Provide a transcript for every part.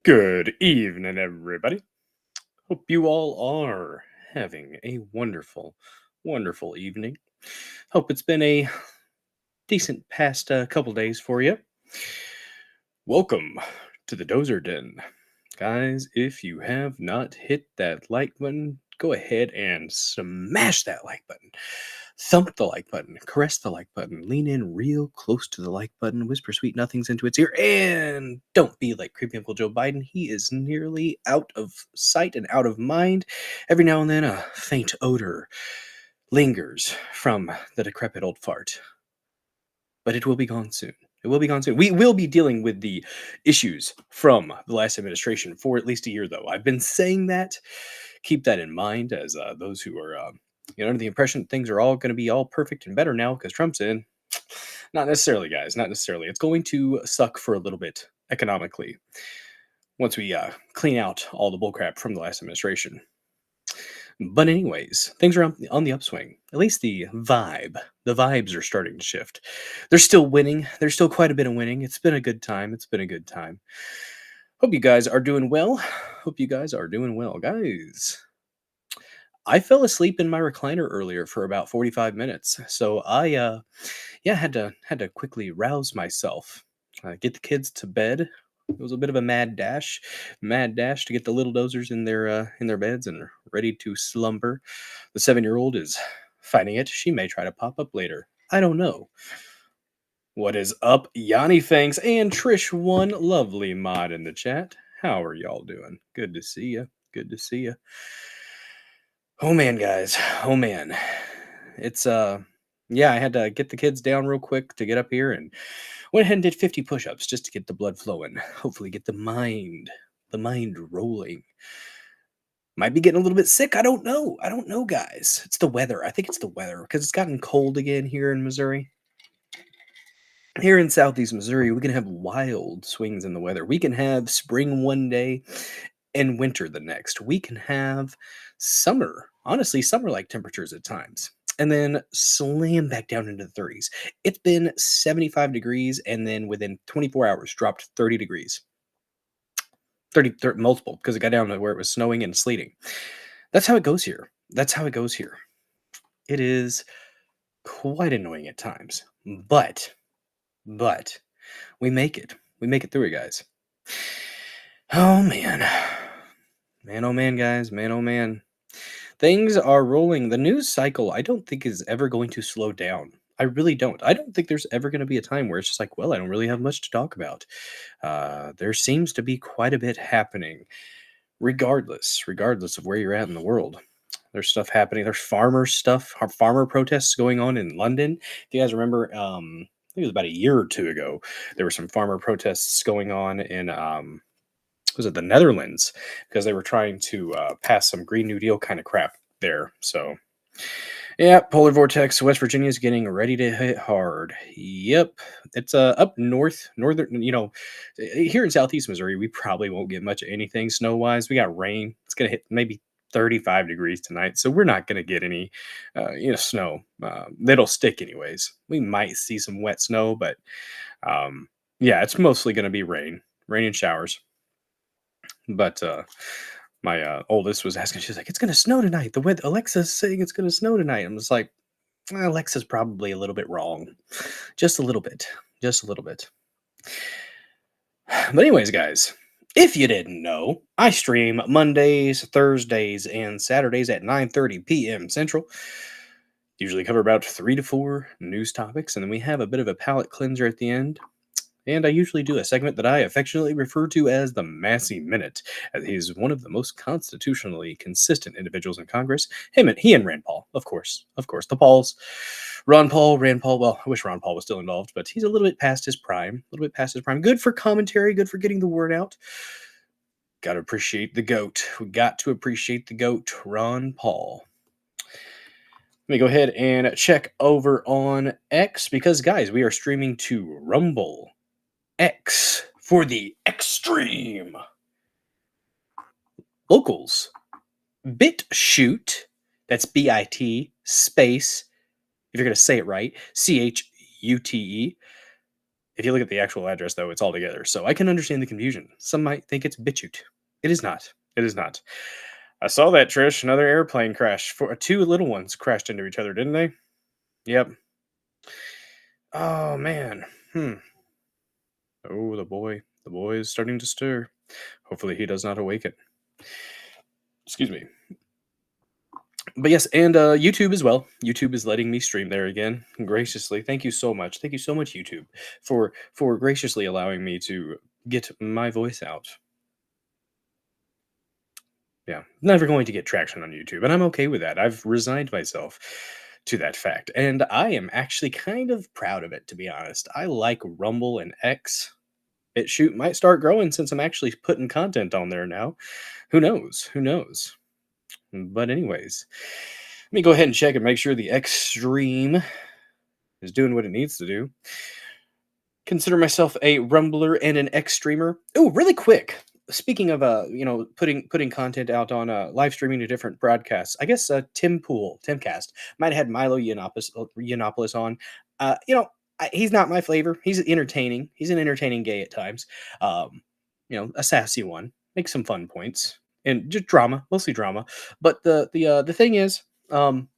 Good evening, everybody. Hope you all are having a wonderful, wonderful evening. Hope it's been a decent past couple days for you. Welcome to the Dozer Den. Guys, if you have not hit that like button, go ahead and smash that like button. Thump the like button, caress the like button, lean in real close to the like button, whisper sweet nothings into its ear, and don't be like creepy Uncle Joe Biden. He is nearly out of sight and out of mind. Every now and then, a faint odor lingers from the decrepit old fart, but it will be gone soon. It will be gone soon. We will be dealing with the issues from the last administration for at least a year, though. I've been saying that. Keep that in mind as those who are, under the impression that things are all going to be all perfect and better now because Trump's in. Not necessarily, guys. Not necessarily. It's going to suck for a little bit economically once we clean out all the bullcrap from the last administration. But anyways, things are on the upswing. At least the vibes are starting to shift. They're still winning. There's still quite a bit of winning. It's been a good time. It's been a good time. Hope you guys are doing well. Hope you guys are doing well, guys. I fell asleep in my recliner earlier for about 45 minutes. So I had to quickly rouse myself. Get the kids to bed. It was a bit of a mad dash to get the little dozers in their beds and ready to slumber. The 7-year-old is fighting it. She may try to pop up later. I don't know. What is up, Yanni Fangs and Trish1, lovely mod in the chat? How are y'all doing? Good to see you. Good to see you. Oh man, guys. Oh man. It's I had to get the kids down real quick to get up here and went ahead and did 50 push-ups just to get the blood flowing. Hopefully get the mind rolling. Might be getting a little bit sick. I don't know, guys. It's the weather. I think it's the weather because it's gotten cold again here in Missouri. Here in southeast Missouri, we can have wild swings in the weather. We can have spring one day and winter the next. We can have summer, honestly, summer-like temperatures at times, and then slam back down into the 30s. It's been 75 degrees, and then within 24 hours, dropped 30 degrees. 30 multiple, because it got down to where it was snowing and sleeting. That's how it goes here. It is quite annoying at times, but we make it. We make it through it, guys. Oh, man. Man, oh, man, guys. Man, oh, man. Things are rolling. The news cycle, I don't think, is ever going to slow down. I really don't. I don't think there's ever going to be a time where it's just like, well, I don't really have much to talk about. There seems to be quite a bit happening, regardless of where you're at in the world. There's stuff happening. There's farmer protests going on in London. If you guys remember, I think it was about a year or two ago, there were some farmer protests going on in was it the Netherlands, because they were trying to pass some Green New Deal kind of crap there. So, yeah, polar vortex. West Virginia is getting ready to hit hard. Yep, it's up northern. Here in southeast Missouri, we probably won't get much of anything snow wise. We got rain. It's gonna hit maybe 35 degrees tonight, so we're not gonna get any, snow. It'll stick anyways. We might see some wet snow, but it's mostly gonna be rain and showers. But my oldest was asking, she's like, it's going to snow tonight. The weather, Alexa's saying it's going to snow tonight. I'm just like, Alexa's probably a little bit wrong. Just a little bit. But anyways, guys, if you didn't know, I stream Mondays, Thursdays, and Saturdays at 9:30 p.m. Central. Usually cover about 3 to 4 news topics, and then we have a bit of a palate cleanser at the end. And I usually do a segment that I affectionately refer to as the Massey Minute, as he's one of the most constitutionally consistent individuals in Congress. He and Rand Paul, of course, the Pauls. Rand Paul. Well, I wish Ron Paul was still involved, but he's a little bit past his prime. Good for commentary, good for getting the word out. Got to appreciate the GOAT. We got to appreciate the GOAT, Ron Paul. Let me go ahead and check over on X, because, guys, we are streaming to Rumble. X for the extreme. Locals. BitChute, that's BIT, space, if you're going to say it right, CHUTE. If you look at the actual address, though, it's all together. So I can understand the confusion. Some might think it's BitChute. It is not. It is not. I saw that, Trish. Another airplane crash. Two little ones crashed into each other, didn't they? Yep. Oh man. Oh, the boy. The boy is starting to stir. Hopefully he does not awaken. Excuse me. But yes, and YouTube as well. YouTube is letting me stream there again graciously. Thank you so much. Thank you so much, YouTube, for graciously allowing me to get my voice out. Yeah, never going to get traction on YouTube, and I'm okay with that. I've resigned myself to that fact, and I am actually kind of proud of it, to be honest. I like Rumble and X. BitChute might start growing since I'm actually putting content on there now. Who knows? Who knows? But anyways, let me go ahead and check and make sure the X stream is doing what it needs to do. Consider myself a Rumbler and an X streamer. Oh, really quick. Speaking of putting content out on live streaming to different broadcasts, I guess Timcast might have had Milo Yiannopoulos on. He's not my flavor. He's entertaining. He's an entertaining gay at times. A sassy one. Makes some fun points and just drama, mostly drama. But the thing is, Tim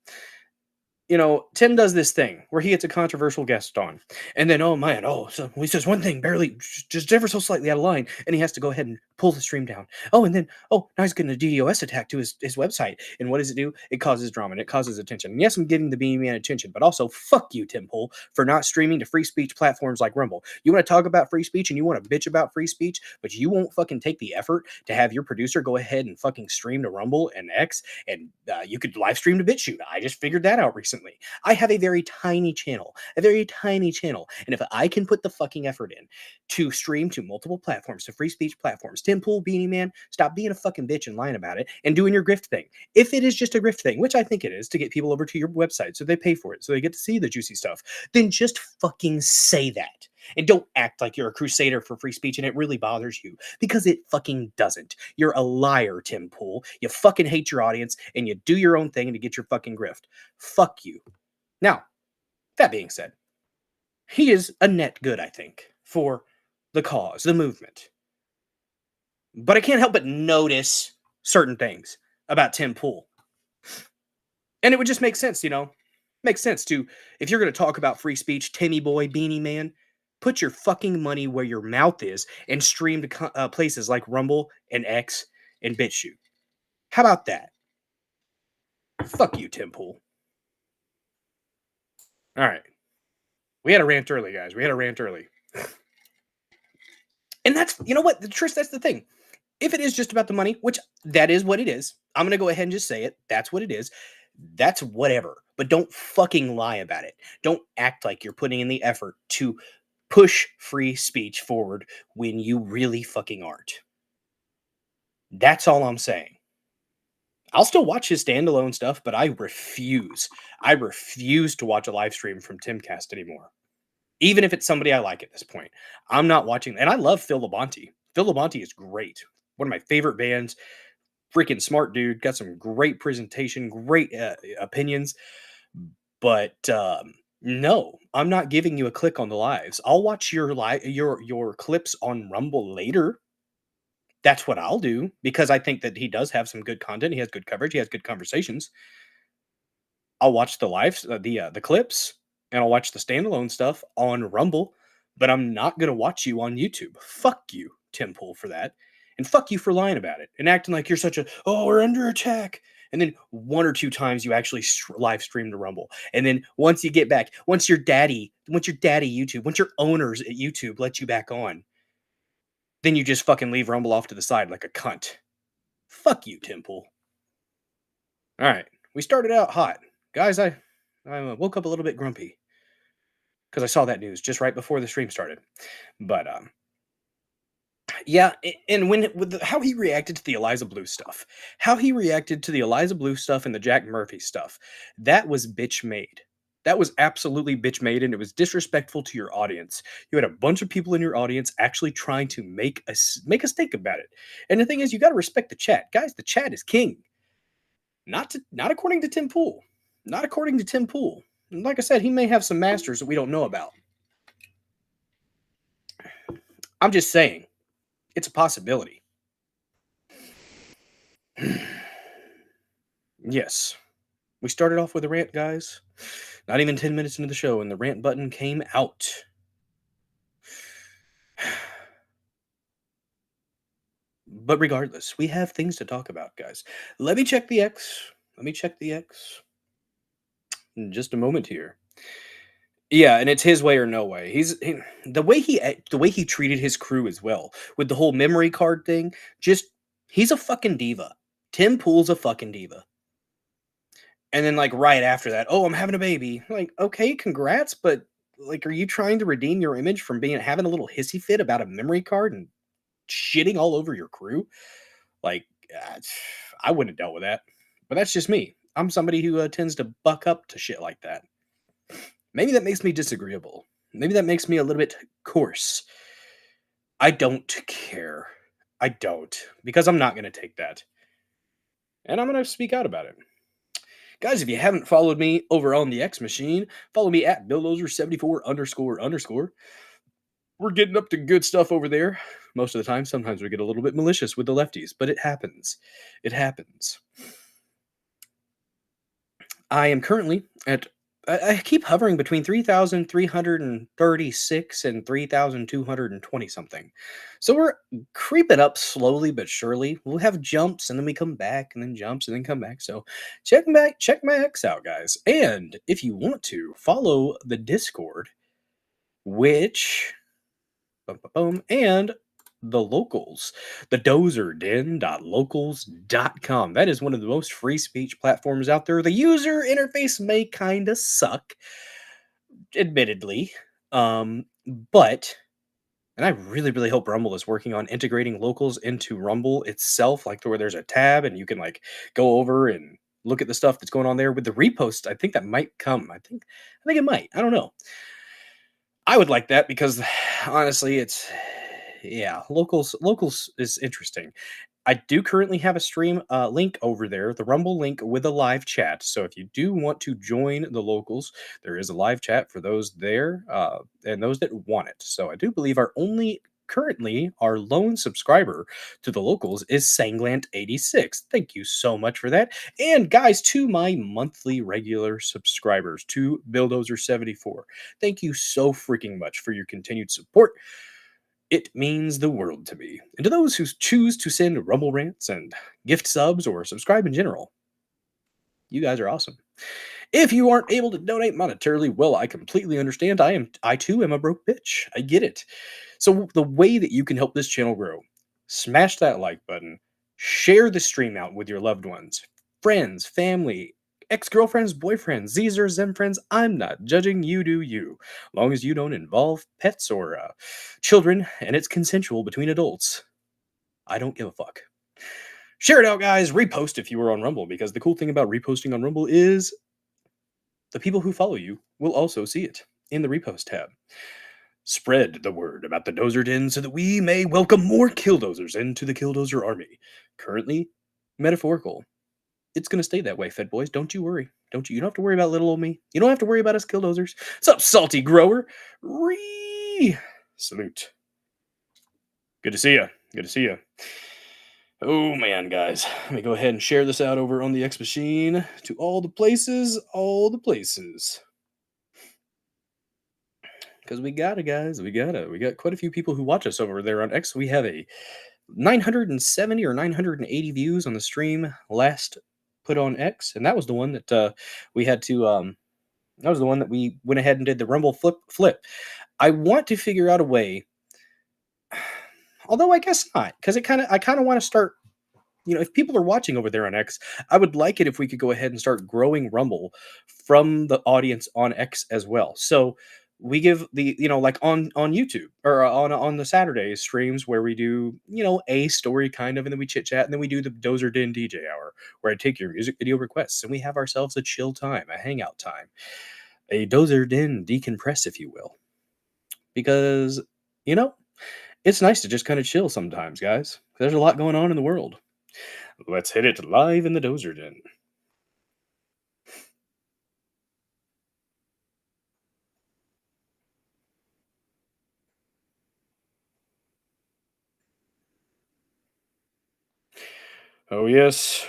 does this thing where he gets a controversial guest on, and then, so he says one thing barely, just ever so slightly out of line, and he has to go ahead and pull the stream down. And then, now he's getting a DDoS attack to his website. And what does it do? It causes drama, and it causes attention. And yes, I'm getting the Beanie Man attention, but also, fuck you, Tim Pool, for not streaming to free speech platforms like Rumble. You want to talk about free speech, and you want to bitch about free speech, but you won't fucking take the effort to have your producer go ahead and fucking stream to Rumble and X, and you could live stream to BitChute. I just figured that out recently. I have a very tiny channel, and if I can put the fucking effort in to stream to multiple platforms, to free speech platforms, Tim Pool, Beanie Man, stop being a fucking bitch and lying about it and doing your grift thing. If it is just a grift thing, which I think it is, to get people over to your website so they pay for it, so they get to see the juicy stuff, then just fucking say that. And don't act like you're a crusader for free speech and it really bothers you, because it fucking doesn't. You're a liar, Tim Pool. You fucking hate your audience and you do your own thing to get your fucking grift. Fuck you. Now, that being said, he is a net good, I think, for the cause, the movement. But I can't help but notice certain things about Tim Pool. And it would just make sense, Makes sense to, if you're going to talk about free speech, Timmy Boy, Beanie Man, put your fucking money where your mouth is and stream to places like Rumble and X and BitChute. How about that? Fuck you, Tim Pool. All right. We had a rant early, guys. We had a rant early. And that's, you know what, Trish, that's the thing. If it is just about the money, which that is what it is, I'm going to go ahead and just say it. That's what it is. That's whatever. But don't fucking lie about it. Don't act like you're putting in the effort to push free speech forward when you really fucking aren't. That's all I'm saying. I'll still watch his standalone stuff, but I refuse. I refuse to watch a live stream from Timcast anymore. Even if it's somebody I like at this point. I'm not watching. And I love Phil Labonte. Phil Labonte is great. One of my favorite bands. Freaking smart dude. Got some great presentation, great opinions. But no, I'm not giving you a click on the lives. I'll watch your clips on Rumble later. That's what I'll do, because I think that he does have some good content. He has good coverage. He has good conversations. I'll watch the lives, the clips, and I'll watch the standalone stuff on Rumble, but I'm not going to watch you on YouTube. Fuck you, Tim Pool, for that. And fuck you for lying about it and acting like you're such a, we're under attack. And then one or two times you actually live stream to Rumble. And then once you get back, once your daddy YouTube, once your owners at YouTube let you back on, then you just fucking leave Rumble off to the side like a cunt. Fuck you, Tim Pool. All right. We started out hot. Guys, I woke up a little bit grumpy because I saw that news just right before the stream started. But, yeah, and how he reacted to the Eliza Blue stuff, and the Jack Murphy stuff, that was bitch made. That was absolutely bitch made, and it was disrespectful to your audience. You had a bunch of people in your audience actually trying to make us think about it. And the thing is, you got to respect the chat, guys. The chat is king. Not according to Tim Pool. Not according to Tim Pool. And like I said, he may have some masters that we don't know about. I'm just saying, it's a possibility. Yes. We started off with a rant, guys. Not even 10 minutes into the show, and the rant button came out. But regardless, we have things to talk about, guys. Let me check the X. Let me check the X in just a moment here. Yeah, and it's his way or no way. The way he treated his crew as well with the whole memory card thing. Just he's a fucking diva. Tim Pool's a fucking diva. And then like right after that, oh, I'm having a baby. Like, okay, congrats, but like, are you trying to redeem your image from being having a little hissy fit about a memory card and shitting all over your crew? Like, uh, I wouldn't have dealt with that. But that's just me. I'm somebody who tends to buck up to shit like that. Maybe that makes me disagreeable. Maybe that makes me a little bit coarse. I don't care. I don't. Because I'm not going to take that. And I'm going to speak out about it. Guys, if you haven't followed me over on the X Machine, follow me at Bulldozer74 underscore underscore. We're getting up to good stuff over there. Most of the time, sometimes we get a little bit malicious with the lefties, but it happens. It happens. I am currently at I keep hovering between 3,336 and 3,220 something. So we're creeping up slowly but surely. We'll have jumps and then we come back and then jumps and then come back. So check my X out, guys. And if you want to follow the Discord, which boom, boom, boom, and the locals, the dozerden.locals.com. That is one of the most free speech platforms out there. The user interface may kind of suck, admittedly. Um, but, and I really, really hope Rumble is working on integrating locals into Rumble itself, like where there's a tab and you can like go over and look at the stuff that's going on there with the repost. I think that might come. I think it might. I don't know. I would like that because honestly, it's yeah, locals is interesting. I do currently have a stream link over there, the Rumble link with a live chat. So if you do want to join the locals, there is a live chat for those there and those that want it. So I do believe our lone subscriber to the locals is Sanglant86. Thank you so much for that. And guys, to my monthly regular subscribers, to Bulldozer74, thank you so freaking much for your continued support. It means the world to me. And to those who choose to send Rumble rants and gift subs or subscribe in general, you guys are awesome. If you aren't able to donate monetarily, well, I completely understand. I too am a broke bitch. I get it. So the way that you can help this channel grow, smash that like button, share the stream out with your loved ones, friends, family, ex-girlfriends, boyfriends, these are Zen friends. I'm not judging. You do you. Long as you don't involve pets or children and it's consensual between adults, I don't give a fuck. Share it out, guys. Repost if you were on Rumble, because the cool thing about reposting on Rumble is the people who follow you will also see it in the repost tab. Spread the word about the Dozer Den so that we may welcome more killdozers into the Killdozer army. Currently, metaphorical. It's going to stay that way, Fed Boys. Don't you worry. Don't you? You don't have to worry about little old me. You don't have to worry about us killdozers. What's up, salty grower? Salute. Good to see you. Good to see you. Oh man, guys. Let me go ahead and share this out over on the X Machine to all the places, all the places. Because we got it, guys. We got it. We got quite a few people who watch us over there on X. We have a 970 or 980 views on the stream last put on X, and that was the one that we had to. That was the one that we went ahead and did the Rumble flip. I want to figure out a way, although I guess not, because I kind of want to start. You know, if people are watching over there on X, I would like it if we could go ahead and start growing Rumble from the audience on X as well. So we give the, you know, like on YouTube or on the Saturday streams where we do, you know, a story kind of, and then we chit chat, and then we do the Dozer Den DJ hour where I take your music video requests and we have ourselves a chill time, a hangout time, a Dozer Den decompress, if you will, because you know it's nice to just kind of chill sometimes, guys. There's a lot going on in the world. Let's hit it live in the Dozer Den. Oh, yes.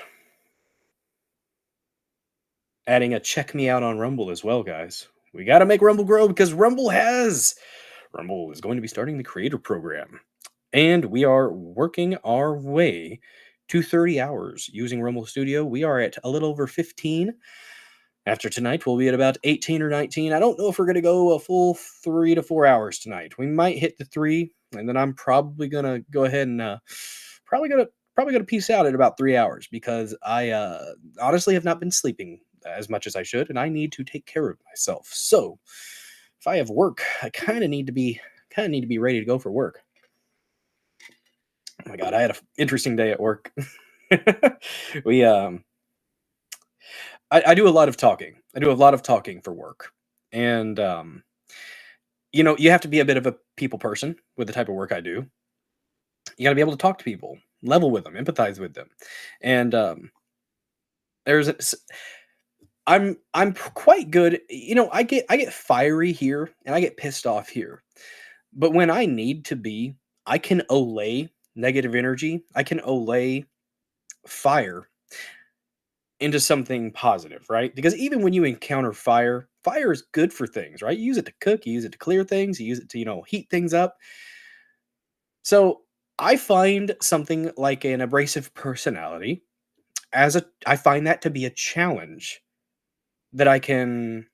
Adding a check me out on Rumble as well, guys. We got to make Rumble grow because Rumble is going to be starting the creator program. And we are working our way to 30 hours using Rumble Studio. We are at a little over 15. After tonight, we'll be at about 18 or 19. I don't know if we're going to go a full 3 to 4 hours tonight. We might hit the 3, and then I'm probably going to go ahead and probably gonna peace out at about 3 hours because I honestly have not been sleeping as much as I should, and I need to take care of myself. So if I have work, I kind of need to be ready to go for work. Oh my god, I had an interesting day at work. we I do a lot of talking. I do a lot of talking for work, and you have to be a bit of a people person with the type of work I do. You got to be able to talk to people, level with them, empathize with them, and there's a s I'm quite good. I get fiery here, and I get pissed off here. But when I need to be, I can allay negative energy. I can allay fire into something positive, right? Because even when you encounter fire, fire is good for things, right? You use it to cook, you use it to clear things, you use it to, heat things up. So I find something like an abrasive personality I find that to be a challenge that I can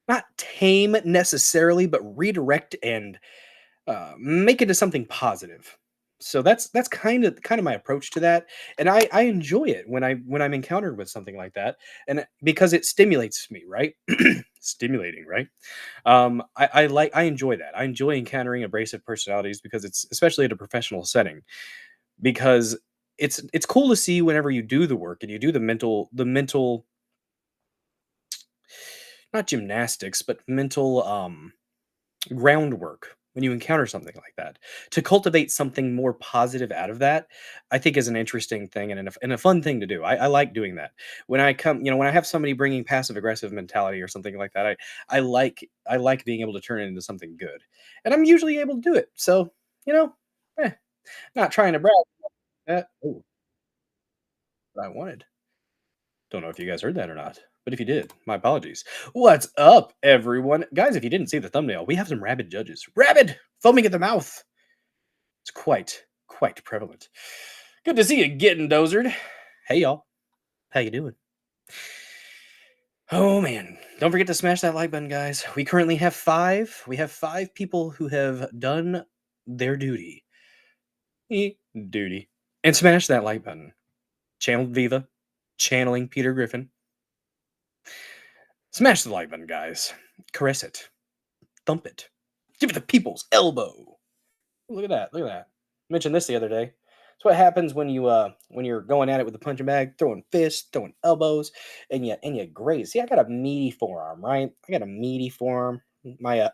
not tame necessarily, but redirect and make it into something positive. So that's kind of my approach to that, and I enjoy it when I'm encountered with something like that, because it stimulates me, right? Stimulating, right? I enjoy that. I enjoy encountering abrasive personalities because it's especially at a professional setting because it's cool to see whenever you do the work and you do the mental, not gymnastics but mental groundwork when you encounter something like that. To cultivate something more positive out of that, I think is an interesting thing and a fun thing to do. I like doing that. When I have somebody bringing passive aggressive mentality or something like that, I like being able to turn it into something good, and I'm usually able to do it. So you know, eh, not trying to brag. Oh, what I wanted. Don't know if you guys heard that or not, but if you did, my apologies. What's up, everyone? Guys, if you didn't see the thumbnail, we have some rabid judges. Rabid! Foaming at the mouth. It's quite prevalent. Good to see you getting dozered. Hey, y'all. How you doing? Oh, man. Don't forget to smash that like button, guys. We currently have 5. We have 5 people who have done their duty. Duty. And smash that like button. Channeled Viva. Channeling Peter Griffin. Smash the like button, guys. Caress it. Thump it. Give it the people's elbow. Look at that. Look at that. I mentioned this the other day. It's what happens when you're going at it with a punching bag, throwing fists, throwing elbows, and you graze. See, I got a meaty forearm, right? I got a meaty forearm. My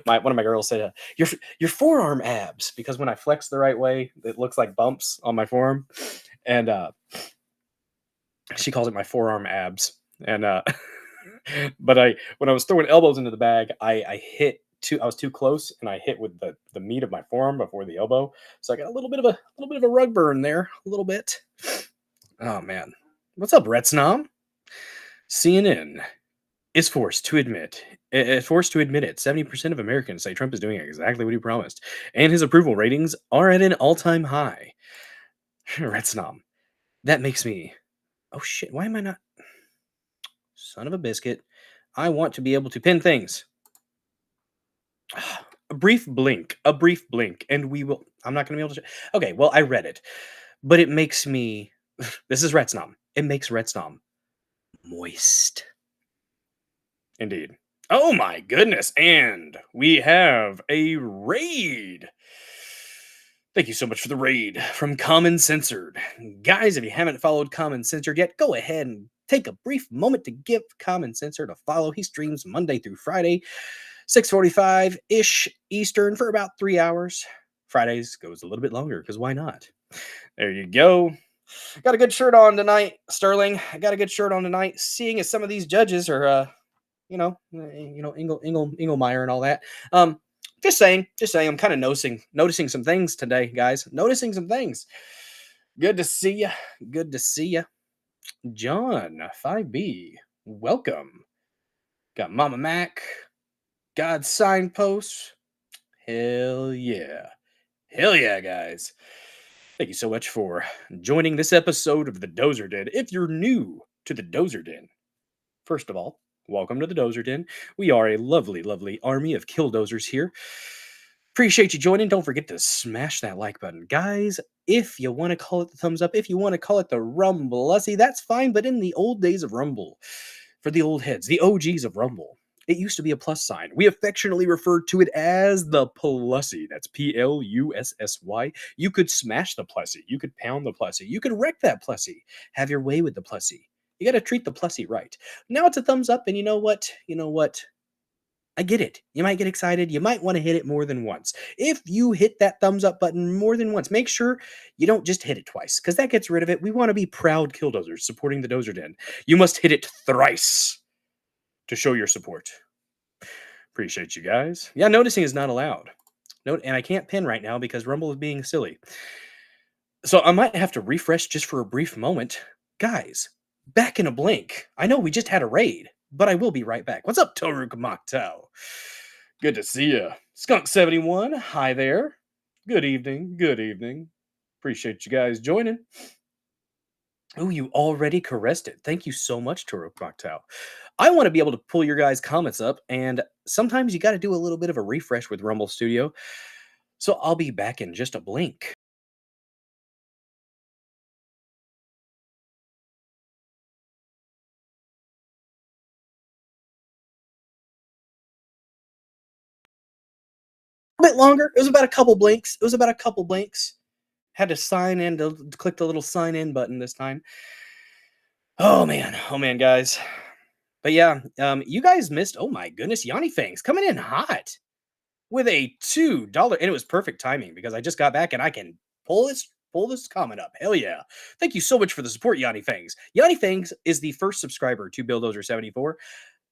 my one of my girls said, your forearm abs, because when I flex the right way, it looks like bumps on my forearm, and she calls it my forearm abs. And but when I was throwing elbows into the bag, I hit too. I was too close, and I hit with the meat of my forearm before the elbow. So I got a little bit of a rug burn there, a little bit. Oh man, what's up, Retsnom? CNN is forced to admit it. 70% of Americans say Trump is doing exactly what he promised, and his approval ratings are at an all-time high. Retsnom, that makes me. Oh shit! Why am I not? Son of a biscuit. I want to be able to pin things. A brief blink, and we will. I'm not going to be able to. Okay, well, I read it, but it makes me. This is Retsnom. It makes Retsnom moist. Indeed. Oh my goodness. And we have a raid. Thank you so much for the raid from Common Censored. Guys, if you haven't followed Common Censored yet, go ahead and take a brief moment to give Common Censored a follow. He streams Monday through Friday, 6:45-ish Eastern for about 3 hours. Fridays goes a little bit longer because why not? There you go. Got a good shirt on tonight, Sterling. I got a good shirt on tonight. Seeing as some of these judges are, Inglemeyer and all that. Just saying. I'm kind of noticing some things today, guys. Noticing some things. Good to see you. Good to see you, John 5B. Welcome. Got Mama Mac. God signpost. Hell yeah. Hell yeah, guys. Thank you so much for joining this episode of the Dozer Den. If you're new to the Dozer Den, first of all, welcome to the Dozer Den. We are a lovely, lovely army of killdozers here. Appreciate you joining. Don't forget to smash that like button. Guys, if you want to call it the thumbs up, if you want to call it the Rumbleusy, that's fine. But in the old days of Rumble, for the old heads, the OGs of Rumble, it used to be a plus sign. We affectionately referred to it as the Plussy. That's Plussy. You could smash the Plussy. You could pound the Plussy. You could wreck that Plussy. Have your way with the Plussy. You got to treat the Plussy right. Now it's a thumbs up, and you know what? You know what? I get it. You might get excited. You might want to hit it more than once. If you hit that thumbs up button more than once, make sure you don't just hit it twice, because that gets rid of it. We want to be proud killdozers supporting the Dozer Den. You must hit it thrice to show your support. Appreciate you guys. Yeah, noticing is not allowed. Note, and I can't pin right now because Rumble is being silly. So I might have to refresh just for a brief moment. Guys, back in a blink. I know we just had a raid, but I will be right back. What's up, Toruk Moktau? Good to see you. Skunk71, hi there. Good evening. Good evening. Appreciate you guys joining. Oh, you already caressed it. Thank you so much, Toruk Moktau. I want to be able to pull your guys' comments up, and sometimes you got to do a little bit of a refresh with Rumble Studio. So I'll be back in just a blink. A bit longer. It was about a couple blinks. Had to sign in to click the little sign in button this time. Oh man, guys. But yeah, you guys missed. Oh my goodness, Yanni Fangs coming in hot with a $2, and it was perfect timing because I just got back and I can pull this comment up. Hell yeah! Thank you so much for the support, Yanni Fangs. Yanni Fangs is the first subscriber to Bulldozer74.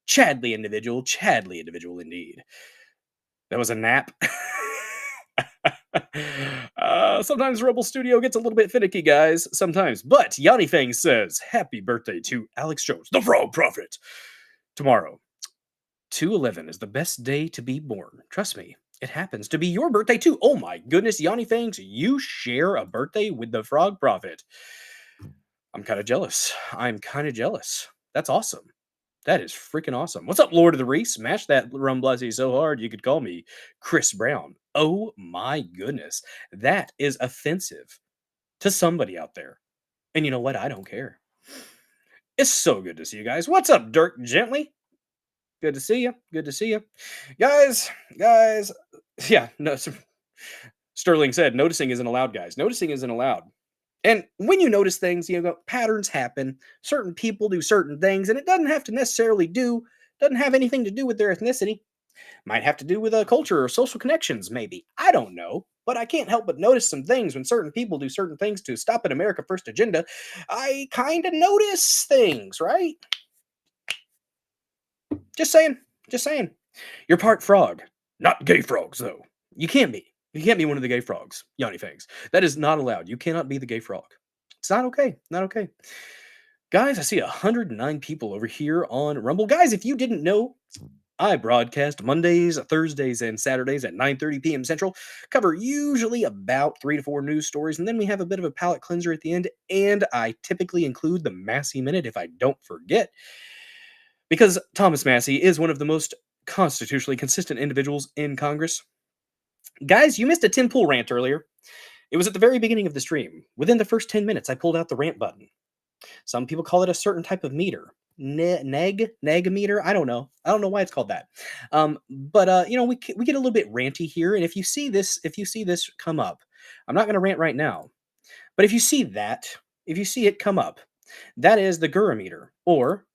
Chadly individual indeed. That was a nap. Sometimes Rebel Studio gets a little bit finicky, guys. Sometimes. But Yanni Fang says, happy birthday to Alex Jones, the Frog Prophet. Tomorrow, 2/11 is the best day to be born. Trust me, it happens to be your birthday too. Oh my goodness, Yanni Fangs, you share a birthday with the Frog Prophet. I'm kind of jealous. That's awesome. That is freaking awesome. What's up, Lord of the Reese? Smash that Rumblessy so hard you could call me Chris Brown. Oh my goodness. That is offensive to somebody out there. And you know what? I don't care. It's so good to see you guys. What's up, Dirk Gently? Good to see you. Good to see you. Guys. Yeah, no. Sterling said, noticing isn't allowed, guys. Noticing isn't allowed. And when you notice things, you go, patterns happen. Certain people do certain things, and it doesn't have anything to do with their ethnicity. Might have to do with a culture or social connections, maybe. I don't know. But I can't help but notice some things when certain people do certain things to stop an America First agenda. I kind of notice things, right? Just saying. You're part frog. Not gay frogs, though. You can't be. You can't be one of the gay frogs, Yanni Fangs. That is not allowed. You cannot be the gay frog. It's not okay. Not okay. Guys, I see 109 people over here on Rumble. Guys, if you didn't know, I broadcast Mondays, Thursdays, and Saturdays at 9:30 p.m. Central. Cover usually about 3 to 4 news stories, and then we have a bit of a palate cleanser at the end, and I typically include the Massey Minute if I don't forget. Because Thomas Massey is one of the most constitutionally consistent individuals in Congress. Guys, you missed a Tim Pool rant earlier. It was at the very beginning of the stream. Within the first 10 minutes, I pulled out the rant button. Some people call it a certain type of meter. Neg meter. I don't know why it's called that. But we get a little bit ranty here. And if you see this come up, I'm not going to rant right now. But if you see it come up, that is the Gura meter. Or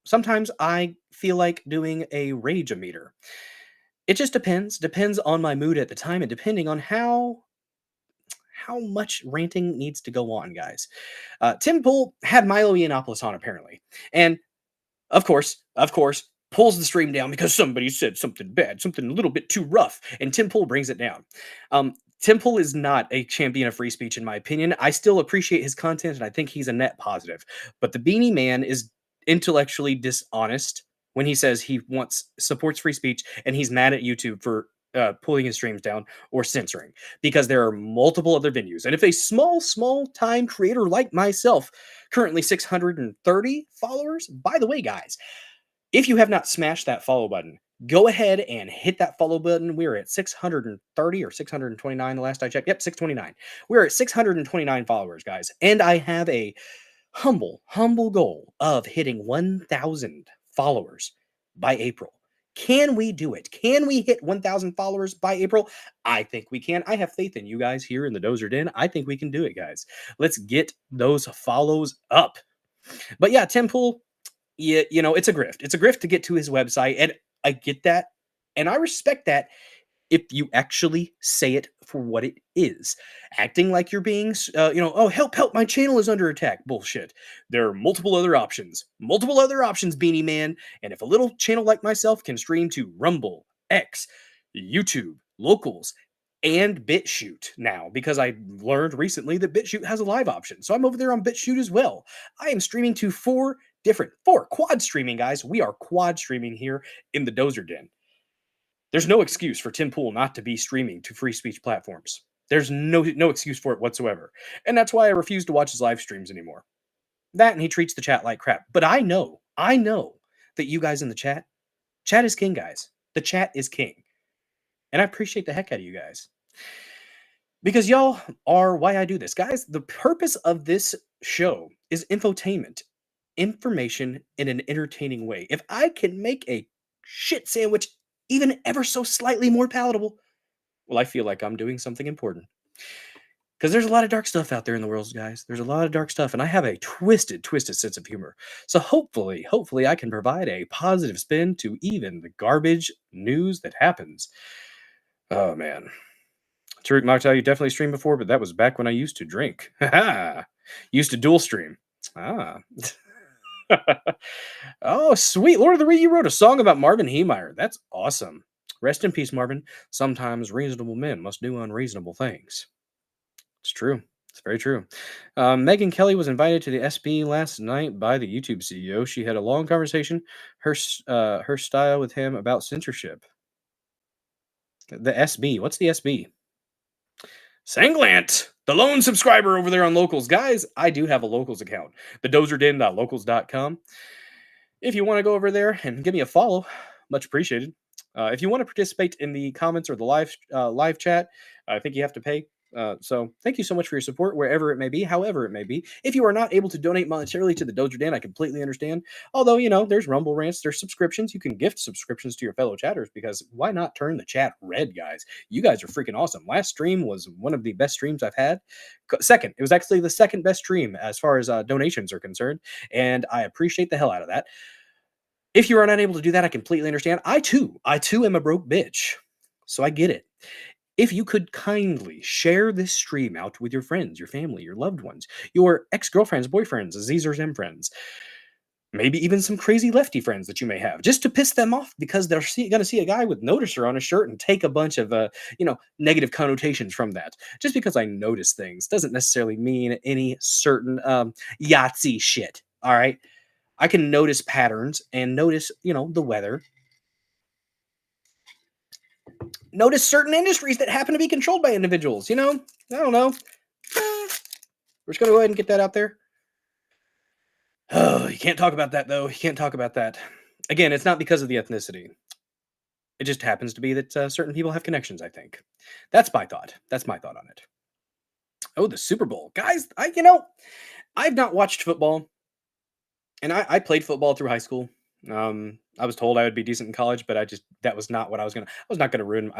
sometimes I feel like doing a rage meter. It just depends on my mood at the time and depending on how much ranting needs to go on, guys. Tim Pool had Milo Yiannopoulos on apparently, and of course, pulls the stream down because somebody said something bad, something a little bit too rough, and Tim Pool brings it down. Tim Pool is not a champion of free speech, in my opinion. I still appreciate his content, and I think he's a net positive. But the Beanie Man is intellectually dishonest when he says he supports free speech, and he's mad at YouTube for pulling his streams down or censoring, because there are multiple other venues. And if a small time creator like myself, currently 630 followers, by the way, guys, if you have not smashed that follow button, go ahead and hit that follow button. We're at 630 or 629 the last I checked. Yep, 629. We're at 629 followers, guys. And I have a humble goal of hitting 1,000 followers by April. Can we do it? Can we hit 1,000 followers by April? I think we can. I have faith in you guys here in the Dozer Den. I think we can do it, guys. Let's get those follows up. But yeah, Tim Pool, yeah, it's a grift. It's a grift to get to his website, and I get that, and I respect that if you actually say it for what it is. Acting like you're being, oh, help, my channel is under attack. Bullshit. There are multiple other options, Beanie Man, and if a little channel like myself can stream to Rumble, X, YouTube, Locals, and BitChute now, because I learned recently that BitChute has a live option. So I'm over there on BitChute as well. I am streaming to four quad streaming, guys. We are quad streaming here in the Dozer Den. There's no excuse for Tim Pool not to be streaming to free speech platforms. There's no excuse for it whatsoever. And that's why I refuse to watch his live streams anymore. That, and he treats the chat like crap. But I know that you guys in the chat is king, guys. The chat is king. And I appreciate the heck out of you guys. Because y'all are why I do this. Guys, the purpose of this show is infotainment. Information in an entertaining way. If I can make a shit sandwich even ever so slightly more palatable, well, I feel like I'm doing something important. Because there's a lot of dark stuff out there in the world, guys. There's a lot of dark stuff, and I have a twisted sense of humor. So hopefully I can provide a positive spin to even the garbage news that happens. Oh, man. Tariq Mokhtar, you definitely streamed before, but that was back when I used to drink. Used to dual stream. Oh, sweet. Lord of the Rings, you wrote a song about Marvin Heemeyer. That's awesome. Rest in peace, Marvin. Sometimes reasonable men must do unreasonable things. It's true. It's very true. Megyn Kelly was invited to the SB last night by the YouTube CEO. She had a long conversation, her style with him about censorship. The SB. What's the SB? Sanglant, the lone subscriber over there on Locals. Guys, I do have a Locals account, the dozerden.locals.com. If you want to go over there and give me a follow, much appreciated. If you want to participate in the comments or the live chat, I think you have to pay. So thank you so much for your support, wherever it may be, however it may be. If you are not able to donate monetarily to the Dozer Den, I completely understand. Although, there's Rumble Rants, there's subscriptions. You can gift subscriptions to your fellow chatters, because why not turn the chat red, guys? You guys are freaking awesome. Last stream was one of the best streams I've had. Second, it was actually the second best stream as far as donations are concerned, and I appreciate the hell out of that. If you are not able to do that, I completely understand. I too am a broke bitch, so I get it. If you could kindly share this stream out with your friends, your family, your loved ones, your ex-girlfriends, boyfriends, Zers M friends, maybe even some crazy lefty friends that you may have, just to piss them off because they're going to see a guy with noticer on his shirt and take a bunch of, negative connotations from that. Just because I notice things doesn't necessarily mean any certain Yahtzee shit, all right? I can notice patterns and notice, the weather. Notice certain industries that happen to be controlled by individuals, I don't know. We're just going to go ahead and get that out there. Oh, you can't talk about that, though. You can't talk about that. Again, it's not because of the ethnicity. It just happens to be that certain people have connections, I think. That's my thought. That's my thought on it. Oh, the Super Bowl. Guys, I've not watched football. And I played football through high school. I was told I would be decent in college, but that was not what I was not going to ruin.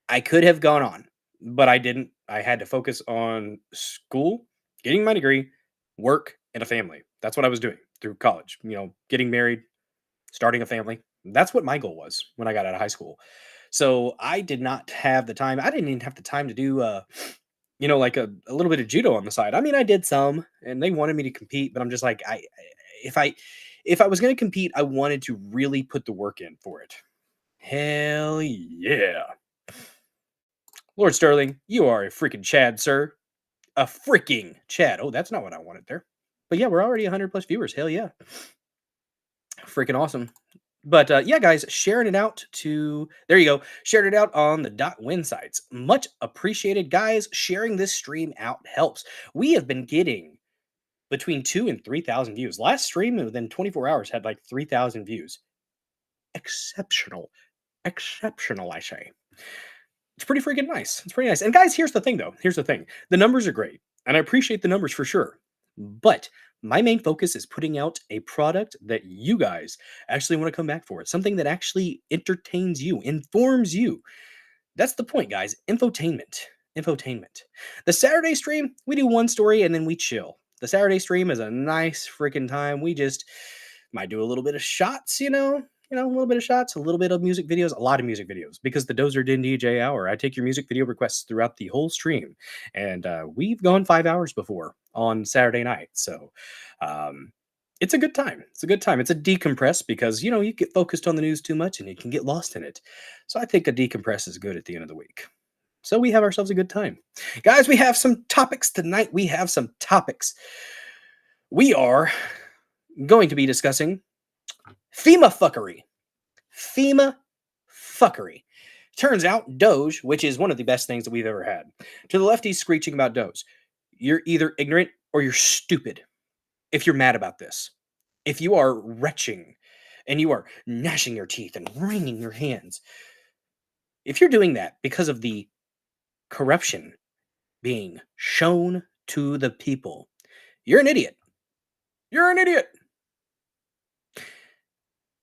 I could have gone on, but I didn't. I had to focus on school, getting my degree, work, and a family. That's what I was doing through college. Getting married, starting a family. That's what my goal was when I got out of high school. So I did not have the time. I didn't even have the time to do, like a little bit of judo on the side. I mean, I did some, and they wanted me to compete, but I'm just like, if I was going to compete, I wanted to really put the work in for it. Hell yeah. Lord Sterling, you are a freaking Chad, sir. A freaking Chad. Oh, that's not what I wanted there. But yeah, we're already 100 plus viewers. Hell yeah. Freaking awesome. But yeah, guys, sharing it out to there you go. Shared it out on the .win sites. Much appreciated, guys. Sharing this stream out helps. We have been getting between 2 and 3,000 views. Last stream within 24 hours had like 3,000 views. Exceptional, exceptional. I say it's pretty freaking nice. It's pretty nice. And guys, here's the thing, though. Here's the thing. The numbers are great, and I appreciate the numbers for sure. But my main focus is putting out a product that you guys actually want to come back for. Something that actually entertains you, informs you. That's the point, guys. Infotainment. Infotainment. The Saturday stream, we do one story and then we chill. The Saturday stream is a nice freaking time. We just might do a little bit of shots, a little bit of shots, a little bit of music videos, a lot of music videos, because the Dozer Den DJ hour, I take your music video requests throughout the whole stream. And we've gone 5 hours before on Saturday night. So it's a good time. It's a good time. It's a decompress because, you get focused on the news too much and you can get lost in it. So I think a decompress is good at the end of the week. So we have ourselves a good time. Guys, we have some topics tonight. We have some topics. We are going to be discussing FEMA Fuckery. FEMA Fuckery. Turns out Doge, which is one of the best things that we've ever had. To the lefties screeching about Doge, you're either ignorant or you're stupid if you're mad about this. If you are retching and you are gnashing your teeth and wringing your hands, if you're doing that because of the corruption being shown to the people, you're an idiot. You're an idiot.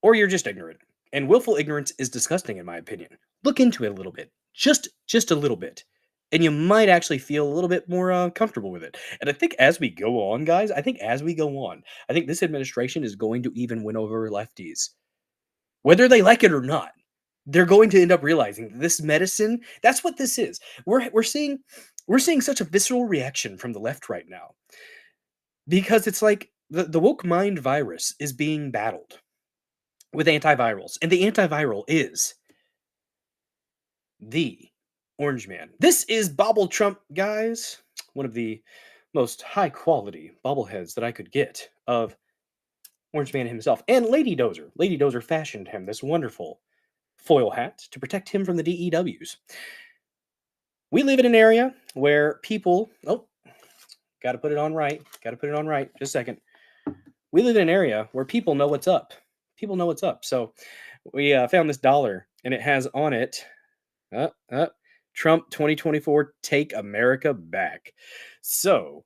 Or you're just ignorant. And willful ignorance is disgusting, in my opinion. Look into it a little bit. Just a little bit. And you might actually feel a little bit more comfortable with it. And I think as we go on, guys, I think this administration is going to even win over lefties. Whether they like it or not, they're going to end up realizing that this medicine, that's what this is. We're seeing such a visceral reaction from the left right now. Because it's like the woke mind virus is being battled with antivirals. And the antiviral is the Orange Man. This is Bobble Trump, guys. One of the most high quality bobbleheads that I could get of Orange Man himself. And Lady Dozer. Lady Dozer fashioned him this wonderful foil hat to protect him from the DEWs. We live in an area where people... Oh, got to put it on right. Just a second. We live in an area where people know what's up. People know what's up. So we found this dollar, and it has on it... Trump 2024, take America back. So,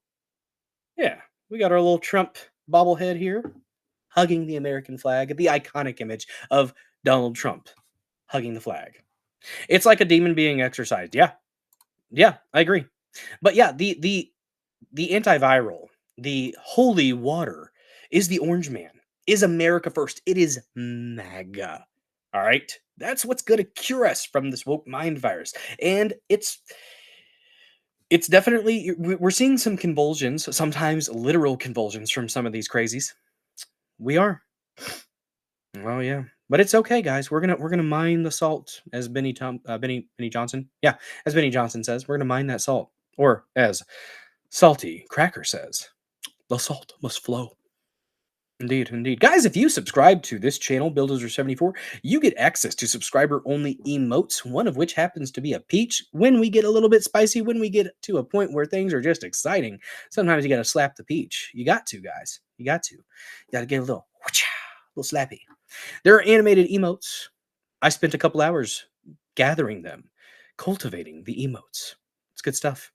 yeah, we got our little Trump bobblehead here, hugging the American flag, the iconic image of Donald Trump hugging the flag. It's like a demon being exorcised. Yeah, I agree. But yeah, the antiviral, the holy water is the Orange Man, is America first. It is MAGA. All right, that's what's going to cure us from this woke mind virus. And it's definitely, we're seeing some convulsions, sometimes literal convulsions from some of these crazies. We are. Oh yeah, but it's okay, guys. We're gonna mine the salt, as Benny Johnson. Yeah, as Benny Johnson says, we're gonna mine that salt, or as Salty Cracker says, the salt must flow. Indeed. Guys, if you subscribe to this channel, Buildozer74, you get access to subscriber-only emotes, one of which happens to be a peach. When we get a little bit spicy, when we get to a point where things are just exciting, sometimes you got to slap the peach. You got to, guys. You got to. You got to get a little slappy. There are animated emotes. I spent a couple hours gathering them, cultivating the emotes. It's good stuff.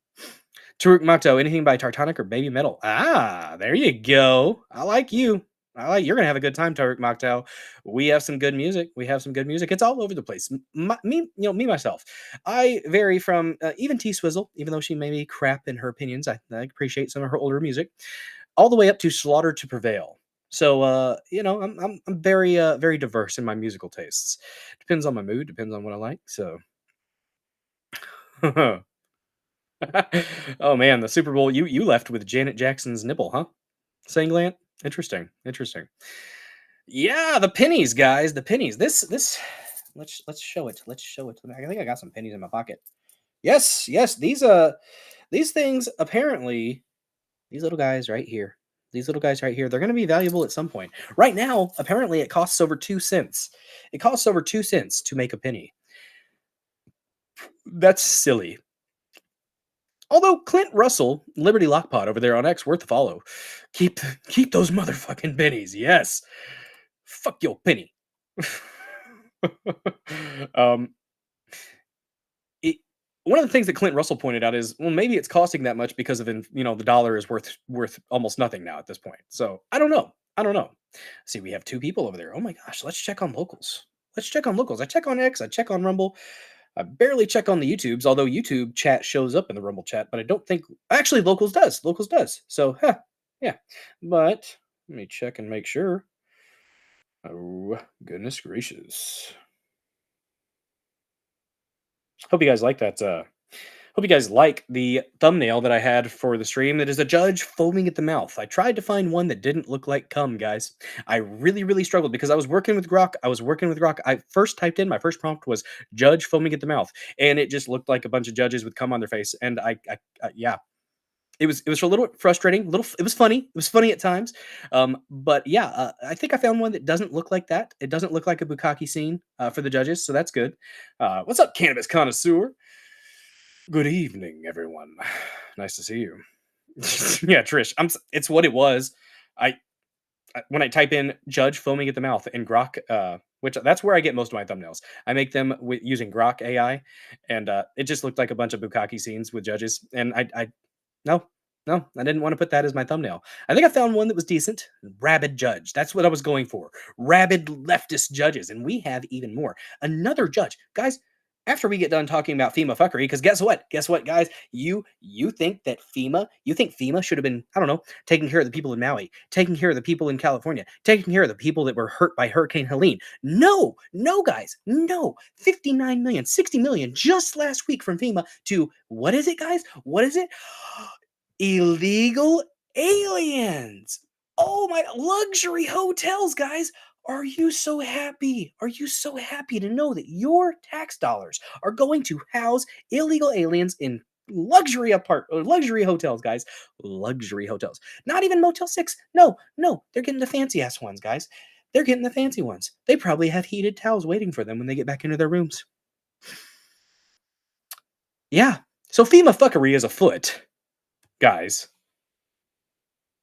Taruk Mato, anything by Tartanic or Baby Metal? Ah, there you go. I like you. You're gonna have a good time, Tarek Mocktail. We have some good music. It's all over the place. Me myself. I vary from even T Swizzle, even though she may be crap in her opinions. I appreciate some of her older music, all the way up to Slaughter to Prevail. So I'm very diverse in my musical tastes. Depends on my mood. Depends on what I like. So. Oh man, the Super Bowl. You left with Janet Jackson's nipple, huh? Sanglant. Interesting. Yeah, the pennies, guys, the pennies. This let's show it. Let's show it. I think I got some pennies in my pocket. Yes, yes, these things apparently these little guys right here. These little guys right here, they're going to be valuable at some point. Right now, apparently it costs over 2 cents. It costs over 2 cents to make a penny. That's silly. Although Clint Russell, Liberty Lockpot over there on X, worth a follow. Keep keep those motherfucking pennies. Yes. Fuck your penny. um, it, one of the things that Clint Russell pointed out is, well, maybe it's costing that much because of the dollar is worth almost nothing now at this point. So I don't know. I don't know. See, we have two people over there. Oh my gosh, let's check on locals. Let's check on locals. I check on X. I check on Rumble. I barely check on the YouTubes, although YouTube chat shows up in the Rumble chat, but I don't think actually locals does. Locals does. So yeah. But let me check and make sure. Oh goodness gracious. Hope you guys like that. Hope you guys like the thumbnail that I had for the stream. That is a judge foaming at the mouth. I tried to find one that didn't look like cum, guys. I really, really struggled because I was working with Grok. I first typed in my first prompt was judge foaming at the mouth, and it just looked like a bunch of judges with cum on their face. And yeah, it was a little frustrating. Little, it was funny. It was funny at times. But yeah, I think I found one that doesn't look like that. It doesn't look like a bukkake scene for the judges, so that's good. What's up, cannabis connoisseur? Good evening, everyone. Nice to see you. Yeah, Trish. It's what it was. I, when I type in "judge foaming at the mouth" in Grok, which that's where I get most of my thumbnails. I make them using Grok AI, and it just looked like a bunch of bukkake scenes with judges. And no, no, I didn't want to put that as my thumbnail. I think I found one that was decent. Rabid judge. That's what I was going for. Rabid leftist judges, and we have even more. Another judge, guys. After we get done talking about FEMA fuckery, because guess what? Guess what, guys? You think that FEMA should have been, I don't know, taking care of the people in Maui, taking care of the people in California, taking care of the people that were hurt by Hurricane Helene. No, no, guys, no. 59 million, 60 million just last week from FEMA to what is it, guys? What is it? Illegal aliens. Oh my, luxury hotels, guys. Are you so happy? Are you so happy to know that your tax dollars are going to house illegal aliens in luxury hotels, guys? Luxury hotels. Not even Motel 6. No, no, they're getting the fancy ass ones, guys. They're getting the fancy ones. They probably have heated towels waiting for them when they get back into their rooms. Yeah. So FEMA fuckery is afoot, guys.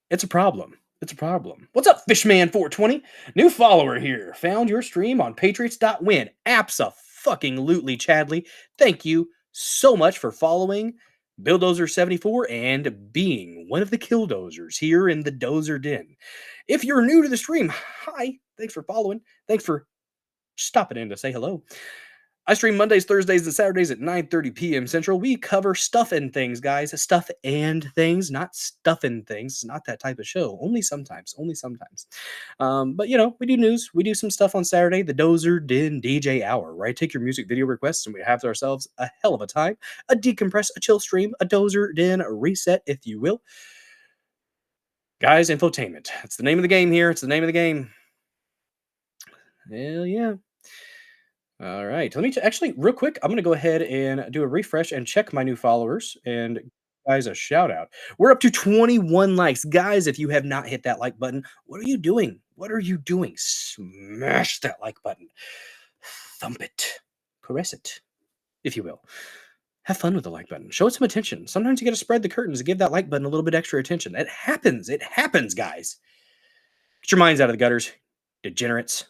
It's a problem. It's a problem. What's up, Fishman420? New follower here. Found your stream on Patriots.win. Abso-fucking-lutely, Chadley. Thank you so much for following Billdozer74 and being one of the killdozers here in the Dozer Den. If you're new to the stream, hi. Thanks for following. Thanks for stopping in to say hello. I stream Mondays, Thursdays, and Saturdays at 9:30 p.m. Central. We cover stuff and things, guys. Stuff and things, not stuffing things. It's not that type of show. Only sometimes. Only sometimes. But, we do news. We do some stuff on Saturday, the Dozer Den DJ Hour, where I take your music video requests and we have ourselves a hell of a time. A decompress, a chill stream, a Dozer Den reset, if you will. Guys, infotainment. It's the name of the game here. It's the name of the game. Hell yeah. All right. Let me actually real quick. I'm going to go ahead and do a refresh and check my new followers and give you guys a shout out. We're up to 21 likes, guys. If you have not hit that like button, what are you doing? What are you doing? Smash that like button, thump it, caress it, if you will. Have fun with the like button. Show it some attention. Sometimes you got to spread the curtains and give that like button a little bit extra attention. It happens. It happens, guys. Get your minds out of the gutters, degenerates.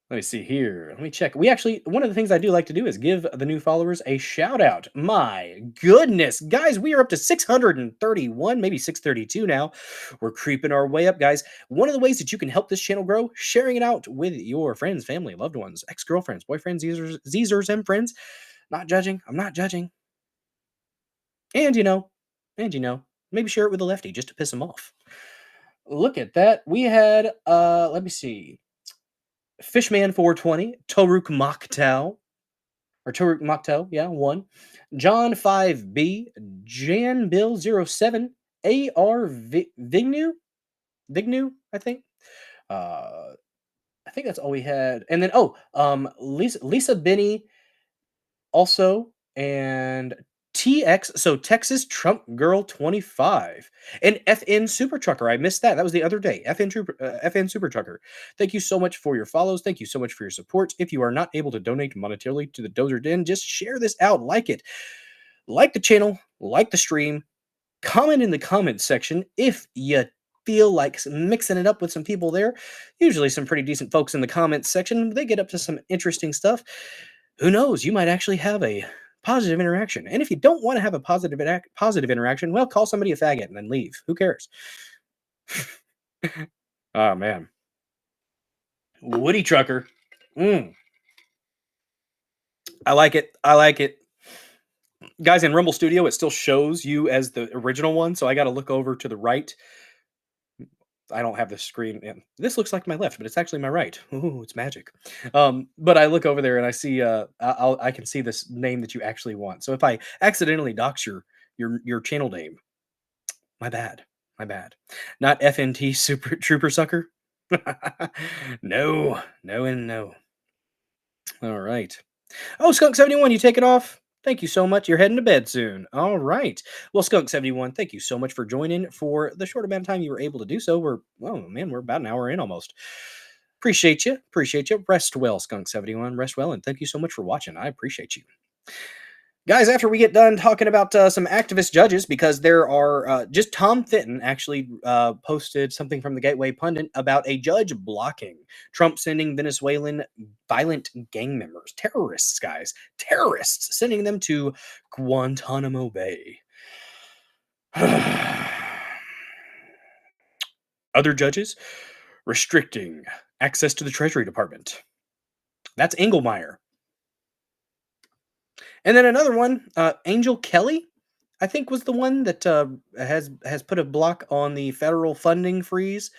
Let me see here. Let me check. One of the things I do like to do is give the new followers a shout out. My goodness, guys, we are up to 631, maybe 632 now. We're creeping our way up, guys. One of the ways that you can help this channel grow, sharing it out with your friends, family, loved ones, ex-girlfriends, boyfriends, Zers, and friends. Not judging. I'm not judging. And maybe share it with a lefty just to piss him off. Look at that. We had, let me see. Fishman420, Toruk Mokhtel, or Toruk Mokhtel, yeah, 1. John 5B, Jan Bill 07, AR Vignu, Dignu, I think. Uh, I think that's all we had. And then Lisa Binney also, and TX, so Texas Trump Girl 25, and FN Super Trucker. I missed that. That was the other day. FN Super Trucker. Thank you so much for your follows. Thank you so much for your support. If you are not able to donate monetarily to the Dozer Den, just share this out, like it, like the channel, like the stream, comment in the comments section if you feel like mixing it up with some people there. Usually some pretty decent folks in the comments section. They get up to some interesting stuff. Who knows? You might actually have a positive interaction. And if you don't want to have a positive interaction, well, call somebody a faggot and then leave. Who cares? Oh man. Woody Trucker. I like it. I like it. Guys, in Rumble Studio, it still shows you as the original one, so I got to look over to the right. I don't have the screen in. This looks like my left, but it's actually my right. Ooh, it's magic. But I look over there and I see I can see this name that you actually want. So if I accidentally dox your channel name, my bad. My bad. Not FNT Super Trooper Sucker. No, no, and no. All right. Oh, Skunk71, you take it off? Thank you so much. You're heading to bed soon. All right. Well, Skunk71, thank you so much for joining for the short amount of time you were able to do so. We're about an hour in almost. Appreciate you. Appreciate you. Rest well, Skunk71. Rest well, and thank you so much for watching. I appreciate you. Guys, after we get done talking about some activist judges, because there are just Tom Fitton actually posted something from the Gateway Pundit about a judge blocking Trump sending Venezuelan violent gang members, terrorists, guys, terrorists, sending them to Guantanamo Bay. Other judges restricting access to the Treasury Department. That's Engelmeyer. And then another one, Angel Kelly, I think was the one that has put a block on the federal funding freeze.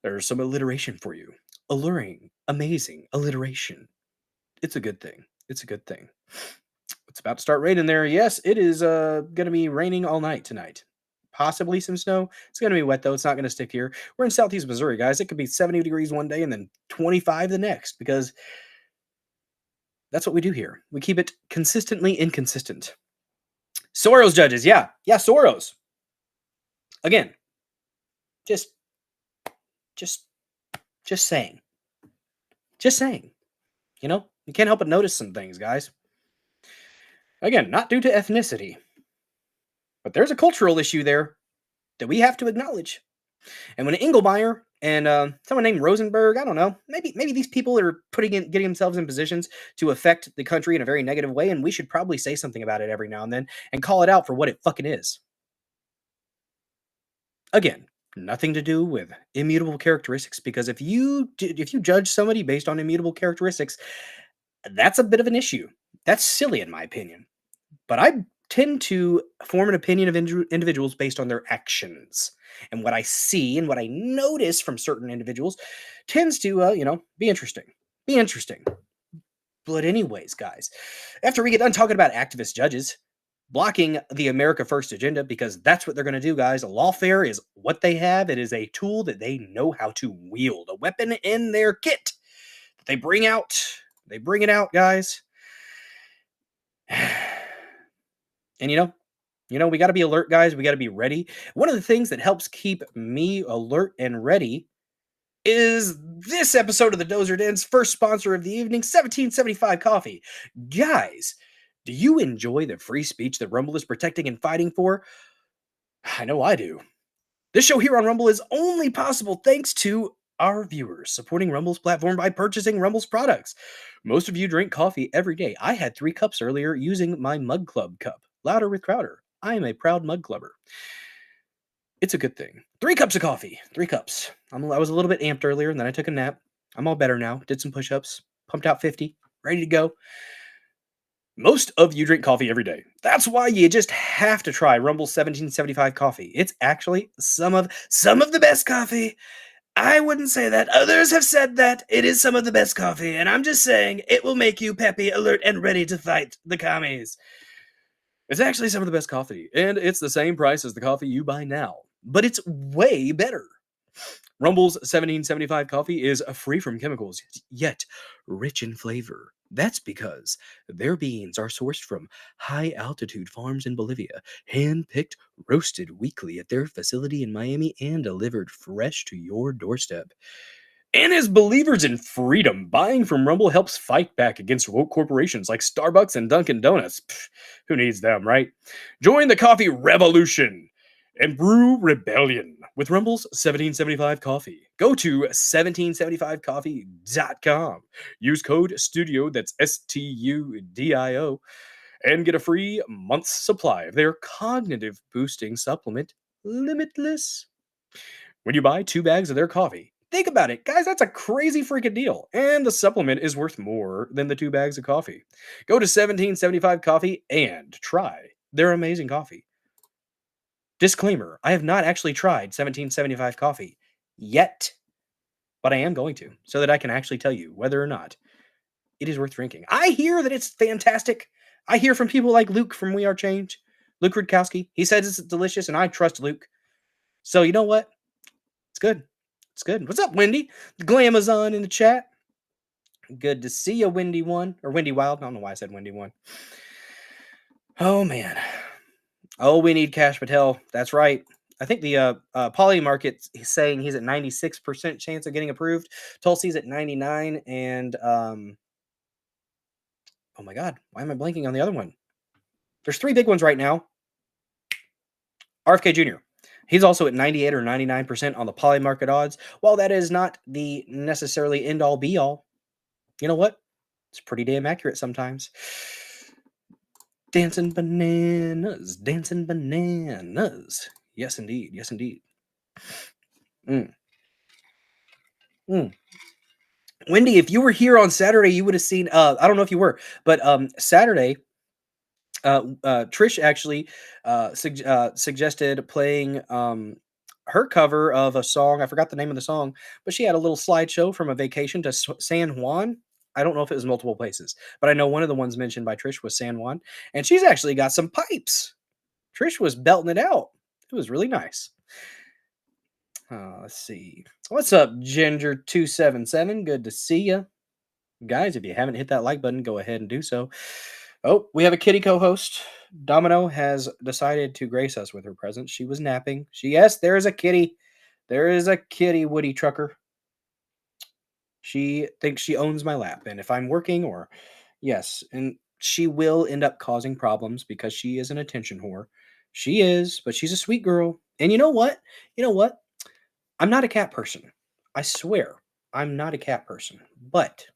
There's some alliteration for you. Alluring, amazing, alliteration. It's a good thing. It's a good thing. It's about to start raining there. Yes, it is going to be raining all night tonight. Possibly some snow. It's going to be wet, though. It's not going to stick here. We're in southeast Missouri, guys. It could be 70 degrees one day and then 25 the next, because that's what we do here. We keep it consistently inconsistent. Soros judges. Yeah, Soros. Again, just saying. Just saying. You know, you can't help but notice some things, guys. Again, not due to ethnicity, but there's a cultural issue there that we have to acknowledge. And when Engelmeyer and someone named Rosenberg, I don't know, maybe these people are getting themselves in positions to affect the country in a very negative way, and we should probably say something about it every now and then and call it out for what it fucking is. Again, nothing to do with immutable characteristics, because if you judge somebody based on immutable characteristics, that's a bit of an issue. That's silly in my opinion. But I tend to form an opinion of individuals based on their actions. And what I see and what I notice from certain individuals tends to, be interesting. Be interesting. But anyways, guys, after we get done talking about activist judges blocking the America First agenda, because that's what they're going to do, guys. Lawfare is what they have. It is a tool that they know how to wield, a weapon in their kit that they bring out. They bring it out, guys. And we got to be alert, guys. We got to be ready. One of the things that helps keep me alert and ready is this episode of the Dozer Den's first sponsor of the evening, 1775 Coffee. Guys, do you enjoy the free speech that Rumble is protecting and fighting for? I know I do. This show here on Rumble is only possible thanks to our viewers supporting Rumble's platform by purchasing Rumble's products. Most of you drink coffee every day. I had 3 cups earlier using my Mug Club cup. Louder with Crowder. I am a proud Mug Clubber. It's a good thing. 3 cups of coffee. 3 cups. I was a little bit amped earlier, and then I took a nap. I'm all better now. Did some push-ups. Pumped out 50. Ready to go. Most of you drink coffee every day. That's why you just have to try Rumble's 1775 coffee. It's actually some of the best coffee. I wouldn't say that. Others have said that. It is some of the best coffee, and I'm just saying it will make you peppy, alert, and ready to fight the commies. It's actually some of the best coffee, and it's the same price as the coffee you buy now, but it's way better. Rumble's 1775 coffee is free from chemicals, yet rich in flavor. That's because their beans are sourced from high altitude farms in Bolivia, hand picked, roasted weekly at their facility in Miami, and delivered fresh to your doorstep. And as believers in freedom, buying from Rumble helps fight back against woke corporations like Starbucks and Dunkin' Donuts. Pfft, who needs them, right? Join the coffee revolution and brew rebellion with Rumble's 1775 coffee. Go to 1775coffee.com. Use code STUDIO, that's STUDIO, and get a free month's supply of their cognitive boosting supplement, Limitless. When you buy 2 bags of their coffee, think about it, guys, that's a crazy freaking deal. And the supplement is worth more than the 2 bags of coffee. Go to 1775 Coffee and try their amazing coffee. Disclaimer, I have not actually tried 1775 coffee yet, but I am going to, so that I can actually tell you whether or not it is worth drinking. I hear that it's fantastic. I hear from people like Luke from We Are Change, Luke Rudkowski. He says it's delicious, and I trust Luke. So you know what? It's good. It's good. What's up, Wendy? The Glamazon in the chat. Good to see you, Wendy One. Or Wendy Wild. I don't know why I said Wendy One. Oh, man. Oh, we need Cash Patel. That's right. I think the Poly Market is saying he's at 96% chance of getting approved. Tulsi's at 99. And, oh my God. Why am I blanking on the other one? There's 3 big ones right now. RFK Jr. He's also at 98 or 99% on the Poly Market odds. While that is not the necessarily end-all be-all, you know what? It's pretty damn accurate sometimes. Dancing bananas, dancing bananas. Yes, indeed. Yes, indeed. Mm. Mm. Wendy, if you were here on Saturday, you would have seen. I don't know if you were, but Saturday, Trish actually suggested playing her cover of a song. I forgot the name of the song, but she had a little slideshow from a vacation to San Juan. I don't know if it was multiple places, but I know one of the ones mentioned by Trish was San Juan, and she's actually got some pipes. Trish was belting it out. It was really nice. Let's see. What's up, Ginger277? Good to see you. Guys, if you haven't hit that like button, go ahead and do so. Oh, we have a kitty co-host. Domino has decided to grace us with her presence. She was napping. Yes, there is a kitty. There is a kitty, Woody Trucker. She thinks she owns my lap, and if I'm working or yes, and she will end up causing problems because she is an attention whore. She is, but she's a sweet girl. And you know what? You know what? I'm not a cat person. I swear, I'm not a cat person. But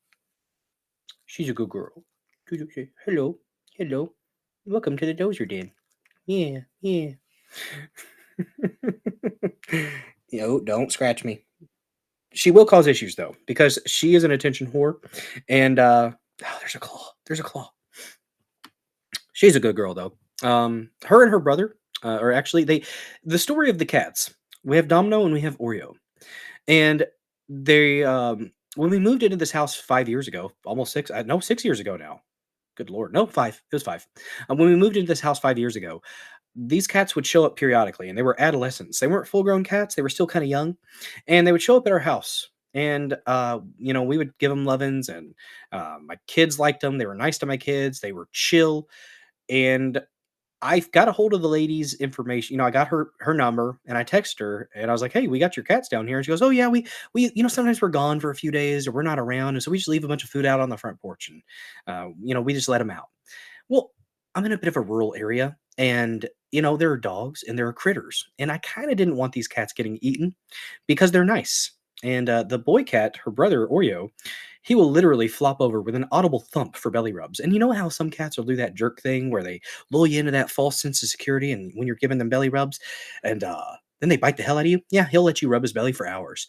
she's a good girl. Hello, hello. Welcome to the Dozer Den. Yeah, yeah. Don't scratch me. She will cause issues though, because she is an attention whore. And there's a claw. There's a claw. She's a good girl though. Her and her brother are actually the story of the cats. We have Domino and we have Oreo. And they when we moved into this house 5 years ago, almost 6, no, 6 years ago now. Good Lord. No, 5. It was 5. When we moved into this house 5 years ago, these cats would show up periodically, and they were adolescents. They weren't full-grown cats. They were still kind of young, and they would show up at our house. And, we would give them lovin's, and my kids liked them. They were nice to my kids. They were chill. And I got a hold of the lady's information. I got her number, and I texted her, and I was like, "Hey, we got your cats down here." And she goes, "Oh yeah, we sometimes we're gone for a few days, or we're not around, and so we just leave a bunch of food out on the front porch, and we just let them out." Well, I'm in a bit of a rural area, and there are dogs and there are critters, and I kind of didn't want these cats getting eaten because they're nice. And the boy cat, her brother Oreo, he will literally flop over with an audible thump for belly rubs. And you know how some cats will do that jerk thing where they lull you into that false sense of security, and when you're giving them belly rubs, and then they bite the hell out of you? Yeah, he'll let you rub his belly for hours.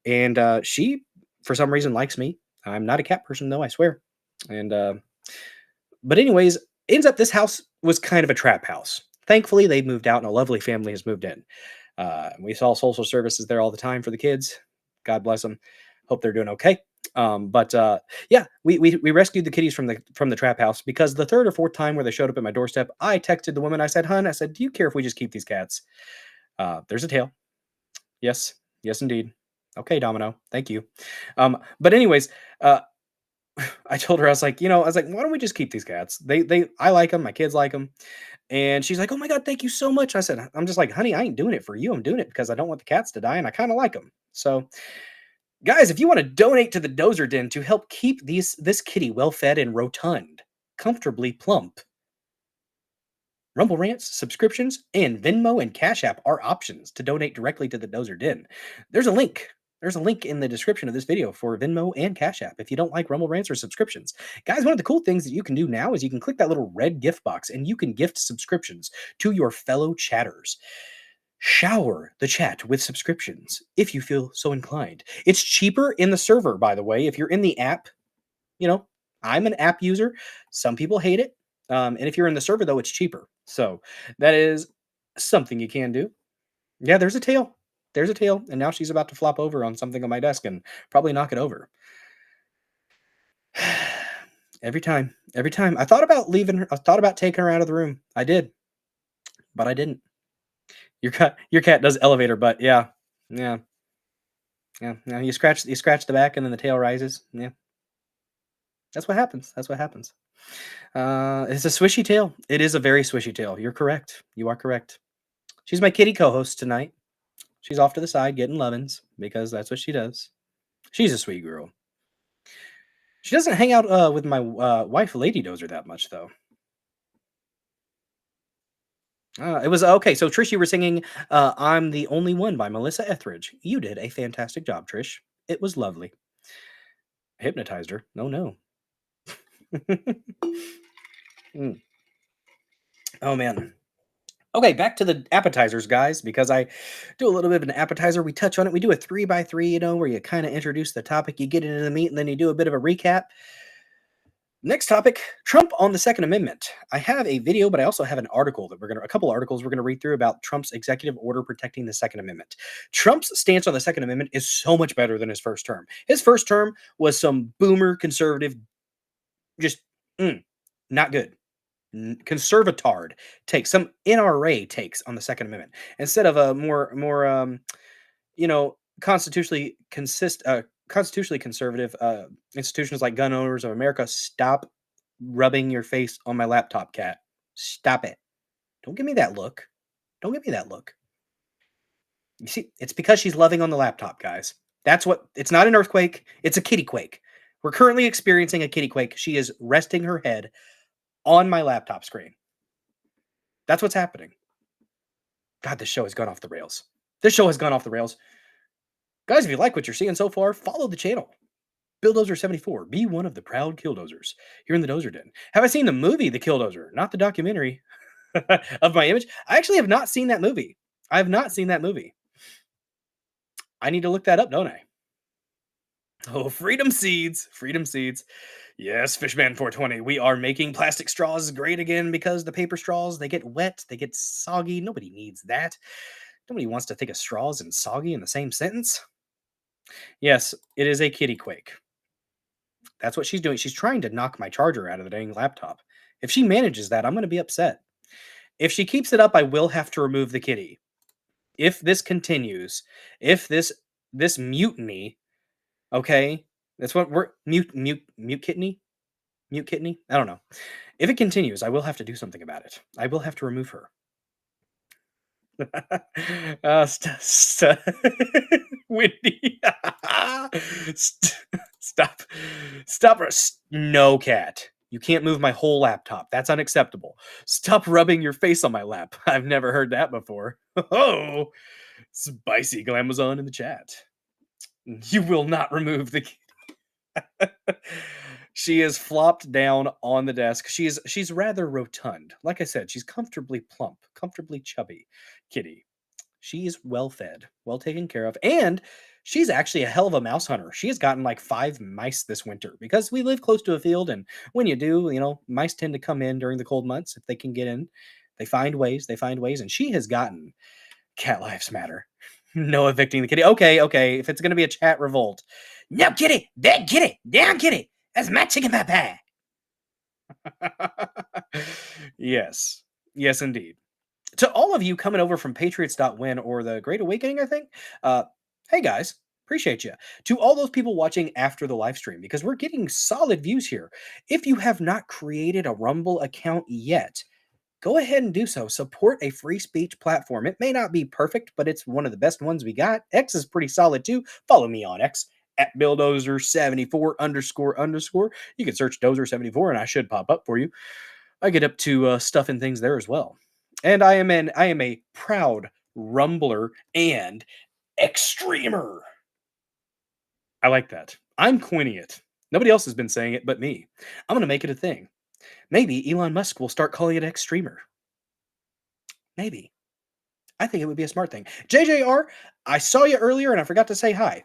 And she, for some reason, likes me. I'm not a cat person, though, I swear. And but anyways, ends up this house was kind of a trap house. Thankfully, they moved out, and a lovely family has moved in. We saw social services there all the time for the kids. God bless them. Hope they're doing okay. Yeah, we rescued the kitties from the trap house because the third or fourth time where they showed up at my doorstep, I texted the woman. I said, "Hun, do you care if we just keep these cats?" There's a tail. Yes, yes, indeed. Okay, Domino. Thank you. But anyways, uh, I told her, I was like, I was like, why don't we just keep these cats? I like them. My kids like them. And she's like, oh my God, thank you so much. I said, I'm just like, honey, I ain't doing it for you. I'm doing it because I don't want the cats to die and I kind of like them. So, guys, if you want to donate to the Dozer Den to help keep this kitty well fed and rotund, comfortably plump, Rumble Rants, subscriptions, and Venmo and Cash App are options to donate directly to the Dozer Den. There's a link. There's a link in the description of this video for Venmo and Cash App if you don't like Rumble Rants or subscriptions. Guys, one of the cool things that you can do now is you can click that little red gift box and you can gift subscriptions to your fellow chatters. Shower the chat with subscriptions if you feel so inclined. It's cheaper in the server, by the way. If you're in the app, you know, I'm an app user. Some people hate it. And if you're in the server, though, it's cheaper. So that is something you can do. Yeah, there's a tail. There's a tail. And now she's about to flop over on something on my desk and probably knock it over. Every time. Every time. I thought about leaving her. I thought about taking her out of the room. I did. But I didn't. Your cat does elevator butt. Yeah. Yeah. Yeah. Yeah. You scratch the back and then the tail rises. Yeah. That's what happens. That's what happens. It's a swishy tail. It is a very swishy tail. You're correct. You are correct. She's my kitty co-host tonight. She's off to the side getting lovin's because that's what she does. She's a sweet girl. She doesn't hang out with my wife, Lady Dozer, that much though. It was okay. So Trish, you were singing "I'm the Only One" by Melissa Etheridge. You did a fantastic job, Trish. It was lovely. I hypnotized her. No, no. Mm. Oh man. Okay, back to the appetizers, guys, because I do a little bit of an appetizer. We touch on it. We do a 3x3, where you kind of introduce the topic, you get into the meat, and then you do a bit of a recap. Next topic, Trump on the Second Amendment. I have a video, but I also have an article that a couple articles we're gonna read through about Trump's executive order protecting the Second Amendment. Trump's stance on the Second Amendment is so much better than his first term. His first term was some boomer conservative, just not good. Conservatard takes, some NRA takes on the Second Amendment instead of a more constitutionally conservative institutions like Gun Owners of America. Stop rubbing your face on my laptop, cat. Stop it. Don't give me that look. Don't give me that look. You see, it's because she's loving on the laptop, guys. That's what. It's not an earthquake. It's a kitty quake. We're currently experiencing a kitty quake. She is resting her head on my laptop screen. That's what's happening. God, this show has gone off the rails. This show has gone off the rails. Guys, if you like what you're seeing so far, follow the channel. Billdozer74, be one of the proud killdozers here in the Dozer Den. Have I seen the movie The Killdozer? Not the documentary of my image. I actually have not seen that movie. I have not seen that movie. I need to look that up, don't I? Oh, freedom seeds. Freedom seeds. Yes, Fishman 420. We are making plastic straws great again because the paper straws, they get wet, they get soggy. Nobody needs that. Nobody wants to think of straws and soggy in the same sentence. Yes, it is a kitty quake. That's what she's doing. She's trying to knock my charger out of the dang laptop. If she manages that, I'm going to be upset. If she keeps it up, I will have to remove the kitty. If this continues, if this mutiny, okay, that's what we're mute kidney. Mute kidney? I don't know. If it continues, I will have to do something about it. I will have to remove her. Wendy. Stop. No, cat. You can't move my whole laptop. That's unacceptable. Stop rubbing your face on my lap. I've never heard that before. Oh, spicy glamazon in the chat. You will not remove the She is flopped down on the desk. She's rather rotund. Like I said, she's comfortably plump, comfortably chubby kitty. She's well fed, well taken care of, and she's actually a hell of a mouse hunter. She has gotten like 5 mice this winter because we live close to a field, and when you do, mice tend to come in during the cold months if they can get in. They find ways, and she has gotten cat lives matter. No evicting the kitty. Okay. If it's going to be a chat revolt. No kitty, bad kitty, down kitty. That's my chicken pie. Yes, indeed. To all of you coming over from Patriots.win or the Great Awakening, I think. Hey guys, Appreciate you. To all those people watching after the live stream, because we're getting solid views here. If you have not created a Rumble account yet, go ahead and do so. Support a free speech platform. It may not be perfect, but it's one of the best ones we got. X is pretty solid too. Follow me on X at BillDozer74 __. You can search Dozer74 and I should pop up for you. I get up to stuff and things there as well. And I am a proud Rumbler and Extremer. I like that. I'm coining it. Nobody else has been saying it but me. I'm going to make it a thing. Maybe Elon Musk will start calling it Extremer. Maybe. I think it would be a smart thing. JJR, I saw you earlier and I forgot to say hi.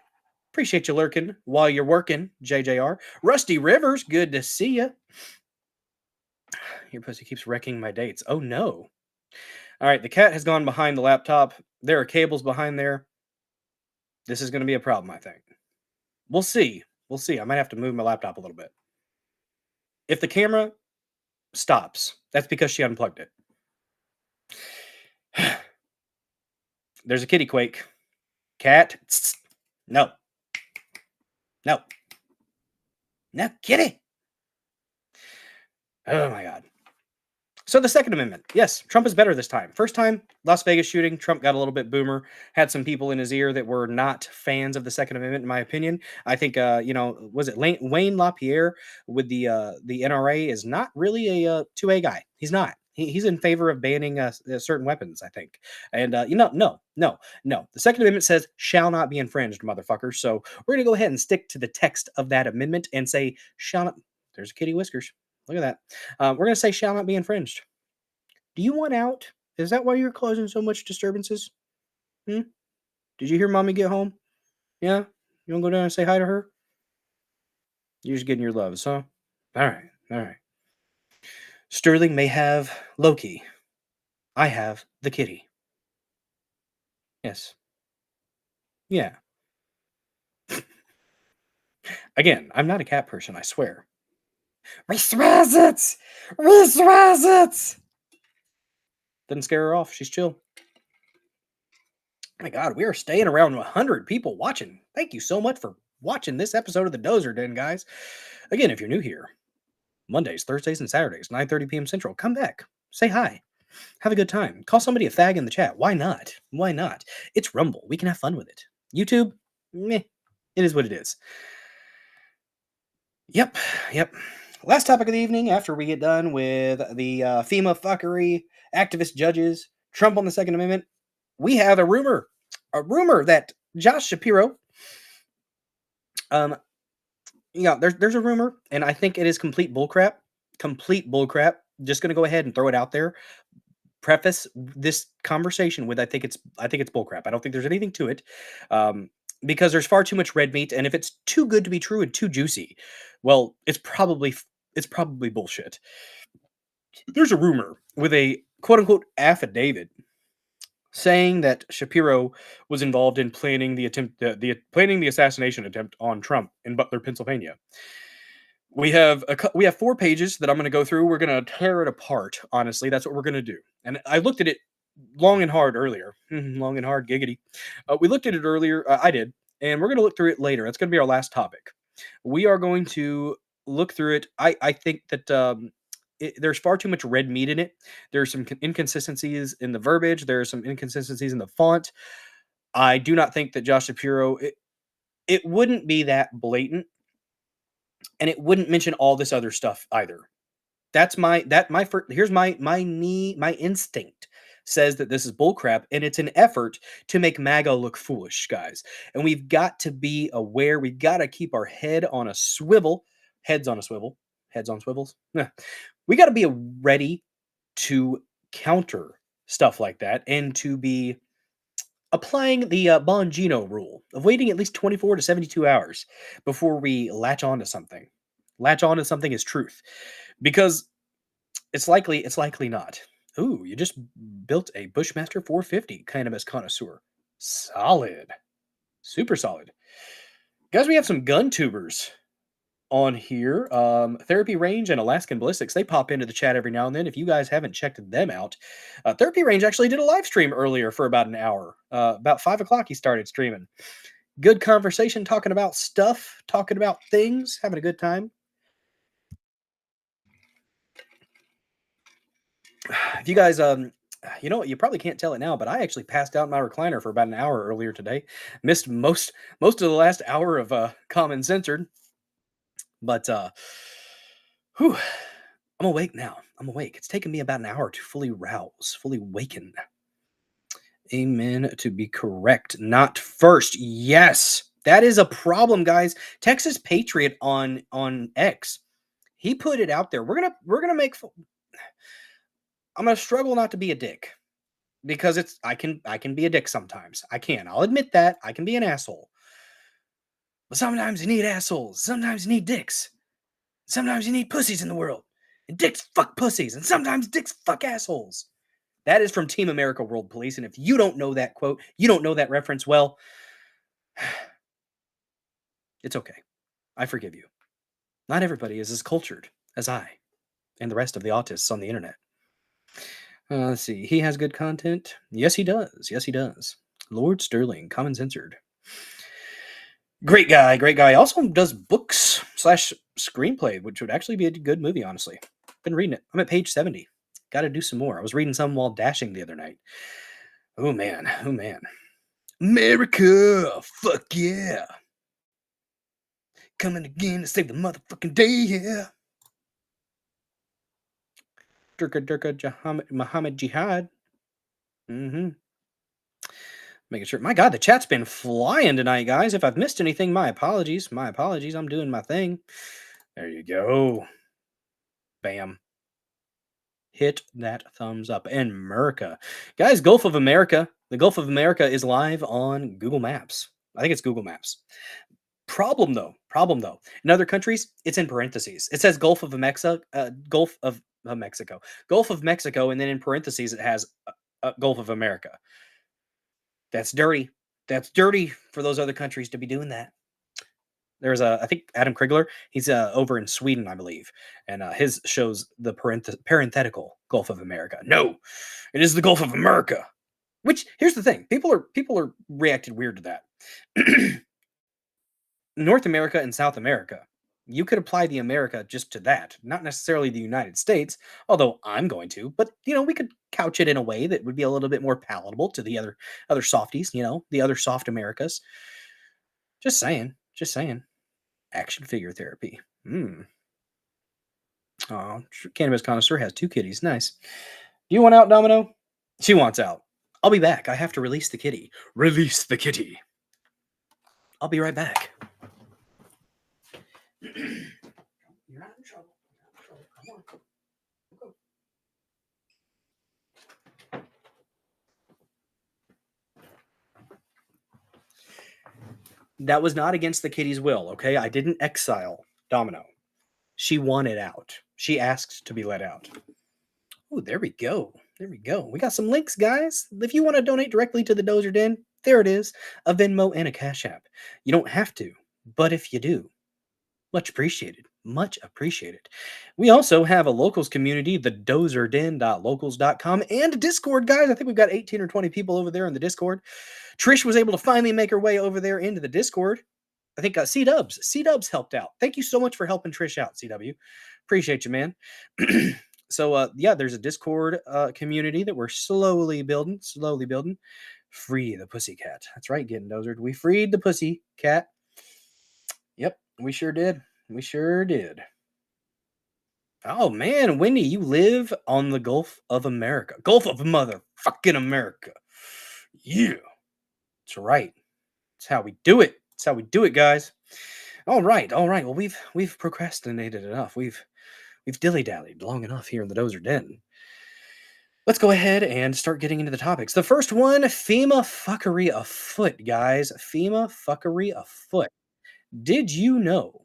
Appreciate you lurking while you're working, JJR. Rusty Rivers, good to see you. Your pussy keeps wrecking my dates. Oh no. All right, the cat has gone behind the laptop. There are cables behind there. This is going to be a problem, I think. We'll see. We'll see. I might have to move my laptop a little bit. If the camera stops, that's because she unplugged it. There's a kitty quake. Cat. No. No. No, kitty. Oh my God. So the Second Amendment. Yes, Trump is better this time. First time, Las Vegas shooting, Trump got a little bit boomer, had some people in his ear that were not fans of the Second Amendment, in my opinion. I think, was it Wayne LaPierre with the NRA is not really a 2A guy. He's not. He's in favor of banning certain weapons, I think. And, no. The Second Amendment says shall not be infringed, motherfucker. So we're going to go ahead and stick to the text of that amendment and say shall not. There's a kitty whiskers. Look at that. We're going to say shall not be infringed. Do you want out? Is that why you're causing so much disturbances? Did you hear mommy get home? Yeah? You want to go down and say hi to her? You're just getting your loves, huh? All right. Sterling may have Loki. I have the kitty. Yes. Yeah. Again, I'm not a cat person, I swear. We swears it! We swears it! Doesn't scare her off. She's chill. My God, we are staying around 100 people watching. Thank you so much for watching this episode of the Dozer Den, guys. Again, if you're new here, Mondays, Thursdays, and Saturdays, 9:30 p.m. Central, come back. Say hi. Have a good time. Call somebody a fag in the chat. Why not? Why not? It's Rumble. We can have fun with it. YouTube, meh. It is what it is. Yep. Last topic of the evening, after we get done with the FEMA fuckery, activist judges, Trump on the Second Amendment, we have a rumor that Joh Shapiro, there's a rumor, and I think it is complete bullcrap. Just going to go ahead and throw it out there. Preface this conversation with I think it's bullcrap. I don't think there's anything to it. Because there's far too much red meat, and if it's too good to be true and too juicy, well, it's probably bullshit. There's a rumor with a quote unquote affidavit saying that Shapiro was involved in planning the assassination attempt on Trump in Butler, Pennsylvania. We have 4 pages that I'm going to go through. We're going to tear it apart. Honestly, that's what we're going to do. And I looked at it long and hard earlier. Long and hard, giggity. We looked at it earlier. I did. And we're going to look through it later. That's going to be our last topic. We are going to look through it. I think that there's far too much red meat in it. There's some inconsistencies in the verbiage. There are some inconsistencies in the font. I do not think that Joh Shapiro, it wouldn't be that blatant. And it wouldn't mention all this other stuff either. Here's my instinct says that this is bullcrap, and it's an effort to make MAGA look foolish, guys. And we've got to be aware. We've got to keep our heads on swivels. We got to be ready to counter stuff like that and to be applying the Bongino rule of waiting at least 24 to 72 hours before we latch on to something. Latch on to something as truth. Because it's likely not. Ooh, you just built a Bushmaster 450 cannabis connoisseur. Solid. Super solid. Guys, we have some gun tubers on here. Therapy Range and Alaskan Ballistics, they pop into the chat every now and then. If you guys haven't checked them out, Therapy Range actually did a live stream earlier for about an hour. About 5 o'clock he started streaming. Good conversation, talking about stuff, talking about things, having a good time. If you guys, you know what, you probably can't tell it now, but I actually passed out in my recliner for about an hour earlier today. Missed most of the last hour of Common Censored, but whew, I'm awake now. I'm awake. It's taken me about an hour to fully rouse, fully waken. Amen to be correct. Not first. Yes. That is a problem, guys. Texas Patriot on X. He put it out there. We're gonna make. I'm gonna struggle not to be a dick because I can be a dick sometimes. I can. I'll admit that I can be an asshole. But sometimes you need assholes. Sometimes you need dicks. Sometimes you need pussies in the world. And dicks fuck pussies. And sometimes dicks fuck assholes. That is from Team America World Police. And if you don't know that quote, you don't know that reference, well, it's okay. I forgive you. Not everybody is as cultured as I and the rest of the autists on the internet. Let's see. He has good content. Yes, he does. Yes, he does. Lord Sterling, Common Censored. Great guy. Great guy. Also does books slash screenplay, which would actually be a good movie, honestly. Been reading it. I'm at page 70. Got to do some more. I was reading some while dashing the other night. Oh, man. Oh, man. America. Fuck yeah. Coming again to save the motherfucking day, yeah. Durka Muhammad Jihad. Mm-hmm. Making sure. My God, the chat's been flying tonight, guys. If I've missed anything, my apologies. My apologies. I'm doing my thing. There you go. Bam. Hit that thumbs up. And America. Guys, Gulf of America. The Gulf of America is live on Google Maps. I think it's Google Maps. Problem though. In other countries, it's in parentheses. It says Gulf of Mexico, Gulf of Mexico, Gulf of Mexico, and then in parentheses it has Gulf of America. That's dirty. That's dirty for those other countries to be doing that. There's I think Adam Krigler. He's over in Sweden, I believe, and his shows the parenthetical Gulf of America. No, it is the Gulf of America. Which here's the thing: people are reacted weird to that. North America and South America. You could apply the America just to that, not necessarily the United States, although I'm going to, but we could couch it in a way that would be a little bit more palatable to the other softies, the other soft Americas. Just saying. Action figure therapy. Oh, Cannabis Connoisseur has 2 kitties. Nice. Do you want out, Domino? She wants out. I'll be back. I have to release the kitty. Release the kitty. I'll be right back. You're not in trouble. Come on. That was not against the kitty's will, okay? I didn't exile Domino. She wanted out. She asked to be let out. Oh, there we go. We got some links, guys. If you want to donate directly to the Dozer Den, there it is. A Venmo and a Cash App. You don't have to, but if you do, much appreciated. Much appreciated. We also have a locals community, the dozerden.locals.com, and a Discord, guys. I think we've got 18 or 20 people over there in the Discord. Trish was able to finally make her way over there into the Discord. I think C-Dubs helped out. Thank you so much for helping Trish out, CW. Appreciate you, man. So, there's a Discord community that we're slowly building. Free the pussycat. That's right, getting dozered. We freed the pussycat. Yep, we sure did. Oh, man, Wendy, you live on the Gulf of America. Gulf of motherfucking America. Yeah. That's right. That's how we do it. Guys. All right. Well, we've procrastinated enough. We've dilly-dallied long enough here in the Dozer Den. Let's go ahead and start getting into the topics. The first one, FEMA Fuckery afoot, guys. FEMA Fuckery afoot. Did you know?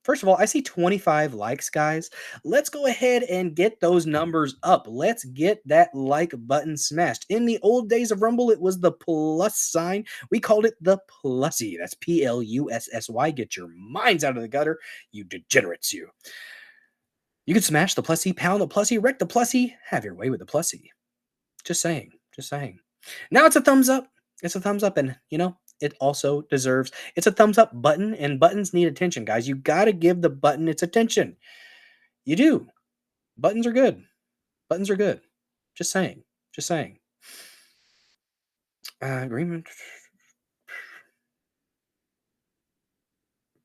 First of all, I see 25 likes, guys. Let's go ahead and get those numbers up. Let's get that like button smashed. In the old days of Rumble, it was the plus sign. We called it the plussy. That's Plussy. Get your minds out of the gutter, you degenerates, you. You can smash the plussy, pound the plussy, wreck the plussy, have your way with the plussy. Just saying. Now it's a thumbs up. And, it also deserves it's a thumbs up button, and buttons need attention, guys. You got to give the button its attention. You do. Buttons are good. Buttons are good. Just saying. Just saying. Agreement.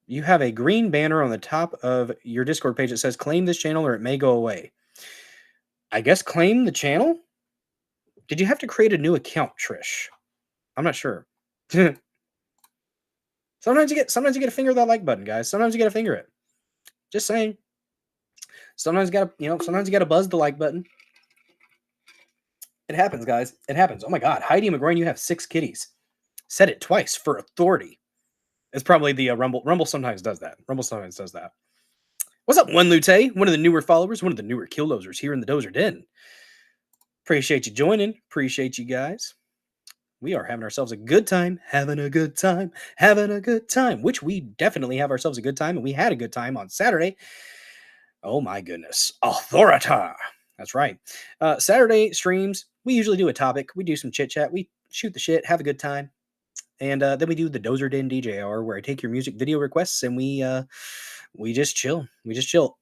You have a green banner on the top of your Discord page that says claim this channel or it may go away. I guess claim the channel? Did you have to create a new account, Trish? I'm not sure. sometimes you get to finger that like button, guys. Sometimes you got to finger it. Just saying. Sometimes you got to buzz the like button. It happens, guys. It happens. Oh my God, Heidi McGrain, you have 6 kitties. Said it twice for authority. It's probably the Rumble. Rumble sometimes does that. What's up, One Lute? One of the newer followers, one of the newer killdozers here in the Dozer Den. Appreciate you joining. Appreciate you guys. We are having ourselves a good time, which we definitely have ourselves a good time, and we had a good time on Saturday. Oh my goodness. Authorita. That's right. Saturday streams, we usually do a topic. We do some chit-chat. We shoot the shit, have a good time. And then we do the Dozer Den DJ hour, where I take your music video requests and we just chill.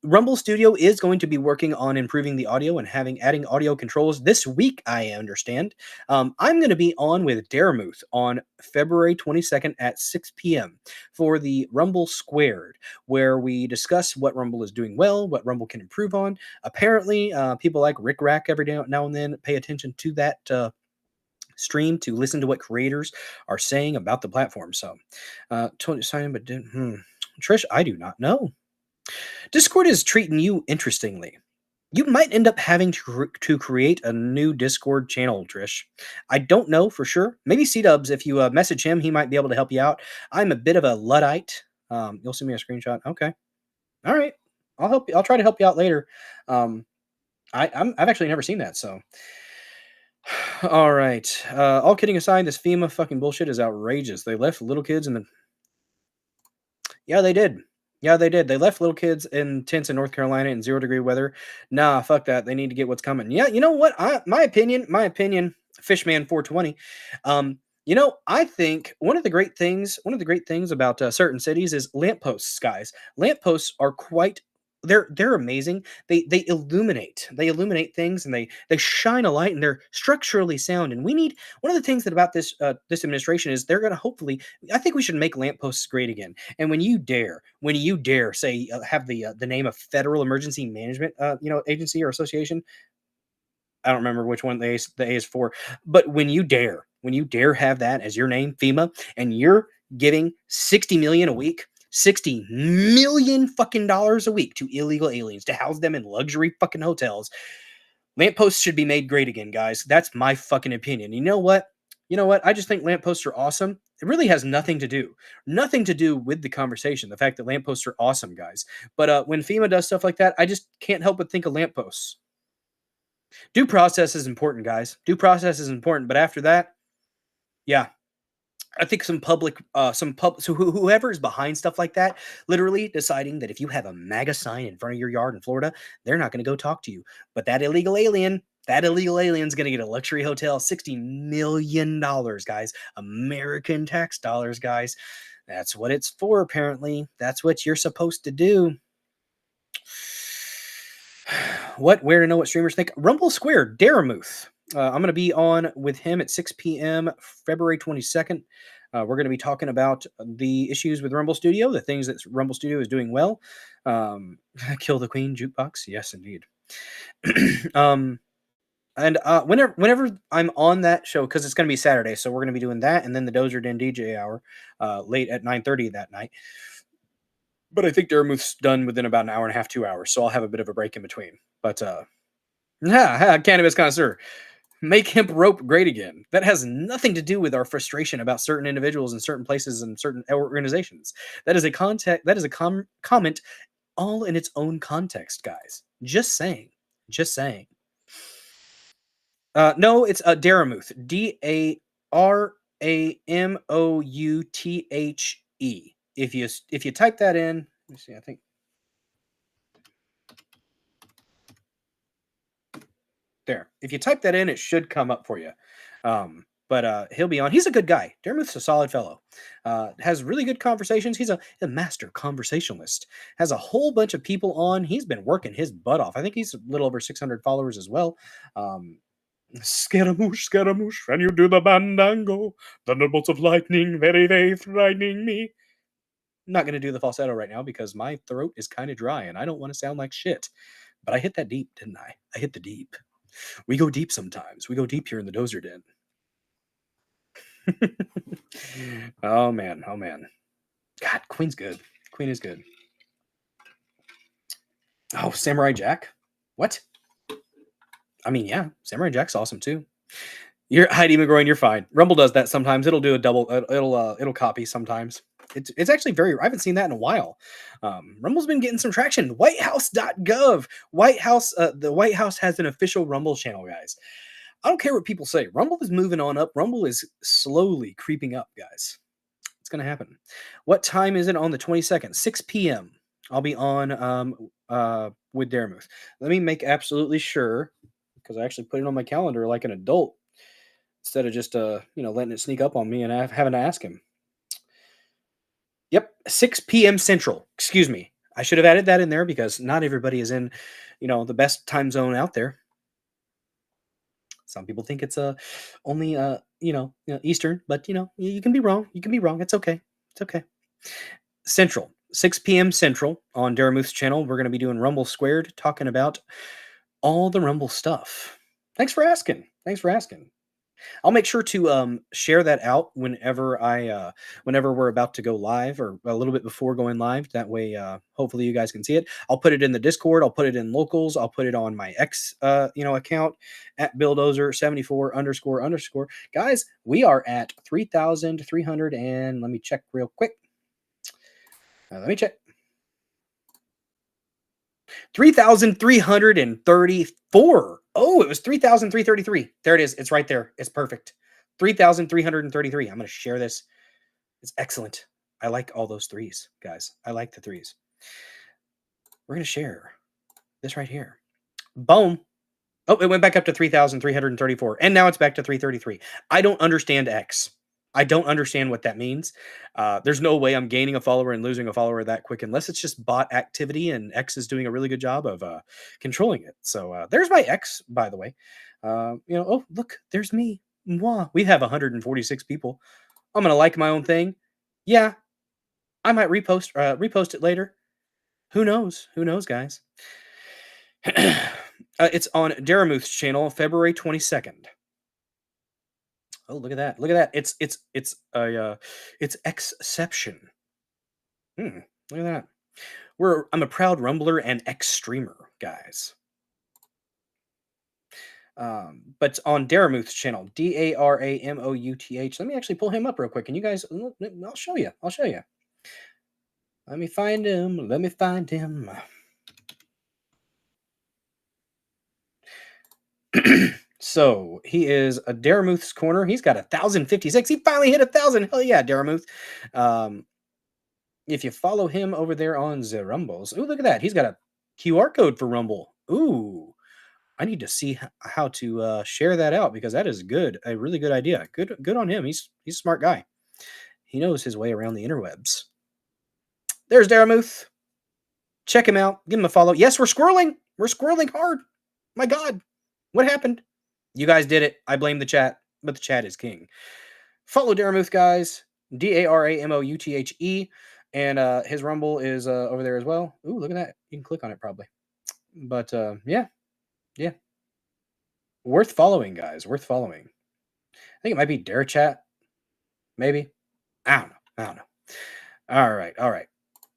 Rumble Studio is going to be working on improving the audio and adding audio controls this week, I understand. I'm going to be on with Daramuth on February 22nd at 6 p.m. for the Rumble Squared, where we discuss what Rumble is doing well, what Rumble can improve on. Apparently, people like Rick Rack every now and then pay attention to that stream to listen to what creators are saying about the platform. So, sign but Trish, I do not know. Discord is treating you interestingly. You might end up having to create a new Discord channel, Trish. I don't know for sure. Maybe C-Dubs, if you message him, he might be able to help you out. I'm a bit of a Luddite. You'll send me a screenshot. Okay. All right. I'll help you. I'll try to help you out later. I've actually never seen that, so. All right. All kidding aside, this FEMA fucking bullshit is outrageous. They left little kids in the. Yeah, they did. They left little kids in tents in North Carolina in 0-degree weather. Nah, fuck that. They need to get what's coming. Yeah, you know what? My opinion, Fishman 420. I think one of the great things about certain cities is lampposts, guys. Lampposts are they're amazing. They illuminate things, and they shine a light, and they're structurally sound. And we need one of the things that about this administration is they're going to hopefully. I think we should make lampposts great again. And when you dare say have the name of Federal Emergency Management agency or association. I don't remember which one the A is for, but when you dare have that as your name, FEMA, and you're giving $60 million a week. $60 million fucking dollars a week to illegal aliens to house them in luxury fucking hotels. Lampposts should be made great again, guys. That's my fucking opinion. You know what? I just think lampposts are awesome. It really has nothing to do with the conversation. The fact that lampposts are awesome, guys. But when FEMA does stuff like that, I just can't help but think of lampposts. Due process is important, guys. Due process is important. But after that, yeah, I think so whoever is behind stuff like that, literally deciding that if you have a MAGA sign in front of your yard in Florida, they're not going to go talk to you. But that illegal alien's going to get a luxury hotel, $60 million, guys. American tax dollars, guys. That's what it's for, apparently. That's what you're supposed to do. Where to know what streamers think? Rumble Square, Daramuth. I'm going to be on with him at 6 p.m. February 22nd. We're going to be talking about the issues with Rumble Studio, the things that Rumble Studio is doing well. Kill the Queen jukebox. Yes, indeed. Whenever I'm on that show, because it's going to be Saturday, so we're going to be doing that, and then the Dozer Den DJ hour late at 9:30 that night. But I think Daramuth's done within about an hour and a half, 2 hours, so I'll have a bit of a break in between. But cannabis connoisseur, make hemp rope great again. That has nothing to do with our frustration about certain individuals in certain places and certain organizations. That is a comment all in its own context, guys. Just saying. No, it's Daramuth. Daramouthe. If you type that in, let me see. I think there. If you type that in, it should come up for you. but he'll be on. He's a good guy. Dermuth's a solid fellow. Has really good conversations. He's a master conversationalist. Has a whole bunch of people on. He's been working his butt off. I think he's a little over 600 followers as well. Scaramouche, Scaramouche, when you do the bandango, thunderbolts of lightning, very, very frightening me. I'm not going to do the falsetto right now because my throat is kind of dry and I don't want to sound like shit. But I hit that deep, didn't I? I hit the deep. We go deep sometimes. We go deep here in the Dozer Den. Oh man, oh man. God, Queen's good. Queen is good. Oh, Samurai Jack? What? I mean, yeah, Samurai Jack's awesome too. You're Heidi McGroin, you're fine. Rumble does that sometimes. It'll do a double. It'll copy sometimes. It's actually very. I haven't seen that in a while. Rumble's been getting some traction. WhiteHouse.gov. The White House has an official Rumble channel, guys. I don't care what people say. Rumble is moving on up. Rumble is slowly creeping up, guys. It's gonna happen. What time is it on the 22nd? 6 p.m. I'll be on with Daramuth. Let me make absolutely sure because I actually put it on my calendar like an adult instead of just letting it sneak up on me and having to ask him. Yep, 6 p.m. Central. Excuse me. I should have added that in there because not everybody is in, the best time zone out there. Some people think it's only Eastern, but you can be wrong. You can be wrong. It's okay. It's okay. Central, 6 p.m. Central on Daramuth's channel. We're going to be doing Rumble Squared, talking about all the Rumble stuff. Thanks for asking. I'll make sure to share that out whenever we're about to go live or a little bit before going live. That way, hopefully you guys can see it. I'll put it in the Discord. I'll put it in locals. I'll put it on my X, account at BillDozer74__. Guys, we are at 3,300 and let me check real quick. Let me check. 3,334. Oh, it was 3,333. There it is. It's right there. It's perfect. 3,333. I'm going to share this. It's excellent. I like all those threes, guys. I like the threes. We're going to share this right here. Boom. Oh, it went back up to 3,334. And now it's back to 333. I don't understand X. I don't understand what that means. There's no way I'm gaining a follower and losing a follower that quick unless it's just bot activity, and X is doing a really good job of controlling it. So there's my X, by the way. Oh, look, there's me. Mwah. We have 146 people. I'm going to like my own thing. Yeah, I might repost it later. Who knows? Who knows, guys? It's on Daramuth's channel, February 22nd. Oh, look at that! Look at that! It's exception. Look at that. I'm a proud Rumbler and X-streamer, guys. But on Daramuth's channel, Daramouth. Let me actually pull him up real quick, and you guys, I'll show you. Let me find him. So he is a Daramuth's corner. He's got 1,056. He finally hit 1,000. Hell yeah, Daramuth. If you follow him over there on the Rumbles, ooh, look at that. He's got a QR code for Rumble. Ooh, I need to see how to share that out because that is good. A really good idea. Good on him. He's a smart guy. He knows his way around the interwebs. There's Daramuth. Check him out. Give him a follow. Yes, we're squirreling. We're squirreling hard. My God, what happened? You guys did it. I blame the chat, but the chat is king. Follow Daramuth, guys. Daramouth. And his Rumble is over there as well. Ooh, look at that. You can click on it probably. But yeah. Worth following, guys. Worth following. I think it might be Dare Chat. Maybe. I don't know. All right.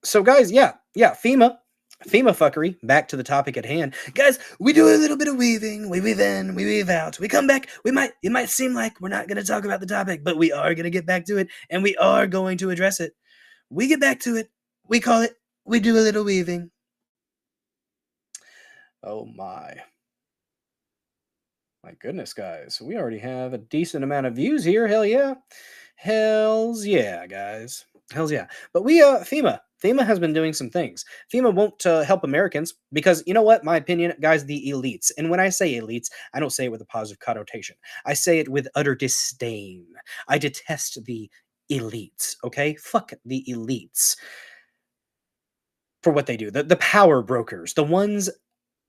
So, guys, yeah. FEMA Fuckery. Back to the topic at hand. Guys, we do a little bit of weaving. We weave in, we weave out. We come back. It might seem like we're not going to talk about the topic, but we are going to get back to it, and we are going to address it. We get back to it. We call it, we do a little weaving. Oh, my goodness, guys. We already have a decent amount of views here. Hell yeah. Hells yeah, guys. Hells yeah. But we, FEMA FEMA has been doing some things. FEMA won't help Americans because, you know what? My opinion, guys, the elites. And when I say elites, I don't say it with a positive connotation. I say it with utter disdain. I detest the elites, okay? Fuck the elites for what they do. The power brokers, the ones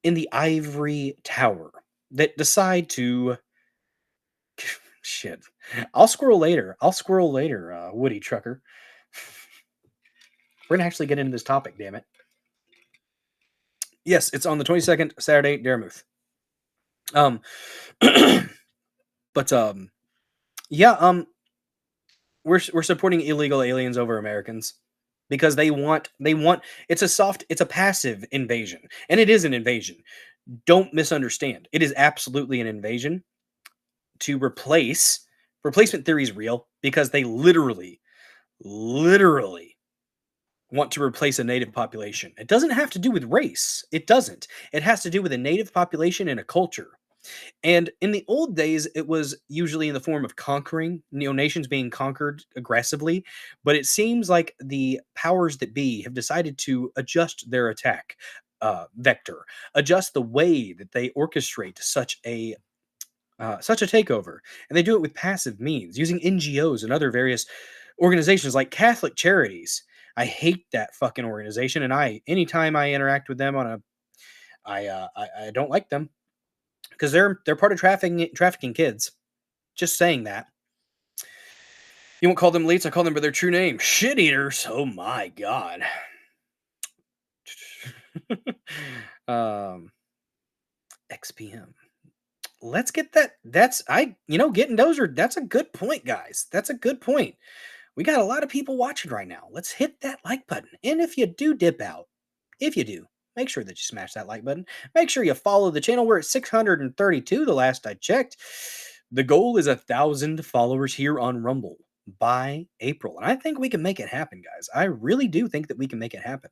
in the ivory tower that decide to shit. I'll scroll later. Woody Trucker. We're gonna actually get into this topic, damn it. Yes, it's on the 22nd, Saturday, Daramuth. Um, but yeah, we're supporting illegal aliens over Americans because they want it's a passive invasion, and it is an invasion. Don't misunderstand. It is absolutely an invasion to replacement theory is real because they literally want to replace a native population. It doesn't have to do with race. It doesn't. It has to do with a native population and a culture. And in the old days, it was usually in the form of conquering, nations being conquered aggressively. But it seems like the powers that be have decided to adjust their attack vector, adjust the way that they orchestrate such a takeover, and they do it with passive means, using NGOs and other various organizations like Catholic Charities. I hate that fucking organization, and anytime I interact with them I don't like them because they're part of trafficking kids. Just saying that. You won't call them elites. I call them by their true name, shit eaters. Oh my god. um, XPM. Let's get that. Getting Dozer. That's a good point, guys. That's a good point. We got a lot of people watching right now. Let's hit that like button. And if you do dip out, if you do, make sure that you smash that like button. Make sure you follow the channel. We're at 632 the last I checked. The goal is 1,000 followers here on Rumble by April. And I think we can make it happen, guys. I really do think that we can make it happen.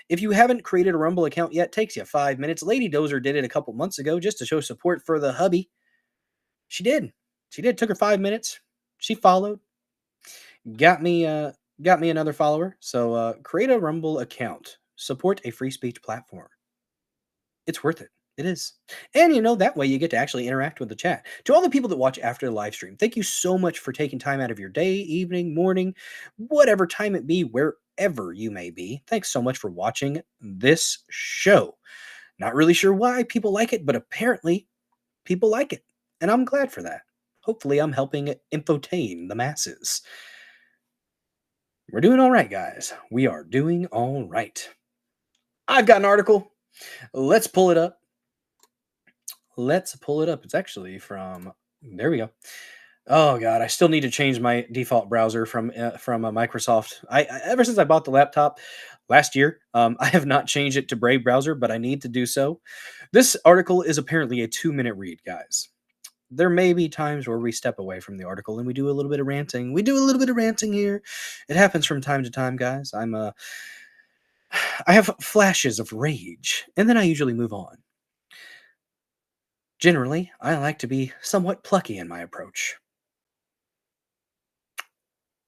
If you haven't created a Rumble account yet, takes you 5 minutes. Lady Dozer did it a couple months ago just to show support for the hubby. She did. Took her 5 minutes. She followed. Got me another follower. So create a Rumble account. Support a free speech platform. It's worth it. It is. And that way you get to actually interact with the chat. To all the people that watch after the live stream, thank you so much for taking time out of your day, evening, morning, whatever time it be, wherever you may be. Thanks so much for watching this show. Not really sure why people like it, but apparently people like it. And I'm glad for that. Hopefully I'm helping infotain the masses. We're doing all right, guys. We are doing all right. I've got an article. Let's pull it up. It's actually from, there we go. Oh god, I still need to change my default browser from Microsoft. Ever since I bought the laptop last year, I have not changed it to Brave browser, but I need to do so. This article is apparently a 2-minute read, guys. There may be times where we step away from the article and we do a little bit of ranting. We do a little bit of ranting here. It happens from time to time, guys. I have flashes of rage, and then I usually move on. Generally, I like to be somewhat plucky in my approach.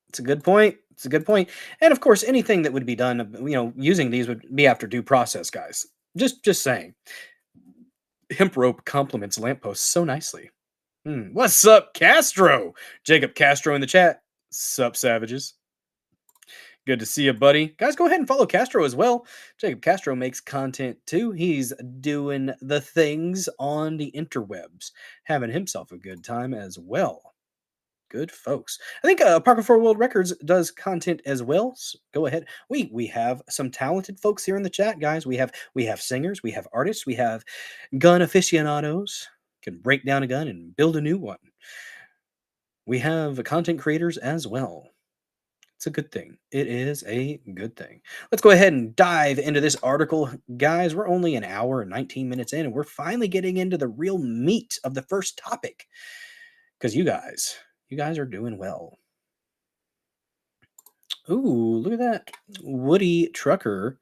It's a good point. And of course, anything that would be done, using these would be after due process, guys. Just saying. Hemp rope compliments lamppost so nicely. What's up, Castro? Jacob Castro in the chat. Sup, savages. Good to see you, buddy. Guys, go ahead and follow Castro as well. Jacob Castro makes content too. He's doing the things on the interwebs, having himself a good time as well. Good folks. I think Parker for World Records does content as well. So go ahead. We have some talented folks here in the chat, guys. We have singers, we have artists, we have gun aficionados, can break down a gun and build a new one. We have content creators as well. It's a good thing. It is a good thing. Let's go ahead and dive into this article. Guys, we're only an hour and 19 minutes in, and we're finally getting into the real meat of the first topic. Because you guys are doing well. Ooh, look at that. Woody Trucker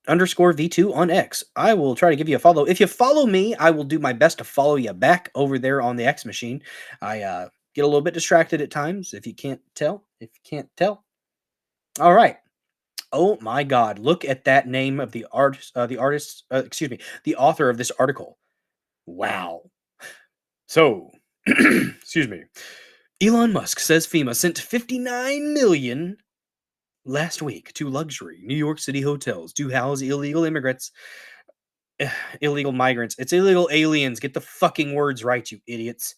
_V2 on X. I will try to give you a follow. If you follow me, I will do my best to follow you back over there on the X machine. I Get a little bit distracted at times if you can't tell. If you can't tell. All right. Oh my God! Look at that name of the the author of this article. Wow. So, excuse me. Elon Musk says FEMA sent 59 million last week to luxury New York City hotels to house illegal immigrants, illegal migrants. It's illegal aliens. Get the fucking words right, you idiots.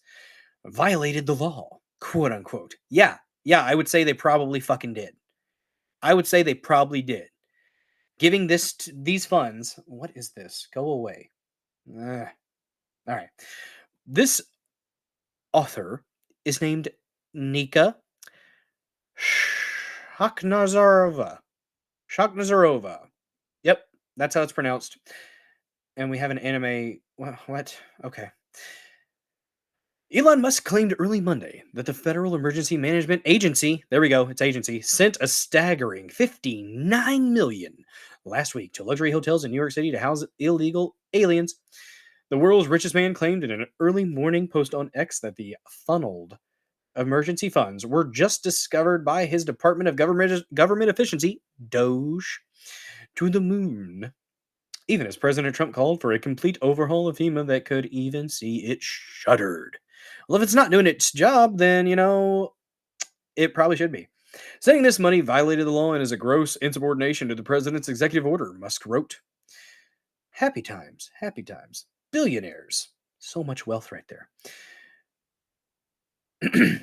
Violated the law, quote unquote. Yeah, I would say they probably fucking did. I would say they probably did. Giving these funds. What is this? Go away. All right. This author is named Nika Shakhnazarova. Yep, that's how it's pronounced. And we have an anime. What? Okay. Elon Musk claimed early Monday that the Federal Emergency Management Agency, there we go, it's agency, sent a staggering 59 million last week to luxury hotels in New York City to house illegal aliens. The world's richest man claimed in an early morning post on X that the funneled emergency funds were just discovered by his Department of Government Efficiency, Doge, to the moon. Even as President Trump called for a complete overhaul of FEMA that could even see it shuttered. Well, if it's not doing its job, then, it probably should be. Saying this money violated the law and is a gross insubordination to the president's executive order, Musk wrote. Happy times, happy times. Billionaires. So much wealth right there.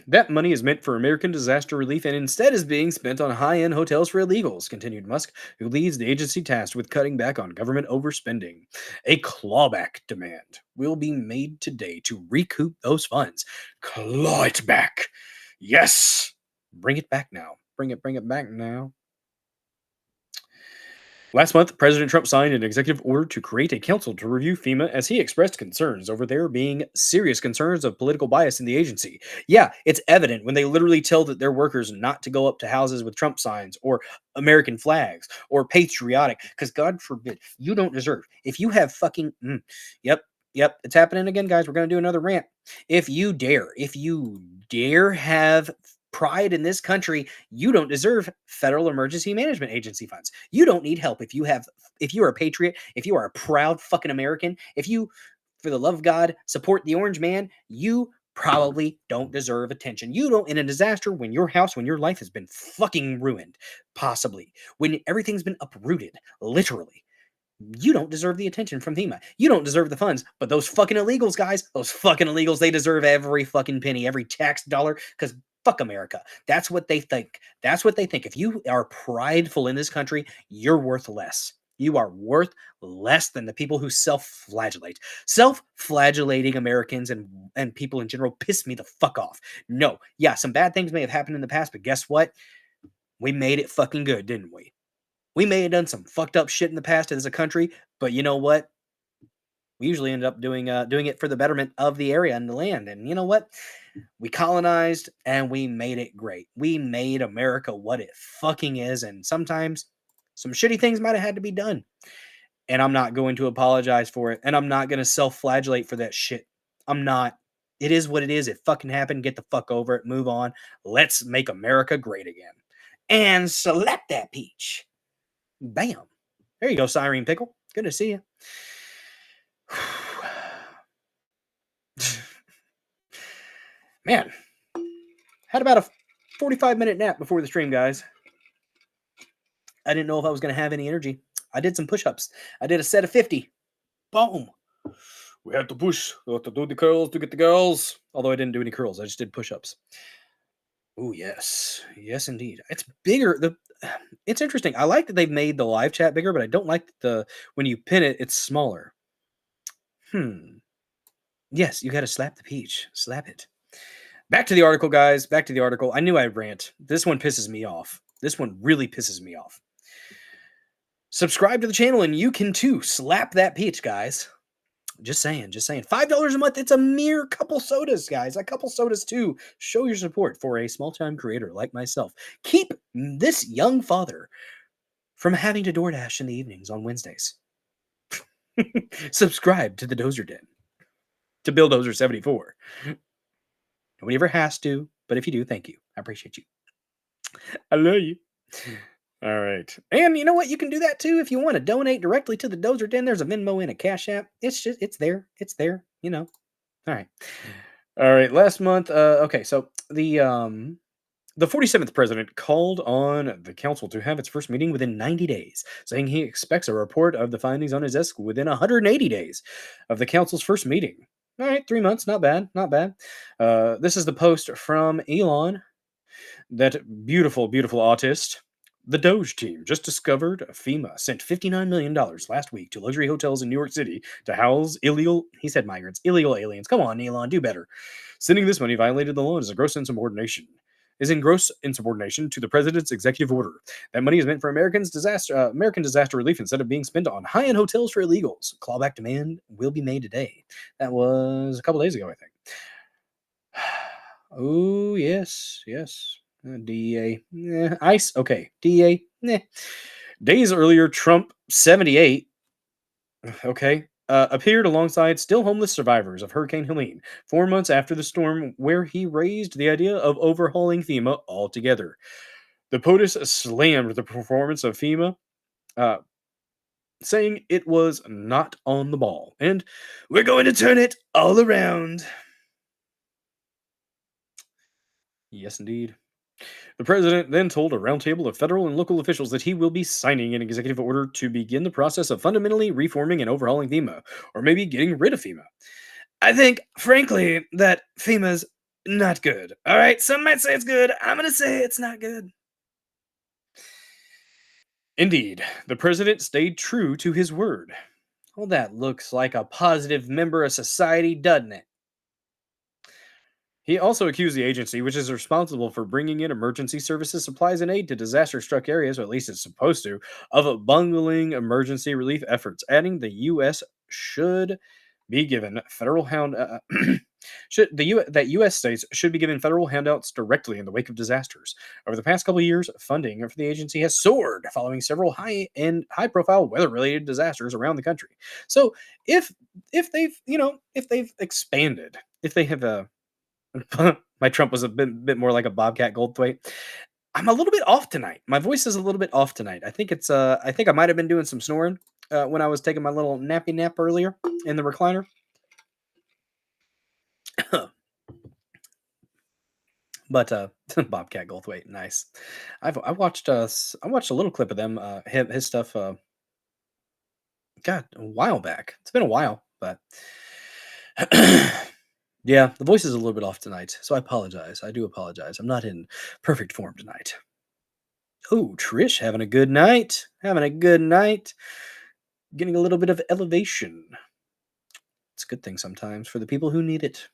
That money is meant for American disaster relief and instead is being spent on high-end hotels for illegals, continued Musk, who leads the agency tasked with cutting back on government overspending. A clawback demand will be made today to recoup those funds. Claw it back. Yes. Bring it back now. Bring it back now. Last month, President Trump signed an executive order to create a council to review FEMA as he expressed concerns over there being serious concerns of political bias in the agency. Yeah, it's evident when they literally tell their workers not to go up to houses with Trump signs or American flags or patriotic, because God forbid, you don't deserve. If you have fucking... Yep, it's happening again, guys. We're going to do another rant. If you dare have pride in this country, you don't deserve Federal Emergency Management Agency funds. You don't need help if you are a patriot, if you are a proud fucking American, if you, for the love of God, support the orange man, you probably don't deserve attention. You don't, in a disaster, when your life has been fucking ruined, possibly, when everything's been uprooted, literally, you don't deserve the attention from FEMA. You don't deserve the funds. But those fucking illegals, guys, they deserve every fucking penny, every tax dollar, because fuck America. That's what they think. If you are prideful in this country, you're worth less. You are worth less than the people who self-flagellate. Self-flagellating Americans and people in general piss me the fuck off. No, yeah, some bad things may have happened in the past, but guess what? We made it fucking good, didn't we? We may have done some fucked up shit in the past as a country, but you know what? We usually end up doing it for the betterment of the area and the land. And you know what? We colonized and we made it great. We made America what it fucking is. And sometimes some shitty things might have had to be done. And I'm not going to apologize for it. And I'm not going to self-flagellate for that shit. I'm not. It is what it is. It fucking happened. Get the fuck over it. Move on. Let's make America great again. And slap that peach. Bam. There you go, Cyrene Pickle. Good to see you. Man, had about a 45-minute nap before the stream, guys. I didn't know if I was going to have any energy. I did some push-ups. I did a set of 50. Boom. We had to push. We had to do the curls to get the girls. Although I didn't do any curls. I just did push-ups. Oh, yes. Yes, indeed. It's bigger. It's interesting. I like that they've made the live chat bigger, but I don't like when you pin it, it's smaller. Yes, you got to slap the peach. Slap it. Back to the article, guys. Back to the article. I knew I'd rant. This one pisses me off. This one really pisses me off. Subscribe to the channel and you can too. Slap that peach, guys. Just saying. $5 a month. It's a mere couple sodas, guys. A couple sodas too. Show your support for a small-time creator like myself. Keep this young father from having to DoorDash in the evenings on Wednesdays. Subscribe to the Dozer Den. To Bill Dozer 74. Nobody ever has to, but if you do, thank you. I appreciate you. I love you. All right. And you know what? You can do that too if you want to donate directly to the Dozer Den. There's a Venmo and a Cash App. It's there. It's there. All right. All right. Last month, okay, so the 47th president called on the council to have its first meeting within 90 days, saying he expects a report of the findings on his desk within 180 days of the council's first meeting. All right, 3 months, not bad, not bad. This is the post from Elon, that beautiful, beautiful autist. The Doge team just discovered FEMA sent $59 million last week to luxury hotels in New York City to house illegal, he said migrants, illegal aliens. Come on, Elon, do better. Sending this money violated the law and is a gross insubordination. Is in gross insubordination to the president's executive order. That money is meant for American disaster relief instead of being spent on high-end hotels for illegals. Clawback demand will be made today. That was a couple days ago, I think. Oh yes, yes. DEA, ICE, okay. DEA, Days earlier, Trump 78, okay, appeared alongside still homeless survivors of Hurricane Helene 4 months after the storm, where he raised the idea of overhauling FEMA altogether. The POTUS slammed the performance of FEMA, uh, saying it was not on the ball, and we're going to turn it all around. Yes, indeed. The president then told a roundtable of federal and local officials that he will be signing an executive order to begin the process of fundamentally reforming and overhauling FEMA, or maybe getting rid of FEMA. I think, frankly, that FEMA's not good. All right, some might say it's good. I'm going to say it's not good. Indeed, the president stayed true to his word. Well, that looks like a positive member of society, doesn't it? He also accused the agency, which is responsible for bringing in emergency services, supplies, and aid to disaster struck areas, or at least it's supposed to, of bungling emergency relief efforts, adding the U.S. should be given federal that U.S. states should be given federal handouts directly in the wake of disasters. Over the past couple of years, funding for the agency has soared following several high-profile weather-related disasters around the country. So if they've expanded, if they have my Trump was a bit more like a Bobcat Goldthwait. I'm a little bit off tonight. My voice is a little bit off tonight. I think I might have been doing some snoring when I was taking my little nappy nap earlier in the recliner. But Bobcat Goldthwait, nice. I watched I watched a little clip of them his stuff God, a while back. It's been a while, but yeah, the voice is a little bit off tonight, so I apologize. I do apologize. I'm not in perfect form tonight. Oh, Trish, having a good night. Having a good night. Getting a little bit of elevation. It's a good thing sometimes for the people who need it.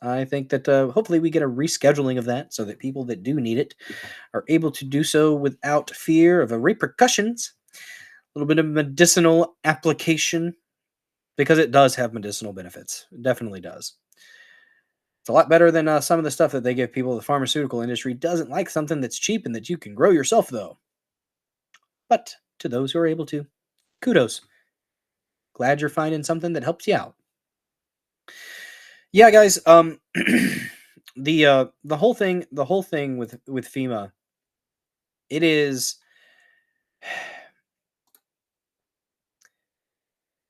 I think that hopefully we get a rescheduling of that so that people that do need it are able to do so without fear of repercussions. A little bit of medicinal application because it does have medicinal benefits. It definitely does. It's a lot better than some of the stuff that they give people. The pharmaceutical industry doesn't like something that's cheap and that you can grow yourself, though. But to those who are able to, kudos. Glad you're finding something that helps you out. Yeah, guys. The whole thing with FEMA, it is,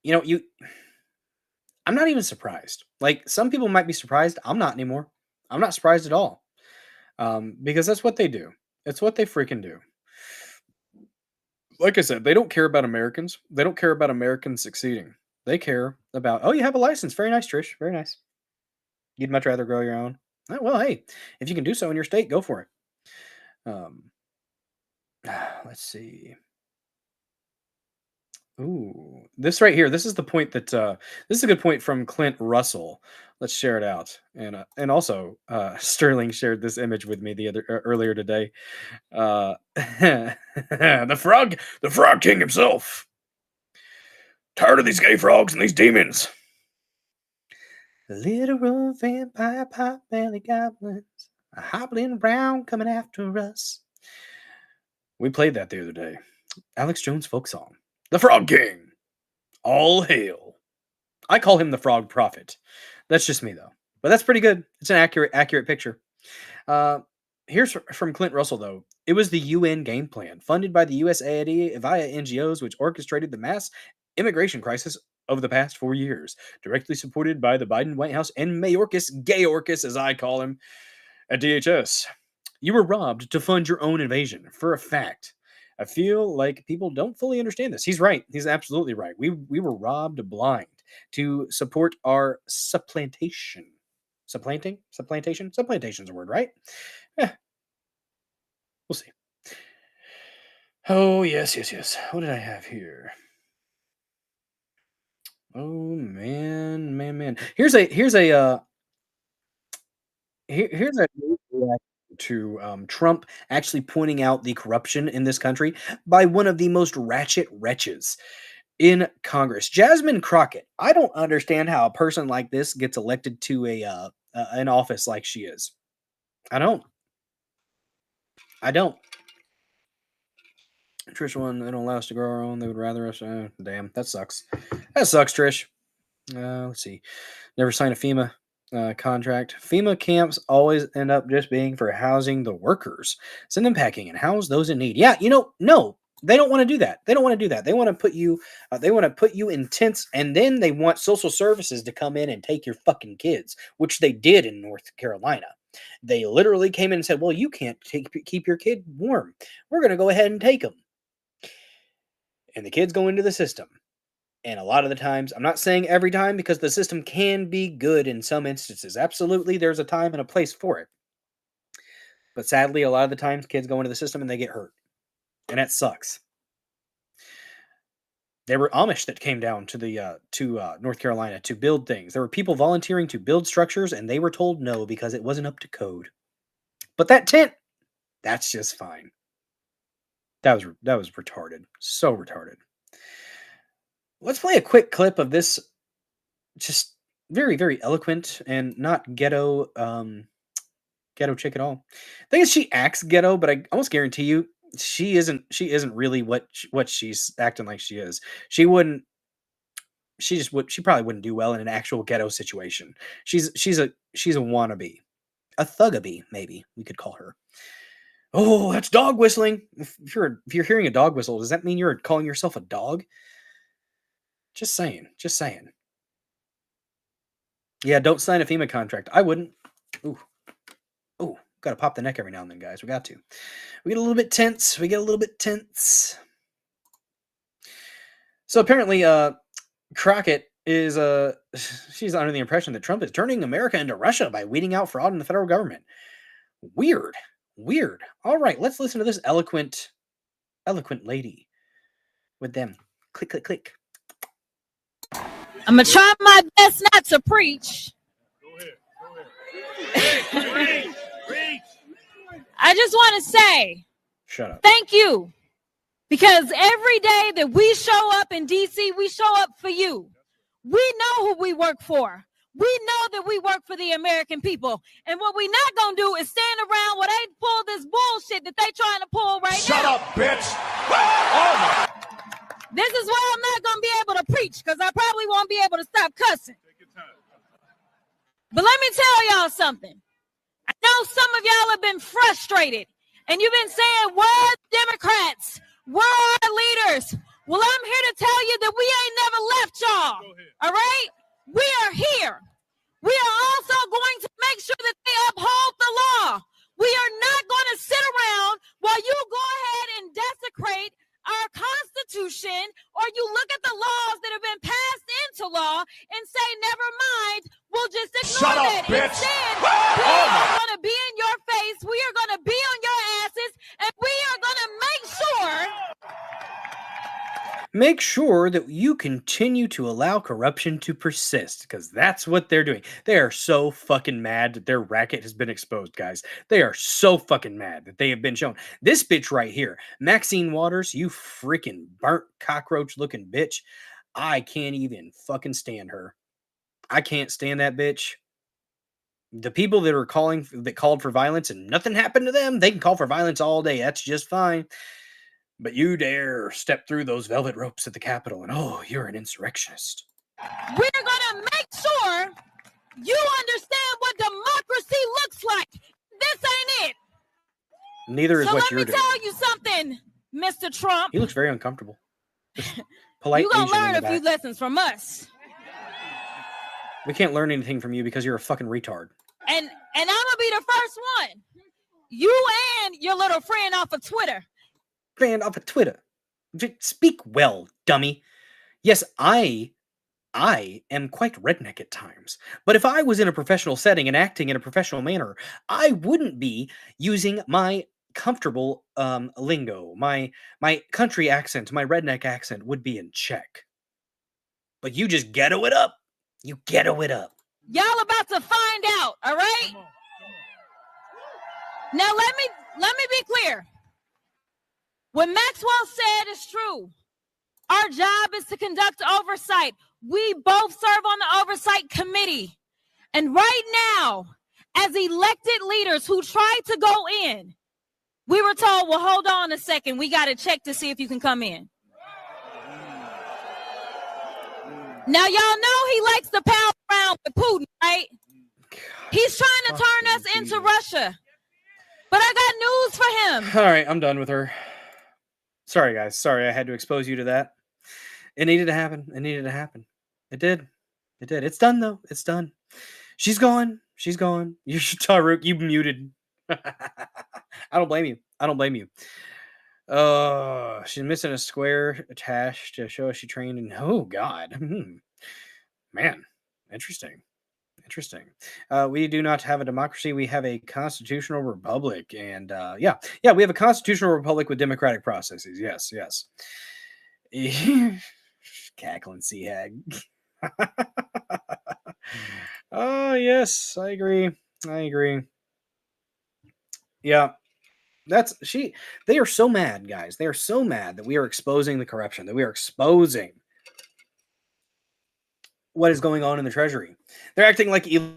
you know, you. I'm not even surprised. Like some people might be surprised. I'm not anymore. I'm not surprised at all. Because that's what they do. It's what they freaking do. Like I said, they don't care about Americans. They don't care about Americans succeeding. They care about, oh, you have a license. Very nice, Trish. Very nice. You'd much rather grow your own. Oh, well, hey, if you can do so in your state, go for it. Um, let's see. Ooh, this right here. This is the point that this is a good point from Clint Russell. Let's share it out, and also Sterling shared this image with me earlier today. The Frog King himself. Tired of these gay frogs and these demons. Literal vampire pot belly goblins are hobbling around coming after us. We played that the other day. Alex Jones folk song. The Frog King. All hail. I call him the Frog Prophet. That's just me, though. But that's pretty good. It's an accurate picture. Here's from Clint Russell, though. It was the UN game plan, funded by the USAID via NGOs, which orchestrated the mass immigration crisis over the past 4 years, directly supported by the Biden White House and Mayorkas, Gayorkas, as I call him, at DHS. You were robbed to fund your own invasion, for a fact. I feel like people don't fully understand this. He's right. He's absolutely right. We were robbed blind to support our supplantation. Supplanting? Supplantation? Supplantation's a word, right? Yeah, we'll see. Oh, yes. What did I have here? Oh, man. Here's a reaction to Trump actually pointing out the corruption in this country by one of the most ratchet wretches in Congress, Jasmine Crockett. I don't understand how a person like this gets elected to an office like she is. I don't. Trish won. They don't allow us to grow our own. They would rather us. Damn, that sucks. That sucks, Trish. Let's see. Never signed a FEMA contract. FEMA camps always end up just being for housing the workers. Send them packing and house those in need. Yeah, no, they don't want to do that. They don't want to do that. They want to put you. They want to put you in tents, and then they want social services to come in and take your fucking kids, which they did in North Carolina. They literally came in and said, "Well, you can't keep your kid warm. We're going to go ahead and take them." And the kids go into the system. And a lot of the times, I'm not saying every time, because the system can be good in some instances. Absolutely, there's a time and a place for it. But sadly, a lot of the times, kids go into the system and they get hurt. And that sucks. There were Amish that came down to North Carolina to build things. There were people volunteering to build structures, and they were told no because it wasn't up to code. But that tent, that's just fine. That was retarded. So retarded. Let's play a quick clip of this just very, very eloquent and not ghetto chick at all. The thing is, she acts ghetto, but I almost guarantee you she isn't really what she's acting like she is. She probably wouldn't do well in an actual ghetto situation. She's a wannabe. A thugabee, maybe we could call her. Oh, that's dog whistling. If you're hearing a dog whistle, does that mean you're calling yourself a dog? Just saying. Yeah, don't sign a FEMA contract. I wouldn't. Ooh, gotta pop the neck every now and then, guys. We got to. We get a little bit tense. So apparently, Crockett is she's under the impression that Trump is turning America into Russia by weeding out fraud in the federal government. Weird. All right, let's listen to this eloquent lady with them. Click. I'm going to try my best not to preach. Go ahead. Preach. I just want to say, shut up. Thank you. Because every day that we show up in D.C., we show up for you. We know who we work for. We know that we work for the American people. And what we're not going to do is stand around while they pull this bullshit that they trying to pull right Shut now. up, bitch. Oh, my. This is why I'm not going to be able to preach, because I probably won't be able to stop cussing. Take your time. But let me tell y'all something. I know some of y'all have been frustrated, and you've been saying, where are Democrats? Where are our leaders? Well, I'm here to tell you that we ain't never left y'all. All right? We are here. We are also going to make sure that they uphold the law. We are not going to sit around while you go ahead and desecrate our Constitution, or you look at the laws that have been passed into law and say, never mind, we'll just ignore that. Instead, we are going to be in your face. We are going to be on your asses, and we are going to make sure that you continue to allow corruption to persist, because that's what they're doing. They are so fucking mad that their racket has been exposed, guys. They are so fucking mad that they have been shown. This bitch right here, Maxine Waters, you freaking burnt cockroach looking bitch. I can't even fucking stand her. I can't stand that bitch. The people that called for violence and nothing happened to them, they can call for violence all day. That's just fine. But you dare step through those velvet ropes at the Capitol, and oh, you're an insurrectionist. We're going to make sure You understand what democracy looks like. This ain't it. Neither is So what let you're me doing. tell you something, Mr. Trump. He looks very uncomfortable. Just polite You're going to Asian in learn the a few back. lessons from us. We can't learn anything from you because you're a fucking retard. And I'm going to be the first one. You and your little friend off of Twitter. Friend off of Twitter. Speak well, dummy. Yes, I am quite redneck at times. But if I was in a professional setting and acting in a professional manner, I wouldn't be using my comfortable lingo. My country accent, my redneck accent would be in check. But you just ghetto it up. You ghetto it up. Y'all about to find out, all right? Now let me be clear. What Maxwell said is true. Our job is to conduct oversight. We both serve on the oversight committee. And right now, as elected leaders who tried to go in, we were told, well, hold on a second. We got to check to see if you can come in. Now, y'all know he likes to pound around with Putin, right? He's trying to turn us into Russia. But I got news for him. All right, I'm done with her. Sorry, guys. Sorry, I had to expose you to that. It needed to happen. It needed to happen. It did. It did. It's done, though. It's done. She's gone. She's gone. You should, Taruk, you muted. I don't blame you. I don't blame you. She's missing a square attached to show she trained in. Oh, God. Man, interesting. Interesting. We do not have a democracy. We have a constitutional republic. And yeah, we have a constitutional republic with democratic processes. Yes, yes. Cackling sea hag. Oh, yes, I agree. I agree. Yeah. They are so mad, guys. They are so mad that we are exposing the corruption, that we are exposing what is going on in the Treasury. They're acting like to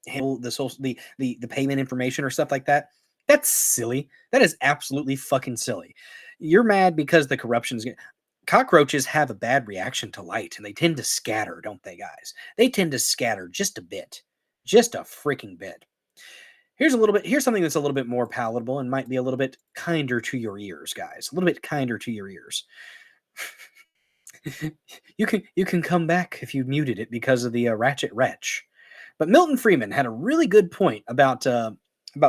handle the payment information or stuff like that. That's silly. That is absolutely fucking silly. You're mad because the corruption's cockroaches have a bad reaction to light, and they tend to scatter, don't they, guys? They tend to scatter just a bit. Just a freaking bit. Here's something that's a little bit more palatable and might be a little bit kinder to your ears, guys. A little bit kinder to your ears. You can come back if you muted it because of the ratchet wretch. But Milton Friedman had a really good point about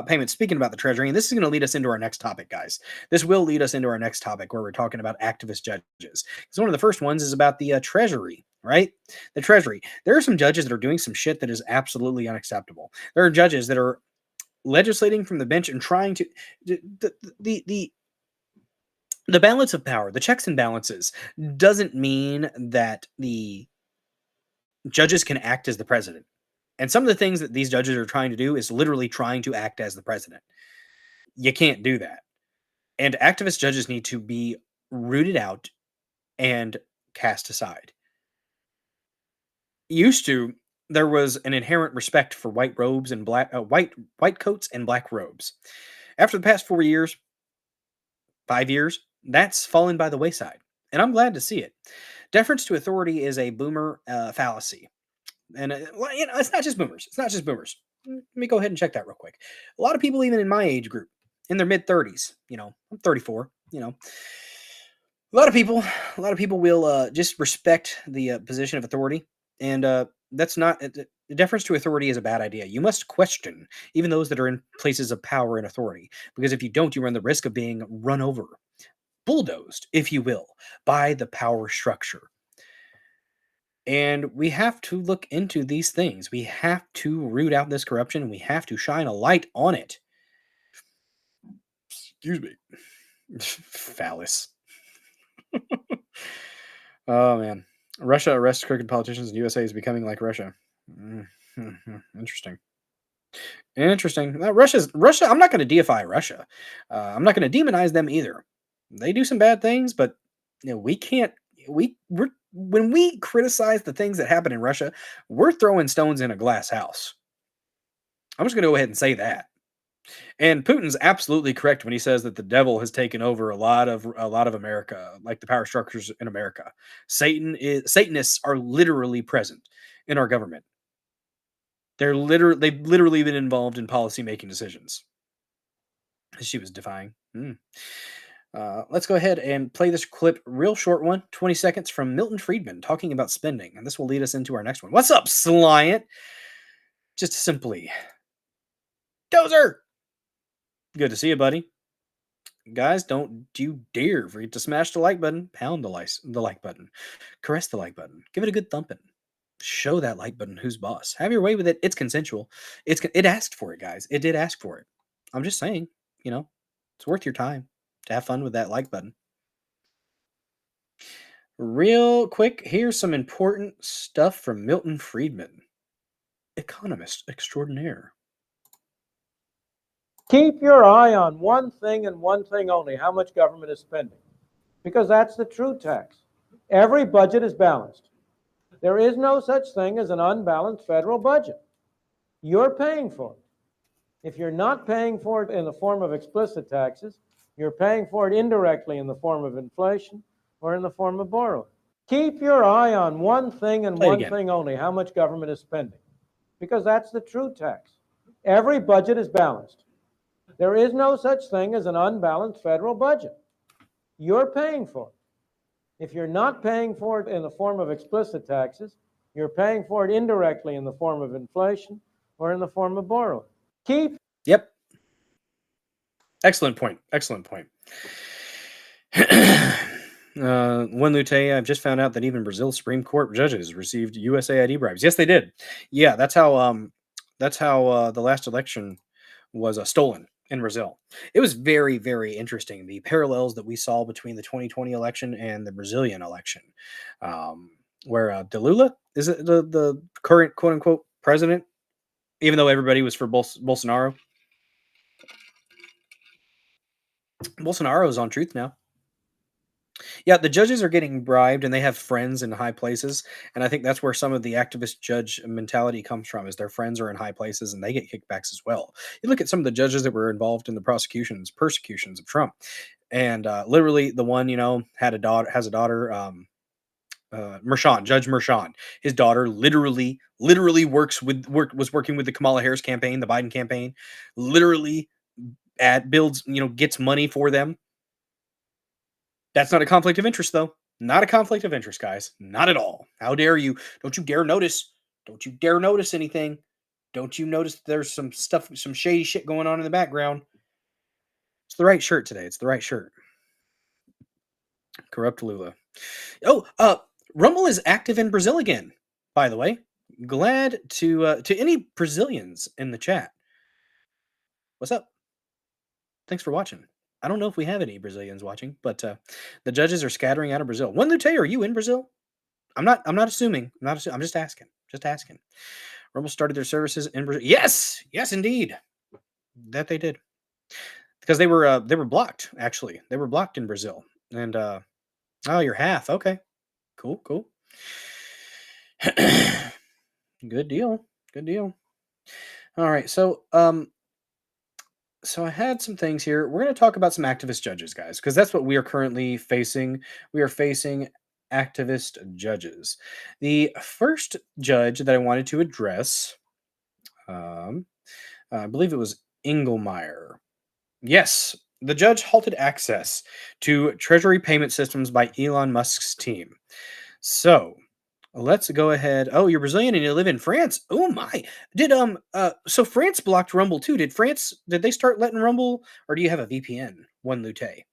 payments, speaking about the Treasury, and this is going to lead us into our next topic, guys. This will lead us into our next topic where we're talking about activist judges. Because one of the first ones is about the Treasury, right? The Treasury. There are some judges that are doing some shit that is absolutely unacceptable. There are judges that are legislating from the bench and trying to the balance of power, the checks and balances, doesn't mean that the judges can act as the president. And some of the things that these judges are trying to do is literally trying to act as the president. You can't do that. And activist judges need to be rooted out and cast aside. Used to, there was an inherent respect for white robes and white coats and black robes. After the past 4 years, 5 years, that's fallen by the wayside. And I'm glad to see it. Deference to authority is a boomer fallacy. And it's not just boomers. It's not just boomers. Let me go ahead and check that real quick. A lot of people, even in my age group, in their mid 30s, I'm 34, a lot of people will just respect the position of authority. And that's not, deference to authority is a bad idea. You must question even those that are in places of power and authority, because if you don't, you run the risk of being run over, bulldozed, if you will, by the power structure. And we have to look into these things. We have to root out this corruption, and we have to shine a light on it. Excuse me. Phallus. Oh, man. Russia arrests crooked politicians, and USA is becoming like Russia. Interesting. Russia, I'm not going to deify Russia. I'm not going to demonize them either. They do some bad things, but we can't. When we criticize the things that happen in Russia, we're throwing stones in a glass house. I'm just going to go ahead and say that. And Putin's absolutely correct when he says that the devil has taken over a lot of America, like the power structures in America. Satanists are literally present in our government. They've literally been involved in policy making decisions. She was defying. Let's go ahead and play this clip, real short one, 20 seconds from Milton Friedman talking about spending, and this will lead us into our next one. What's up, Sliant? Just simply, Dozer. Good to see you, buddy. Guys, don't you dare forget to smash the like button, pound the like button, caress the like button, give it a good thumping. Show that like button who's boss. Have your way with it. It's consensual. It asked for it, guys. It did ask for it. I'm just saying, it's worth your time to have fun with that like button. Real quick, here's some important stuff from Milton Friedman, economist extraordinaire. Keep your eye on one thing and one thing only, how much government is spending, because that's the true tax. Every budget is balanced. There is no such thing as an unbalanced federal budget. You're paying for it. If you're not paying for it in the form of explicit taxes, you're paying for it indirectly in the form of inflation or in the form of borrowing. Keep your eye on one thing and one thing only, how much government is spending, because that's the true tax. Every budget is balanced. There is no such thing as an unbalanced federal budget. You're paying for it. If you're not paying for it in the form of explicit taxes, you're paying for it indirectly in the form of inflation or in the form of borrowing. Yep. Excellent point. Excellent point. One Lute, I've just found out that even Brazil's Supreme Court judges received USAID bribes. Yes, they did. Yeah, that's how the last election was stolen in Brazil. It was very, very interesting, the parallels that we saw between the 2020 election and the Brazilian election, where Lula is the current quote-unquote president, even though everybody was for Bolsonaro. Bolsonaro is on truth now. Yeah, the judges are getting bribed and they have friends in high places. And I think that's where some of the activist judge mentality comes from, is their friends are in high places and they get kickbacks as well. You look at some of the judges that were involved in the persecutions of Trump. And literally the one, has a daughter, Judge Merchan. His daughter literally was working with the Kamala Harris campaign, the Biden campaign, literally gets money for them. That's not a conflict of interest, though. Not a conflict of interest, guys. Not at all. How dare you? Don't you dare notice. Don't you dare notice anything. Don't you notice there's some stuff, some shady shit going on in the background. It's the right shirt today. It's the right shirt. Corrupt Lula. Oh, Rumble is active in Brazil again, by the way. Glad to any Brazilians in the chat. What's up? Thanks for watching. I don't know if we have any Brazilians watching, but the judges are scattering out of Brazil. One Lute, are you in Brazil? I'm not assuming. I'm just asking. Just asking. Rumble started their services in Brazil. Yes, indeed, that they did, because they were blocked. Actually, they were blocked in Brazil. And oh, you're half. Okay, cool. Good deal. All right, so I had some things here. We're going to talk about some activist judges, guys, because that's what we are currently facing. We are facing activist judges. The first judge that I wanted to address, I believe it was Engelmeyer. Yes, the judge halted access to Treasury payment systems by Elon Musk's team. So let's go ahead. Oh, you're Brazilian and you live in France. Oh my! So France blocked Rumble too. Did they start letting Rumble, or do you have a VPN? One Lute,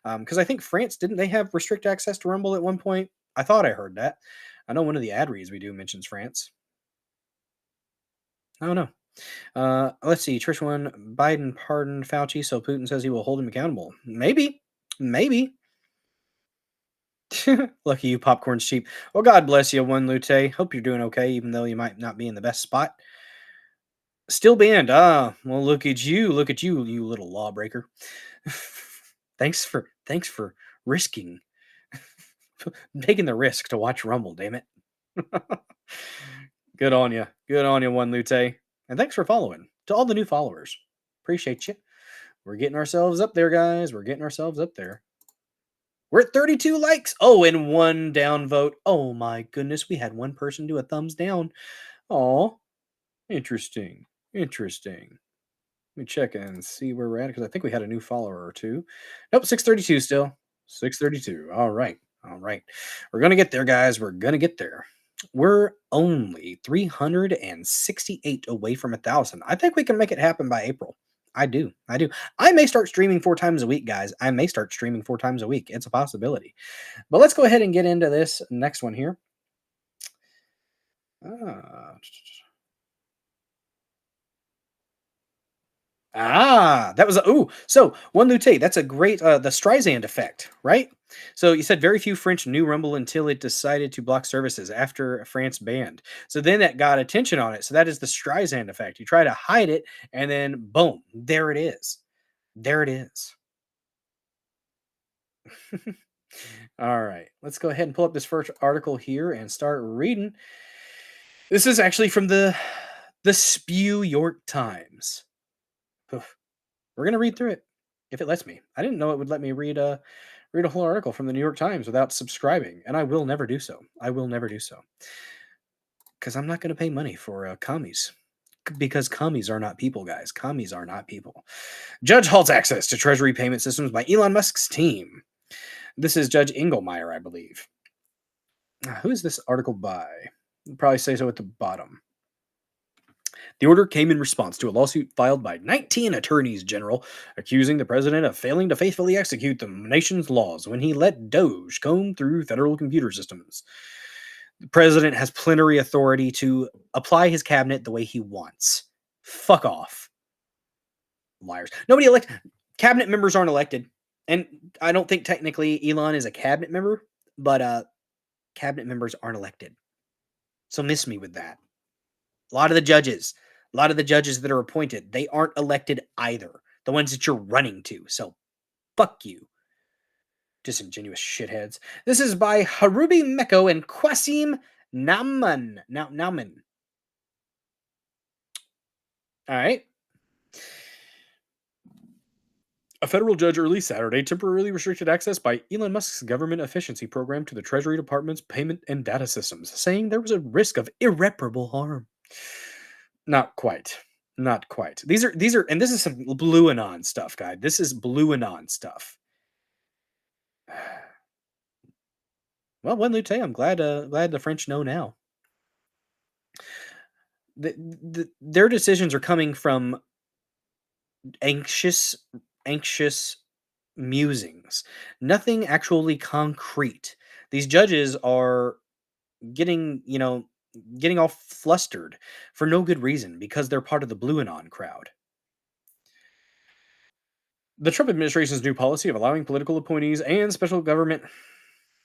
because I think France, didn't they have restrict access to Rumble at one point? I thought I heard that. I know one of the ad reads we do mentions France. I don't know. Let's see. Trish one. Biden pardoned Fauci, so Putin says he will hold him accountable. Maybe. Lucky you, popcorn's cheap. Well, God bless you, One Lute. Hope you're doing okay, even though you might not be in the best spot. Still banned. Well, look at you, you little lawbreaker. Thanks for risking, taking the risk to watch Rumble. Damn it. Good on you, One Lute, and thanks for following. To all the new followers, Appreciate you. We're getting ourselves up there, guys. We're getting ourselves up there. We're at 32 likes. Oh, and 1 downvote. Oh my goodness, we had one person do a thumbs down. Oh, interesting. Interesting. Let me check and see where we're at because I think we had a new follower or two. Nope, 632 still. 632. All right. All right. We're going to get there, guys. We're going to get there. We're only 368 away from 1,000. I think we can make it happen by April. I do. I do. I may start streaming 4 times a week, guys. I may start streaming 4 times a week. It's a possibility. But let's go ahead and get into this next one here. That was so one Lute, that's a great the Streisand effect, right? So you said very few French knew Rumble until it decided to block services after France banned. So then that got attention on it. So that is the Streisand effect. You try to hide it, and then boom, there it is. There it is. All right, let's go ahead and pull up this first article here and start reading. This is actually from the Spew York Times. We're gonna read through it if it lets me. I didn't know it would let me read a whole article from the New York Times without subscribing, and I will never do so. I will never do so because I'm not going to pay money for commies. Because commies are not people, guys. Commies are not people. Judge halts access to Treasury payment systems by Elon Musk's team. This is Judge Engelmeyer, I believe. Who is this article by? I'll probably say so at the bottom. The order came in response to a lawsuit filed by 19 attorneys general accusing the president of failing to faithfully execute the nation's laws when he let Doge comb through federal computer systems. The president has plenary authority to apply his cabinet the way he wants. Fuck off. Liars. Cabinet members aren't elected. And I don't think technically Elon is a cabinet member, but cabinet members aren't elected. So miss me with that. A lot of the judges that are appointed, they aren't elected either. The ones that you're running to. So, fuck you. Disingenuous shitheads. This is by Harubi Meko and Qasim Nauman. All right. A federal judge early Saturday temporarily restricted access by Elon Musk's government efficiency program to the Treasury Department's payment and data systems, saying there was a risk of irreparable harm. Not quite. Not quite. These are, and this is some Blue Anon stuff, guy. This is Blue Anon stuff. Well, one Lute, I'm glad the French know now. Their decisions are coming from anxious musings. Nothing actually concrete. These judges are getting all flustered for no good reason because they're part of the Blue Anon crowd. The Trump administration's new policy of allowing political appointees and special government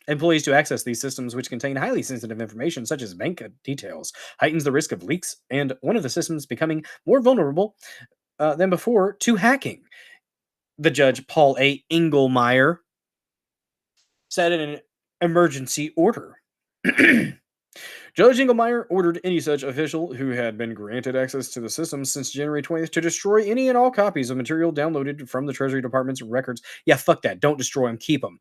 employees to access these systems, which contain highly sensitive information such as bank details, heightens the risk of leaks and one of the systems becoming more vulnerable than before to hacking. The judge, Paul A. Engelmeyer, said in an emergency order. Judge Engelmeyer ordered any such official who had been granted access to the system since January 20th to destroy any and all copies of material downloaded from the Treasury Department's records. Yeah, fuck that. Don't destroy them. Keep them.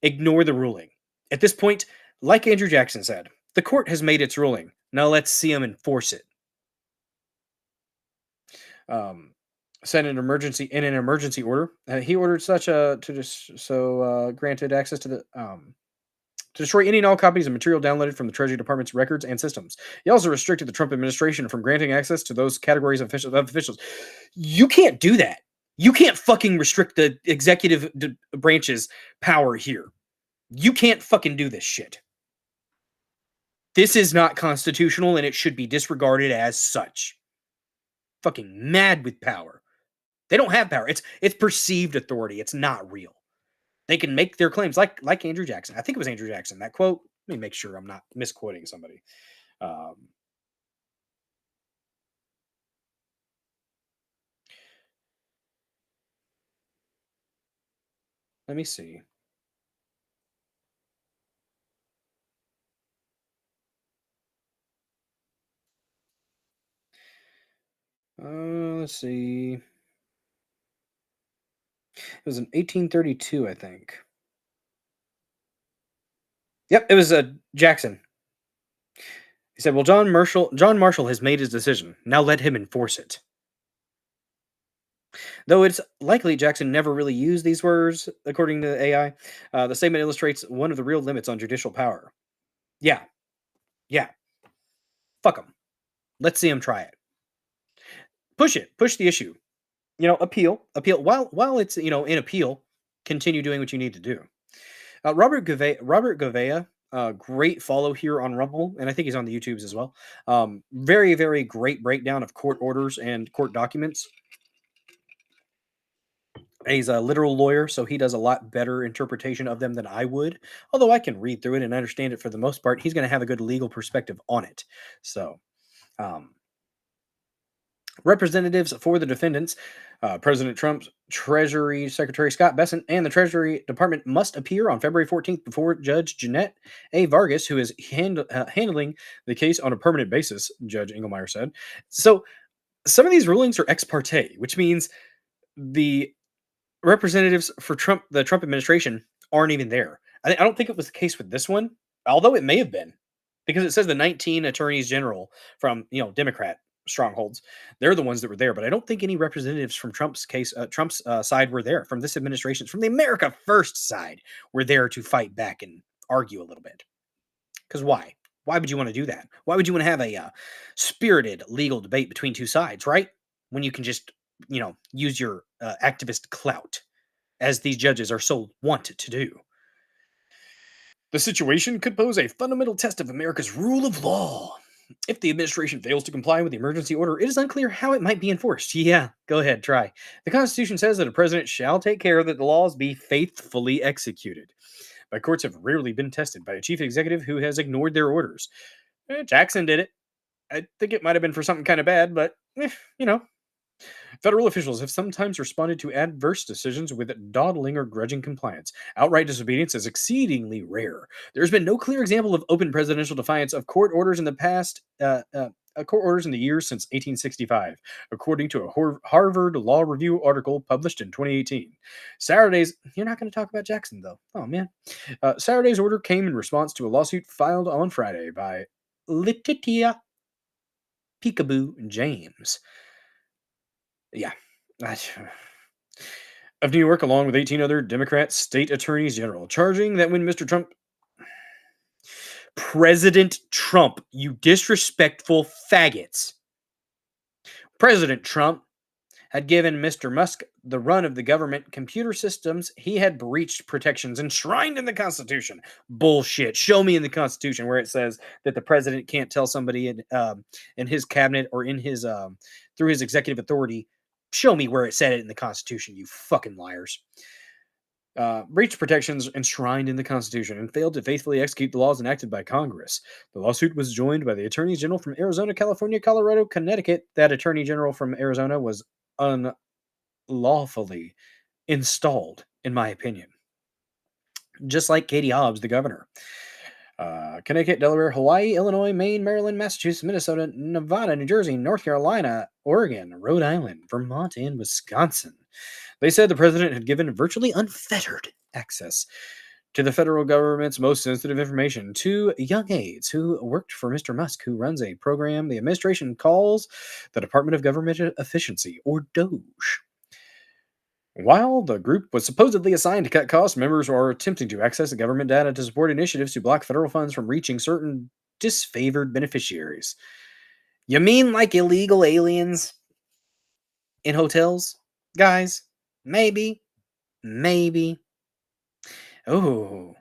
Ignore the ruling. At this point, like Andrew Jackson said, the court has made its ruling. Now let's see them enforce it. Sent an emergency order. He ordered such granted access to the to destroy any and all copies of material downloaded from the Treasury Department's records and systems. He also restricted the Trump administration from granting access to those categories of officials. You can't do that. You can't fucking restrict the executive branch's power here. You can't fucking do this shit. This is not constitutional and it should be disregarded as such. Fucking mad with power. They don't have power. It's perceived authority. It's not real. They can make their claims like Andrew Jackson. I think it was Andrew Jackson. That quote, let me make sure I'm not misquoting somebody. Let me see. Let's see. It was in 1832, I think. Yep, it was Jackson. He said, "Well, John Marshall has made his decision. Now let him enforce it." Though it's likely Jackson never really used these words, according to AI, the statement illustrates one of the real limits on judicial power. Yeah, yeah, fuck him. Let's see him try it. Push it. Push the issue. Appeal. While it's in appeal, continue doing what you need to do. Robert Gouveia, great follow here on Rumble, and I think he's on the YouTubes as well. Very, very great breakdown of court orders and court documents. He's a literal lawyer, so he does a lot better interpretation of them than I would. Although I can read through it and understand it for the most part, he's going to have a good legal perspective on it. So, representatives for the defendants, President Trump's Treasury Secretary Scott Bessent and the Treasury Department must appear on February 14th before Judge Jeanette A. Vargas, who is handling the case on a permanent basis, Judge Engelmeyer said. So, some of these rulings are ex parte, which means the representatives for the Trump administration aren't even there. I don't think it was the case with this one, although it may have been, because it says the 19 attorneys general from Democrat strongholds, they're the ones that were there. But I don't think any representatives from Trump's side were there, from this administration, from the America First side, were there to fight back and argue a little bit. Because why? Why would you want to do that? Why would you want to have a spirited legal debate between two sides, right? When you can just use your activist clout, as these judges are so wanted to do. The situation could pose a fundamental test of America's rule of law. If the administration fails to comply with the emergency order, it is unclear how it might be enforced. Yeah, go ahead, try. The Constitution says that a president shall take care that the laws be faithfully executed. But courts have rarely been tested by a chief executive who has ignored their orders. Jackson did it. I think it might have been for something kind of bad, but, Federal officials have sometimes responded to adverse decisions with dawdling or grudging compliance. Outright disobedience is exceedingly rare. There's been no clear example of open presidential defiance of court orders in the past. Court orders in the years since 1865, according to a Harvard Law Review article published in 2018. You're not going to talk about Jackson, though. Oh, man. Saturday's order came in response to a lawsuit filed on Friday by Letitia Peekaboo James. Yeah. Of New York, along with 18 other Democrat state attorneys general, charging that when President Trump, you disrespectful faggots, President Trump had given Mr. Musk the run of the government computer systems, he had breached protections enshrined in the Constitution. Bullshit. Show me in the Constitution where it says that the president can't tell somebody in his cabinet or in his through his executive authority. Show me where it said it in the Constitution, you fucking liars. Breached protections enshrined in the Constitution and failed to faithfully execute the laws enacted by Congress. The lawsuit was joined by the attorneys general from Arizona, California, Colorado, Connecticut. That attorney general from Arizona was unlawfully installed, in my opinion. Just like Katie Hobbs, the governor. Connecticut, Delaware, Hawaii, Illinois, Maine, Maryland, Massachusetts, Minnesota, Nevada, New Jersey, North Carolina, Oregon, Rhode Island, Vermont, and Wisconsin. They said the president had given virtually unfettered access to the federal government's most sensitive information to young aides who worked for Mr. Musk, who runs a program the administration calls the Department of Government Efficiency, or DOGE. While the group was supposedly assigned to cut costs, members are attempting to access the government data to support initiatives to block federal funds from reaching certain disfavored beneficiaries. You mean like illegal aliens in hotels? Guys, maybe. Oh,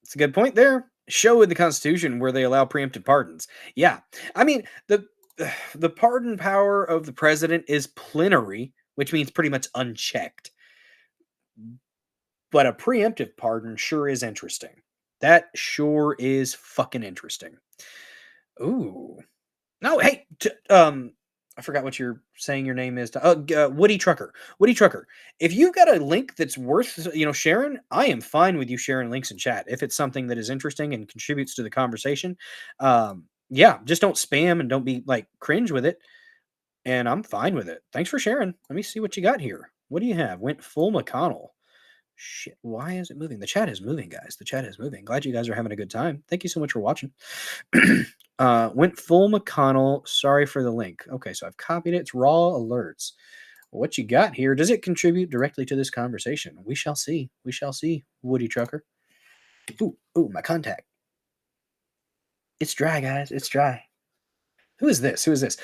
it's a good point there. Show in the Constitution where they allow preemptive pardons. Yeah, I mean, the pardon power of the president is plenary, which means pretty much unchecked. But a preemptive pardon sure is interesting. That sure is fucking interesting. Ooh. No, hey, I forgot what you're saying your name is. Woody Trucker. Woody Trucker. If you've got a link that's worth, sharing, I am fine with you sharing links in chat. If it's something that is interesting and contributes to the conversation, yeah, just don't spam and don't be like cringe with it. and I'm fine with it. Thanks for sharing. Let me see what you got here. What do you have? Went full McConnell. Shit, why is it moving? The chat is moving, guys. The chat is moving. Glad you guys are having a good time. Thank you so much for watching. Went full McConnell. Sorry for the link. Okay, so I've copied it. It's raw alerts. What you got here? Does it contribute directly to this conversation? We shall see. We shall see, Woody Trucker. Ooh, my contact. It's dry, guys. It's dry. Who is this? Who is this?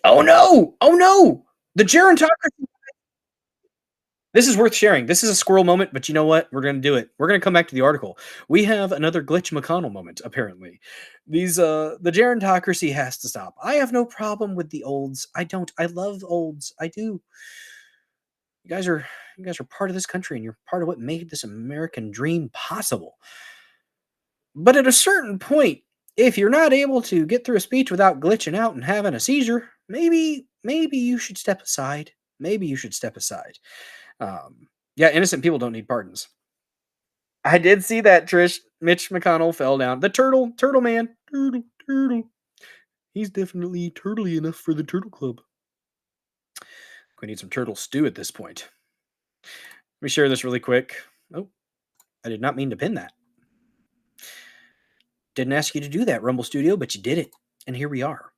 Oh no! Oh no! The gerontocracy. This is worth sharing. This is a squirrel moment, but you know what? We're going to do it. We're going to come back to the article. We have another Glitch McConnell moment, apparently. The gerontocracy has to stop. I have no problem with the olds. I don't. I love olds. I do. You guys are part of this country, and you're part of what made this American dream possible. But at a certain point, if you're not able to get through a speech without glitching out and having a seizure, maybe you should step aside. Maybe you should step aside. Yeah, innocent people don't need pardons. I did see that, Trish. Mitch McConnell fell down. The turtle man. Turtle. He's definitely turtly enough for the Turtle Club. We need some turtle stew at this point. Let me share this really quick. Oh, I did not mean to pin that. Didn't ask you to do that, Rumble Studio, but you did it. And here we are.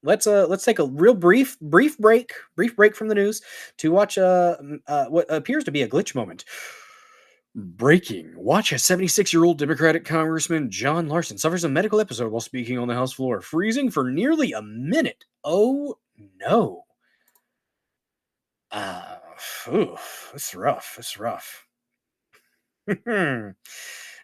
Let's take a real brief break from the news to watch what appears to be a glitch moment. Breaking. Watch a 76-year-old Democratic Congressman John Larson suffers a medical episode while speaking on the House floor, freezing for nearly a minute. Oh no. It's rough. It's rough.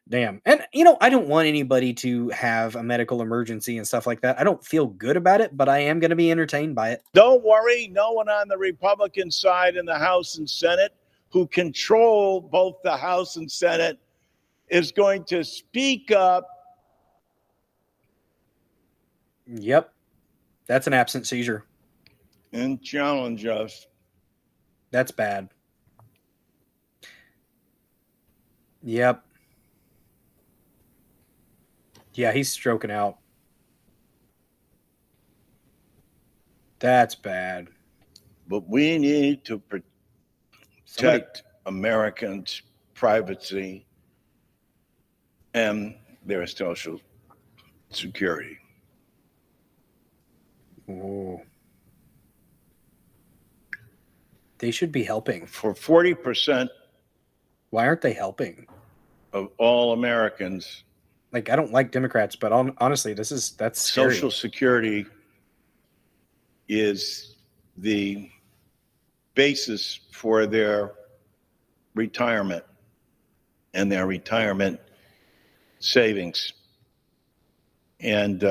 Damn. And, I don't want anybody to have a medical emergency and stuff like that. I don't feel good about it, but I am going to be entertained by it. Don't worry, no one on the Republican side in the House and Senate who control both the House and Senate is going to speak up. Yep. That's an absent seizure. And challenge us. That's bad. Yep. Yeah, he's stroking out. That's bad. But we need to protect Americans' privacy and their social security. Oh. They should be helping. For 40%. Why aren't they helping? Of all Americans. Like, I don't like Democrats, but honestly, that's scary. Social Security is the basis for their retirement and their retirement savings. And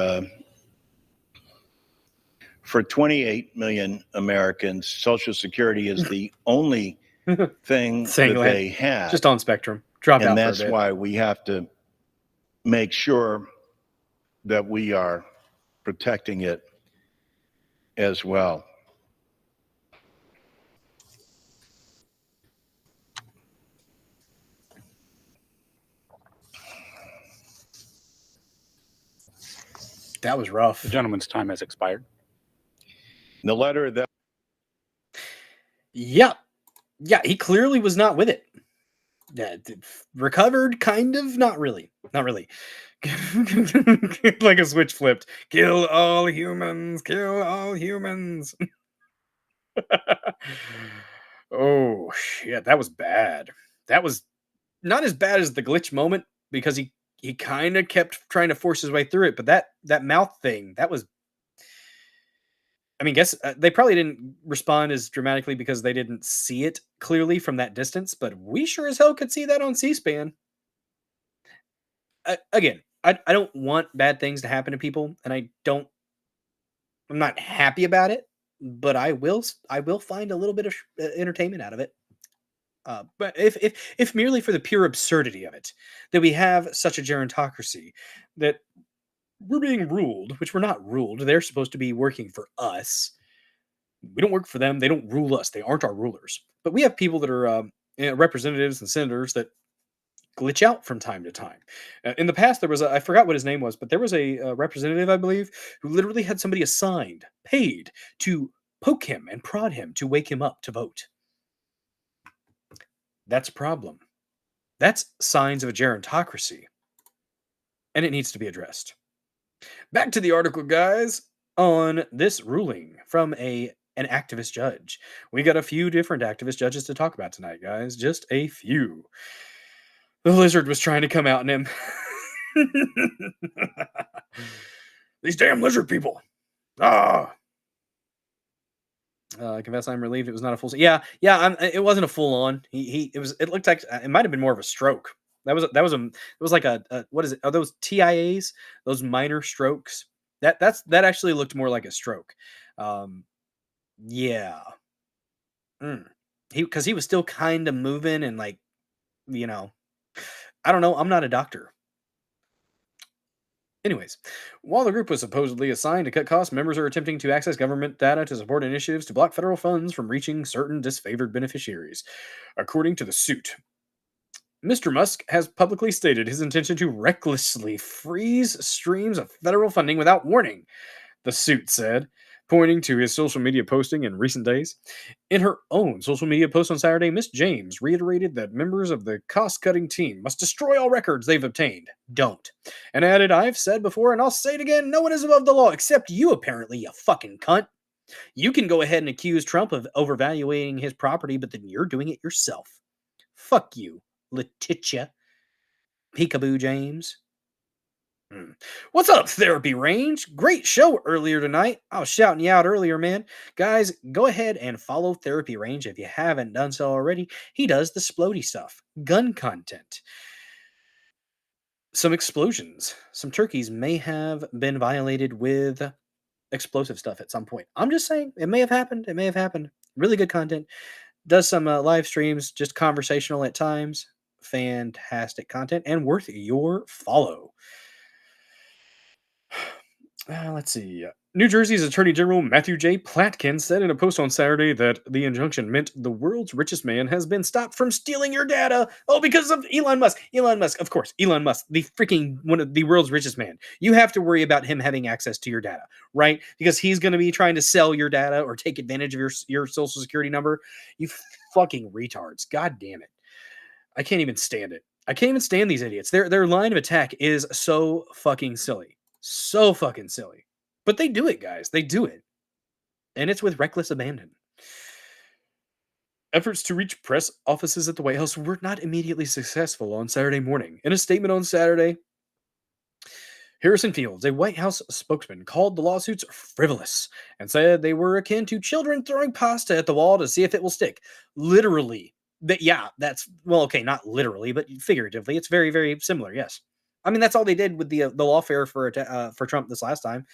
for 28 million Americans, Social Security is the only thing that they have. Just on Spectrum. Drop out for a bit. And that's why we have to make sure that we are protecting it as well. That was rough. The gentleman's time has expired. The letter that... Yeah, he clearly was not with it. Yeah, recovered, kind of, not really. Like a switch flipped. Kill all humans. Oh shit, that was bad. That was not as bad as the glitch moment because he kind of kept trying to force his way through it, but that mouth thing, that was. I mean, guess they probably didn't respond as dramatically because they didn't see it clearly from that distance, but we sure as hell could see that on C-SPAN. Again, I don't want bad things to happen to people, and I'm not happy about it, but I will find a little bit of entertainment out of it. But if merely for the pure absurdity of it, that we have such a gerontocracy that we're being ruled, which we're not ruled. They're supposed to be working for us. We don't work for them. They don't rule us. They aren't our rulers. But we have people that are representatives and senators that glitch out from time to time. In the past, there was I forgot what his name was, but there was a representative, I believe, who literally had somebody assigned, paid to poke him and prod him to wake him up to vote. That's a problem. That's signs of a gerontocracy, and it needs to be addressed. Back to the article, guys, on this ruling from an activist judge. We got a few different activist judges to talk about tonight, guys. Just a few. The lizard was trying to come out in him. These damn lizard people. Ah. I confess I'm relieved it was not a full. Yeah. It wasn't a full on. It was. It looked like it might have been more of a stroke. It was like a what is it? Are those TIAs? Those minor strokes? That actually looked more like a stroke. Yeah. Because he was still kind of moving and like, I don't know. I'm not a doctor. Anyways, while the group was supposedly assigned to cut costs, members are attempting to access government data to support initiatives to block federal funds from reaching certain disfavored beneficiaries. According to the suit, Mr. Musk has publicly stated his intention to recklessly freeze streams of federal funding without warning, the suit said, pointing to his social media posting in recent days. In her own social media post on Saturday, Ms. James reiterated that members of the cost-cutting team must destroy all records they've obtained. Don't. And added, I've said before and I'll say it again, no one is above the law except you apparently, you fucking cunt. You can go ahead and accuse Trump of overvaluing his property, but then you're doing it yourself. Fuck you, Letitia. Peekaboo James. What's up, Therapy Range? Great show earlier tonight. I was shouting you out earlier, man. Guys, go ahead and follow Therapy Range if you haven't done so already. He does the splody stuff, gun content, some explosions. Some turkeys may have been violated with explosive stuff at some point. I'm just saying, it may have happened. It may have happened. Really good content. Does some live streams, just conversational at times. Fantastic content and worth your follow. Let's see. New Jersey's Attorney General Matthew J. Platkin said in a post on Saturday that the injunction meant the world's richest man has been stopped from stealing your data. Oh, because of Elon Musk. Elon Musk, of course. Elon Musk, the freaking one of the world's richest man. You have to worry about him having access to your data, right? Because he's going to be trying to sell your data or take advantage of your social security number. You fucking retards. God damn it. I can't even stand it. I can't even stand these idiots. Their line of attack is so fucking silly. So fucking silly. But they do it, guys. They do it. And it's with reckless abandon. Efforts to reach press offices at the White House were not immediately successful on Saturday morning. In a statement on Saturday, Harrison Fields, a White House spokesman, called the lawsuits frivolous and said they were akin to children throwing pasta at the wall to see if it will stick. Literally. That's, well, okay, not literally, but figuratively. It's very, very similar, yes. I mean, that's all they did with the lawfare for Trump this last time,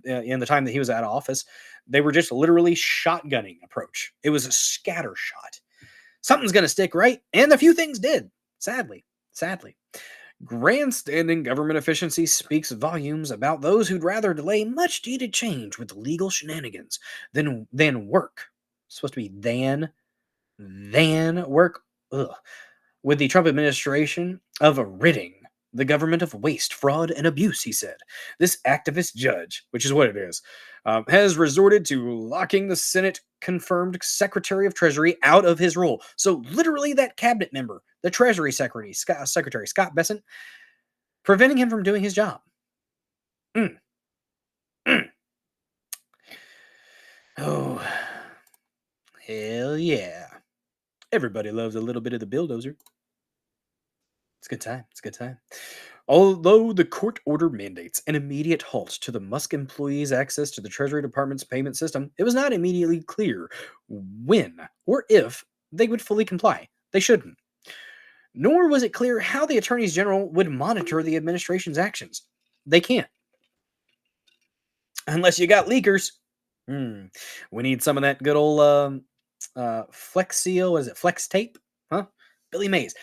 in the time that he was out of office. They were just literally shotgunning approach. It was a scatter shot. Something's going to stick, right? And a few things did, sadly. Grandstanding government efficiency speaks volumes about those who'd rather delay much-needed change with legal shenanigans than work. It's supposed to be than work. Ugh. With the Trump administration of ridding the government of waste, fraud, and abuse, he said. This activist judge, which is what it is, has resorted to locking the Senate-confirmed Secretary of Treasury out of his role. So literally that cabinet member, the Treasury Secretary, Scott Bessent, preventing him from doing his job. Oh, hell yeah. Everybody loves a little bit of the bulldozer. It's a good time. Although the court order mandates an immediate halt to the Musk employees' access to the Treasury Department's payment system, it was not immediately clear when or if they would fully comply. They shouldn't. Nor was it clear how the attorneys general would monitor the administration's actions. They can't. Unless you got leakers. We need some of that good old Flex Seal. Is it Flex Tape? Huh? Billy Mays.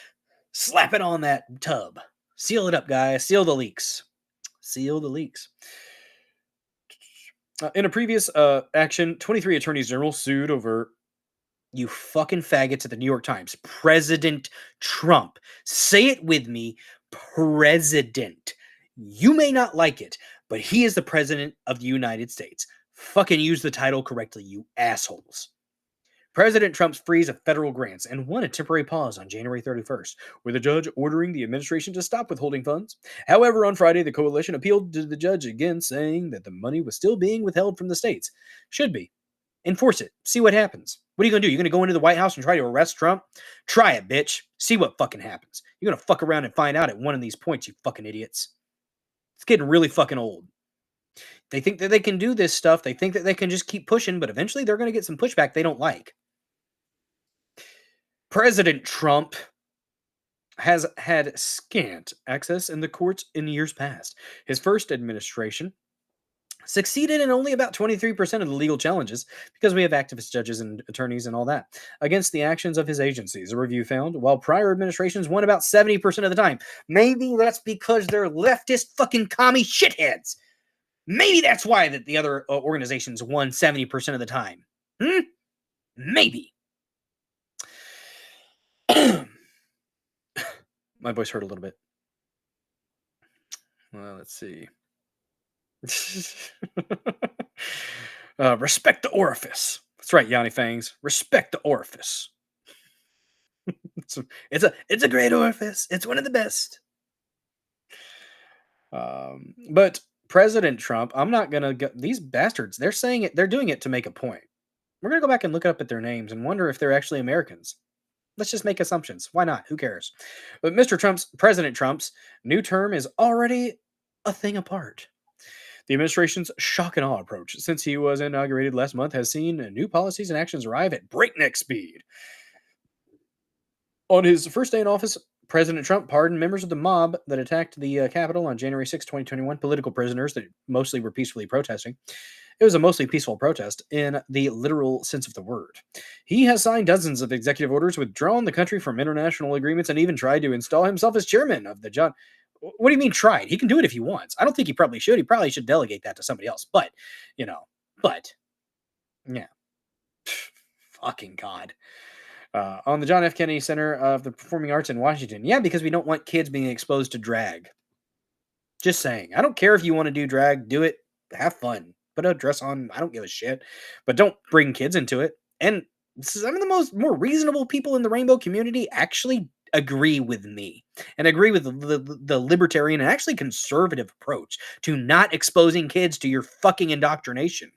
Slap it on that tub. Seal it up, guys. Seal the leaks. In a previous action, 23 attorneys general sued over You fucking faggots at the New York Times. President Trump. Say it with me. President. You may not like it, but he is the president of the United States. Fucking use the title correctly, you assholes. President Trump's freeze of federal grants and won a temporary pause on January 31st, with a judge ordering the administration to stop withholding funds. However, on Friday, the coalition appealed to the judge again, saying that the money was still being withheld from the states. Should be. Enforce it. See what happens. What are you going to do? You're going to go into the White House and try to arrest Trump? Try it, bitch. See what fucking happens. You're going to fuck around and find out at one of these points, you fucking idiots. It's getting really fucking old. They think that they can do this stuff. They think that they can just keep pushing, but eventually they're going to get some pushback they don't like. President Trump has had scant access in the courts in years past. His first administration succeeded in only about 23% of the legal challenges because we have activist judges and attorneys and all that against the actions of his agencies. A review found, while prior administrations won about 70% of the time. Maybe that's because they're leftist fucking commie shitheads. Maybe that's why that the other organizations won 70% of the time. Maybe. My voice hurt a little bit. Well, let's see. Respect the orifice. That's right, Yanni Fangs. Respect the orifice. it's a great orifice. It's one of the best. But President Trump, I'm not gonna go. These bastards, they're saying it. They're doing it to make a point. We're gonna go back and look up at their names and wonder if they're actually Americans. Let's just make assumptions. Why not? Who cares? But President Trump's new term is already a thing apart. The administration's shock and awe approach since he was inaugurated last month has seen new policies and actions arrive at breakneck speed. On his first day in office, President Trump pardoned members of the mob that attacked the Capitol on January 6, 2021, political prisoners that mostly were peacefully protesting. It was a mostly peaceful protest in the literal sense of the word. He has signed dozens of executive orders, withdrawn the country from international agreements, and even tried to install himself as chairman of the John. What do you mean tried? He can do it if he wants. I don't think he probably should. He probably should delegate that to somebody else. But, yeah. Fucking God. On the John F. Kennedy Center of the Performing Arts in Washington. Yeah, because we don't want kids being exposed to drag. Just saying. I don't care if you want to do drag. Do it. Have fun. Put a dress on. I don't give a shit. But don't bring kids into it. And some of the more reasonable people in the rainbow community actually agree with me and agree with the libertarian and actually conservative approach to not exposing kids to your fucking indoctrination.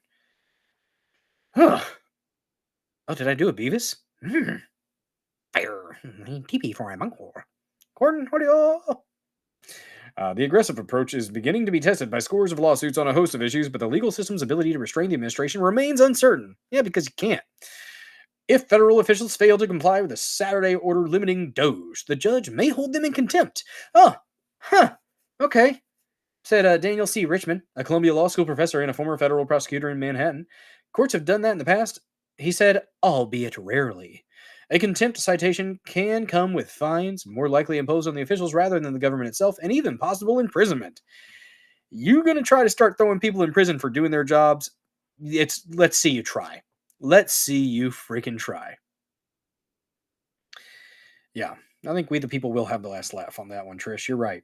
Oh, did I do a Beavis? Fire. TP for a uncle. Gordon, the aggressive approach is beginning to be tested by scores of lawsuits on a host of issues, but the legal system's ability to restrain the administration remains uncertain. Yeah, because you can't. If federal officials fail to comply with a Saturday order limiting Doge, the judge may hold them in contempt. Okay, said Daniel C. Richman, a Columbia Law School professor and a former federal prosecutor in Manhattan. Courts have done that in the past, he said, albeit rarely. A contempt citation can come with fines, more likely imposed on the officials rather than the government itself, and even possible imprisonment. You're going to try to start throwing people in prison for doing their jobs? Let's see you try. Let's see you freaking try. Yeah, I think we the people will have the last laugh on that one, Trish. You're right.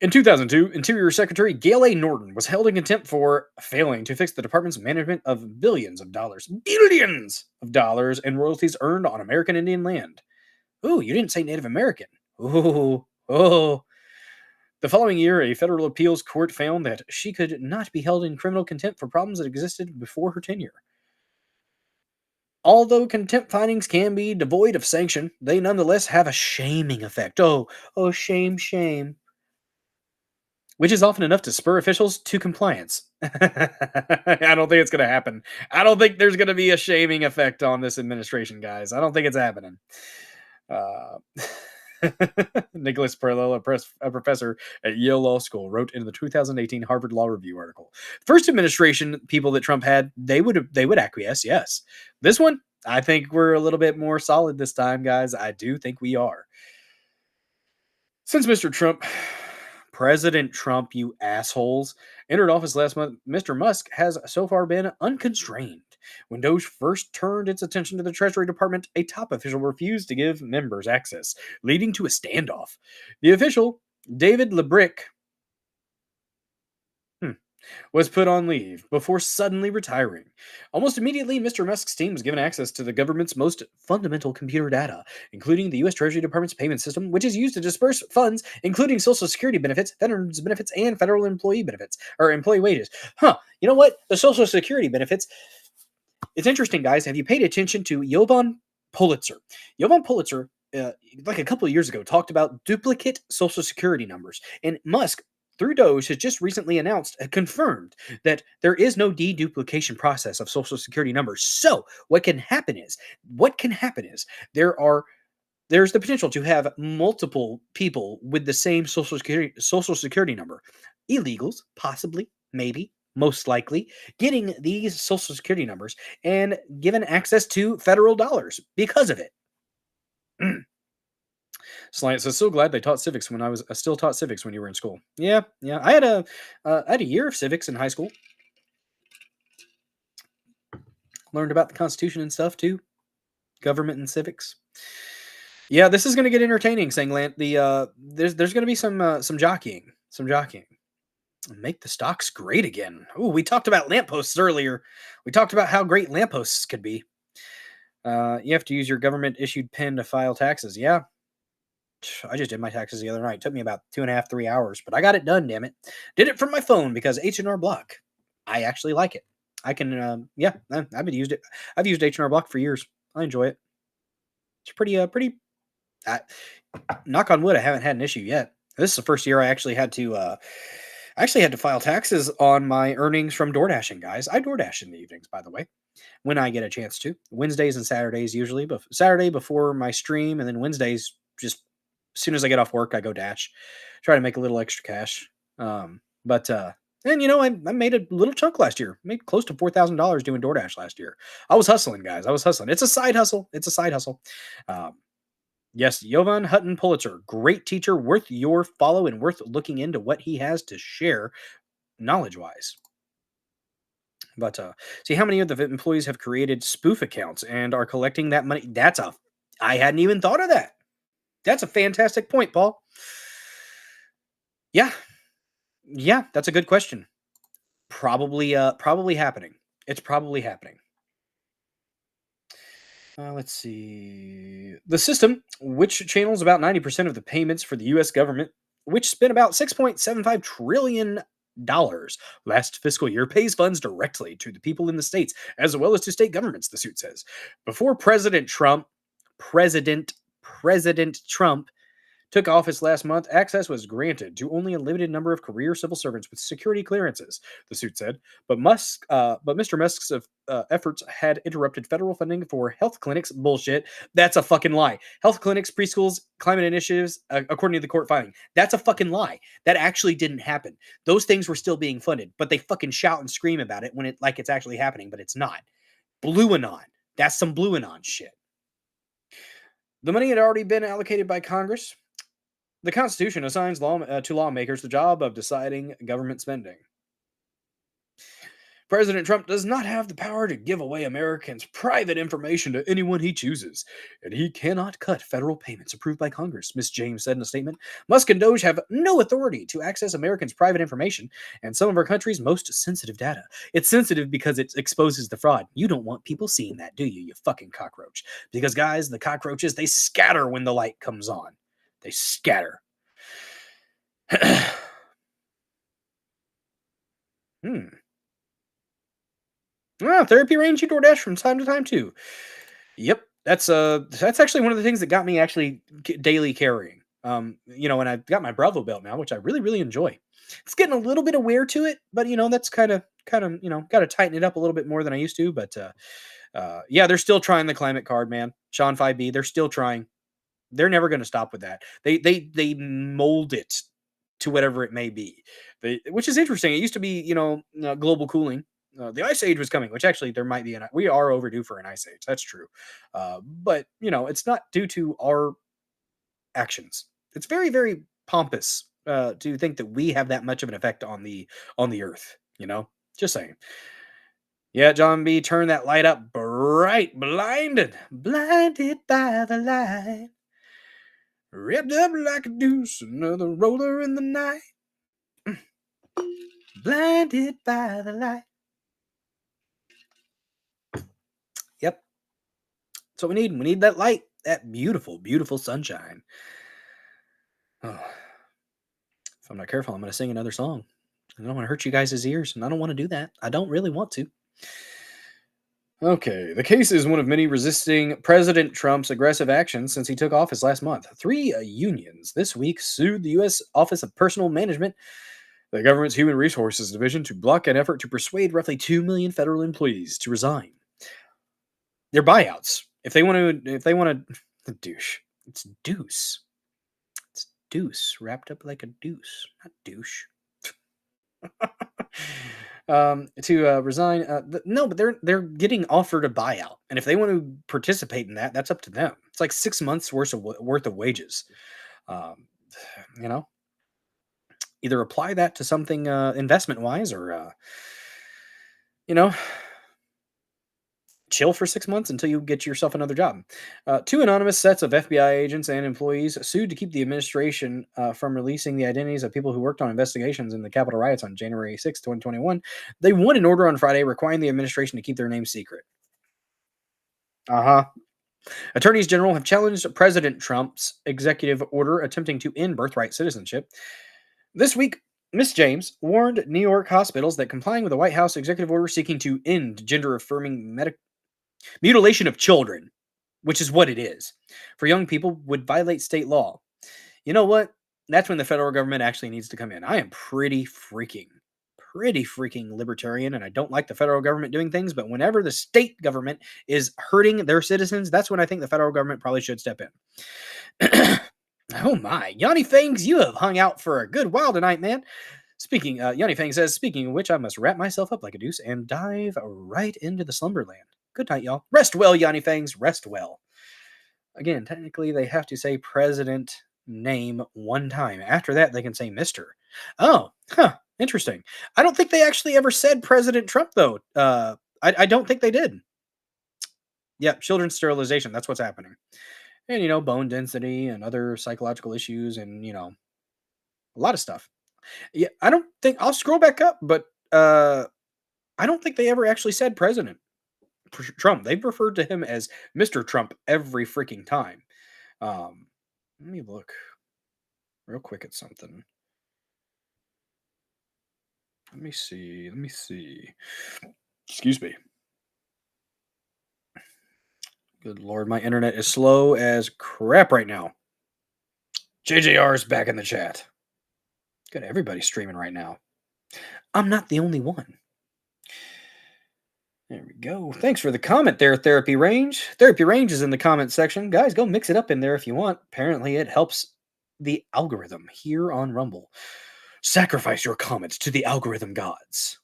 In 2002, Interior Secretary Gail A. Norton was held in contempt for failing to fix the department's management of billions of dollars in royalties earned on American Indian land. Ooh, you didn't say Native American. Oh. The following year, a federal appeals court found that she could not be held in criminal contempt for problems that existed before her tenure. Although contempt findings can be devoid of sanction, they nonetheless have a shaming effect. Oh, shame. Which is often enough to spur officials to compliance. I don't think it's going to happen. I don't think there's going to be a shaming effect on this administration, guys. I don't think it's happening. Nicholas Perlow, a professor at Yale Law School, wrote in the 2018 Harvard Law Review article. First administration people that Trump had, they would acquiesce, yes. This one, I think we're a little bit more solid this time, guys. I do think we are. Since President Trump, you assholes, entered office last month, Mr. Musk has so far been unconstrained. When Doge first turned its attention to the Treasury Department, a top official refused to give members access, leading to a standoff. The official, David Lebrick, was put on leave before suddenly retiring. Almost immediately, Mr. Musk's team was given access to the government's most fundamental computer data, including the U.S. Treasury Department's payment system, which is used to disperse funds, including Social Security benefits, veterans benefits, and federal employee benefits, or employee wages. You know what? The Social Security benefits. It's interesting, guys. Have you paid attention to Jovan Pulitzer? Jovan Pulitzer, like a couple of years ago, talked about duplicate Social Security numbers, and Musk, through Doge, has just recently confirmed that there is no deduplication process of Social Security numbers. So what can happen is there's the potential to have multiple people with the same Social Security number. Illegals, possibly, maybe, most likely, getting these Social Security numbers and given access to federal dollars because of it. Slant says, so glad they taught civics when I still taught civics when you were in school. Yeah. I had a year of civics in high school. Learned about the Constitution and stuff too. Government and civics. Yeah, this is going to get entertaining, Sanglant. There's going to be some jockeying. Make the stocks great again. Ooh, we talked about lampposts earlier. We talked about how great lampposts could be. You have to use your government-issued pen to file taxes. Yeah. I just did my taxes the other night. It took me about 2.5, 3 hours, but I got it done, damn it. Did it from my phone because H&R Block. I actually like it. I can, I've used it. I've used H&R Block for years. I enjoy it. It's pretty, knock on wood, I haven't had an issue yet. This is the first year I actually had to file taxes on my earnings from DoorDashing, guys. I DoorDash in the evenings, by the way, when I get a chance to. Wednesdays and Saturdays usually, but Saturday before my stream, and then Wednesdays just as soon as I get off work, I go dash, try to make a little extra cash. And I made a little chunk last year. Made close to $4,000 doing DoorDash last year. I was hustling, guys. It's a side hustle. Yes, Jovan Hutton Pulitzer, great teacher, worth your follow and worth looking into what he has to share knowledge-wise. But see how many of the employees have created spoof accounts and are collecting that money. I hadn't even thought of that. That's a fantastic point, Paul. Yeah, that's a good question. Probably happening. It's probably happening. Let's see. The system, which channels about 90% of the payments for the U.S. government, which spent about $6.75 trillion last fiscal year, pays funds directly to the people in the states, as well as to state governments, the suit says. Before President Trump took office last month, access was granted to only a limited number of career civil servants with security clearances, the suit said. But Mr. Musk's efforts had interrupted federal funding for health clinics. Bullshit. That's a fucking lie. Health clinics, preschools, climate initiatives, according to the court filing. That's a fucking lie. That actually didn't happen. Those things were still being funded, but they fucking shout and scream about it when it's actually happening, but it's not. Blue Anon. That's some Blue Anon shit. The money had already been allocated by Congress. The Constitution assigns to lawmakers the job of deciding government spending. President Trump does not have the power to give away Americans' private information to anyone he chooses, and he cannot cut federal payments approved by Congress, Ms. James said in a statement. Musk and Doge have no authority to access Americans' private information and some of our country's most sensitive data. It's sensitive because it exposes the fraud. You don't want people seeing that, do you, you fucking cockroach? Because, guys, the cockroaches, they scatter when the light comes on. They scatter. Well, therapy range you DoorDash from time to time too. Yep, that's actually one of the things that got me actually daily carrying. And I've got my Bravo belt now, which I really, really enjoy. It's getting a little bit of wear to it, but that's kind of got to tighten it up a little bit more than I used to. But they're still trying the climate card, man. Sean 5B, they're still trying. They're never going to stop with that. They mold it to whatever it may be, which is interesting. It used to be, global cooling. The ice age was coming, which actually there might be we are overdue for an ice age. That's true. But it's not due to our actions. It's very, very pompous to think that we have that much of an effect on the earth, just saying. Yeah, John B, turn that light up bright, blinded by the light. Ripped up like a deuce, another roller in the night. Blinded by the light. Yep. That's what we need. We need that light. That beautiful, beautiful sunshine. Oh. If I'm not careful, I'm going to sing another song. I don't want to hurt you guys' ears, and I don't want to do that. I don't really want to. Okay, the case is one of many resisting President Trump's aggressive actions since he took office last month. 3 unions this week sued the U.S. Office of Personnel Management, the government's Human Resources Division, to block an effort to persuade roughly 2 million federal employees to resign. They're buyouts. If they want to, douche. It's deuce. It's deuce wrapped up like a deuce, not douche. To resign. No, but they're getting offered a buyout, and if they want to participate in that, that's up to them. It's like 6 months worth of wages. You know, either apply that to something investment wise, or chill for 6 months until you get yourself another job. 2 anonymous sets of FBI agents and employees sued to keep the administration from releasing the identities of people who worked on investigations in the Capitol riots on January 6, 2021. They won an order on Friday requiring the administration to keep their names secret. Attorneys general have challenged President Trump's executive order attempting to end birthright citizenship. This week, Ms. James warned New York hospitals that complying with the White House executive order seeking to end gender-affirming mutilation of children, which is what it is, for young people would violate state law. You know what? That's when the federal government actually needs to come in. I am pretty freaking libertarian, and I don't like the federal government doing things, but whenever the state government is hurting their citizens, that's when I think the federal government probably should step in. Oh my, Yanni Fangs, you have hung out for a good while tonight, man. Speaking, Yanni Fang says, speaking of which, I must wrap myself up like a deuce and dive right into the slumberland. Good night, y'all. Rest well, Yanni Fangs. Rest well. Again, technically, they have to say president name one time. After that, they can say Mr. Oh, interesting. I don't think they actually ever said President Trump, though. I don't think they did. Yeah, children's sterilization. That's what's happening. And, bone density and other psychological issues and, a lot of stuff. Yeah, I don't think... I'll scroll back up, but I don't think they ever actually said president. Trump. They've referred to him as Mr. Trump every freaking time. Let me look real quick at something. Let me see. Excuse me. Good Lord, my internet is slow as crap right now. JJR's back in the chat. Good, everybody's streaming right now. I'm not the only one. There we go. Thanks for the comment there, Therapy Range. Therapy Range is in the comment section. Guys, go mix it up in there if you want. Apparently, it helps the algorithm here on Rumble. Sacrifice your comments to the algorithm gods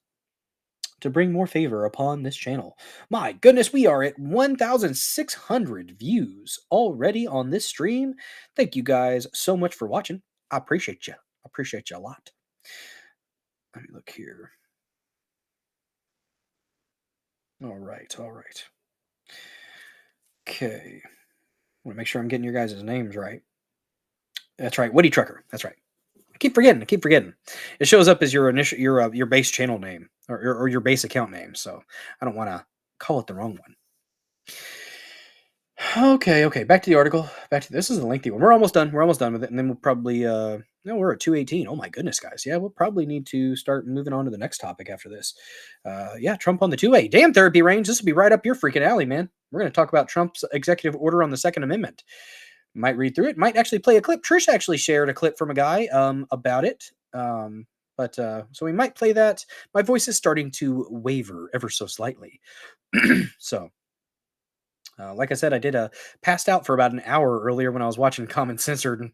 to bring more favor upon this channel. My goodness, we are at 1,600 views already on this stream. Thank you guys so much for watching. I appreciate you. I appreciate you a lot. Let me look here. All right. Okay. I want to make sure I'm getting your guys' names right. That's right. Woody Trucker. That's right. I keep forgetting. It shows up as your base channel name or your base account name. So I don't want to call it the wrong one. Okay. Back to the article. This is a lengthy one. We're almost done with it, and then we'll probably no, we're at 2:18. Oh my goodness, guys. Yeah, we'll probably need to start moving on to the next topic after this. Yeah, Trump on the 2A. Damn, Therapy Range. This will be right up your freaking alley, man. We're going to talk about Trump's executive order on the Second Amendment. Might read through it. Might actually play a clip. Trish actually shared a clip from a guy about it. So we might play that. My voice is starting to waver ever so slightly. So, like I said, I did passed out for about an hour earlier when I was watching Common Censored and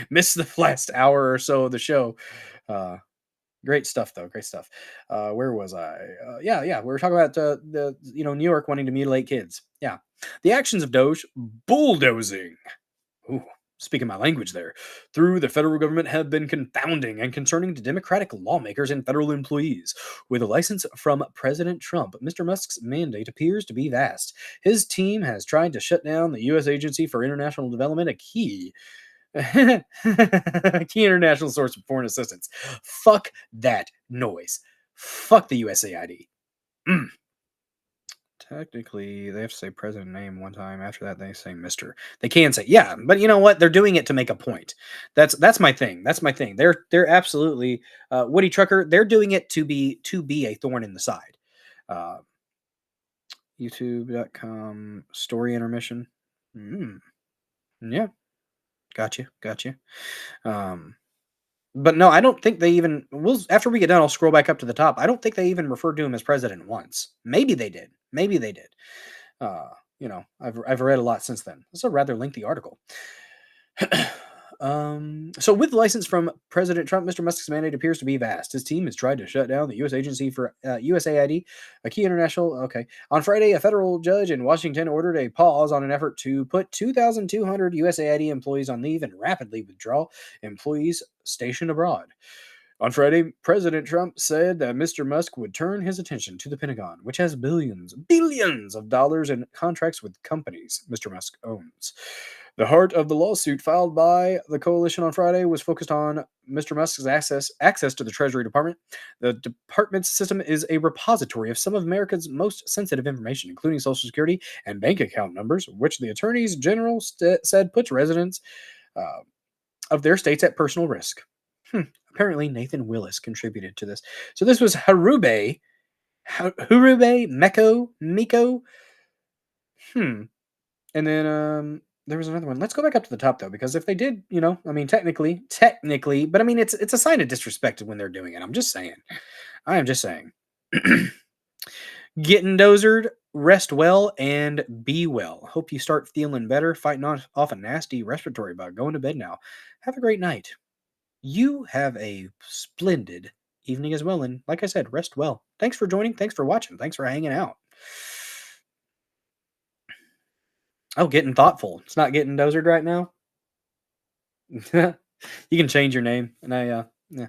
missed the last hour or so of the show. Great stuff, though. Great stuff. Where was I? Yeah. We were talking about the New York wanting to mutilate kids. Yeah. The actions of Doge bulldozing. Ooh, speaking my language there, through the federal government have been confounding and concerning to Democratic lawmakers and federal employees. With a license from President Trump, Mr. Musk's mandate appears to be vast. His team has tried to shut down the U.S. Agency for International Development, a key international source of foreign assistance. Fuck that noise. Fuck the USAID. Technically, they have to say president name one time. After that, they say Mr. They can say, yeah, but you know what? They're doing it to make a point. That's my thing. That's my thing. They're absolutely Woody Trucker. They're doing it to be a thorn in the side. YouTube.com story intermission. Yeah, gotcha. But no, I don't think they even. After we get done, I'll scroll back up to the top. I don't think they even referred to him as president once. Maybe they did. I've read a lot since then. It's a rather lengthy article. So with the license from President Trump, Mr. Musk's mandate appears to be vast. His team has tried to shut down the U.S. Agency for USAID, a key international. Okay. On Friday, a federal judge in Washington ordered a pause on an effort to put 2,200 USAID employees on leave and rapidly withdraw employees stationed abroad. On Friday, President Trump said that Mr. Musk would turn his attention to the Pentagon, which has billions of dollars in contracts with companies Mr. Musk owns. The heart of the lawsuit filed by the coalition on Friday was focused on Mr. Musk's access to the Treasury Department. The department's system is a repository of some of America's most sensitive information, including Social Security and bank account numbers, which the attorneys general said puts residents of their states at personal risk. Apparently, Nathan Willis contributed to this. So this was Hurube, Miko. And then there was another one. Let's go back up to the top though, because if they did, technically, but I mean, it's a sign of disrespect when they're doing it. I'm just saying. I am just saying. Getting dozered, rest well, and be well. Hope you start feeling better, fighting off a nasty respiratory bug. Going to bed now. Have a great night. You have a splendid evening as well. And like I said, rest well. Thanks for joining. Thanks for watching. Thanks for hanging out. Oh, getting thoughtful. It's not getting dozered right now. You can change your name. And yeah.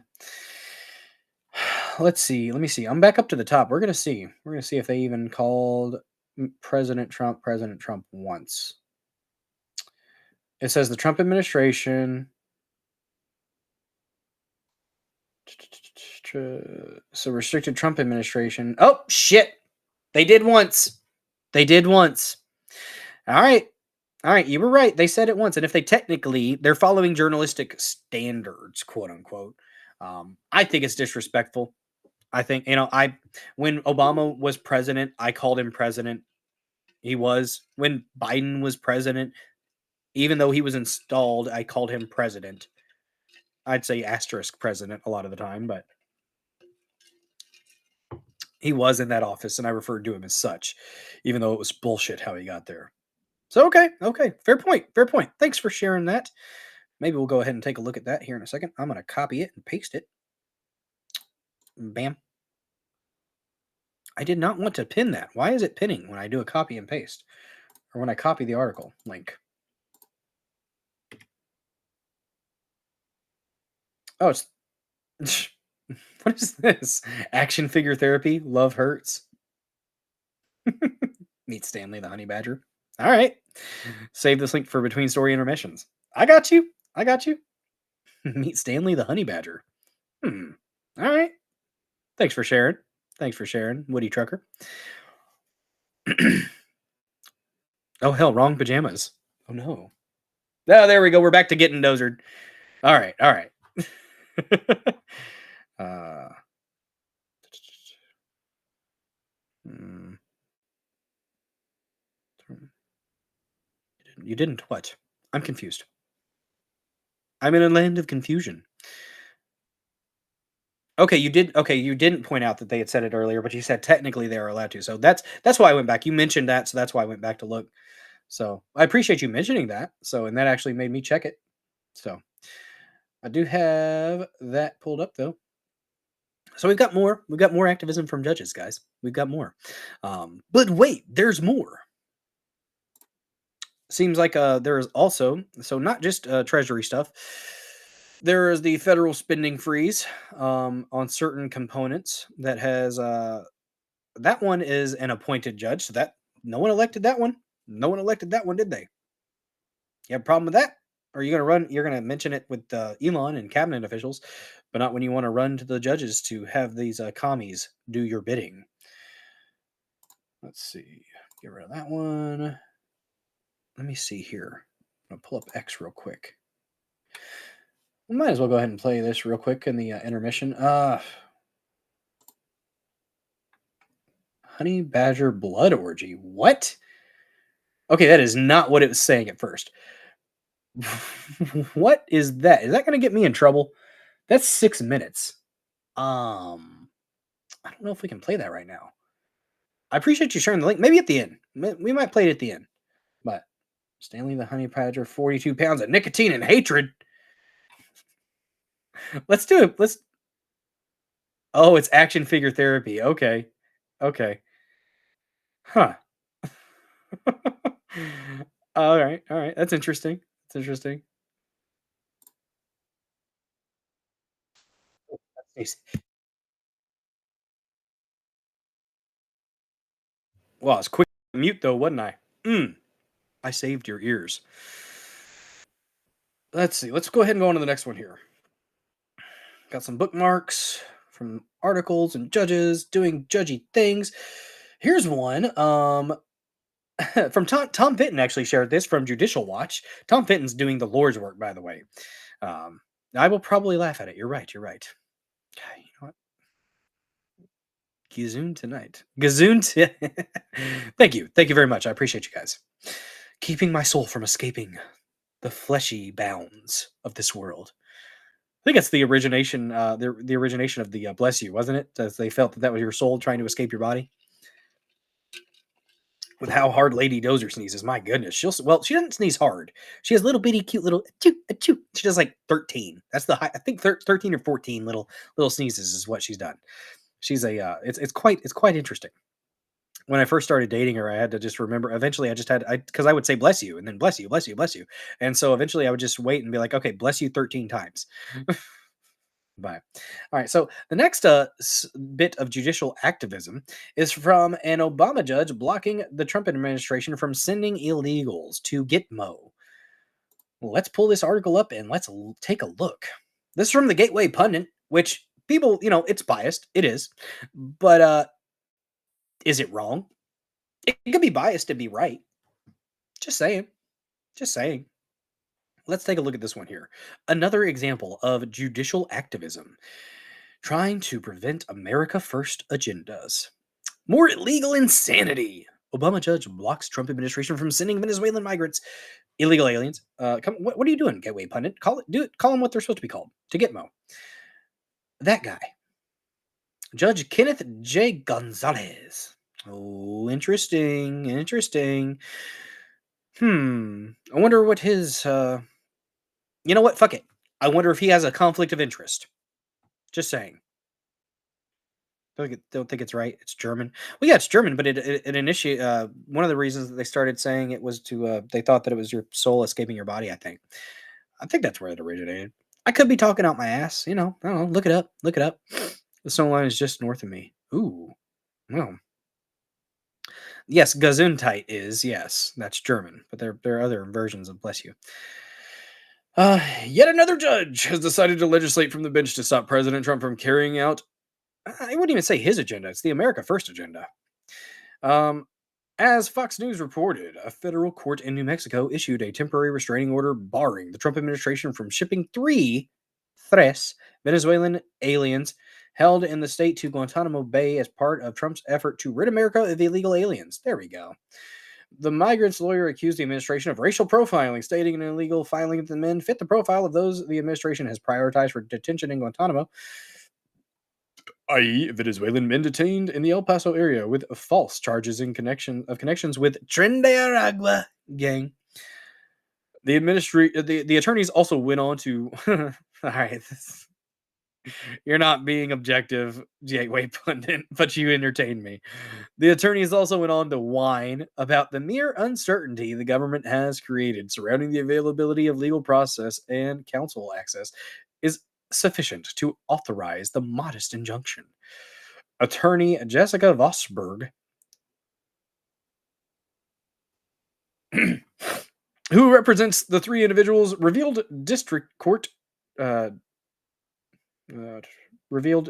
Let's see. Let me see. I'm back up to the top. We're going to see if they even called President Trump once. It says the Trump administration. So restricted Trump administration. Oh, shit. They did once. All right. You were right. They said it once. And if they're following journalistic standards, quote unquote. I think it's disrespectful. I think, when Obama was president, I called him president. He was. When Biden was president, even though he was installed, I called him president. I'd say asterisk president a lot of the time, but he was in that office and I referred to him as such, even though it was bullshit how he got there. So, okay. Fair point. Thanks for sharing that. Maybe we'll go ahead and take a look at that here in a second. I'm going to copy it and paste it. Bam. I did not want to pin that. Why is it pinning when I do a copy and paste? Or when I copy the article link? Oh, it's... What is this? Action figure therapy? Love hurts? Meet Stanley the honey badger. All right. Save this link for between story intermissions. I got you. Meet Stanley the honey badger. All right. Thanks for sharing, Woody Trucker. Oh, hell, wrong pajamas. Oh, no. Oh, there we go. We're back to getting dozered. All right. You didn't what? I'm confused. I'm in a land of confusion. Okay, you didn't point out that they had said it earlier, but you said technically they are allowed to. So that's why I went back. You mentioned that, so that's why I went back to look. So I appreciate you mentioning that. And that actually made me check it. So I do have that pulled up though. So we've got more. We've got more activism from judges, guys. We've got more. But wait, there's more. seems like there's also, so not just Treasury stuff. There is the federal spending freeze on certain components that has that one is an appointed judge, so that no one elected that one. No one elected that one, did they? You have a problem with that? Or are you gonna run? You're gonna mention it with Elon and cabinet officials, but not when you want to run to the judges to have these commies do your bidding. Let's see. Get rid of that one. Let me see here. I'm gonna pull up X real quick. We might as well go ahead and play this real quick in the intermission. Honey Badger Blood Orgy. What? Okay, that is not what it was saying at first. What is that? Is that going to get me in trouble? That's 6 minutes. I don't know if we can play that right now. I appreciate you sharing the link. Maybe at the end. We might play it at the end. But Stanley the Honey Badger, 42 pounds of nicotine and hatred. Let's do it. Oh, it's action figure therapy. Okay. Okay. Huh. All right. All right. That's interesting. That's interesting. That's nice. Well, I was quick to mute though, wasn't I? I saved your ears. Let's see. Let's go ahead and go on to the next one here. Got some bookmarks from articles and judges doing judgy things. Here's one. From Tom Fitton actually shared this from Judicial Watch. Tom Fitton's doing the Lord's work, by the way. I will probably laugh at it. You're right. You're right. Okay, you know what? Gazoon tonight. Thank you. Thank you very much. I appreciate you guys. Keeping my soul from escaping the fleshy bounds of this world. I think it's the origination, the origination of the bless you, wasn't it? As they felt that was your soul trying to escape your body. With how hard Lady Dozer sneezes, my goodness, she doesn't sneeze hard. She has little bitty, cute little achoo, achoo. She does like 13. That's the high, I think 13 or 14 little sneezes is what she's done. She's a it's quite interesting. When I first started dating her, I had to just remember. Eventually, because I would say bless you and then bless you, bless you, bless you, and so eventually I would just wait and be like, okay, bless you 13 times. Bye. All right. So the next bit of judicial activism is from an Obama judge blocking the Trump administration from sending illegals to Gitmo. Let's pull this article up and let's take a look. This is from the Gateway Pundit, which people, it's biased. It is. But is it wrong? It could be biased to be right. Just saying. Just saying. Let's take a look at this one here. Another example of judicial activism. Trying to prevent America First agendas. More illegal insanity. Obama judge blocks Trump administration from sending Venezuelan migrants, illegal aliens. What are you doing, Gateway Pundit? Call them what they're supposed to be called. To Gitmo. That guy. Judge Kenneth J. Gonzalez. Oh, interesting. Interesting. I wonder what his you know what? Fuck it. I wonder if he has a conflict of interest. Just saying. Don't think it's right. It's German. Well, yeah, it's German, but it initiate. One of the reasons that they started saying it was to they thought that it was your soul escaping your body. I think that's where it originated. I could be talking out my ass. I don't know. Look it up. Look it up. The snow line is just north of me. Ooh, well. Yes, Gesundheit is yes. That's German, but there are other versions of bless you. Yet another judge has decided to legislate from the bench to stop President Trump from carrying out, I wouldn't even say his agenda, it's the America First agenda. As Fox News reported, a federal court in New Mexico issued a temporary restraining order barring the Trump administration from shipping tres Venezuelan aliens held in the state to Guantanamo Bay as part of Trump's effort to rid America of illegal aliens. There we go. The migrants' lawyer accused the administration of racial profiling, stating an illegal filing of the men fit the profile of those the administration has prioritized for detention in Guantanamo, i.e., Venezuelan men detained in the El Paso area with false charges in connections with Tren de Aragua gang. The attorneys also went on to all right. You're not being objective, Gateway Pundit, but you entertain me. The attorneys also went on to whine about the mere uncertainty the government has created surrounding the availability of legal process and counsel access is sufficient to authorize the modest injunction. Attorney Jessica Vosberg, who represents the three individuals, uh, revealed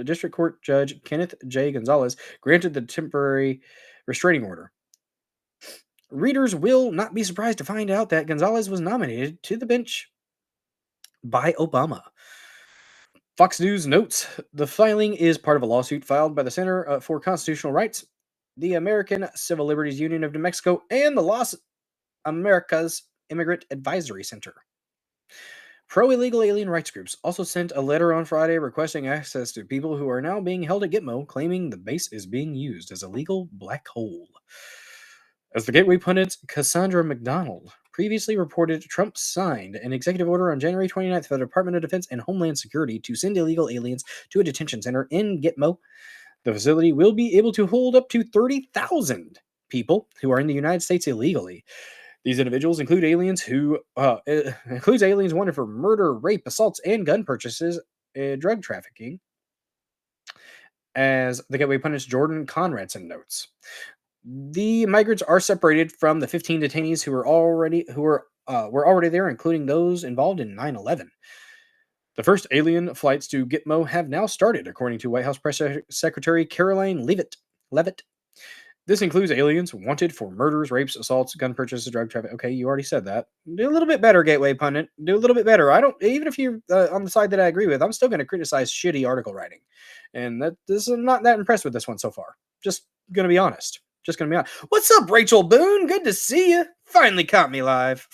District Court Judge Kenneth J. Gonzalez granted the temporary restraining order. Readers will not be surprised to find out that Gonzalez was nominated to the bench by Obama. Fox News notes the filing is part of a lawsuit filed by the Center for Constitutional Rights, the American Civil Liberties Union of New Mexico, and the Las Americas Immigrant Advisory Center. Pro-illegal alien rights groups also sent a letter on Friday requesting access to people who are now being held at Gitmo, claiming the base is being used as a legal black hole. As the Gateway Pundit's Cassandra McDonald previously reported, Trump signed an executive order on January 29th for the Department of Defense and Homeland Security to send illegal aliens to a detention center in Gitmo. The facility will be able to hold up to 30,000 people who are in the United States illegally. These individuals include aliens includes aliens wanted for murder, rape, assaults, and gun purchases, drug trafficking, as the Gateway Pundit's Jordan Conradson notes. The migrants are separated from the 15 detainees who were already there, including those involved in 9/11. The first alien flights to Gitmo have now started, according to White House Press Secretary Caroline Leavitt. This includes aliens wanted for murders, rapes, assaults, gun purchases, drug trafficking. Okay, you already said that. Do a little bit better, Gateway Pundit. Do a little bit better. I don't, even if you're on the side that I agree with, I'm still going to criticize shitty article writing, and I'm not that impressed with this one so far. Just going to be honest. What's up, Rachel Boone? Good to see you. Finally caught me live.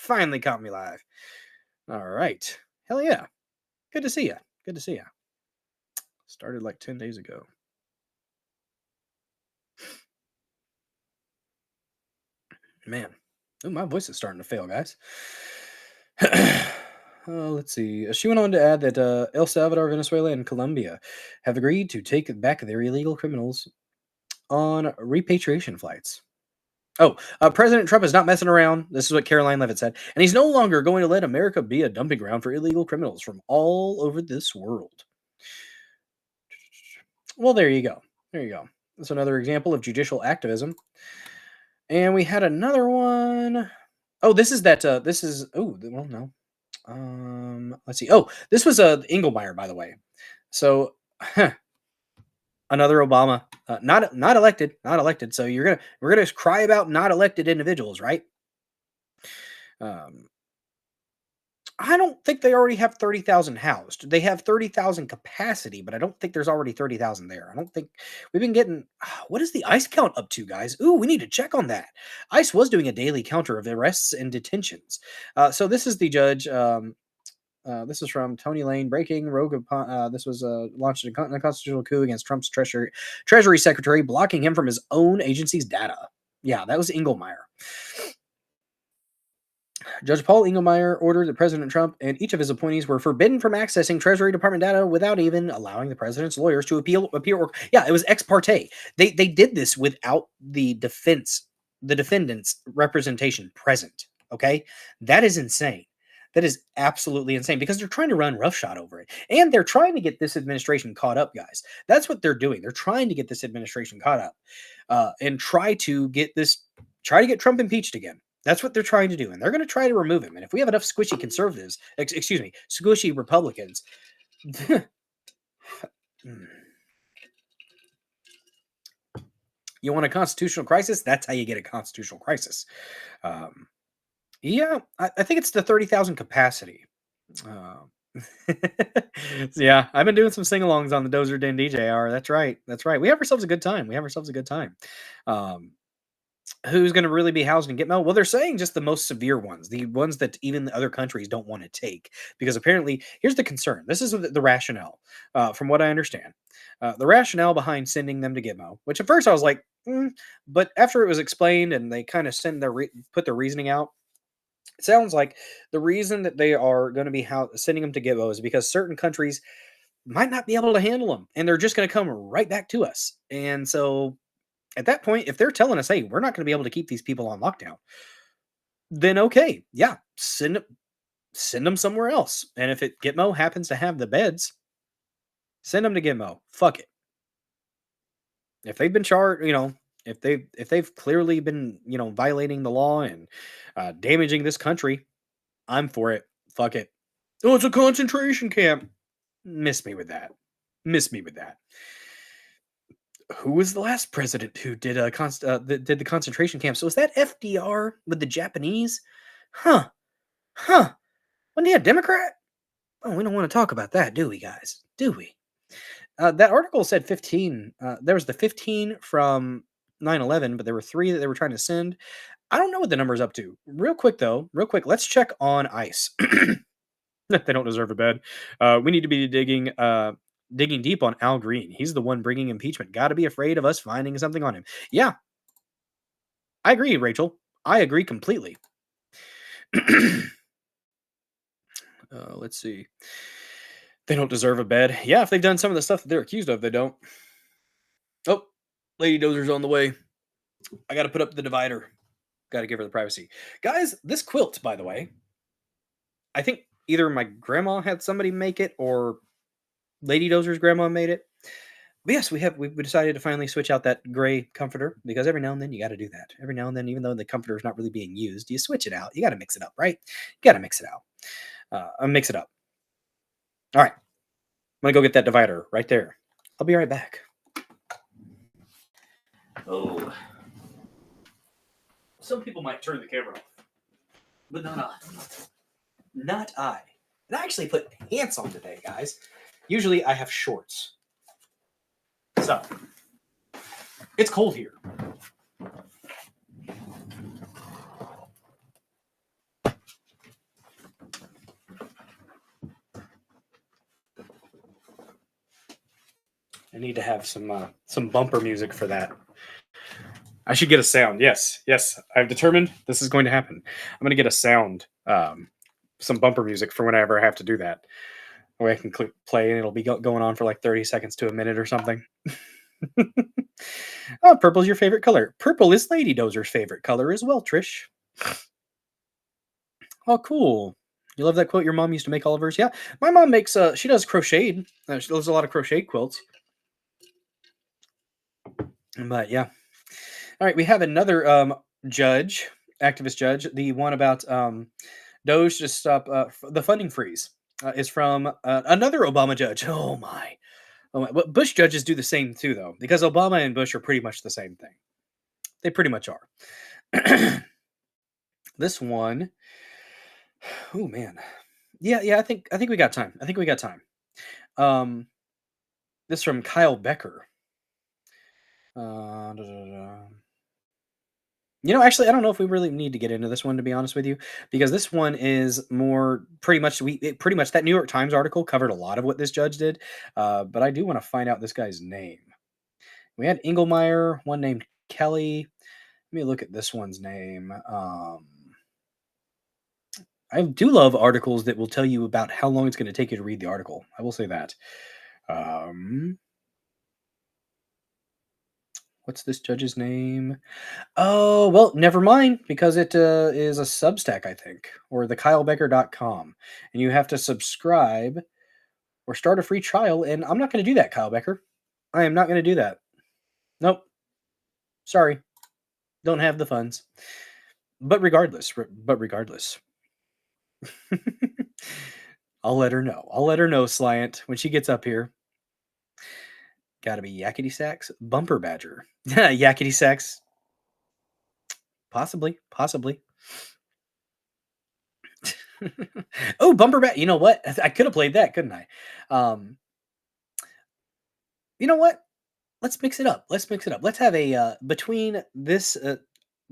All right. Hell yeah. Good to see you. Started like 10 days ago. Man. Ooh, my voice is starting to fail, guys. Let's see. She went on to add that El Salvador, Venezuela, and Colombia have agreed to take back their illegal criminals on repatriation flights. President Trump is not messing around. This is what Caroline Leavitt said. And he's no longer going to let America be a dumping ground for illegal criminals from all over this world. Well, there you go. That's another example of judicial activism. And we had another one. Oh, this is that. Let's see. Oh, this was Engelmeyer, by the way. So, another Obama, not elected. So we're gonna cry about not elected individuals, right? I don't think they already have 30,000 housed. They have 30,000 capacity, but I don't think there's already 30,000 there. I don't think we've been getting. What is the ICE count up to, guys? Ooh, we need to check on that. ICE was doing a daily counter of arrests and detentions. So this is the judge. This is from Tony Lane. Breaking rogue. This was launched a constitutional coup against Trump's Treasury Secretary, blocking him from his own agency's data. Yeah, that was Engelmeyer. Judge Paul Engelmeyer ordered that President Trump and each of his appointees were forbidden from accessing Treasury Department data without even allowing the president's lawyers to appeal. Yeah, it was ex parte. They did this without the defendant's representation present. Okay, that is insane. That is absolutely insane because they're trying to run roughshod over it. And they're trying to get this administration caught up, guys. That's what they're doing. They're trying to get this administration caught up and try to get Trump impeached again. That's what they're trying to do. And they're going to try to remove him. And if we have enough squishy conservatives, squishy Republicans, you want a constitutional crisis? That's how you get a constitutional crisis. Yeah, I think it's the 30,000 capacity. Yeah, I've been doing some sing-alongs on the Dozer Den DJ hour. That's right. We have ourselves a good time. Who's going to really be housed in Gitmo? Well, they're saying just the most severe ones, the ones that even other countries don't want to take, because apparently, here's the concern. This is the rationale, from what I understand. The rationale behind sending them to Gitmo, which at first I was like, but after it was explained and they kind of put their reasoning out, it sounds like the reason that they are going to be sending them to Gitmo is because certain countries might not be able to handle them, and they're just going to come right back to us. And so at that point, if they're telling us, hey, we're not going to be able to keep these people on lockdown, then okay, yeah, send them somewhere else. And if Gitmo happens to have the beds, send them to Gitmo. Fuck it. If they've been charged, if they've clearly been, violating the law and damaging this country, I'm for it. Fuck it. Oh, it's a concentration camp. Miss me with that. Who was the last president who did did the concentration camp? So was that FDR with the Japanese? Huh. Wasn't he a Democrat? Oh, we don't want to talk about that, do we, guys? Do we? That article said 15. There was the 15 from 9/11, but there were 3 that they were trying to send. I don't know what the number's up to. Real quick, let's check on ICE. They don't deserve a bed. We need to be digging deep on Al Green. He's the one bringing impeachment. Got to be afraid of us finding something on him. Yeah, I agree, Rachel. I agree completely. Let's see. They don't deserve a bed. Yeah, if they've done some of the stuff that they're accused of, they don't. Oh, Lady Dozer's on the way. I got to put up the divider. Got to give her the privacy. Guys, this quilt, by the way, I think either my grandma had somebody make it or Lady Dozer's grandma made it. But yes, we decided to finally switch out that gray comforter because every now and then you got to do that. Every now and then, even though the comforter is not really being used, you switch it out. You got to mix it up, right? You got to mix it out. Mix it up. All right. I'm going to go get that divider right there. I'll be right back. Oh. Some people might turn the camera off, but not I. Not I. And I actually put pants on today, guys. Usually I have shorts. So, it's cold here. I need to have some bumper music for that. I should get a sound. Yes, I've determined this is going to happen. I'm going to get a sound, some bumper music for whenever I have to do that. Where I can click play and it'll be going on for like 30 seconds to a minute or something. Oh, purple's your favorite color. Purple is Lady Dozer's favorite color as well, Trish. Oh, cool. You love that quilt your mom used to make all of hers? Yeah, my mom makes, she does crocheted. She does a lot of crocheted quilts. But yeah. All right, we have another activist judge, the one about Doge to stop the funding freeze. Is from another Obama judge. Oh my. But Bush judges do the same too, though, because Obama and Bush are pretty much the same thing. They pretty much are. This one, oh man, yeah. I think we got time. This from Kyle Becker. Actually, I don't know if we really need to get into this one, to be honest with you, because this one is more pretty much that New York Times article covered a lot of what this judge did. But I do want to find out this guy's name. We had Engelmeyer, one named Kelly. Let me look at this one's name. I do love articles that will tell you about how long it's going to take you to read the article. I will say that. What's this judge's name? Oh, well, never mind, because it is a Substack, I think, or thekylebecker.com. And you have to subscribe or start a free trial, and I'm not going to do that, Kyle Becker. I am not going to do that. Nope. Sorry. Don't have the funds. But regardless. I'll let her know. Slyant, when she gets up here. Gotta be Yakety Sax, Bumper Badger. Yakety Sax. Possibly. Oh, Bumper Badger. You know what? I could have played that, couldn't I? You know what? Let's mix it up. Let's have a, between this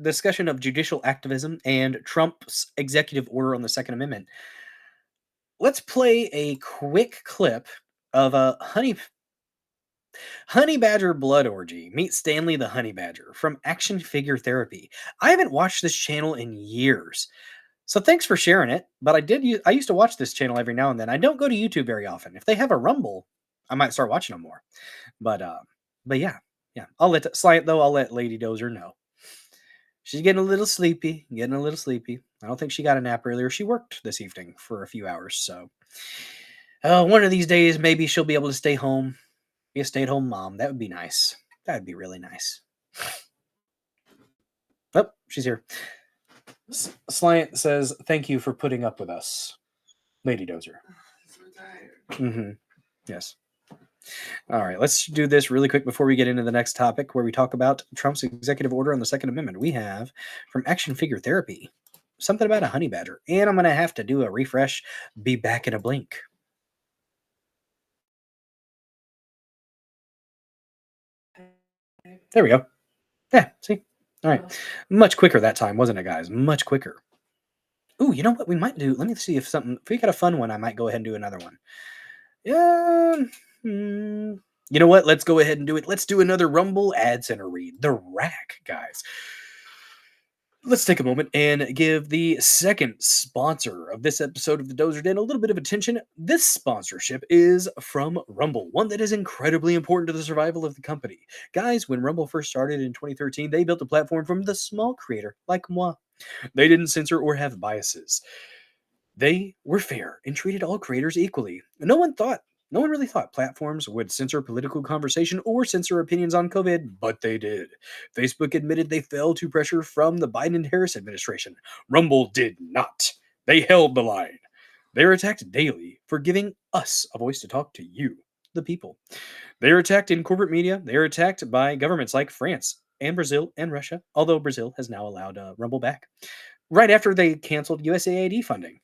discussion of judicial activism and Trump's executive order on the Second Amendment, let's play a quick clip of a Honey Badger Blood Orgy. Meet Stanley the Honey Badger from Action Figure Therapy. I haven't watched this channel in years, so thanks for sharing it. But I used to watch this channel every now and then. I don't go to YouTube very often. If they have a Rumble, I might start watching them more. But yeah. I'll let Lady Dozer know. She's getting a little sleepy. I don't think she got a nap earlier. She worked this evening for a few hours, so one of these days maybe she'll be able to stay home. Be a stay-at-home mom. That would be nice. That would be really nice. Oh, she's here. Slant says, "Thank you for putting up with us, Lady Dozer." Mm-hmm. Yes. All right, let's do this really quick before we get into the next topic, where we talk about Trump's executive order on the Second Amendment. We have from Action Figure Therapy something about a honey badger, and I'm going to have to do a refresh. Be back in a blink. There we go. Yeah, see? All right. Much quicker that time, wasn't it, guys? Much quicker. Ooh, you know what we might do? Let me see if we got a fun one, I might go ahead and do another one. Yeah. You know what? Let's go ahead and do it. Let's do another Rumble Ad Center read. The Rack, guys. Let's take a moment and give the second sponsor of this episode of the Dozer Den a little bit of attention. This sponsorship is from Rumble, one that is incredibly important to the survival of the company. Guys, when Rumble first started in 2013, they built a platform from the small creator like moi. They didn't censor or have biases. They were fair and treated all creators equally. No one really thought platforms would censor political conversation or censor opinions on COVID, but they did. Facebook admitted they fell to pressure from the Biden and Harris administration. Rumble did not. They held the line. They are attacked daily for giving us a voice to talk to you, the people. They are attacked in corporate media. They are attacked by governments like France and Brazil and Russia, although Brazil has now allowed Rumble back, right after they canceled USAID funding.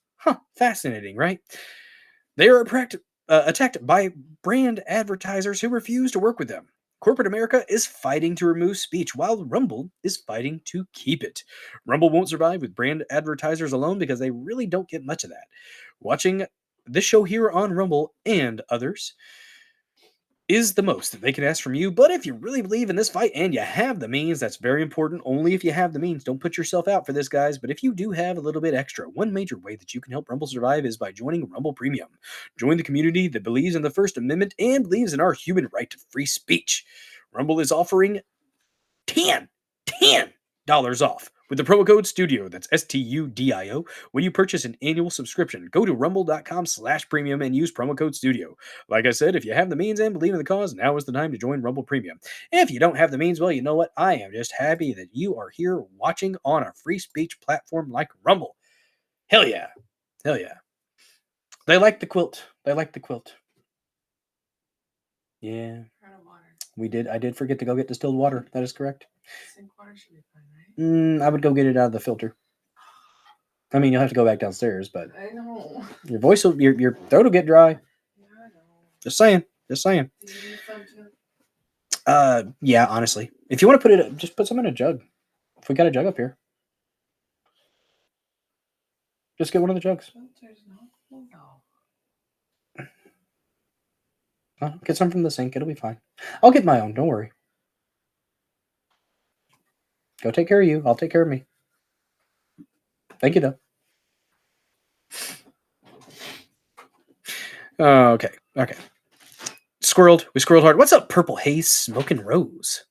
Fascinating, right? They are attacked by brand advertisers who refuse to work with them. Corporate America is fighting to remove speech while Rumble is fighting to keep it. Rumble won't survive with brand advertisers alone because they really don't get much of that. Watching this show here on Rumble and others is the most that they can ask from you. But if you really believe in this fight and you have the means, that's very important. Only if you have the means. Don't put yourself out for this, guys. But if you do have a little bit extra, one major way that you can help Rumble survive is by joining Rumble Premium. Join the community that believes in the First Amendment and believes in our human right to free speech. Rumble is offering $10 off with the promo code STUDIO, that's STUDIO, when you purchase an annual subscription. Go to rumble.com/premium and use promo code STUDIO. Like I said, if you have the means and believe in the cause, now is the time to join Rumble Premium. If you don't have the means, well, you know what? I am just happy that you are here watching on a free speech platform like Rumble. Hell yeah. Hell yeah. They like the quilt. Yeah. I did forget to go get distilled water. That is correct. Sink water should be fine, right? I would go get it out of the filter. I mean, you'll have to go back downstairs, but I know. your throat will get dry. Yeah, I know. Just saying. Do you need some too? Yeah, honestly. If you want to put it, just put some in a jug. If we got a jug up here. Just get one of the jugs. Filters, no. Get some from the sink. It'll be fine. I'll get my own. Don't worry. Go take care of you. I'll take care of me. Thank you, though. Okay. We squirreled hard. What's up, Purple Haze Smoking Rose?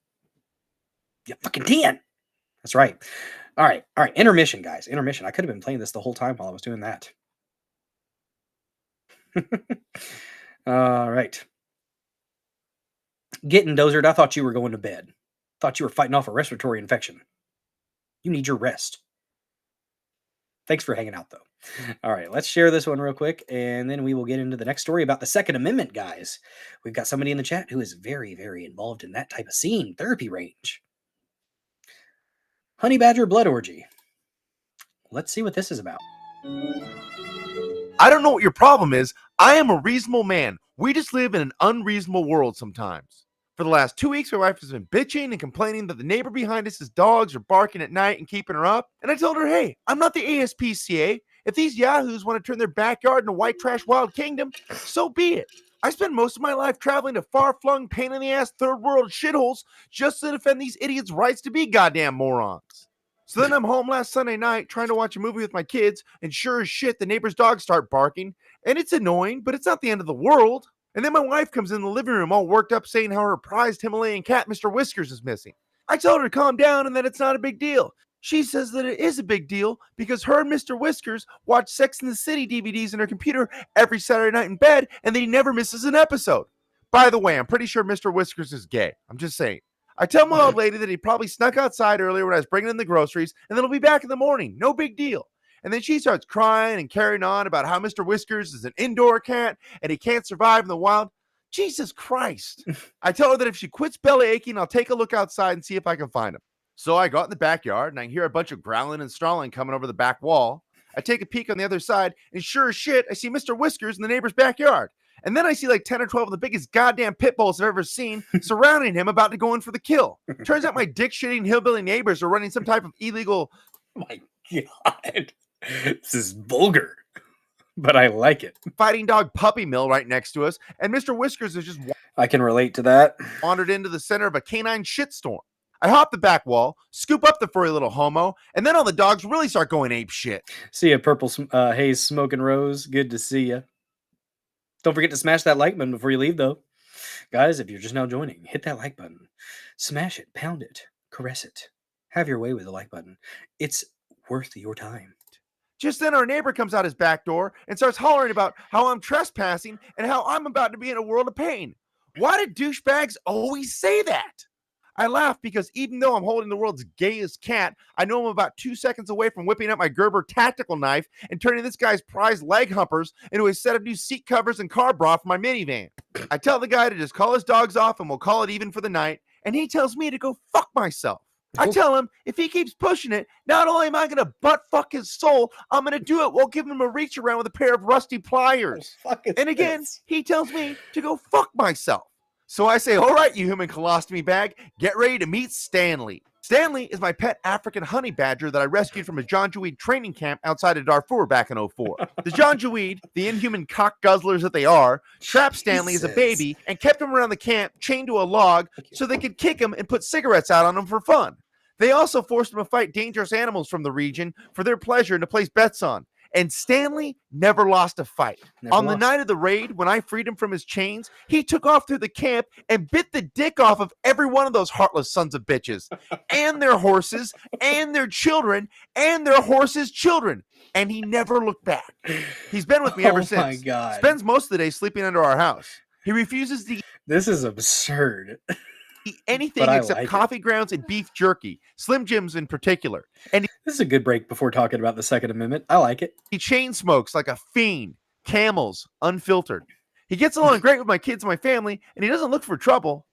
You fucking can. That's right. All right. Intermission, guys. Intermission. I could have been playing this the whole time while I was doing that. All right. Getting dozered. I thought you were going to bed. Thought you were fighting off a respiratory infection. You need your rest. Thanks for hanging out, though. All right, let's share this one real quick, and then we will get into the next story about the Second Amendment, guys. We've got somebody in the chat who is very, very involved in that type of scene, therapy range. Honey Badger Blood Orgy. Let's see what this is about. I don't know what your problem is. I am a reasonable man. We just live in an unreasonable world sometimes. For the last 2 weeks, my wife has been bitching and complaining that the neighbor behind us' dogs are barking at night and keeping her up. And I told her, hey, I'm not the ASPCA. If these yahoos want to turn their backyard into white trash wild kingdom, so be it. I spend most of my life traveling to far-flung, pain-in-the-ass third-world shitholes just to defend these idiots' rights to be goddamn morons. So then I'm home last Sunday night trying to watch a movie with my kids, and sure as shit, the neighbor's dogs start barking. And it's annoying, but it's not the end of the world. And then my wife comes in the living room all worked up saying how her prized Himalayan cat, Mr. Whiskers, is missing. I tell her to calm down and that it's not a big deal. She says that it is a big deal because her and Mr. Whiskers watch Sex and the City DVDs in her computer every Saturday night in bed, and that he never misses an episode. By the way, I'm pretty sure Mr. Whiskers is gay. I'm just saying. I tell my old lady that he probably snuck outside earlier when I was bringing in the groceries, and then he'll be back in the morning. No big deal. And then she starts crying and carrying on about how Mr. Whiskers is an indoor cat and he can't survive in the wild. Jesus Christ. I tell her that if she quits belly aching, I'll take a look outside and see if I can find him. So I go out in the backyard and I hear a bunch of growling and snarling coming over the back wall. I take a peek on the other side, and sure as shit, I see Mr. Whiskers in the neighbor's backyard. And then I see like 10 or 12 of the biggest goddamn pit bulls I've ever seen surrounding him, about to go in for the kill. Turns out my dick-shitting hillbilly neighbors are running some type of illegal... Oh my God. This is vulgar, but I like it. ...fighting dog puppy mill right next to us, and Mr. Whiskers is just... I can relate to that. ...wandered into the center of a canine shitstorm. I hop the back wall, scoop up the furry little homo, and then all the dogs really start going ape shit. See ya, Purple Haze Smoking Rose. Good to see ya. Don't forget to smash that like button before you leave, though. Guys, if you're just now joining, hit that like button. Smash it, pound it, caress it. Have your way with the like button. It's worth your time. Just then our neighbor comes out his back door and starts hollering about how I'm trespassing and how I'm about to be in a world of pain. Why do douchebags always say that? I laugh because even though I'm holding the world's gayest cat, I know I'm about 2 seconds away from whipping out my Gerber tactical knife and turning this guy's prized leg humpers into a set of new seat covers and car bra for my minivan. I tell the guy to just call his dogs off and we'll call it even for the night, and he tells me to go fuck myself. I tell him if he keeps pushing it, not only am I going to butt fuck his soul, I'm going to do it while giving him a reach around with a pair of rusty pliers. And again, he tells me to go fuck myself. So I say, all right, you human colostomy bag, get ready to meet Stanley. Stanley is my pet African honey badger that I rescued from a Janjaweed training camp outside of Darfur back in 2004. The Janjaweed, the inhuman cock guzzlers that they are, trapped Stanley as a baby and kept him around the camp chained to a log so they could kick him and put cigarettes out on him for fun. They also forced him to fight dangerous animals from the region for their pleasure and to place bets on. And Stanley never lost a fight. The night of the raid, when I freed him from his chains, he took off through the camp and bit the dick off of every one of those heartless sons of bitches, and their horses, and their children, and their horses' children. And he never looked back. He's been with me ever since. Oh my God. Spends most of the day sleeping under our house. He refuses to This is absurd. eat anything except coffee grounds and beef jerky, Slim Jims in particular. And this is a good break before talking about the Second Amendment. I like it. He chain smokes like a fiend. Camels, unfiltered. He gets along great with my kids and my family, and he doesn't look for trouble.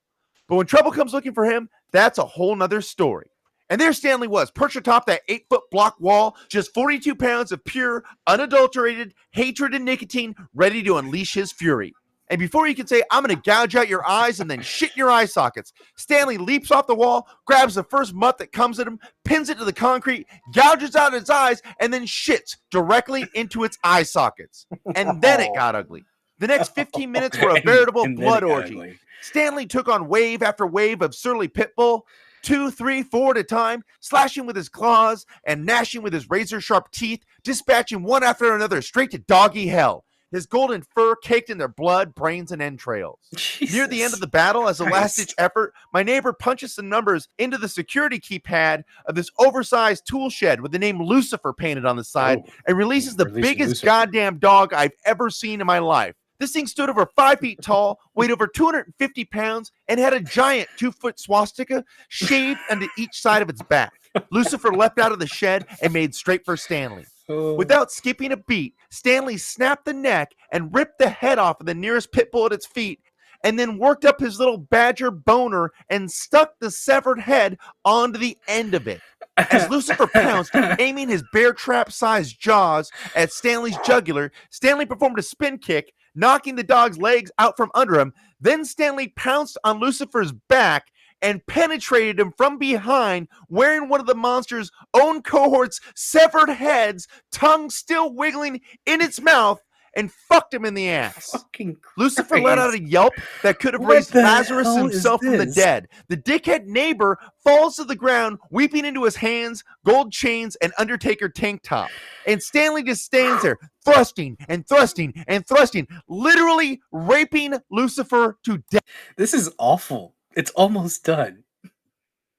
But when trouble comes looking for him, that's a whole nother story. And there Stanley was, perched atop that 8-foot block wall, just 42 pounds of pure, unadulterated hatred and nicotine, ready to unleash his fury. And before you can say, I'm going to gouge out your eyes and then shit in your eye sockets, Stanley leaps off the wall, grabs the first mutt that comes at him, pins it to the concrete, gouges out its eyes, and then shits directly into its eye sockets. And then it got ugly. The next 15 minutes were a veritable blood orgy. Stanley took on wave after wave of surly pit bull, 2, 3, 4 at a time, slashing with his claws and gnashing with his razor-sharp teeth, dispatching one after another straight to doggy hell. His golden fur caked in their blood, brains, and entrails. Jesus. Near the end of the battle, as a last-ditch effort, my neighbor punches some numbers into the security keypad of this oversized tool shed with the name Lucifer painted on the side and releases the biggest goddamn dog I've ever seen in my life. This thing stood over 5 feet tall, weighed over 250 pounds, and had a giant 2-foot swastika shaved onto each side of its back. Lucifer leapt out of the shed and made straight for Stanley. Without skipping a beat, Stanley snapped the neck and ripped the head off of the nearest pit bull at its feet, and then worked up his little badger boner and stuck the severed head onto the end of it. As Lucifer pounced, aiming his bear trap-sized jaws at Stanley's jugular, Stanley performed a spin kick, knocking the dog's legs out from under him. Then Stanley pounced on Lucifer's back and penetrated him from behind, wearing one of the monster's own cohort's severed heads, tongue still wiggling in its mouth, and fucked him in the ass. Fucking Lucifer let out Christ. a yelp that could have What raised the Lazarus hell is himself from the this? dead. The dickhead neighbor falls to the ground, weeping into his hands, gold chains, and Undertaker tank top. And Stanley just stands there, thrusting and thrusting and thrusting, literally raping Lucifer to death. This is awful. It's almost done.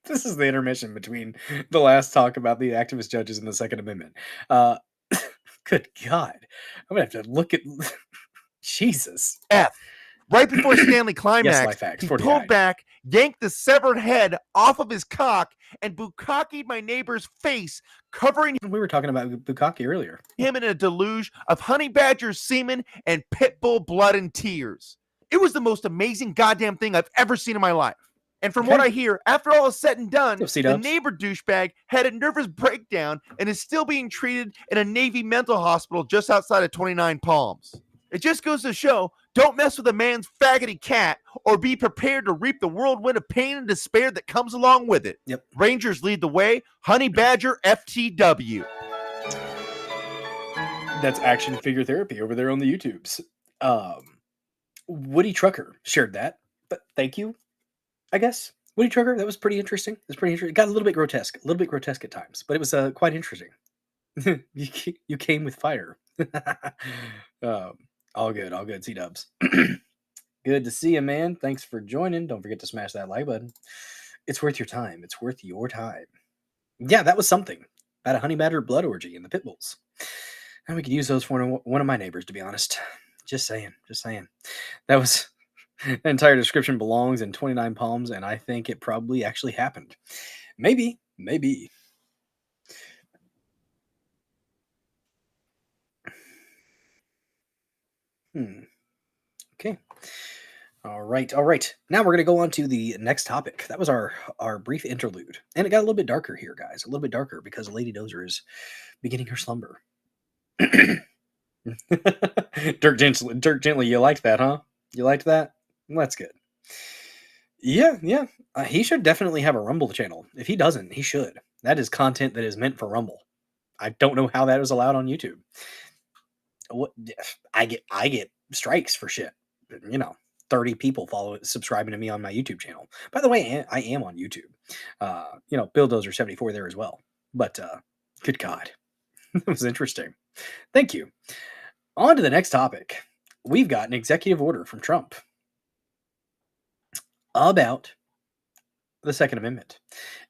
This is the intermission between the last talk about the activist judges and the Second Amendment. Good God. I'm going to have to look at... Jesus. Right before Stanley climaxed, Life Hacks, he 49. pulled back, yanked the severed head off of his cock, and bukkakied my neighbor's face, covering We were talking about Bukkake earlier. him in a deluge of honey badger semen and pit bull blood and tears. It was the most amazing goddamn thing I've ever seen in my life. And from what I hear, after all is said and done, the neighbor douchebag had a nervous breakdown and is still being treated in a Navy mental hospital just outside of 29 Palms. It just goes to show, don't mess with a man's faggoty cat or be prepared to reap the whirlwind of pain and despair that comes along with it. Yep. Rangers lead the way. Honey Badger FTW. That's action figure therapy over there on the YouTubes. Woody Trucker shared that, but thank you, I guess. Woody Trucker, that was pretty interesting. It was pretty interesting. It got a little bit grotesque at times, but it was quite interesting. you came with fire. All good, C-dubs. Good to see you, man. Thanks for joining. Don't forget to smash that like button. It's worth your time. It's worth your time. Yeah, that was something. About a honey badger blood orgy in the pit bulls. And we could use those for one of my neighbors, to be honest. Just saying. That was... The entire description belongs in 29 Palms, and I think it probably actually happened. Maybe. Okay. All right. Now we're going to go on to the next topic. That was our brief interlude. And it got a little bit darker here, guys. A little bit darker because Lady Dozer is beginning her slumber. Dirk Gently, you liked that, huh? You liked that? That's good. Yeah. He should definitely have a Rumble channel. If he doesn't, he should. That is content that is meant for Rumble. I don't know how that is allowed on YouTube. What I get strikes for shit. 30 people subscribing to me on my YouTube channel. By the way, I am on YouTube. Bill Dozer 74 there as well. But good God, that was interesting. Thank you. On to the next topic. We've got an executive order from Trump about the Second Amendment.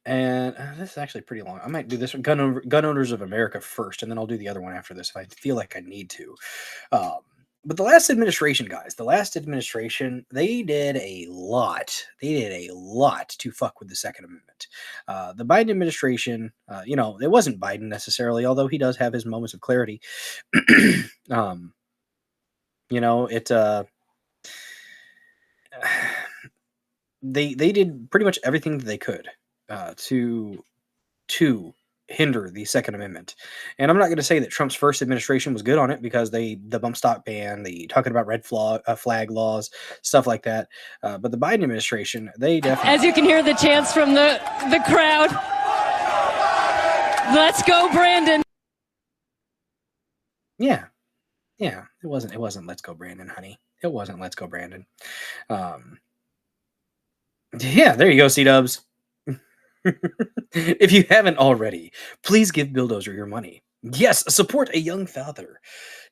And this is actually pretty long. I might do this one, Gun Owners of America first, and then I'll do the other one after this if I feel like I need to. But the last administration, guys, they did a lot. To fuck with the Second Amendment. The Biden administration, it wasn't Biden necessarily, although he does have his moments of clarity. They did pretty much everything that they could to hinder the Second Amendment. And I'm not going to say that Trump's first administration was good on it, because the bump stock ban, the talking about red flag laws, stuff like that. But the Biden administration, they definitely... As you can hear the chants from the crowd. Let's go, Brandon. Yeah. It wasn't let's go, Brandon, honey. It wasn't let's go, Brandon. Yeah, there you go, C-dubs. If you haven't already, please give Bill Dozer your money. Yes, support a young father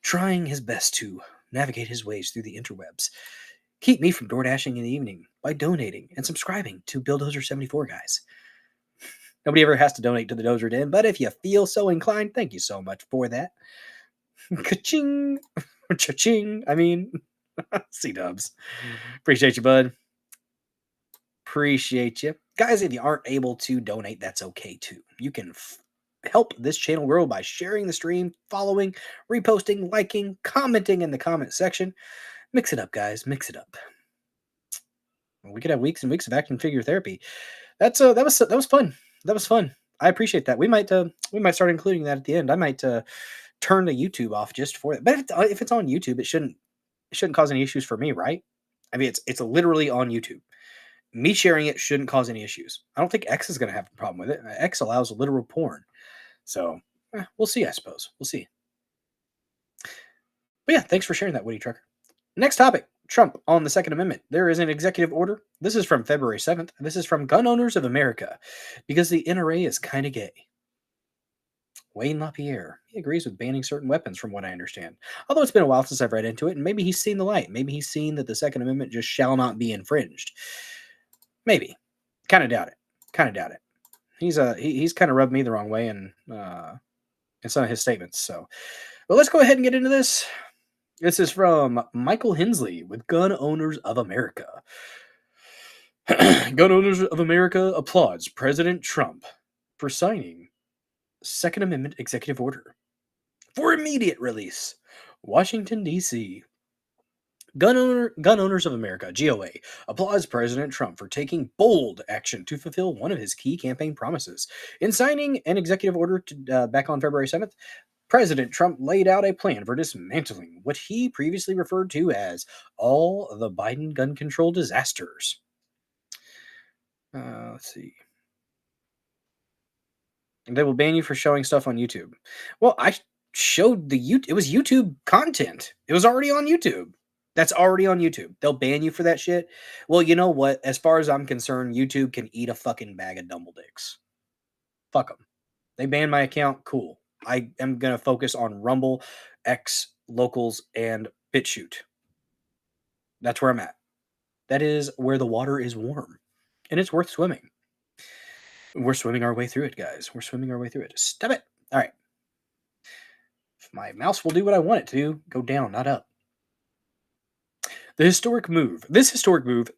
trying his best to navigate his ways through the interwebs. Keep me from door dashing in the evening by donating and subscribing to Bill Dozer 74, guys. Nobody ever has to donate to the Dozer Den, but if you feel so inclined, thank you so much for that. Ka-ching! Cha-ching! I mean, C-dubs. Appreciate you, bud. Appreciate you. Guys, if you aren't able to donate, that's okay too. You can help this channel grow by sharing the stream, following, reposting, liking, commenting in the comment section. Mix it up, guys. Mix it up. We could have weeks and weeks of action figure therapy. That was fun. That was fun. I appreciate that. We might start including that at the end. I might turn the YouTube off just for it. But if it's on YouTube, it shouldn't cause any issues for me, right? I mean, it's literally on YouTube. Me sharing it shouldn't cause any issues. I don't think X is going to have a problem with it. X allows literal porn. So, we'll see, I suppose. We'll see. But yeah, thanks for sharing that, Woody Trucker. Next topic, Trump on the Second Amendment. There is an executive order. This is from February 7th. This is from Gun Owners of America, because the NRA is kind of gay. Wayne LaPierre, he agrees with banning certain weapons from what I understand. Although it's been a while since I've read into it, and maybe he's seen the light. Maybe he's seen that the Second Amendment just shall not be infringed. Maybe. Kind of doubt it. Kind of doubt it. He's kind of rubbed me the wrong way in some of his statements. So, but let's go ahead and get into this. This is from Michael Hensley with Gun Owners of America. Gun Owners of America applauds President Trump for signing Second Amendment executive order for immediate release. Washington, D.C. Gun Owners of America, GOA, applauds President Trump for taking bold action to fulfill one of his key campaign promises. In signing an executive order back on February 7th, President Trump laid out a plan for dismantling what he previously referred to as all the Biden gun control disasters. Let's see. They will ban you for showing stuff on YouTube. Well, I showed it was YouTube content. It was already on YouTube. That's already on YouTube. They'll ban you for that shit. Well, you know what? As far as I'm concerned, YouTube can eat a fucking bag of dumble dicks. Fuck them. They banned my account. Cool. I am going to focus on Rumble, X, Locals, and BitChute. That's where I'm at. That is where the water is warm. And it's worth swimming. We're swimming our way through it, guys. We're swimming our way through it. Stop it. All right. My mouse will do what I want it to. Go down, not up. This historic move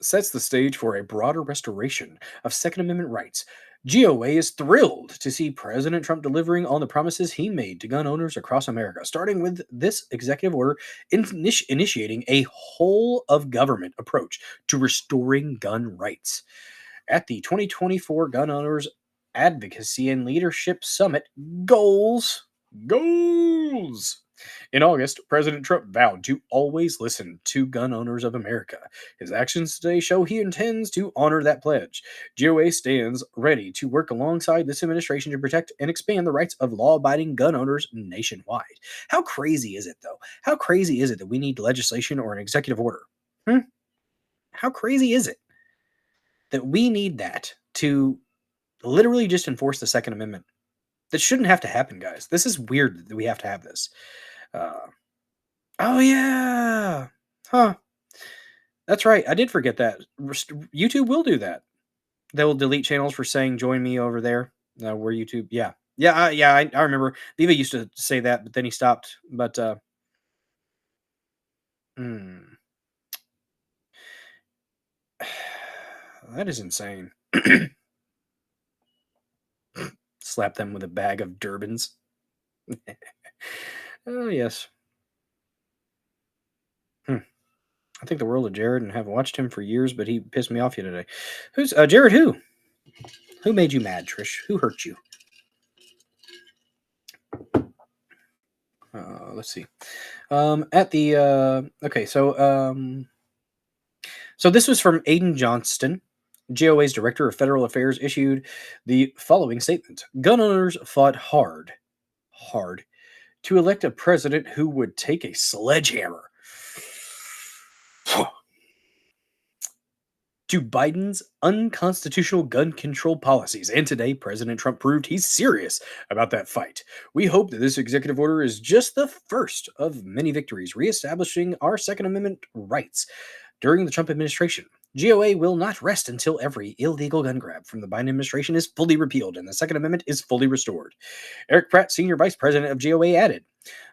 sets the stage for a broader restoration of Second Amendment rights. GOA is thrilled to see President Trump delivering on the promises he made to gun owners across America, starting with this executive order initiating a whole-of-government approach to restoring gun rights. At the 2024 Gun Owners Advocacy and Leadership Summit Goals in August, President Trump vowed to always listen to gun owners of America. His actions today show he intends to honor that pledge. GOA stands ready to work alongside this administration to protect and expand the rights of law-abiding gun owners nationwide. How crazy is it, though? How crazy is it that we need legislation or an executive order? How crazy is it that we need that to literally just enforce the Second Amendment? That shouldn't have to happen, guys. This is weird that we have to have this. Oh, yeah. Huh. That's right. I did forget that. YouTube will do that. They will delete channels for saying, join me over there. Where YouTube. Yeah. I remember. Viva used to say that, but then he stopped. But, that is insane. Slap them with a bag of Durbans. Oh, yes. I think the world of Jared and have watched him for years, but he pissed me off today. Who's Jared? Who? Who made you mad, Trish? Who hurt you? Let's see. So this was from Aiden Johnston. GOA's Director of Federal Affairs issued the following statement. Gun owners fought hard to elect a president who would take a sledgehammer to Biden's unconstitutional gun control policies. And today, President Trump proved he's serious about that fight. We hope that this executive order is just the first of many victories reestablishing our Second Amendment rights during the Trump administration. GOA will not rest until every illegal gun grab from the Biden administration is fully repealed and the Second Amendment is fully restored. Eric Pratt, Senior Vice President of GOA, added,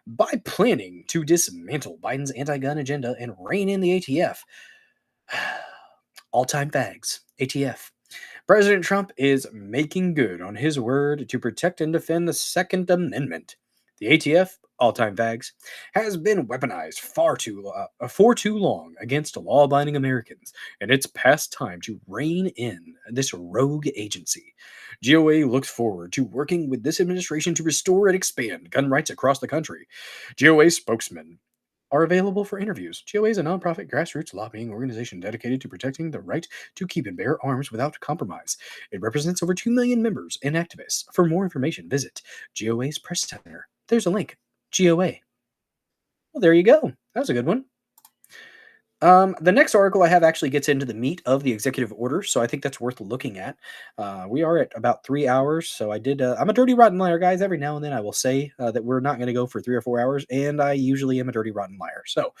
by planning to dismantle Biden's anti-gun agenda and rein in the ATF, all-time fags, ATF, President Trump is making good on his word to protect and defend the Second Amendment. The ATF, all-time fags, has been weaponized for too long against law-abiding Americans, and it's past time to rein in this rogue agency. GOA looks forward to working with this administration to restore and expand gun rights across the country. GOA spokesmen are available for interviews. GOA is a nonprofit grassroots lobbying organization dedicated to protecting the right to keep and bear arms without compromise. It represents over 2 million members and activists. For more information, visit GOA's Press Center. There's a link. GOA. Well, there you go. That was a good one. The next article I have actually gets into the meat of the executive order, so I think that's worth looking at. We are at about 3 hours, so I'm a dirty rotten liar, guys. Every now and then I will say that we're not going to go for 3 or 4 hours, and I usually am a dirty rotten liar. So,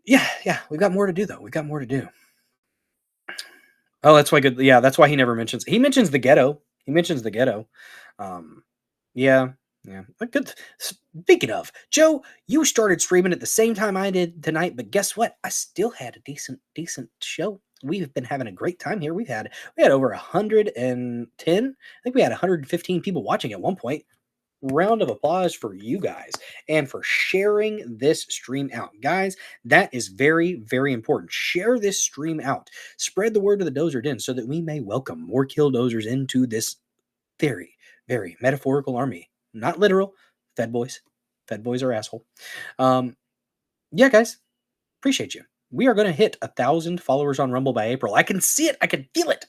yeah, we've got more to do, though. We've got more to do. Oh, that's why good. Yeah, that's why he mentions the ghetto. He mentions the ghetto. Yeah. Good. Speaking of, Joe, you started streaming at the same time I did tonight, but guess what? I still had a decent show. We've been having a great time here. We had over 110. I think we had 115 people watching at one point. Round of applause for you guys and for sharing this stream out. Guys, that is very, very important. Share this stream out. Spread the word to the Dozer Den so that we may welcome more killdozers into this very, very metaphorical army. Not literal. Fed boys. Fed boys are asshole. Yeah, guys. Appreciate you. We are going to hit 1,000 followers on Rumble by April. I can see it. I can feel it.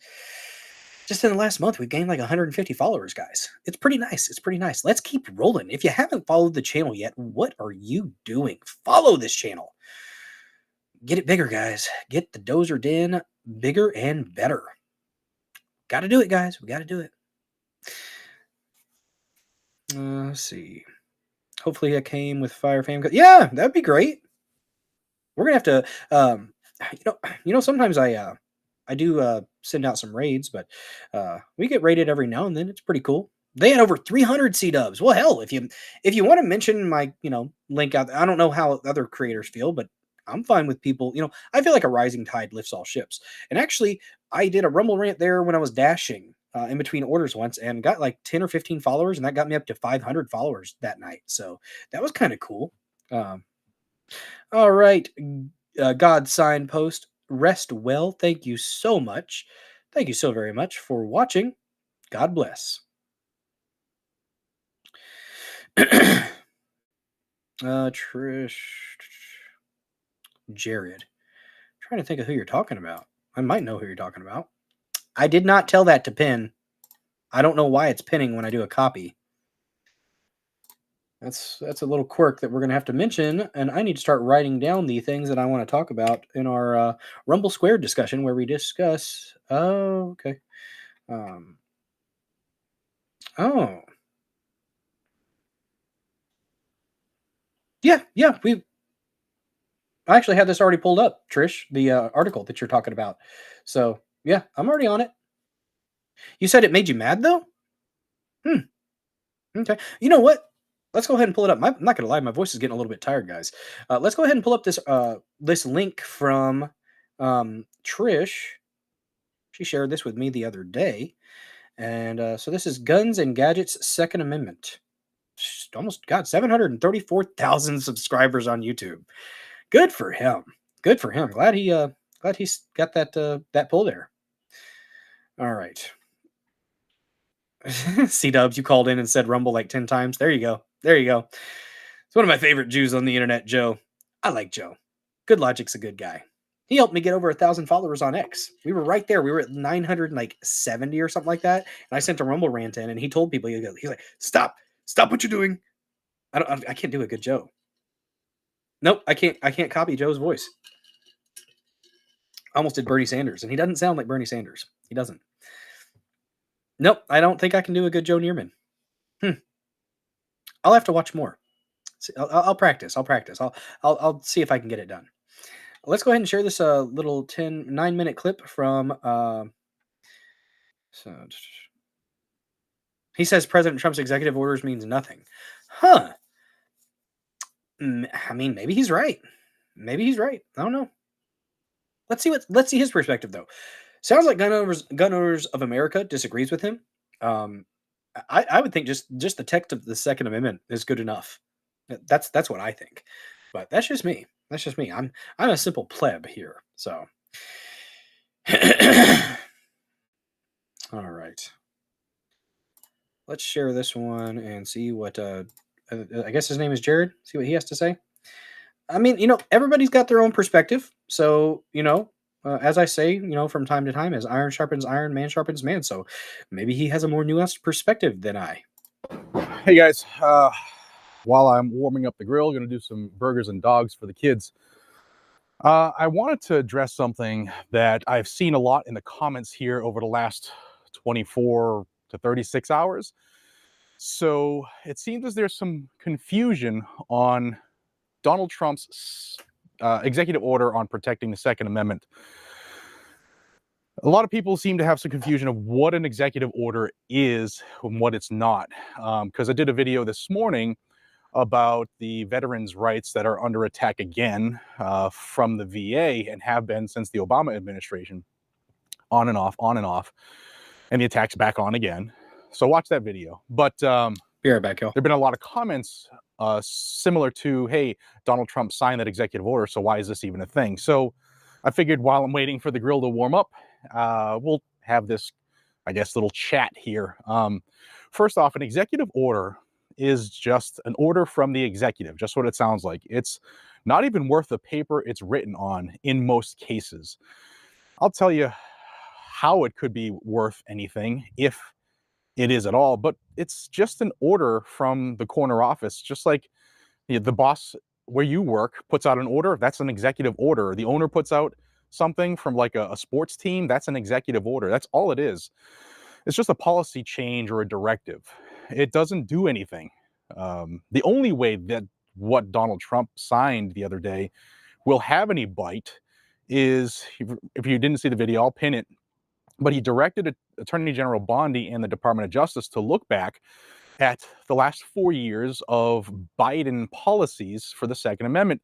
Just in the last month, we've gained like 150 followers, guys. It's pretty nice. It's pretty nice. Let's keep rolling. If you haven't followed the channel yet, what are you doing? Follow this channel. Get it bigger, guys. Get the Dozer Den bigger and better. Got to do it, guys. We got to do it. Let's see. Hopefully I came with Fire Fam. Yeah, that'd be great. We're going to have to, sometimes I do send out some raids, but we get raided every now and then. It's pretty cool. They had over 300 C-dubs. Well, hell, if you want to mention my, link out, I don't know how other creators feel, but I'm fine with people. I feel like a rising tide lifts all ships. And actually, I did a Rumble rant there when I was dashing in between orders once and got like 10 or 15 followers, and that got me up to 500 followers that night. So that was kind of cool. All right. God signpost. Rest well. Thank you so much. Thank you so very much for watching. God bless. Trish. Jared. I'm trying to think of who you're talking about. I might know who you're talking about. I did not tell that to pin. I don't know why it's pinning when I do a copy. That's a little quirk that we're going to have to mention, and I need to start writing down the things that I want to talk about in our Rumble Squared discussion where we discuss... Oh, okay. Oh. Yeah, I actually had this already pulled up, Trish, the article that you're talking about. So, yeah, I'm already on it. You said it made you mad, though? Okay. You know what? Let's go ahead and pull it up. I'm not going to lie. My voice is getting a little bit tired, guys. Let's go ahead and pull up this link from Trish. She shared this with me the other day. And so this is Guns and Gadgets Second Amendment. Almost, 734,000 subscribers on YouTube. Good for him. Good for him. Glad he's got that pull there. All right. C-dubs, you called in and said Rumble like 10 times. There you go. It's one of my favorite Jews on the internet, Joe. I like Joe. Good Logic's a good guy. He helped me get over 1,000 followers on X. We were right there. We were at 970 or something like that. And I sent a Rumble rant in, and he told people, he's like, stop what you're doing. I can't do a good Joe. Nope, I can't copy Joe's voice. I almost did Bernie Sanders, and he doesn't sound like Bernie Sanders. He doesn't. Nope, I don't think I can do a good Joe Neerman. I'll have to watch more. I'll practice. I'll see if I can get it done. Let's go ahead and share this little 9-minute clip from. He says President Trump's executive orders means nothing. Huh. I mean, maybe he's right. I don't know. Let's see his perspective though. Sounds like Gun Owners of America disagrees with him. I would think just the text of the Second Amendment is good enough. That's what I think. But that's just me. I'm a simple pleb here. So all right. Let's share this one and see what I guess his name is Jared. See what he has to say. I mean, everybody's got their own perspective. So, as I say, from time to time, as iron sharpens iron, man sharpens man. So maybe he has a more nuanced perspective than I. Hey guys, while I'm warming up the grill, going to do some burgers and dogs for the kids. I wanted to address something that I've seen a lot in the comments here over the last 24 to 36 hours. So it seems as there's some confusion on Donald Trump's executive order on protecting the Second Amendment. A lot of people seem to have some confusion of what an executive order is and what it's not. Because I did a video this morning about the veterans' rights that are under attack again from the VA and have been since the Obama administration, on and off, and the attack's back on again. So watch that video. But Be right back, y'all. there have been a lot of comments similar to, hey, Donald Trump signed that executive order, so why is this even a thing? So I figured while I'm waiting for the grill to warm up, we'll have this, I guess, little chat here. First off, an executive order is just an order from the executive, just what it sounds like. It's not even worth the paper it's written on in most cases. I'll tell you how it could be worth anything, if it is at all, but it's just an order from the corner office, just like the boss where you work puts out an order. That's an executive order. The owner puts out something from like a sports team. That's an executive order. That's all it is. It's just a policy change or a directive. It doesn't do anything. The only way that what Donald Trump signed the other day will have any bite is, if you didn't see the video, I'll pin it, but he directed Attorney General Bondi and the Department of Justice to look back at the last 4 years of Biden policies for the Second Amendment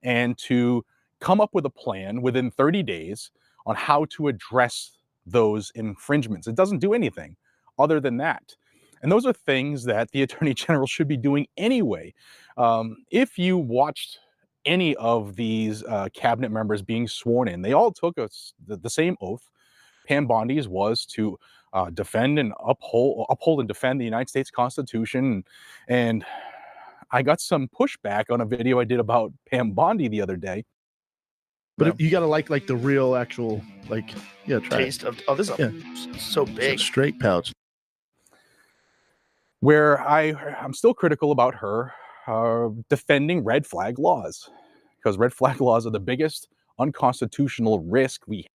and to come up with a plan within 30 days on how to address those infringements. It doesn't do anything other than that. And those are things that the Attorney General should be doing anyway. If you watched any of these cabinet members being sworn in, they all took the same oath. Pam Bondi's was to defend and uphold and defend the United States Constitution. And I got some pushback on a video I did about Pam Bondi the other day. But if you gotta like the real actual try taste of this. Yeah. So big. Straight pouch. Where I'm still critical about her defending red flag laws, because red flag laws are the biggest unconstitutional risk we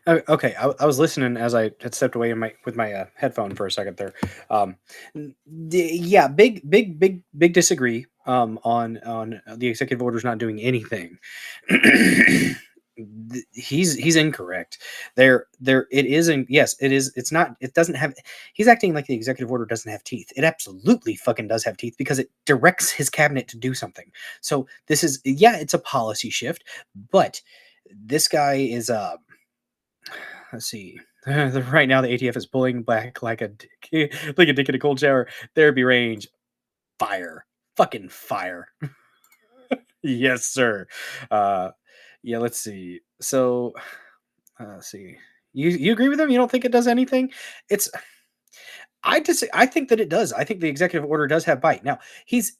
Okay, I was listening as I had stepped away with my headphone for a second there. Yeah, big disagree on the executive orders not doing anything. He's incorrect. There it isn't. Yes, it is. It's not. It doesn't have. He's acting like the executive order doesn't have teeth. It absolutely fucking does have teeth because it directs his cabinet to do something. So this is, yeah, it's a policy shift, but this guy is let's see. Right now, the ATF is pulling back like a dick in a cold shower. Therapy range, fire, fucking fire. Yes, sir. Yeah, let's see. So, let's see. You agree with him? You don't think it does anything? I think that it does. I think the executive order does have bite. Now, he's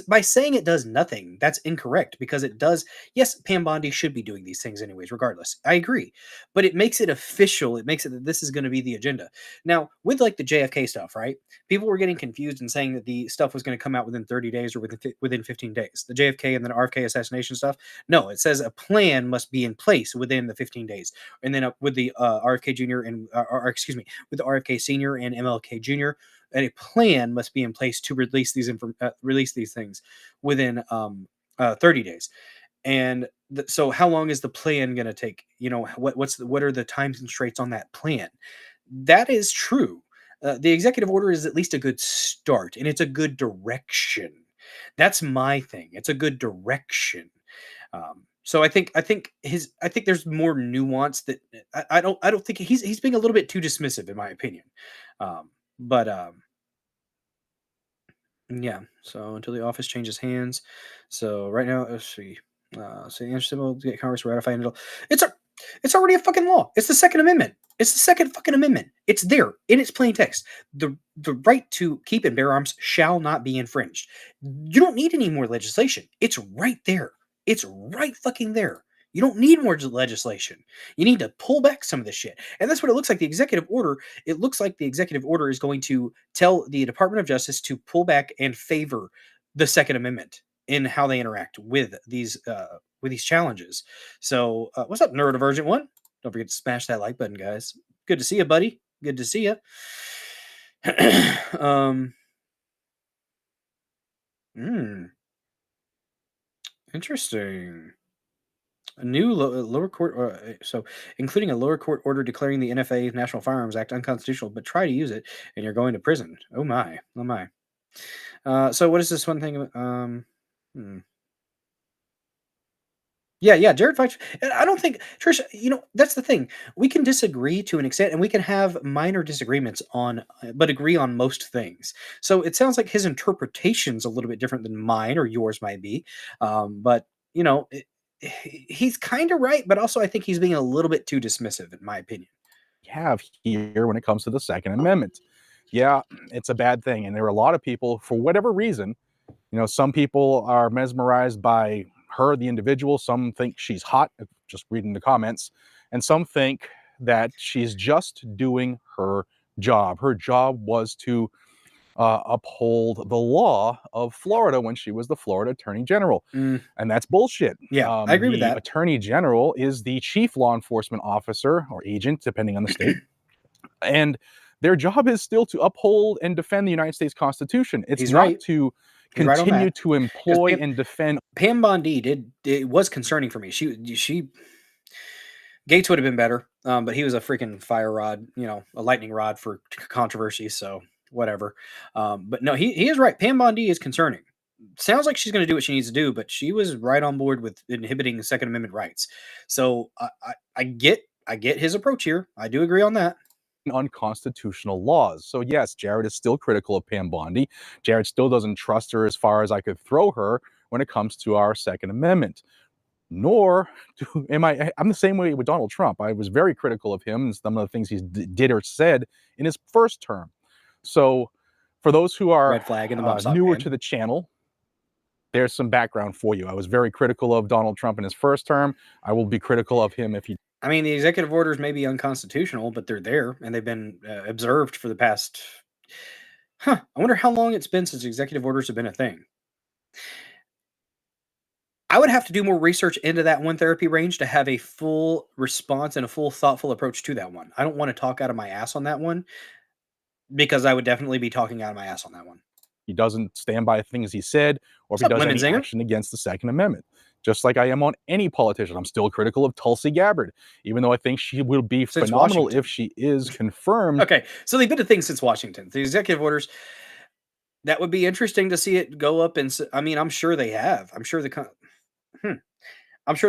by saying it does nothing, that's incorrect, because it does. Yes, Pam Bondi should be doing these things anyways, regardless. I agree. But it makes it official. It makes it that this is going to be the agenda. Now, with like the JFK stuff, right? People were getting confused and saying that the stuff was going to come out within 30 days or within 15 days. The JFK and then RFK assassination stuff. No, it says a plan must be in place within the 15 days. And then with the RFK Jr. and with the RFK Senior and MLK Jr., and a plan must be in place to release these things within 30 days. And so how long is the plan going to take? You know, what are the time constraints on that plan? That is true. The executive order is at least a good start, and it's a good direction. That's my thing. It's a good direction. So I think there's more nuance that I don't think he's being a little bit too dismissive, in my opinion. Yeah. So until the office changes hands. So right now, let's see. So the answer will get Congress to ratify it. It's already a fucking law. It's the Second Amendment. It's the Second fucking Amendment. It's there in its plain text. The right to keep and bear arms shall not be infringed. You don't need any more legislation. It's right there. It's right fucking there. You don't need more legislation. You need to pull back some of this shit. And that's what it looks like. The executive order, it looks like the executive order is going to tell the Department of Justice to pull back and favor the Second Amendment in how they interact with these challenges. So, what's up, neurodivergent one? Don't forget to smash that like button, guys. Good to see you, buddy. Good to see you. Interesting. A new lower court, so including a lower court order declaring the NFA National Firearms Act unconstitutional, but try to use it and you're going to prison. Oh my, oh my. So what is this one thing? Yeah, Jared Fight. I don't think Trish. That's the thing. We can disagree to an extent, and we can have minor disagreements but agree on most things. So it sounds like his interpretation's a little bit different than mine or yours might be. But he's kind of right, but also I think he's being a little bit too dismissive, in my opinion. Have here when it comes to the Second Amendment. Yeah, it's a bad thing, and there are a lot of people, for whatever reason, some people are mesmerized by her, the individual. Some think she's hot, just reading the comments, and some think that she's just doing her job. Her job was to uphold the law of Florida when she was the Florida Attorney General, and that's bullshit. Yeah, I agree with that. The Attorney General is the chief law enforcement officer or agent, depending on the state, and their job is still to uphold and defend the United States Constitution. It's not to continue to employ and defend. Pam Bondi it was concerning for me. She Gates would have been better, but he was a freaking fire rod, a lightning rod for controversy. So whatever. But no, he is right. Pam Bondi is concerning. Sounds like she's going to do what she needs to do, but she was right on board with inhibiting the Second Amendment rights. So I get his approach here. I do agree on that. Unconstitutional laws. So yes, Jared is still critical of Pam Bondi. Jared still doesn't trust her as far as I could throw her when it comes to our Second Amendment. Nor I'm the same way with Donald Trump. I was very critical of him and some of the things he did or said in his first term. So for those who are red flag in the newer to the channel, there's some background for you. I was very critical of Donald Trump in his first term. I will be critical of him if he... I mean, the executive orders may be unconstitutional, but they're there, and they've been observed for the past... I wonder how long it's been since executive orders have been a thing. I would have to do more research into that one therapy range to have a full response and a full thoughtful approach to that one. I don't want to talk out of my ass on that one, because I would definitely be talking out of my ass on that one. He doesn't stand by things he said, or if he does any action against the Second Amendment. Just like I am on any politician. I'm still critical of Tulsi Gabbard, even though I think she will be phenomenal if she is confirmed. Okay, so they've been a thing since Washington. The executive orders, that would be interesting to see it go up. And I mean, I'm sure they have. I'm sure the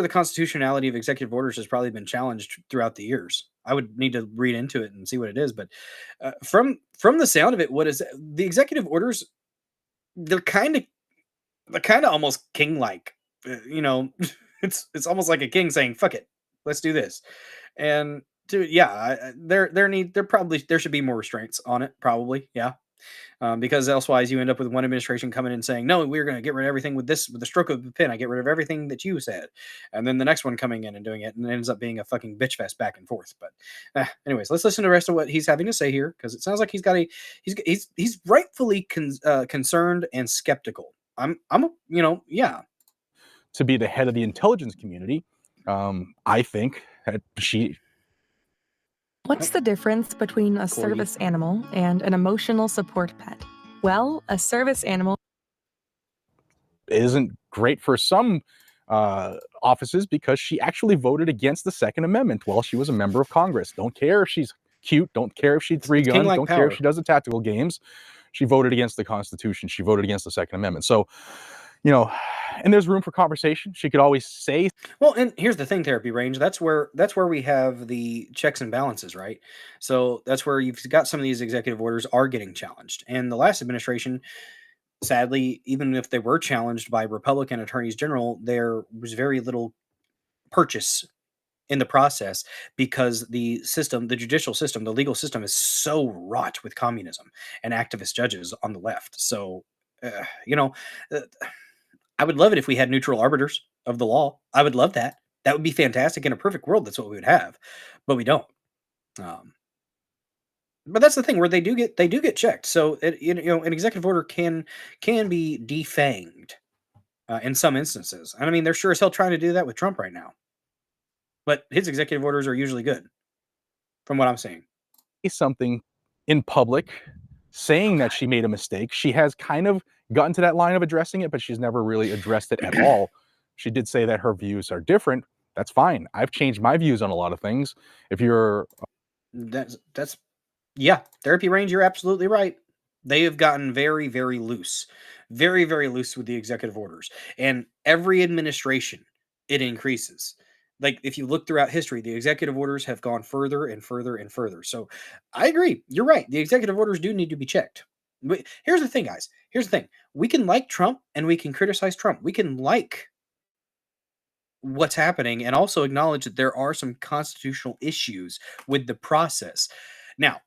constitutionality of executive orders has probably been challenged throughout the years. I would need to read into it and see what it is. But from the sound of it, what is the executive orders? They're kind of almost king-like. It's almost like a king saying, "Fuck it, let's do this." And there should be more restraints on it, probably, yeah. Because elsewise you end up with one administration coming in saying, "No, we're going to get rid of everything with the stroke of a pen. I get rid of everything that you said," and then the next one coming in and doing it, and it ends up being a fucking bitch fest back and forth. But anyways, let's listen to the rest of what he's having to say here, because it sounds like he's rightfully concerned and skeptical. Yeah. To be the head of the intelligence community, I think that she... What's the difference between a service animal and an emotional support pet? Well, a service animal isn't great for some offices because she actually voted against the Second Amendment while she was a member of Congress. Don't care if she's cute, don't care if she's three guns, don't care if she does the tactical games. She voted against the Constitution. She voted against the Second Amendment. So, and there's room for conversation. She could always say... Well, and here's the thing, therapy range. That's where we have the checks and balances, right? So that's where you've got some of these executive orders are getting challenged. And the last administration, sadly, even if they were challenged by Republican attorneys general, there was very little purchase in the process, because the judicial system, the legal system is so wrought with communism and activist judges on the left. So, I would love it if we had neutral arbiters of the law. I would love that. That would be fantastic. In a perfect world, that's what we would have, but we don't. But that's the thing where they do get checked. So an executive order can be defanged in some instances. And I mean, they're sure as hell trying to do that with Trump right now. But his executive orders are usually good, from what I'm seeing. Something in public saying that she made a mistake. She has kind of gotten to that line of addressing it, but she's never really addressed it at all. She did say that her views are different. That's fine. I've changed my views on a lot of things. If you're that's yeah, therapy range, you're absolutely right. They have gotten very, very loose. Very, very loose with the executive orders. And every administration, it increases. Like, if you look throughout history, the executive orders have gone further and further and further. So I agree. You're right. The executive orders do need to be checked. Here's the thing, guys. Here's the thing. We can like Trump and we can criticize Trump. We can like what's happening and also acknowledge that there are some constitutional issues with the process. Now,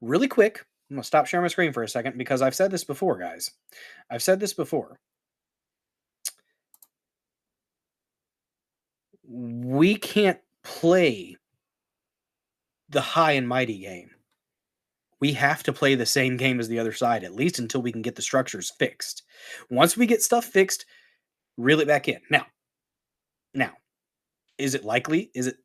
really quick, I'm going to stop sharing my screen for a second because I've said this before, guys. I've said this before. We can't play the high and mighty game. We have to play the same game as the other side, at least until we can get the structures fixed. Once we get stuff fixed, reel it back in. Now, is it likely? Is it...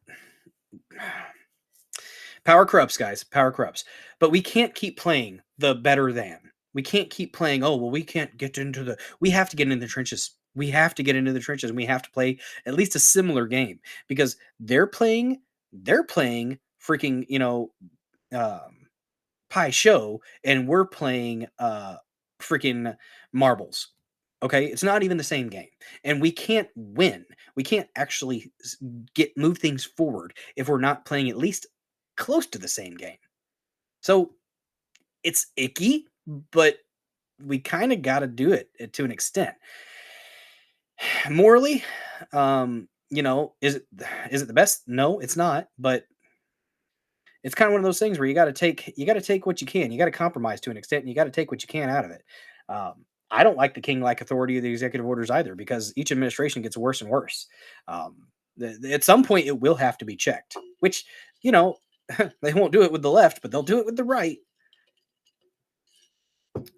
Power corrupts, guys. Power corrupts. But we can't keep playing the better than. We can't keep playing, oh, well, we can't get into the... We have to get into the trenches. We have to get into the trenches, and we have to play at least a similar game. Because they're playing freaking, pie show, and we're playing freaking marbles. Okay? It's not even the same game. And we can't win. We can't actually move things forward if we're not playing at least close to the same game. So it's icky, but we kind of got to do it to an extent. Morally, is it the best? No, it's not, but it's kind of one of those things where you got to take what you can. You got to compromise to an extent, and you got to take what you can out of it. I don't like the king-like authority of the executive orders either, because each administration gets worse and worse. At some point, it will have to be checked, which, they won't do it with the left, but they'll do it with the right.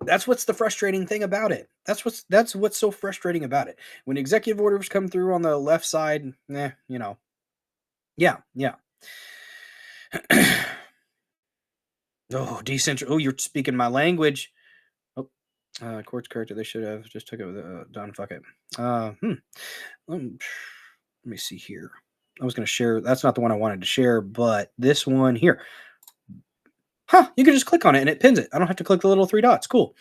That's what's the frustrating thing about it. That's what's so frustrating about it. When executive orders come through on the left side, yeah. Oh, decentral. Oh, you're speaking my language. Oh, court's corrected. They should have just took it with done. Fuck it. Let me see here. I was going to share. That's not the one I wanted to share, but this one here. You can just click on it and it pins it. I don't have to click the little 3 dots. Cool.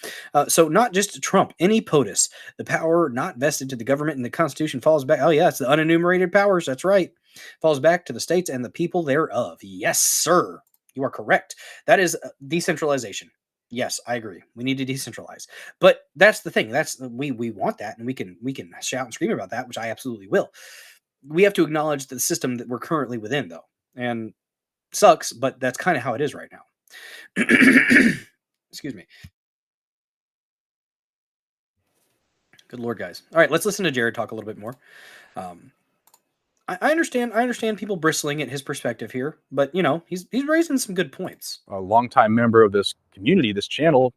So not just Trump, any POTUS, the power not vested to the government and the Constitution falls back. Oh, yeah, it's the unenumerated powers. That's right. Falls back to the states and the people thereof. Yes, sir. You are correct. That is decentralization. Yes, I agree. We need to decentralize. But that's the thing. We want that, and we can shout and scream about that, which I absolutely will. We have to acknowledge the system that we're currently within, though. And sucks, but that's kind of how it is right now. Excuse me. Good Lord, guys. All right, let's listen to Jared talk a little bit more. I understand people bristling at his perspective here, but he's raising some good points. A longtime member of this community, this channel,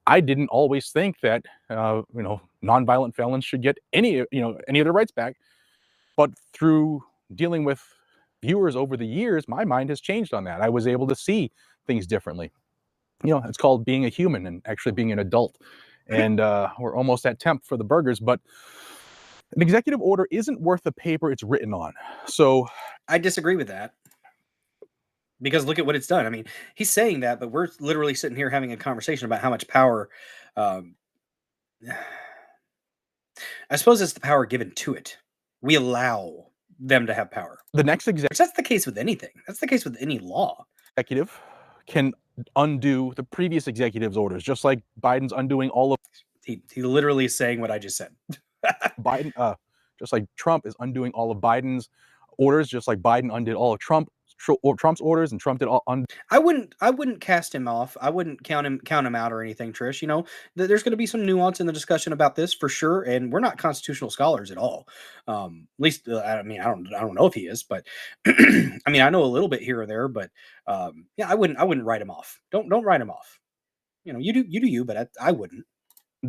I didn't always think that nonviolent felons should get any of their rights back. But through dealing with viewers over the years, my mind has changed on that. I was able to see things differently. It's called being a human and actually being an adult. And we're almost at temp for the burgers, but an executive order isn't worth the paper it's written on. So I disagree with that. Because look at what it's done. I mean, he's saying that, but we're literally sitting here having a conversation about how much power. I suppose it's the power given to it. We allow them to have power. The next that's the case with anything. That's the case with any law. Executive can undo the previous executive's orders, just like Biden's undoing all of. He literally is saying what I just said. Biden, just like Trump is undoing all of Biden's orders, just like Biden undid all of Trump's Trump's orders, and Trump did all. I wouldn't cast him off. I wouldn't count him out or anything, Trish. You know, there's going to be some nuance in the discussion about this for sure, and we're not constitutional scholars at all. At least, I mean, I don't know if he is, but I mean, I know a little bit here or there, but yeah, I wouldn't write him off. Don't write him off. You know, you do you, but I wouldn't.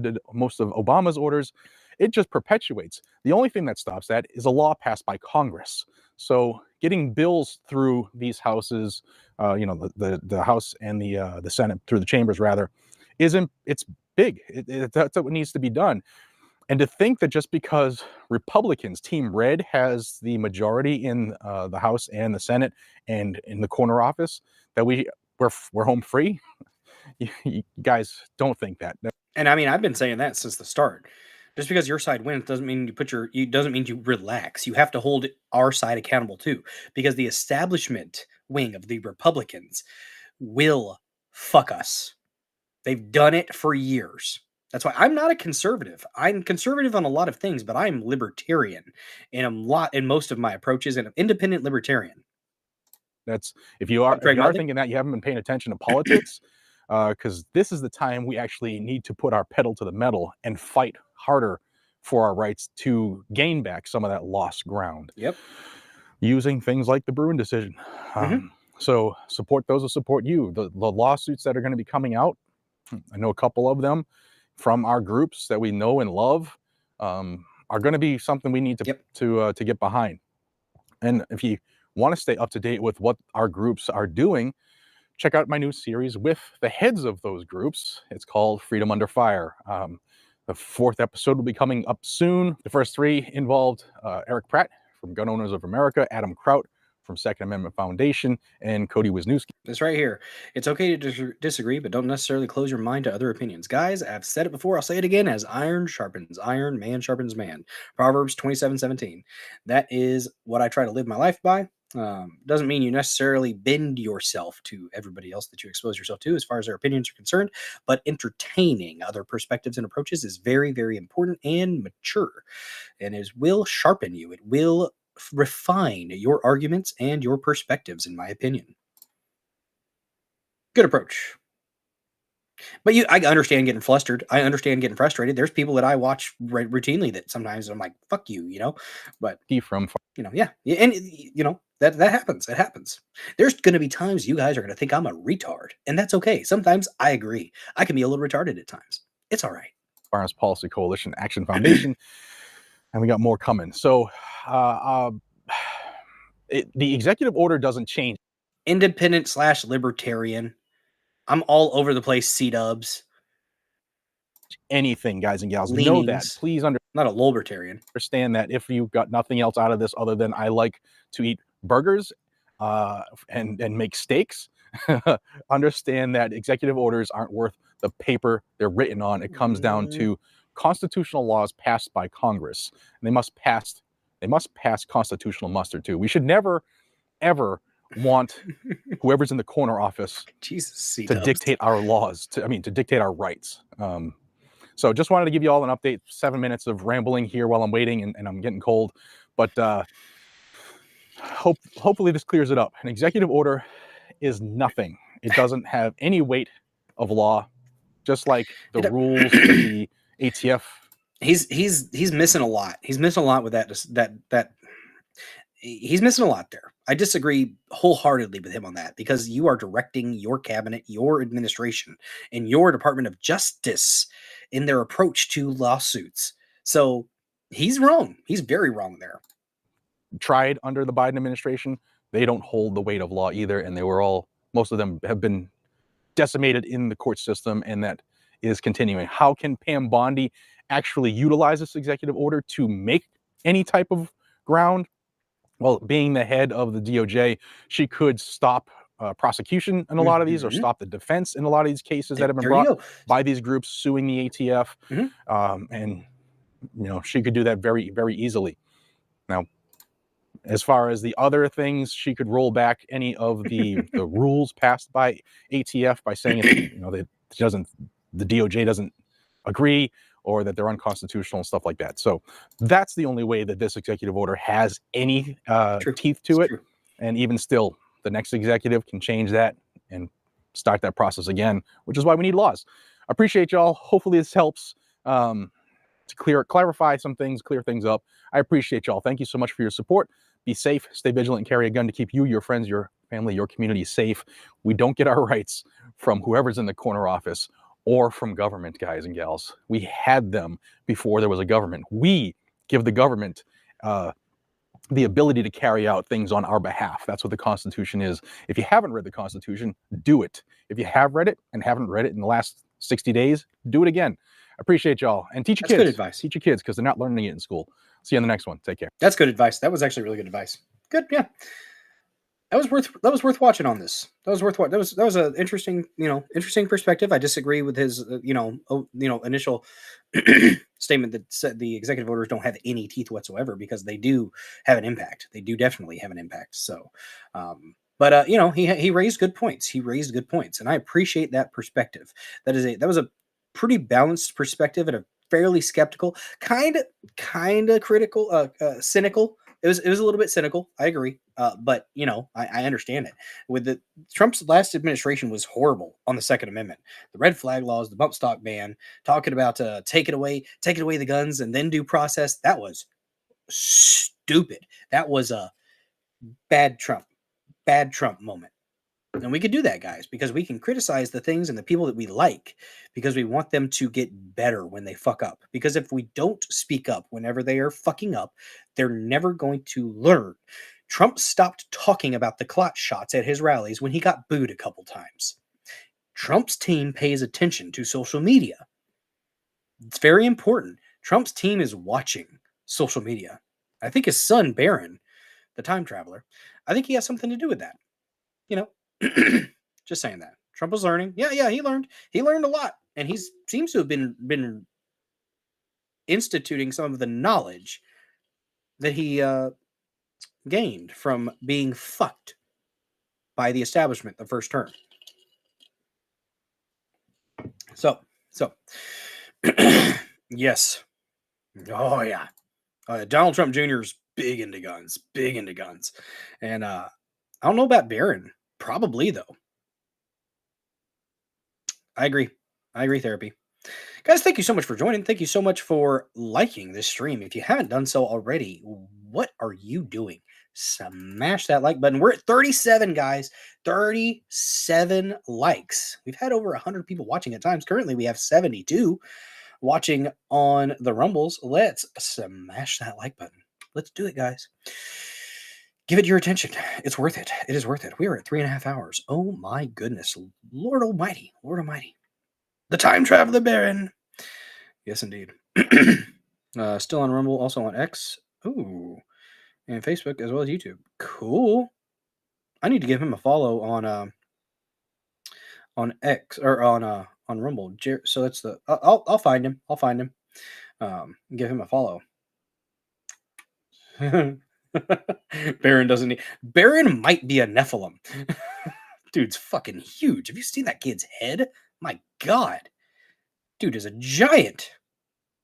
Did most of Obama's orders, it just perpetuates. The only thing that stops that is a law passed by Congress. So getting bills through these houses, you know, the House and the Senate, through the chambers rather, it's big. That's what needs to be done. And to think that just because Republicans, Team Red, has the majority in the House and the Senate and in the corner office, that we're home free. You guys don't think that. And I mean, I've been saying that since the start. Just because your side wins doesn't mean doesn't mean you relax. You have to hold our side accountable too, because the establishment wing of the Republicans will fuck us. They've done it for years. That's why I'm not a conservative. I'm conservative on a lot of things, but I'm libertarian in most of my approaches, and an independent libertarian. That's if you are thinking that, you haven't been paying attention to politics. Because this is the time we actually need to put our pedal to the metal and fight harder for our rights to gain back some of that lost ground. Yep. Using things like the Bruin decision. So support those who support you. The lawsuits that are going to be coming out, I know a couple of them from our groups that we know and love, are going to be something we need to get behind. And if you want to stay up to date with what our groups are doing, check out my new series with the heads of those groups. It's called Freedom Under Fire. The 4th episode will be coming up soon. The first 3 involved Eric Pratt from Gun Owners of America, Adam Kraut from Second Amendment Foundation, and Cody Wisniewski. This right here. It's okay to disagree, but don't necessarily close your mind to other opinions. Guys, I've said it before. I'll say it again. As iron sharpens iron, man sharpens man. Proverbs 27:17. That is what I try to live my life by. Doesn't mean you necessarily bend yourself to everybody else that you expose yourself to as far as their opinions are concerned, but entertaining other perspectives and approaches is very, very important and mature, and it will sharpen you. It will refine your arguments and your perspectives, in my opinion. Good approach. But I understand getting flustered. I understand getting frustrated. There's people that I watch routinely that sometimes I'm like, fuck you, you know? But, from, you know, yeah. And, you know, that happens. It happens. There's going to be times you guys are going to think I'm a retard, and that's okay. Sometimes I agree. I can be a little retarded at times. It's all right. Firearms Policy Coalition Action Foundation, and we got more coming. So the executive order doesn't change. Independent/libertarian. I'm all over the place, C-dubs. Anything, guys and gals. Leanings. Know that. Please not a libertarian. Understand that if you got nothing else out of this other than I like to eat burgers and make steaks, understand that executive orders aren't worth the paper they're written on. It comes down to constitutional laws passed by Congress. And they must pass constitutional muster too. We should never, ever want whoever's in the corner office to dictate our laws, to dictate our rights. So just wanted to give you all an update. 7 minutes of rambling here while I'm waiting, and I'm getting cold. But hopefully this clears it up. An executive order is nothing. It doesn't have any weight of law, just like the rules of the ATF. He's missing a lot. He's missing a lot with that. He's missing a lot there. I disagree wholeheartedly with him on that, because you are directing your cabinet, your administration, and your Department of Justice in their approach to lawsuits. So he's wrong. He's very wrong there. Tried under the Biden administration, they don't hold the weight of law either, and most of them have been decimated in the court system, and that is continuing. How can Pam Bondi actually utilize this executive order to make any type of ground? Well, being the head of the DOJ, she could stop prosecution in a lot of these, or stop the defense in a lot of these cases that have been brought by these groups suing the ATF. And, you know, she could do that very, very easily. Now, as far as the other things, she could roll back any of the rules passed by ATF by saying, you know, that the DOJ doesn't agree, or that they're unconstitutional and stuff like that. So that's the only way that this executive order has any teeth to it. And even still, the next executive can change that and start that process again, which is why we need laws. I appreciate y'all. Hopefully this helps to clarify some things, clear things up. I appreciate y'all. Thank you so much for your support. Be safe, stay vigilant, and carry a gun to keep you, your friends, your family, your community safe. We don't get our rights from whoever's in the corner office or from government, guys and gals. We had them before there was a government. We give the government the ability to carry out things on our behalf. That's what the Constitution is. If you haven't read the Constitution, do it. If you have read it and haven't read it in the last 60 days, do it again. I appreciate y'all. And teach your kids. Good advice. Teach your kids because they're not learning it in school. See you on the next one. Take care. That's good advice. That was actually really good advice. Good, yeah. That was worth watching on this. That was worth watching. That was an interesting, interesting perspective. I disagree with his, initial statement that said the executive orders don't have any teeth whatsoever, because they do have an impact. They do definitely have an impact. So, but he raised good points. He raised good points, and I appreciate that perspective. That was a pretty balanced perspective and a fairly skeptical, kind of critical, cynical. It was a little bit cynical. I agree. But I understand it. With Trump's last administration was horrible on the Second Amendment, the red flag laws, the bump stock ban, talking about taking away the guns and then due process. That was stupid. That was a bad Trump moment. And we could do that, guys, because we can criticize the things and the people that we like, because we want them to get better when they fuck up. Because if we don't speak up whenever they are fucking up, they're never going to learn. Trump stopped talking about the clot shots at his rallies when he got booed a couple times. Trump's team pays attention to social media. It's very important. Trump's team is watching social media. I think his son, Barron, the time traveler, I think he has something to do with that. Just saying that. Trump was learning. Yeah, he learned. He learned a lot. And he seems to have been instituting some of the knowledge that he gained from being fucked by the establishment the first term. So yes. Oh yeah. Donald Trump Jr. is big into guns. And I don't know about Barron. Probably, though. I agree, therapy. Guys, thank you so much for joining. Thank you so much for liking this stream. If you haven't done so already, what are you doing? Smash that like button. We're at 37, guys. 37 likes. We've had over 100 people watching at times. Currently, we have 72 watching on the Rumbles. Let's smash that like button. Let's do it, guys. Give it your attention. It's worth it. It is worth it. We are at 3.5 hours. Oh my goodness. Lord Almighty. The time traveler Baron. Yes, indeed. Still on Rumble, also on X. Ooh. And Facebook as well as YouTube. Cool. I need to give him a follow on X or on Rumble. So that's the I'll find him. Give him a follow. Baron might be a Nephilim. Dude's fucking huge. Have you seen that kid's head? My God. Dude is a giant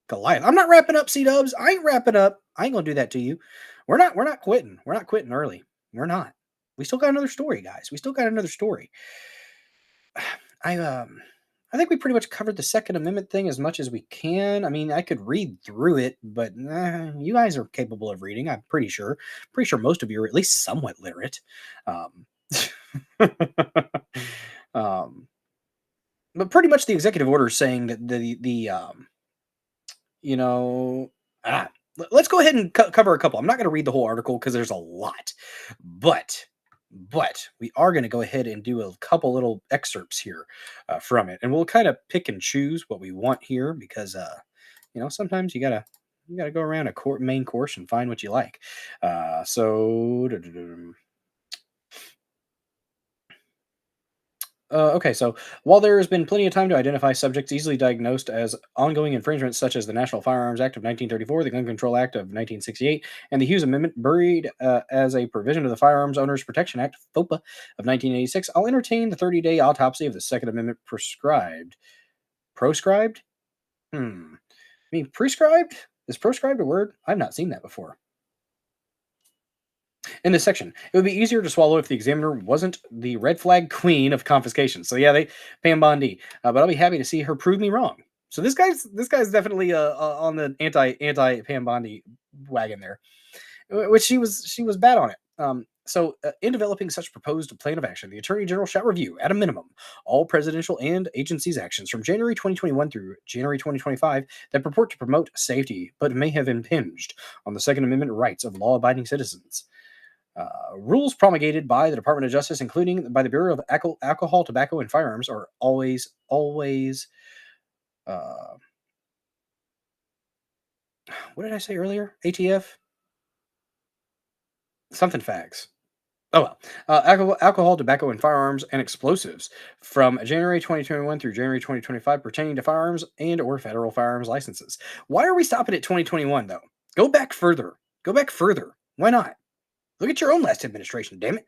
Goliath. I'm not wrapping up, C-dubs. I ain't wrapping up. I ain't gonna do that to you. We're not quitting. We're not quitting early. We're not. We still got another story, guys. We still got another story. I think we pretty much covered the Second Amendment thing as much as we can. I mean, I could read through it, but you guys are capable of reading, I'm pretty sure. Pretty sure most of you are at least somewhat literate. But pretty much the executive order is saying that let's go ahead and cover a couple. I'm not going to read the whole article because there's a lot, but we are going to go ahead and do a couple little excerpts here from it, and we'll kind of pick and choose what we want here because sometimes you gotta go around a main course and find what you like. Okay, so while there has been plenty of time to identify subjects easily diagnosed as ongoing infringements such as the National Firearms Act of 1934, the Gun Control Act of 1968, and the Hughes Amendment buried as a provision of the Firearms Owners Protection Act, FOPA, of 1986, I'll entertain the 30-day autopsy of the Second Amendment prescribed? Proscribed? I mean, prescribed? Is proscribed a word? I've not seen that before. In this section, it would be easier to swallow if the examiner wasn't the red flag queen of confiscation. So yeah, Pam Bondi, but I'll be happy to see her prove me wrong. So this guy's definitely on the anti Pam Bondi wagon there, which she was bad on it. In developing such proposed plan of action, the Attorney General shall review, at a minimum, all presidential and agencies' actions from January 2021 through January 2025 that purport to promote safety, but may have impinged on the Second Amendment rights of law-abiding citizens. Rules promulgated by the Department of Justice, including by the Bureau of Alcohol, Tobacco, and Firearms, are always what did I say earlier? ATF? Something fags. Oh well. Alcohol, tobacco, and firearms and explosives from January 2021 through January 2025 pertaining to firearms and or federal firearms licenses. Why are we stopping at 2021 though? Go back further. Why not? Look at your own last administration, damn it.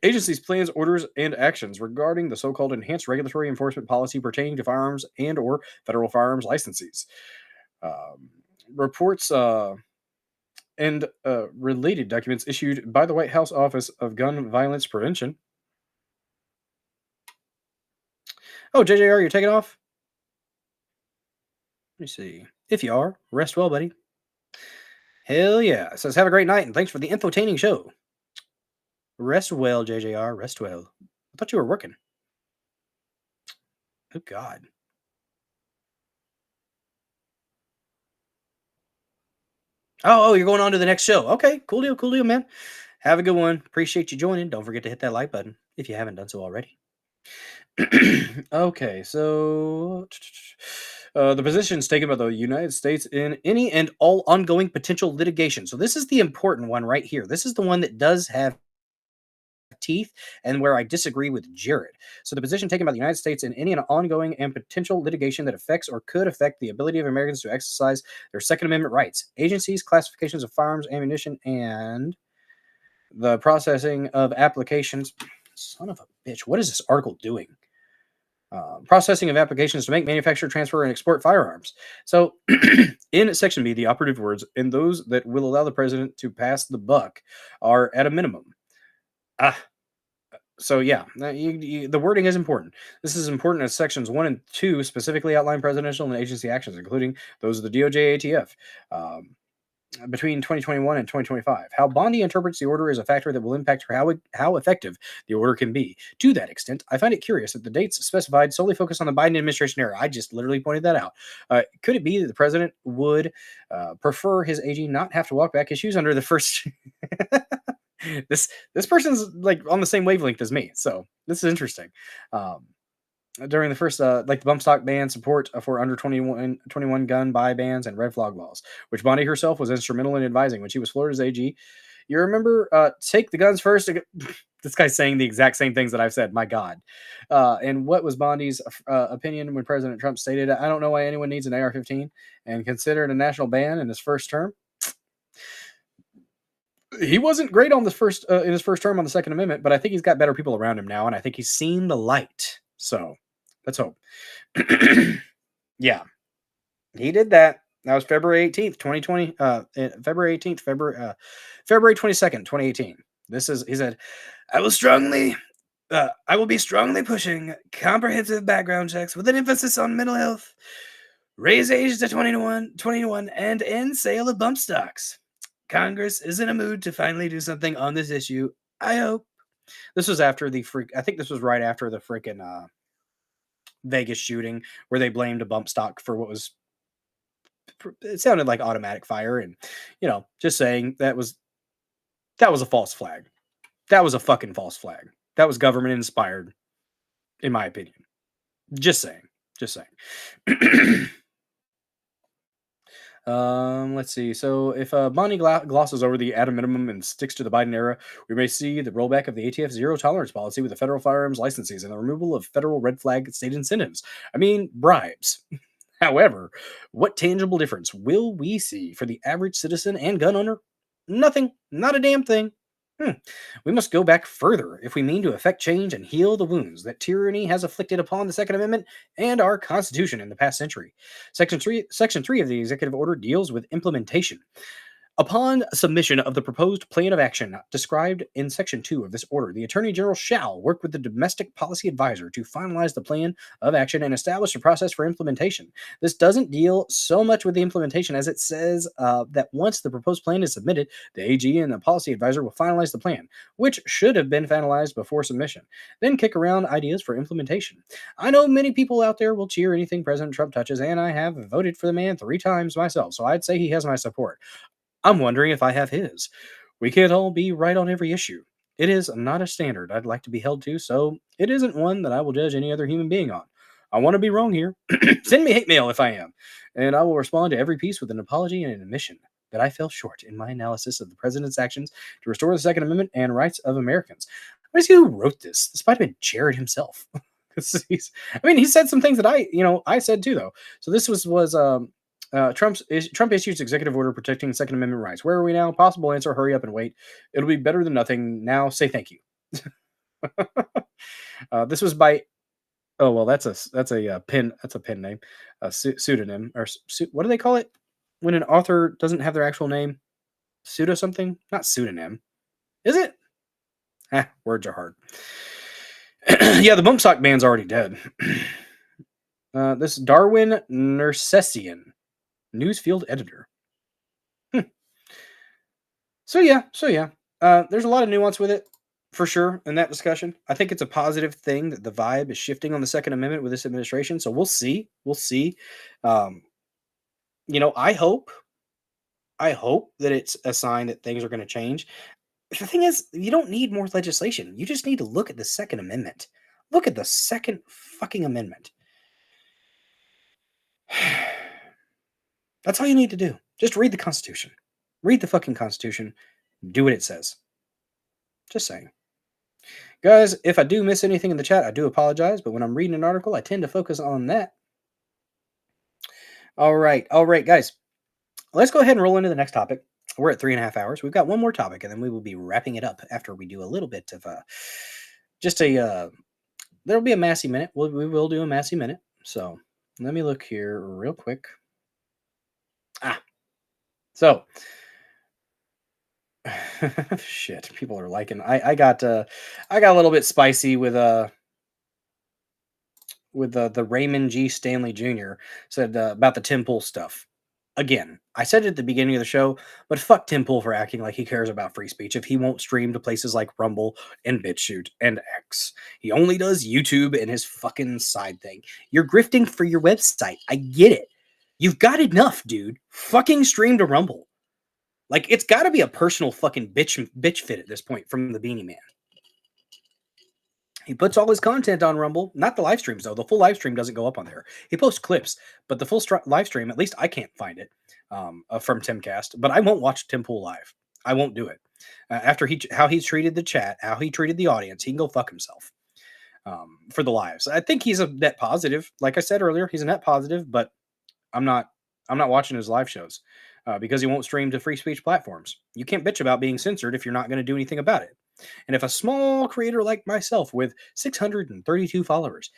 Agencies' plans, orders, and actions regarding the so-called enhanced regulatory enforcement policy pertaining to firearms and or federal firearms licenses. Reports and related documents issued by the White House Office of Gun Violence Prevention. Oh, JJR, you're taking off? Let me see. If you are, rest well, buddy. Hell yeah. It says, have a great night, and thanks for the infotaining show. Rest well, JJR. Rest well. I thought you were working. Oh, God. Oh, you're going on to the next show. Okay, cool deal, man. Have a good one. Appreciate you joining. Don't forget to hit that like button if you haven't done so already. Okay, so the positions taken by the United States in any and all ongoing potential litigation. So this is the important one right here. This is the one that does have teeth and where I disagree with Jared. So the position taken by the United States in any and ongoing and potential litigation that affects or could affect the ability of Americans to exercise their Second Amendment rights, agencies, classifications of firearms, ammunition, and the processing of applications. Son of a bitch, what is this article doing? Processing of applications to make, manufacture, transfer, and export firearms. So in Section B, the operative words, and those that will allow the president to pass the buck are at a minimum. So yeah, the wording is important. This is important as sections 1 and 2 specifically outline presidential and agency actions, including those of the DOJ ATF, between 2021 and 2025. How Bondi interprets the order is a factor that will impact how effective the order can be. To that extent, I find it curious that the dates specified solely focus on the Biden administration era. I just literally pointed that out. Could it be that the president would prefer his AG not have to walk back his shoes under the first... This person's like on the same wavelength as me, so this is interesting. During the first like the bump stock ban support for under 21 gun buy bans and red flag laws, which Bondi herself was instrumental in advising when she was Florida's AG. You remember, take the guns first. This guy's saying the exact same things that I've said. My God. And what was Bondi's opinion when President Trump stated, "I don't know why anyone needs an AR-15," and considered a national ban in his first term? He wasn't great on the first in his first term on the Second Amendment, but I think he's got better people around him now, and I think he's seen the light. So let's hope. Yeah, he did that. That was February 18th, 2020. February 18th, February 22nd, 2018. He said, I will be strongly pushing comprehensive background checks with an emphasis on mental health, raise age to 21, and end sale of bump stocks. Congress is in a mood to finally do something on this issue. I hope. This was after I think this was right after the freaking Vegas shooting where they blamed a bump stock for what was, it sounded like automatic fire. And, just saying that was a false flag. That was a fucking false flag. That was government inspired, in my opinion. Just saying. Let's see. So if Bondi glosses over the at a minimum and sticks to the Biden era, we may see the rollback of the ATF zero tolerance policy with the federal firearms licenses and the removal of federal red flag state incentives. I mean, bribes. However, what tangible difference will we see for the average citizen and gun owner? Nothing. Not a damn thing. We must go back further if we mean to effect change and heal the wounds that tyranny has afflicted upon the Second Amendment and our Constitution in the past century. Section 3 of the executive order deals with implementation. Upon submission of the proposed plan of action described in Section 2 of this order, the Attorney General shall work with the Domestic Policy Advisor to finalize the plan of action and establish a process for implementation. This doesn't deal so much with the implementation as it says that once the proposed plan is submitted, the AG and the Policy Advisor will finalize the plan, which should have been finalized before submission, then kick around ideas for implementation. I know many people out there will cheer anything President Trump touches, and I have voted for the man 3 times myself, so I'd say he has my support. I'm wondering if I have his. We can't all be right on every issue. It is not a standard I'd like to be held to, so it isn't one that I will judge any other human being on. I want to be wrong here. Send me hate mail if I am, and I will respond to every piece with an apology and an admission that I fell short in my analysis of the president's actions to restore the Second Amendment and rights of Americans. Let me see who wrote this. This might have been Jared himself. He said some things that I said too, though. So this was Trump issues executive order protecting Second Amendment rights. Where are we now? Possible answer: hurry up and wait. It'll be better than nothing. Now say thank you. This was by. Oh well, that's a pen. That's a pen name, a pseudonym, or what do they call it when an author doesn't have their actual name? Pseudo something, not pseudonym. Is it? Words are hard. Yeah, the bump sock band's already dead. This Darwin Nersessian, newsfield editor. So yeah. There's a lot of nuance with it, for sure, in that discussion. I think it's a positive thing that the vibe is shifting on the Second Amendment with this administration. So we'll see. I hope that it's a sign that things are going to change. The thing is, you don't need more legislation. You just need to look at the Second Amendment. Look at the Second fucking Amendment. That's all you need to do. Just read the Constitution. Read the fucking Constitution. Do what it says. Just saying. Guys, if I do miss anything in the chat, I do apologize, but when I'm reading an article, I tend to focus on that. All right, guys. Let's go ahead and roll into the next topic. We're at 3.5 hours. We've got one more topic, and then we will be wrapping it up after we do a little bit of there'll be a Massey Minute. We will do a Massey Minute. So let me look here real quick. So shit, people are liking. I got a little bit spicy with the Raymond G. Stanley Jr. said about the Tim Pool stuff. Again, I said it at the beginning of the show, but fuck Tim Pool for acting like he cares about free speech if he won't stream to places like Rumble and BitChute and X. He only does YouTube and his fucking side thing. You're grifting for your website. I get it. You've got enough, dude. Fucking stream to Rumble. Like, it's got to be a personal fucking bitch fit at this point from the Beanie Man. He puts all his content on Rumble, not the live streams though. The full live stream doesn't go up on there. He posts clips, but the full live stream, at least I can't find it from Timcast. But I won't watch Tim Pool live. I won't do it. After how he's treated the chat, how he treated the audience, he can go fuck himself for the lives. I think he's a net positive. Like I said earlier, he's a net positive, but I'm not watching his live shows because he won't stream to free speech platforms. You can't bitch about being censored if you're not going to do anything about it. And if a small creator like myself with 632 followers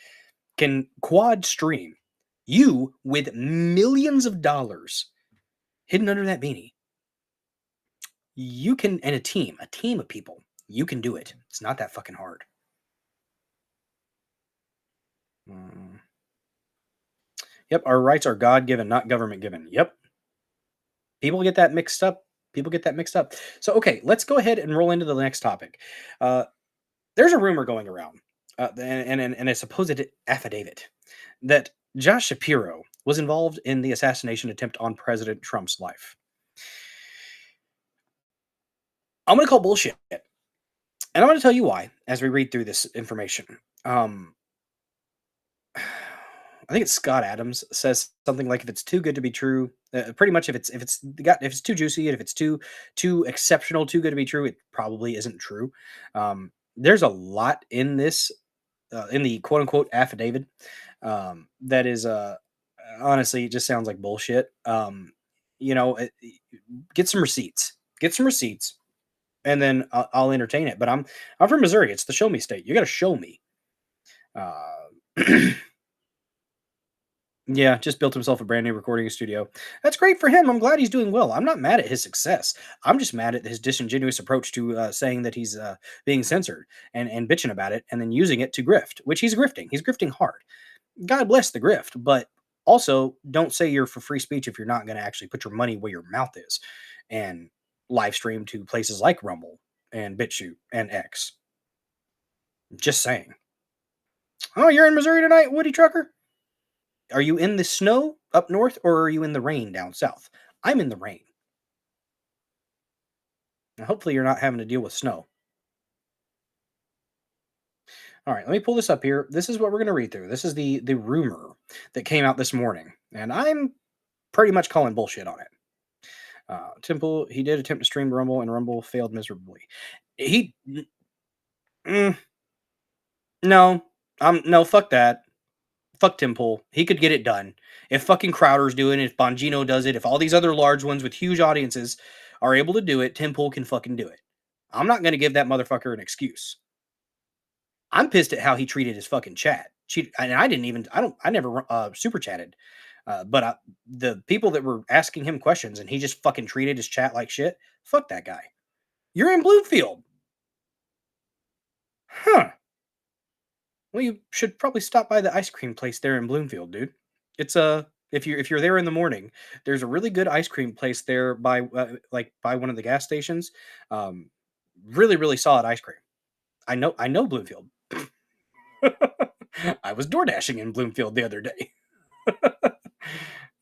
can quad stream, you with millions of dollars hidden under that beanie, you can, and a team of people, you can do it. It's not that fucking hard. Yep, our rights are God-given, not government-given. Yep. People get that mixed up. So, okay, let's go ahead and roll into the next topic. There's a rumor going around, and a supposed affidavit, that Joh Shapiro was involved in the assassination attempt on President Trump's life. I'm going to call bullshit. And I'm going to tell you why as we read through this information. I think it's Scott Adams says something like, if it's too good to be true, pretty much if it's too juicy and if it's too exceptional, too good to be true, it probably isn't true. There's a lot in this, in the quote unquote affidavit, that is, honestly, it just sounds like bullshit. Get some receipts, and then I'll entertain it. But I'm from Missouri. It's the show me state. You got to show me. Yeah, just built himself a brand new recording studio. That's great for him. I'm glad he's doing well. I'm not mad at his success. I'm just mad at his disingenuous approach to saying that he's being censored and bitching about it and then using it to grift, which he's grifting. He's grifting hard. God bless the grift, but also don't say you're for free speech if you're not going to actually put your money where your mouth is and live stream to places like Rumble and BitChute and X. Just saying. Oh, you're in Missouri tonight, Woody Trucker? Are you in the snow up north or are you in the rain down south? I'm in the rain. Now, hopefully you're not having to deal with snow. All right, let me pull this up here. This is what we're going to read through. This is the rumor that came out this morning, and I'm pretty much calling bullshit on it. Temple, he did attempt to stream Rumble, and Rumble failed miserably. No, fuck that. Fuck Temple. He could get it done. If fucking Crowder's doing it, if Bongino does it, if all these other large ones with huge audiences are able to do it, Temple can fucking do it. I'm not going to give that motherfucker an excuse. I'm pissed at how he treated his fucking chat. I never super chatted. But the people that were asking him questions and he just fucking treated his chat like shit, fuck that guy. You're in Bloomfield. Huh. Well, you should probably stop by the ice cream place there in Bloomfield, dude. It's if you're there in the morning, there's a really good ice cream place there by by one of the gas stations. Really, really solid ice cream. I know Bloomfield. I was door dashing in Bloomfield the other day.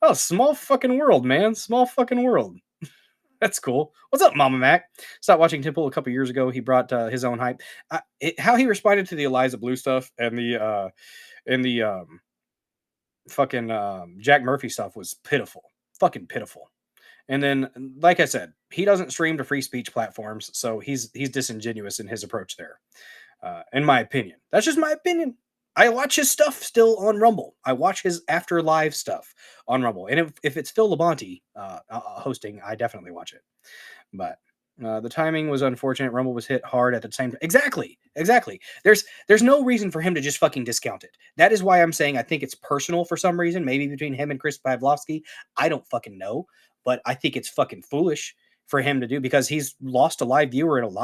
Oh, small fucking world, man. Small fucking world. That's cool. What's up, Mama Mac? Stopped watching Temple a couple years ago. He brought his own hype. How he responded to the Eliza Blue stuff and the fucking Jack Murphy stuff was pitiful. Fucking pitiful. And then, like I said, he doesn't stream to free speech platforms, so he's disingenuous in his approach there. In my opinion. That's just my opinion. I watch his stuff still on Rumble. I watch his after live stuff on Rumble. And if it's Phil Labonte hosting, I definitely watch it. But the timing was unfortunate. Rumble was hit hard at the same time. Exactly. There's no reason for him to just fucking discount it. That is why I'm saying I think it's personal for some reason. Maybe between him and Chris Pavlovsky. I don't fucking know. But I think it's fucking foolish for him to do because he's lost a live viewer and there's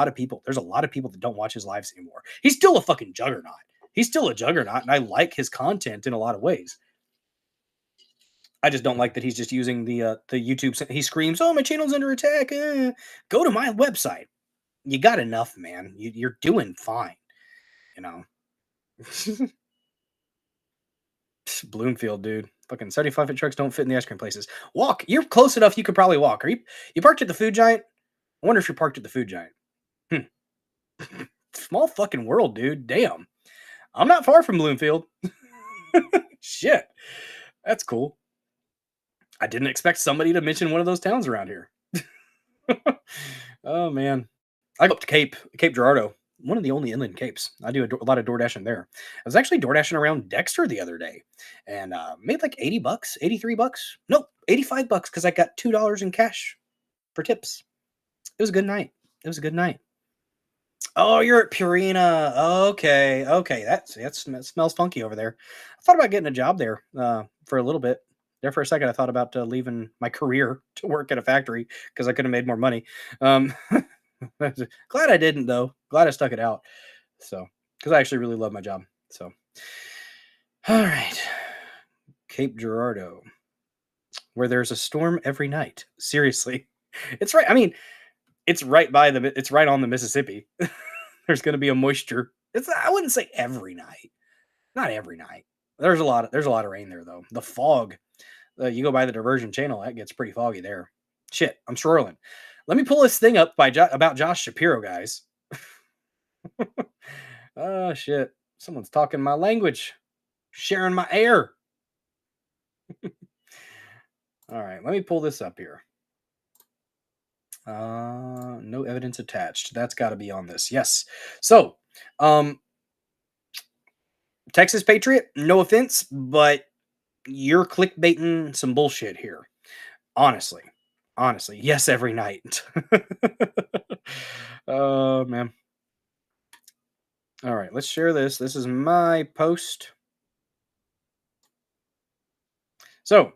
a lot of people that don't watch his lives anymore. He's still a fucking juggernaut. He's still a juggernaut, and I like his content in a lot of ways. I just don't like that he's just using the YouTube. He screams, "Oh, my channel's under attack!" Go to my website. You got enough, man. You're doing fine. You know. Bloomfield, dude. Fucking 75-foot trucks don't fit in the ice cream places. Walk. You're close enough. You could probably walk. Are you parked at the Food Giant? I wonder if you're parked at the Food Giant. Small fucking world, dude. Damn. I'm not far from Bloomfield. Shit. That's cool. I didn't expect somebody to mention one of those towns around here. Oh, man. I go up to Cape Girardeau. One of the only inland capes. I do a lot of door dashing there. I was actually door dashing around Dexter the other day and made like $80, $83. Nope, $85 because I got $2 in cash for tips. It was a good night. Oh, you're at Purina. Okay. That smells funky over there. I thought about getting a job there for a little bit. There for a second, I thought about leaving my career to work at a factory because I could have made more money. Glad I didn't, though. Glad I stuck it out. So, because I actually really love my job. So, all right. Cape Girardeau, where there's a storm every night. Seriously. It's right. I mean, it's right on the Mississippi. There's going to be a moisture. I wouldn't say every night. Not every night. There's a lot of rain there, though. The fog. You go by the diversion channel, that gets pretty foggy there. Shit, I'm swirling. Let me pull this thing up about Josh Shapiro, guys. Oh, shit. Someone's talking my language. Sharing my air. All right, let me pull this up here. No evidence attached. That's got to be on this. Yes. So, Texas Patriot, no offense, but you're clickbaiting some bullshit here. Honestly. Yes, every night. Oh, man. All right, let's share this. This is my post. So,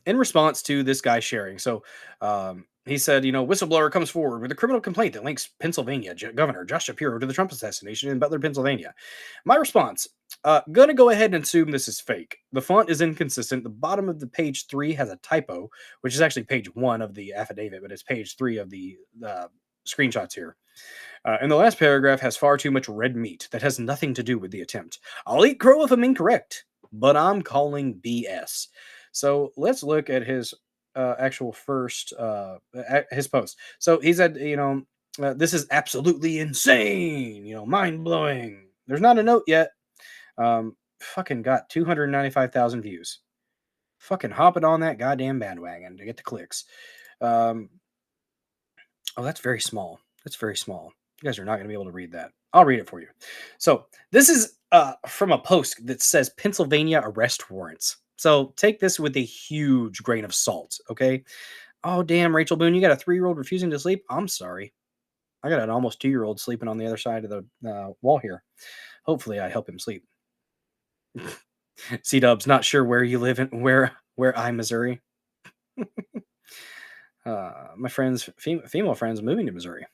in response to this guy sharing, he said, whistleblower comes forward with a criminal complaint that links Pennsylvania Governor Joh Shapiro to the Trump assassination in Butler, Pennsylvania. My response, gonna go ahead and assume this is fake. The font is inconsistent. The bottom of the page 3 has a typo, which is actually page 1 of the affidavit, but it's page 3 of the screenshots here. And the last paragraph has far too much red meat that has nothing to do with the attempt. I'll eat crow if I'm incorrect, but I'm calling BS. So let's look at his actual first his post. So he said, this is absolutely insane, mind blowing. There's not a note yet. Fucking got 295,000 views. Fucking hopping on that goddamn bandwagon to get the clicks. Oh, that's very small. That's very small. You guys are not going to be able to read that. I'll read it for you. So this is from a post that says Pennsylvania arrest warrants. So take this with a huge grain of salt, okay? Oh, damn, Rachel Boone, you got a 3-year-old refusing to sleep? I'm sorry. I got an almost 2-year-old sleeping on the other side of the wall here. Hopefully I help him sleep. C-Dubs, not sure where you live in, where I, Missouri. My friends, female friends moving to Missouri.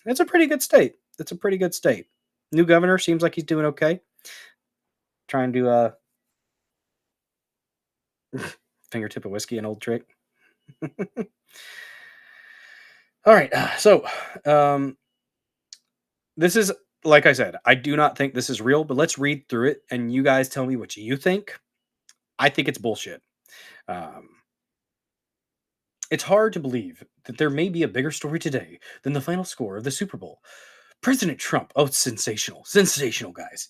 It's a pretty good state. It's a pretty good state. New governor seems like he's doing okay. Trying to fingertip of whiskey, an old trick. All right. So this is, like I said, I do not think this is real, but let's read through it and you guys tell me what you think. I think it's bullshit. It's hard to believe that there may be a bigger story today than the final score of the Super Bowl. President Trump, oh, it's sensational. Sensational, guys.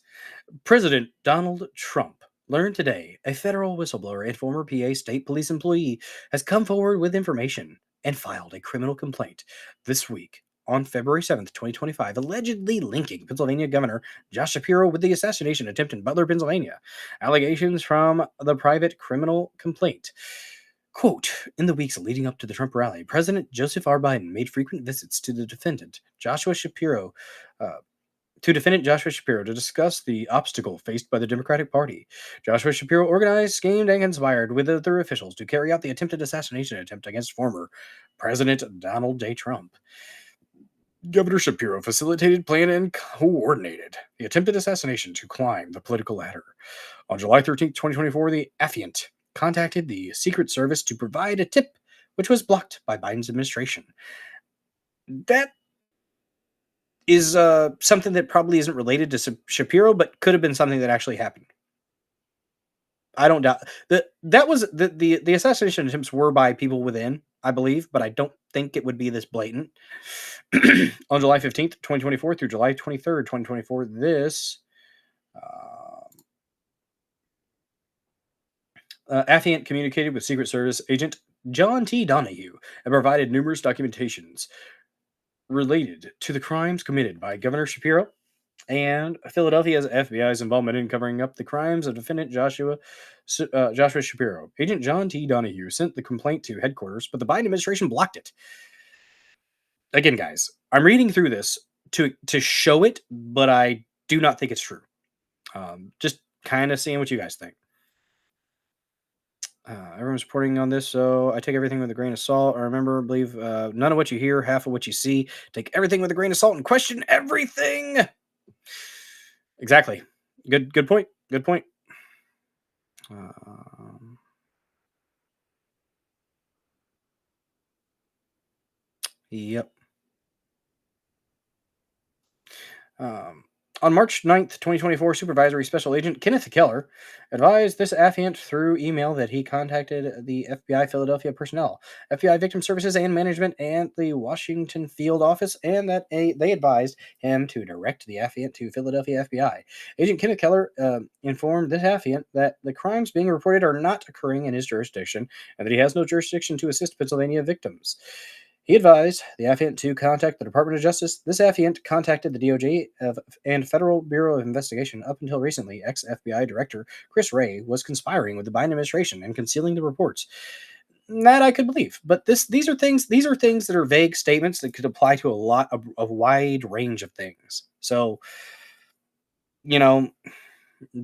President Donald Trump learned today a federal whistleblower and former PA state police employee has come forward with information and filed a criminal complaint this week on February 7th, 2025, allegedly linking Pennsylvania Governor Joh Shapiro with the assassination attempt in Butler, Pennsylvania. Allegations from the private criminal complaint. Quote, in the weeks leading up to the Trump rally, President Joseph R. Biden made frequent visits to the defendant, Joshua Shapiro, to discuss the obstacle faced by the Democratic Party. Joshua Shapiro organized, schemed, and conspired with other officials to carry out the attempted assassination attempt against former President Donald J. Trump. Governor Shapiro facilitated, planned, and coordinated the attempted assassination to climb the political ladder. On July 13th, 2024, the affiant contacted the Secret Service to provide a tip, which was blocked by Biden's administration. That is something that probably isn't related to Shapiro, but could have been something that actually happened. I don't doubt that was the assassination attempts were by people within, I believe, but I don't think it would be this blatant. On July 15th, 2024 through July 23rd, 2024, this affiant communicated with Secret Service agent John T. Donahue and provided numerous documentations related to the crimes committed by Governor Shapiro and Philadelphia's FBI's involvement in covering up the crimes of defendant Joshua Shapiro. Agent John T. Donahue sent the complaint to headquarters, but the Biden administration blocked it. Again, guys, I'm reading through this to show it, but I do not think it's true. Just kind of seeing what you guys think. Everyone's reporting on this, so I take everything with a grain of salt. I believe none of what you hear, half of what you see. Take everything with a grain of salt and question everything. Exactly. Good point. Good point. Yep. On March 9th, 2024, Supervisory Special Agent Kenneth Keller advised this affiant through email that he contacted the FBI Philadelphia personnel, FBI Victim Services and Management, and the Washington Field Office, and that they advised him to direct the affiant to Philadelphia FBI. Agent Kenneth Keller informed this affiant that the crimes being reported are not occurring in his jurisdiction, and that he has no jurisdiction to assist Pennsylvania victims. He advised the affiant to contact the Department of Justice. This affiant contacted the DOJ and Federal Bureau of Investigation. Up until recently, ex-FBI Director Chris Wray was conspiring with the Biden administration and concealing the reports. That I could believe, but these are things that are vague statements that could apply to a wide range of things. So,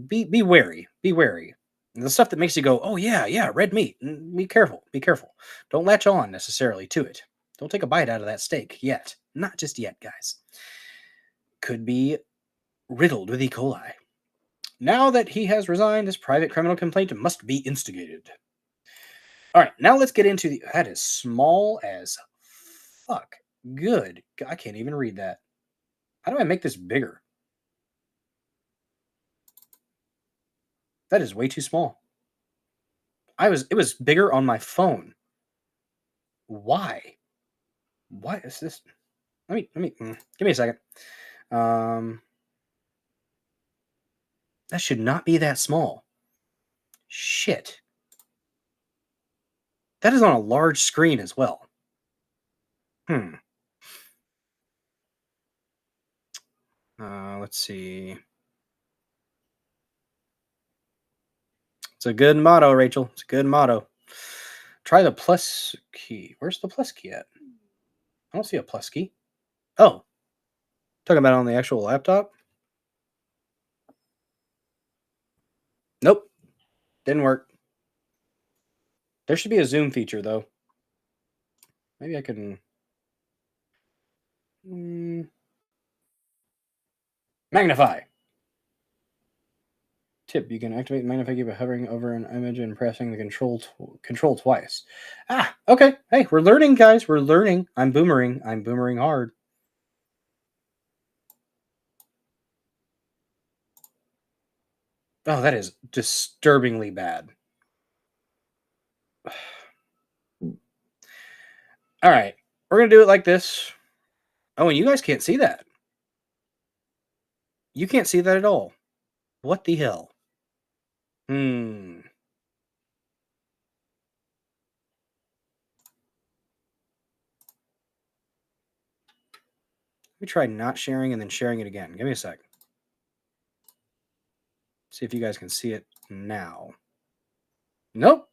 be wary. Be wary. The stuff that makes you go, oh yeah, red meat. Be careful. Be careful. Don't latch on necessarily to it. Don't take a bite out of that steak yet. Not just yet, guys. Could be riddled with E. coli. Now that he has resigned, his private criminal complaint must be instigated. All right, now let's get into that is small as fuck. Good. I can't even read that. How do I make this bigger? That is way too small. It was bigger on my phone. Why? Why is this? Let me give me a second. That should not be that small. Shit. That is on a large screen as well. Let's see. It's a good motto, Rachel. It's a good motto. Try the plus key. Where's the plus key at? I don't see a plus key. Oh. Talking about on the actual laptop? Nope. Didn't work. There should be a zoom feature, though. Maybe I can... Magnify. Tip, you can activate magnify key by hovering over an image and pressing the control twice. Ah, okay. Hey, we're learning, guys. We're learning. I'm boomering. I'm boomering hard. Oh, that is disturbingly bad. All right. We're going to do it like this. Oh, and you guys can't see that. You can't see that at all. What the hell? Let me try not sharing and then sharing it again. Give me a sec. See if you guys can see it now. Nope.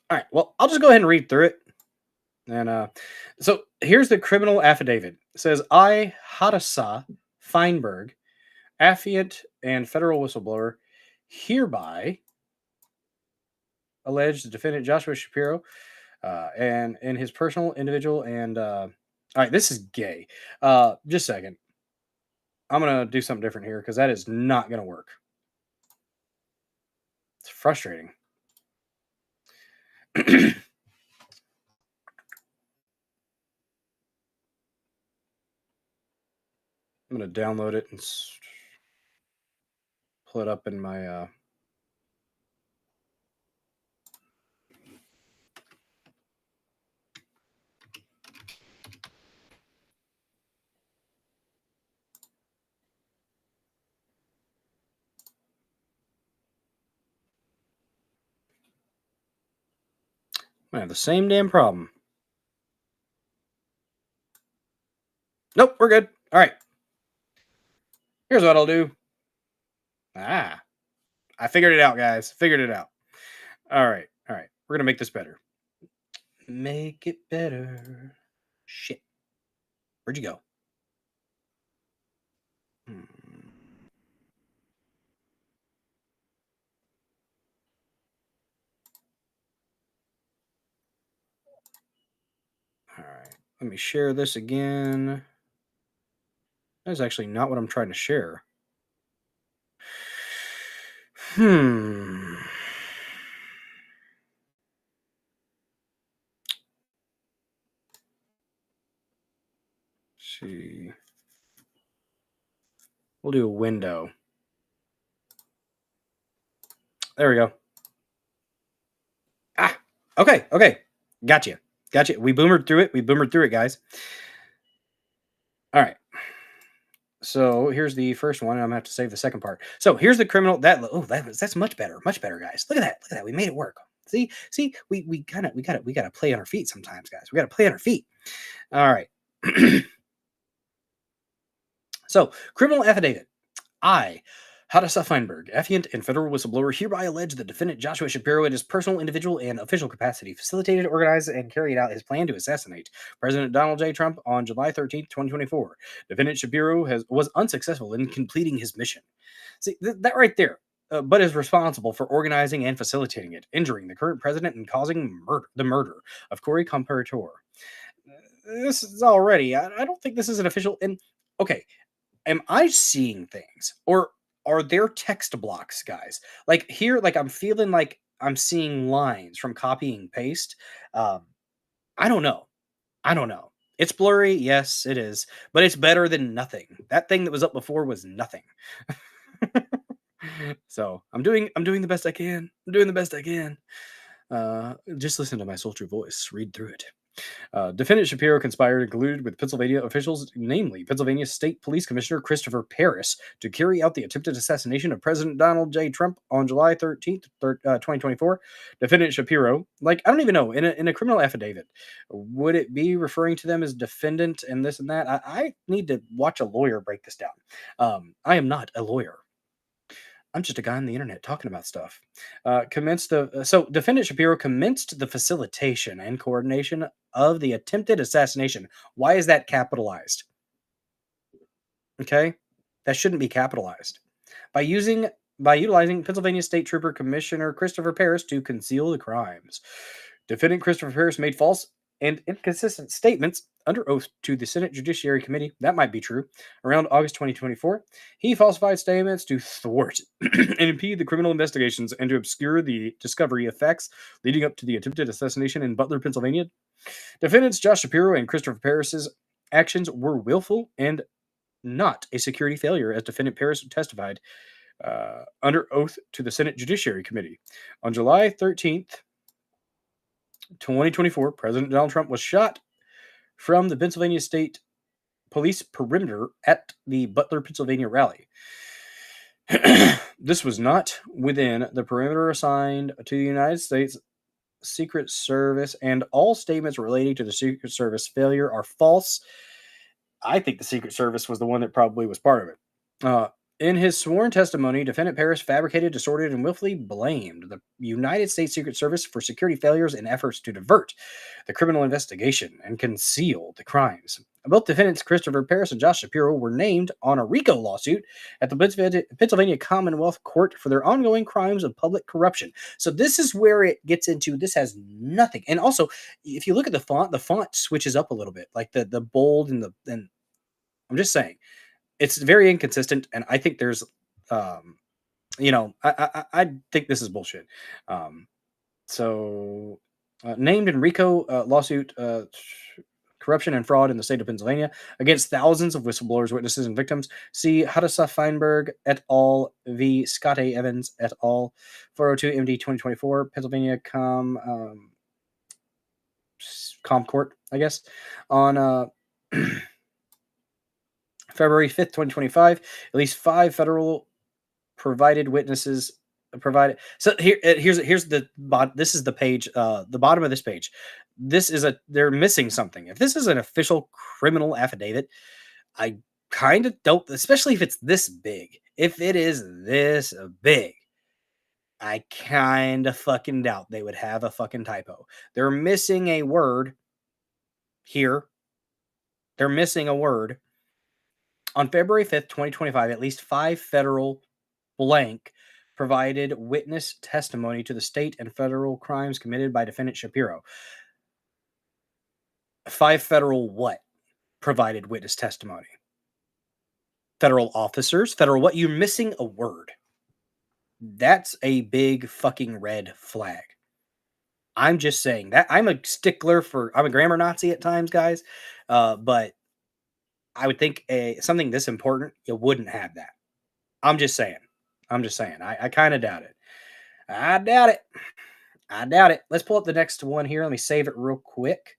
All right. Well, I'll just go ahead and read through it. And so here's the criminal affidavit. It says, I, Hadassa Feinberg, affiant and federal whistleblower, hereby allege the defendant Joshua Shapiro and in his personal, individual, and all right, this is gay. Just a second. I'm going to do something different here because that is not going to work. It's frustrating. I'm going to download it and pull it up in my... I have the same damn problem. Nope, we're good. All right. Here's what I'll do. I figured it out, guys. Figured it out. All right. All right. We're going to make this better. Make it better. Shit. Where'd you go? All right. Let me share this again. That's actually not what I'm trying to share. Let's see. We'll do a window. There we go. Okay. Okay. Gotcha. Gotcha. We boomered through it. We boomered through it, guys. All right. So here's the first one. I'm gonna have to save the second part. So here's the criminal. That's much better. Much better, guys. Look at that. Look at that. We made it work. See, we gotta play on our feet sometimes, guys. We gotta play on our feet. All right. So criminal affidavit. I, Hadassah Feinberg, affiant and federal whistleblower, hereby allege that defendant Joshua Shapiro, in his personal, individual, and official capacity, facilitated, organized, and carried out his plan to assassinate President Donald J. Trump on July 13th, 2024. Defendant Shapiro was unsuccessful in completing his mission. See, that right there, but is responsible for organizing and facilitating it, injuring the current president and causing the murder of Corey Comparator. This is already, I don't think this is an official, and okay, am I seeing things, or are there text blocks, guys? Like here, like I'm feeling like I'm seeing lines from copy and paste. I don't know. I don't know. It's blurry, yes, it is, but it's better than nothing. That thing that was up before was nothing. So I'm doing the best I can. I'm doing the best I can. Just listen to my sultry voice. Read through it. Defendant Shapiro conspired and colluded with Pennsylvania officials, namely Pennsylvania State Police Commissioner Christopher Paris, to carry out the attempted assassination of President Donald J. Trump on July 13th, 2024. Defendant Shapiro, like, I don't even know, in a criminal affidavit, would it be referring to them as defendant and this and that? I need to watch a lawyer break this down. I am not a lawyer. I'm just a guy on the internet talking about stuff. So defendant Shapiro commenced the facilitation and coordination of the attempted assassination. Why is that capitalized? Okay, that shouldn't be capitalized. By utilizing Pennsylvania State Trooper Commissioner Christopher Paris to conceal the crimes. Defendant Christopher Paris made false and inconsistent statements under oath to the Senate Judiciary Committee. That might be true. Around August 2024, he falsified statements to thwart and impede the criminal investigations and to obscure the discovery of facts leading up to the attempted assassination in Butler, Pennsylvania. Defendants Josh Shapiro and Christopher Paris's actions were willful and not a security failure, as defendant Paris testified under oath to the Senate Judiciary Committee. On July 13th, 2024, President Donald Trump was shot from the Pennsylvania State Police perimeter at the Butler, Pennsylvania rally. This was not within the perimeter assigned to the United States Secret Service, and all statements relating to the Secret Service failure are false. I think the Secret Service was the one that probably was part of it. In his sworn testimony, defendant Paris fabricated, distorted, and willfully blamed the United States Secret Service for security failures and efforts to divert the criminal investigation and conceal the crimes. Both defendants, Christopher Paris and Josh Shapiro, were named on a RICO lawsuit at the Pennsylvania Commonwealth Court for their ongoing crimes of public corruption. So this is where it gets into, this has nothing. And also, if you look at the font switches up a little bit, like the bold and I'm just saying, it's very inconsistent, and I think there's, I think this is bullshit. Named in RICO lawsuit, corruption and fraud in the state of Pennsylvania against thousands of whistleblowers, witnesses, and victims. See Hadassah Feinberg et al. V. Scott A. Evans et al. 402 MD 2024 Pennsylvania Court, I guess, on February 5th, 2025, at least 5 federal provided witnesses provided. So here's this is the page, the bottom of this page. They're missing something. If this is an official criminal affidavit, I kind of don't, especially if it's this big. If it is this big, I kind of fucking doubt they would have a fucking typo. They're missing a word here. They're missing a word. On February 5th, 2025, at least 5 federal blank provided witness testimony to the state and federal crimes committed by defendant Shapiro. 5 federal what provided witness testimony? Federal officers? Federal what? You're missing a word. That's a big fucking red flag. I'm just saying that. I'm a stickler I'm a grammar Nazi at times, guys, but I would think something this important, you wouldn't have that. I'm just saying. I kind of doubt it. I doubt it. Let's pull up the next one here. Let me save it real quick.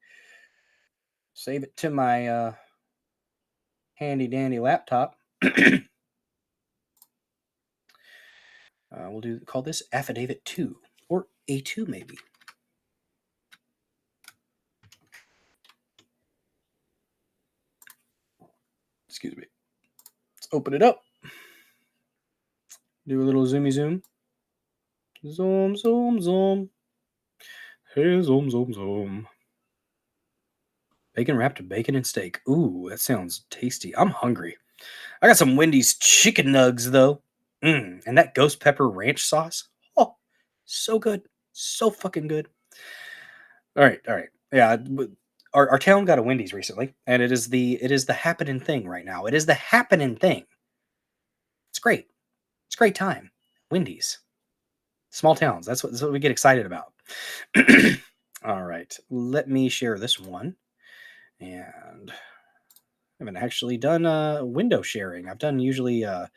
Save it to my handy dandy laptop. We'll call this Affidavit 2, or A2 maybe. Excuse me. Let's open it up. Do a little zoomy zoom. Zoom, zoom, zoom. Hey, zoom, zoom, zoom. Bacon wrapped bacon and steak. Ooh, that sounds tasty. I'm hungry. I got some Wendy's chicken nugs, though. And that ghost pepper ranch sauce. Oh, so good. So fucking good. All right. Yeah, our town got a Wendy's recently, and it is the happening thing right now. It is the happening thing. It's great. It's a great time. Wendy's. Small towns. That's what we get excited about. All right. Let me share this one. And I haven't actually done window sharing. I've done usually the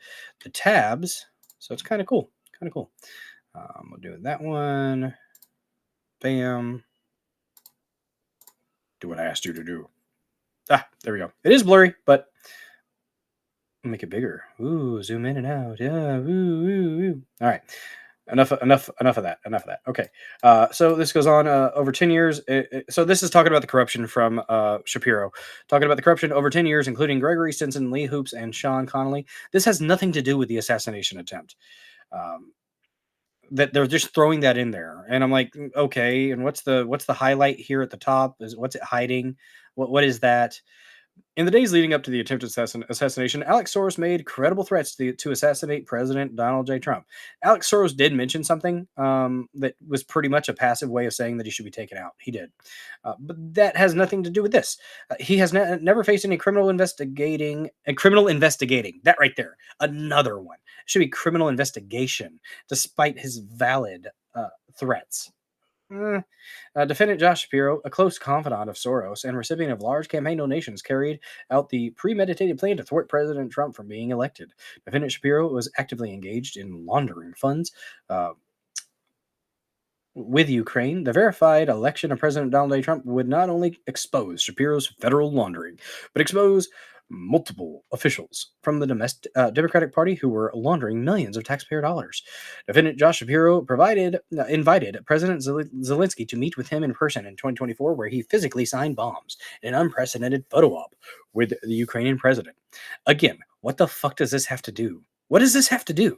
tabs, so it's kind of cool. We'll do that one. Bam. Do what I asked you to do. There we go. It is blurry, but I'll make it bigger. Ooh, zoom in and out. Yeah. Ooh. All right. Enough of that. Okay. So this goes on over 10 years. So this is talking about the corruption from Shapiro. Talking about the corruption over 10 years, including Gregory Stinson, Lee Hoops, and Sean Connolly. This has nothing to do with the assassination attempt. That they're just throwing that in there. And I'm like, okay, and what's the highlight here at the top? What's it hiding? What is that? In the days leading up to the attempted assassination, Alex Soros made credible threats to assassinate President Donald J. Trump. Alex Soros did mention something that was pretty much a passive way of saying that he should be taken out. He did. But that has nothing to do with this. He has never faced any criminal investigating. That right there. Another one. It should be criminal investigation, despite his valid threats. Defendant Joh Shapiro, a close confidant of Soros and recipient of large campaign donations, carried out the premeditated plan to thwart President Trump from being elected. Defendant Shapiro was actively engaged in laundering funds with Ukraine. The verified election of President Donald J. Trump would not only expose Shapiro's federal laundering, but expose multiple officials from the Democratic Party who were laundering millions of taxpayer dollars. Defendant Joh Shapiro invited President Zelensky to meet with him in person in 2024, where he physically signed bombs in an unprecedented photo op with the Ukrainian president. Again, what the fuck does this have to do? What does this have to do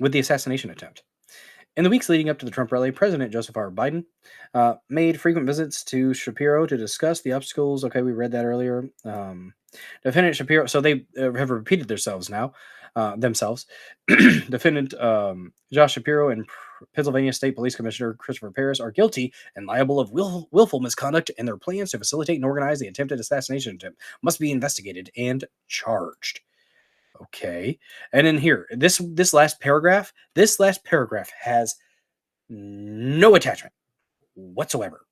with the assassination attempt? In the weeks leading up to the Trump rally, President Joseph R. Biden made frequent visits to Shapiro to discuss the obstacles. Okay, we read that earlier. Defendant Shapiro, so they have repeated themselves now. Defendant Joh Shapiro and Pennsylvania State Police Commissioner Christopher Paris are guilty and liable of willful misconduct, and their plans to facilitate and organize the attempted assassination attempt must be investigated and charged. Okay. And in here, this last paragraph has no attachment whatsoever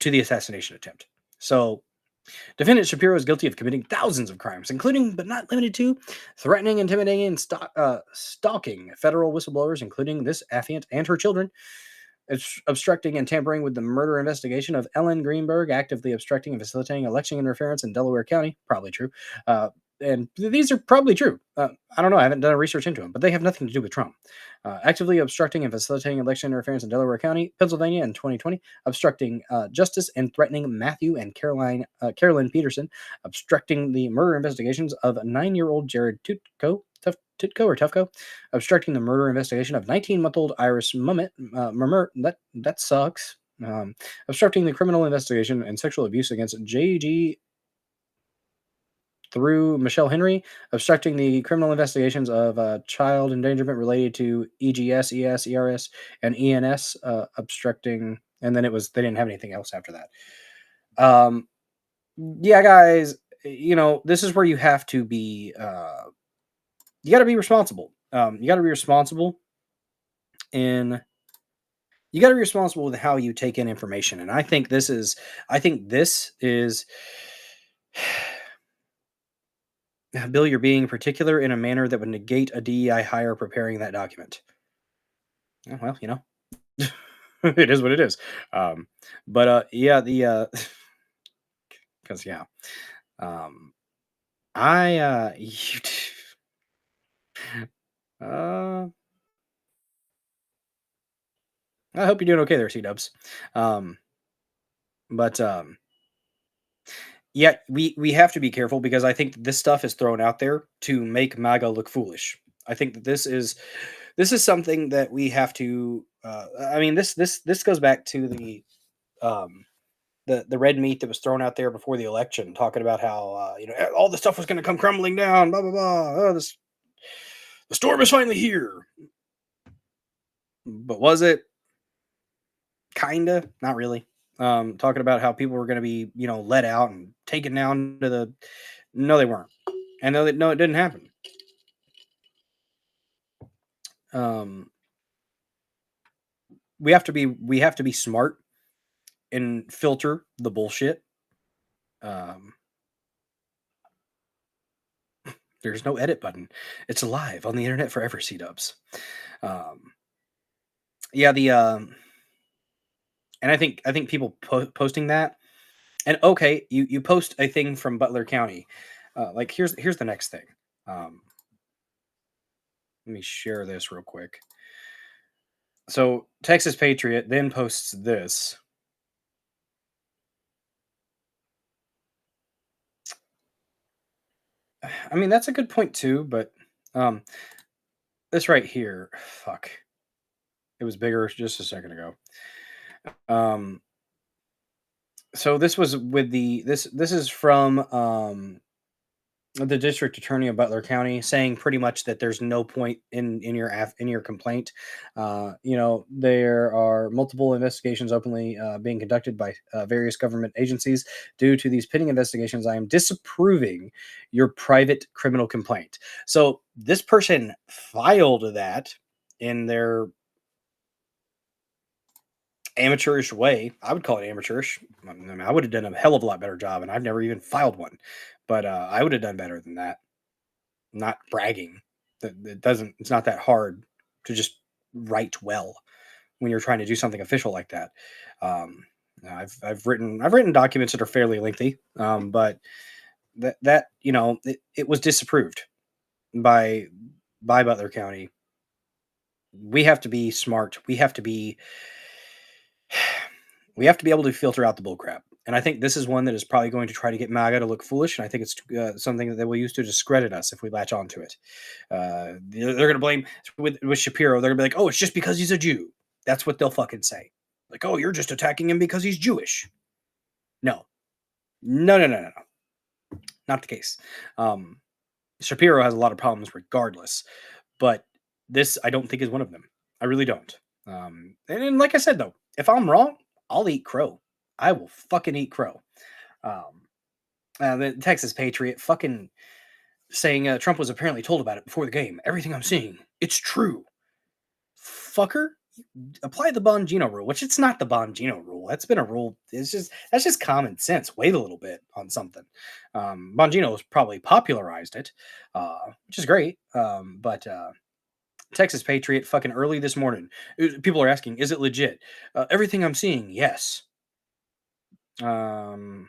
to the assassination attempt. So, Defendant Shapiro is guilty of committing thousands of crimes, including but not limited to threatening, intimidating, and stalking federal whistleblowers, including this affiant and her children, obstructing and tampering with the murder investigation of Ellen Greenberg, actively obstructing and facilitating election interference in Delaware County, probably true, and these are probably true. I don't know. I haven't done a research into them, but they have nothing to do with Trump. Actively obstructing and facilitating election interference in Delaware County, Pennsylvania in 2020, obstructing justice and threatening Matthew and Carolyn Peterson, obstructing the murder investigations of 9-year-old Jared Tufko, obstructing the murder investigation of 19-month-old Iris Murmur, that sucks. Obstructing the criminal investigation and sexual abuse against J.G. through Michelle Henry, obstructing the criminal investigations of child endangerment related to EGS, ES, ERS, and ENS, obstructing, and then they didn't have anything else after that. Yeah, guys, this is where you have to be, you got to be responsible. You got to be responsible with how you take in information. And I think this is Bill, you're being particular in a manner that would negate a DEI hire preparing that document. Well, it is what it is. Because I hope you're doing okay there, C-Dubs. Yeah, we have to be careful because I think this stuff is thrown out there to make MAGA look foolish. I think that this is something that we have to. I mean, this goes back to um, the red meat that was thrown out there before the election, talking about how all the stuff was going to come crumbling down. Blah blah blah. Oh, the storm is finally here. But was it? Kinda, not really. Talking about how people were going to be, let out and taken down to the. No, they weren't, and no, it didn't happen. Um, we have to be smart and filter the bullshit. Um, there's no edit button. It's alive on the internet forever. C-dubs. Yeah, and I think people posting that, and okay, you post a thing from Butler County. Like here's the next thing. Let me share this real quick. So Texas Patriot then posts this. I mean, that's a good point too, but this right here, fuck. It was bigger just a second ago. So this was with this is from the district attorney of Butler County saying pretty much that there's no point in your complaint. There are multiple investigations openly being conducted by various government agencies. Due to these pending investigations, I am disapproving your private criminal complaint. So this person filed that in their amateurish way. I would call it amateurish. I mean, I would have done a hell of a lot better job, and I've never even filed one. But I would have done better than that. Not bragging. It's not that hard to just write well when you're trying to do something official like that. I've written documents that are fairly lengthy, but it was disapproved by Butler County. We have to be smart. We have to be able to filter out the bullcrap. And I think this is one that is probably going to try to get MAGA to look foolish. And I think it's something that they will use to discredit us if we latch onto it. They're going to blame with Shapiro. They're going to be like, oh, it's just because he's a Jew. That's what they'll fucking say. Like, oh, you're just attacking him because he's Jewish. No. Not the case. Shapiro has a lot of problems regardless. But this, I don't think, is one of them. I really don't. And like I said, though, if I'm wrong, I'll eat crow. I will fucking eat crow. The Texas Patriot fucking saying Trump was apparently told about it before the game. Everything I'm seeing, it's true. Fucker, apply the Bongino rule, which it's not the Bongino rule. That's been a rule. That's just common sense. Wait a little bit on something. Bongino has probably popularized it, which is great. But Texas Patriot fucking early this morning. People are asking, is it legit? Everything I'm seeing, yes. Oh,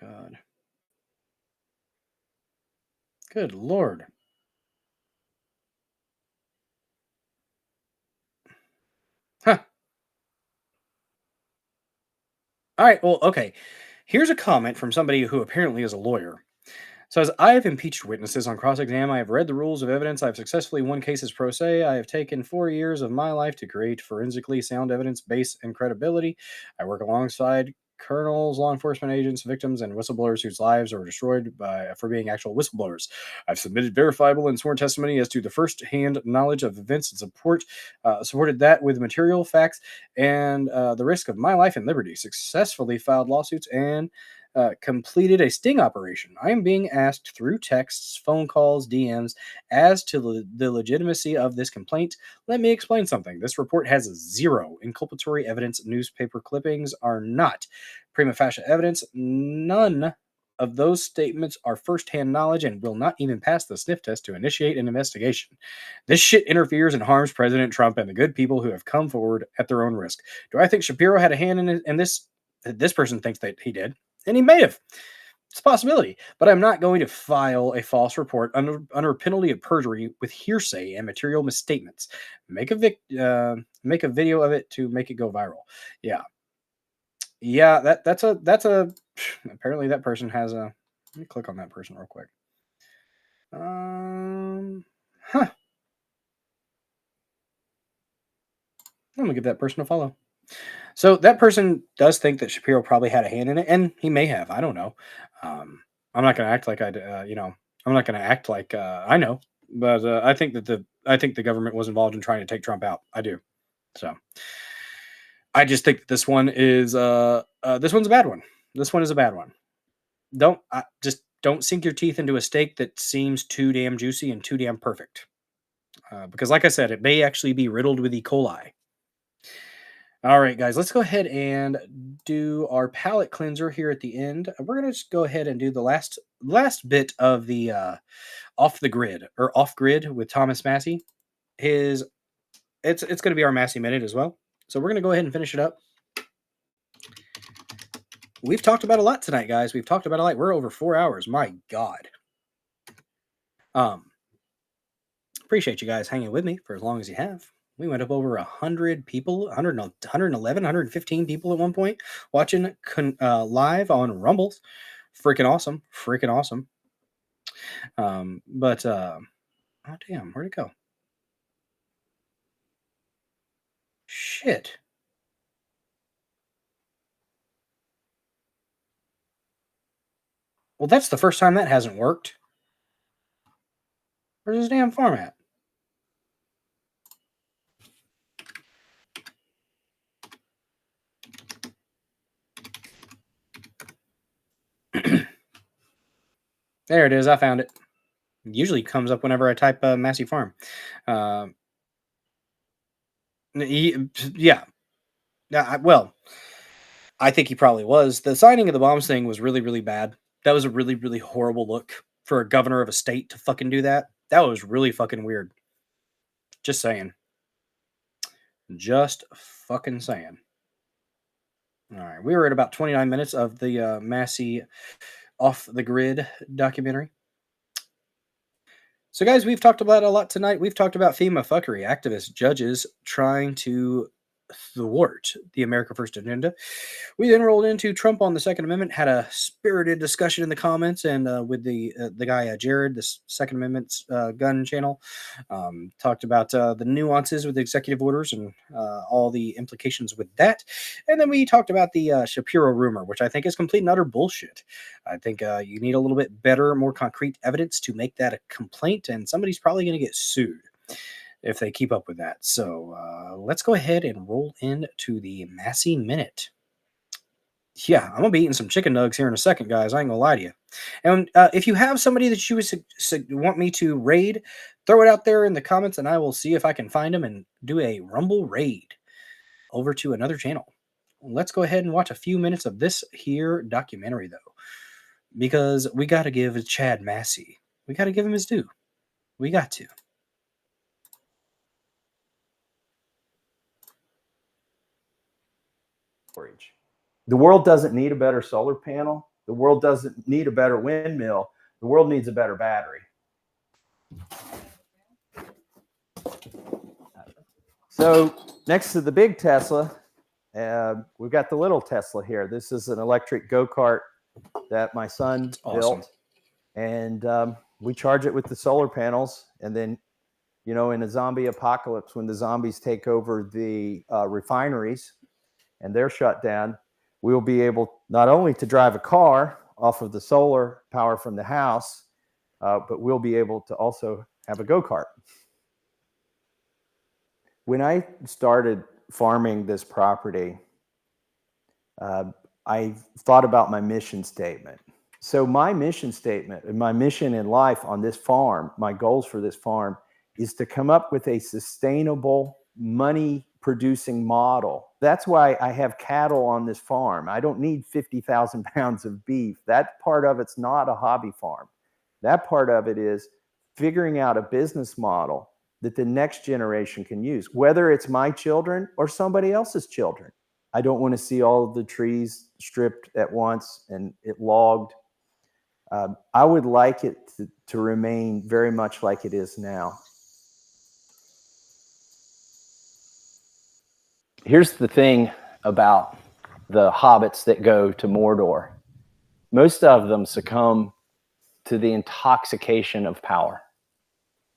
God. Good Lord. Huh. All right, well, okay. Here's a comment from somebody who apparently is a lawyer. Says, I have impeached witnesses on cross-exam. I have read the rules of evidence. I have successfully won cases pro se. I have taken 4 years of my life to create forensically sound evidence base and credibility. I work alongside colonels, law enforcement agents, victims, and whistleblowers whose lives are destroyed for being actual whistleblowers. I've submitted verifiable and sworn testimony as to the first-hand knowledge of events and supported that with material facts and the risk of my life and liberty. Successfully filed lawsuits and completed a sting operation. I am being asked through texts, phone calls, DMs as to the legitimacy of this complaint. Let me explain something. This report has zero inculpatory evidence. Newspaper clippings are not prima facie evidence. None of those statements are first-hand knowledge and will not even pass the sniff test to initiate an investigation. This shit interferes and harms President Trump and the good people who have come forward at their own risk. Do I think Shapiro had a hand in this? This person thinks that he did. And he may have. It's a possibility, but I'm not going to file a false report under penalty of perjury with hearsay and material misstatements. Make a video of it to make it go viral. Yeah. That's a. Apparently, that person has a. Let me click on that person real quick. Huh. I'm gonna give that person a follow. So that person does think that Shapiro probably had a hand in it, and he may have. I don't know. I'm not going to act like I'm not going to act like I know, but I think that the government was involved in trying to take Trump out. I do. So I just think that this one is this one's a bad one. This one is a bad one. Just don't sink your teeth into a steak that seems too damn juicy and too damn perfect. Because, like I said, it may actually be riddled with E. coli. All right, guys, let's go ahead and do our palate cleanser here at the end. We're going to just go ahead and do the last bit of the off grid with Thomas Massey. It's going to be our Massey Minute as well. So we're going to go ahead and finish it up. We've talked about a lot tonight, guys. We've talked about a lot. We're over 4 hours. My God. Appreciate you guys hanging with me for as long as you have. We went up over 100 people, 111, 115 people at one point watching live on Rumbles. Freaking awesome. Oh, damn. Where'd it go? Shit. Well, that's the first time that hasn't worked. Where's this damn farm at? There it is. I found it. Usually comes up whenever I type Massey Farm. Yeah. Well, I think he probably was. The signing of the bombs thing was really, really bad. That was a really, really horrible look for a governor of a state to fucking do that. That was really fucking weird. Just saying. Just fucking saying. All right. We were at about 29 minutes of the Massey Off the Grid documentary. So, guys, we've talked about a lot tonight. We've talked about FEMA fuckery, activists, judges trying to thwart the America First agenda. We then rolled into Trump on the Second Amendment, had a spirited discussion in the comments, and with the guy Jared, the Second Amendment's gun channel, talked about the nuances with the executive orders and all the implications with that. And then we talked about the Shapiro rumor, which I think is complete and utter bullshit. I think you need a little bit better, more concrete evidence to make that a complaint, and somebody's probably going to get sued if they keep up with that. So let's go ahead and roll into the Massey Minute. Yeah, I'm going to be eating some chicken nugs here in a second, guys. I ain't going to lie to you. And if you have somebody that you would want me to raid, throw it out there in the comments, and I will see if I can find them and do a Rumble raid over to another channel. Let's go ahead and watch a few minutes of this here documentary, though, because we got to give Chad Massey, we got to give him his due. We got to. The world doesn't need a better solar panel. The world doesn't need a better windmill. The world needs a better battery. So next to the big Tesla, we've got the little Tesla here. This is an electric go-kart that my son built. And we charge it with the solar panels. And then, you know, in a zombie apocalypse, when the zombies take over the refineries and they're shut down, we'll be able not only to drive a car off of the solar power from the house, but we'll be able to also have a go-kart. When I started farming this property, I thought about my mission statement. So my mission statement and my mission in life on this farm, my goals for this farm, is to come up with a sustainable money-producing model. That's why I have cattle on this farm. I don't need 50,000 pounds of beef. That part of it's not a hobby farm. That part of it is figuring out a business model that the next generation can use, whether it's my children or somebody else's children. I don't want to see all of the trees stripped at once and it logged. I would like it to remain very much like it is now. Here's the thing about the hobbits that go to Mordor. Most of them succumb to the intoxication of power.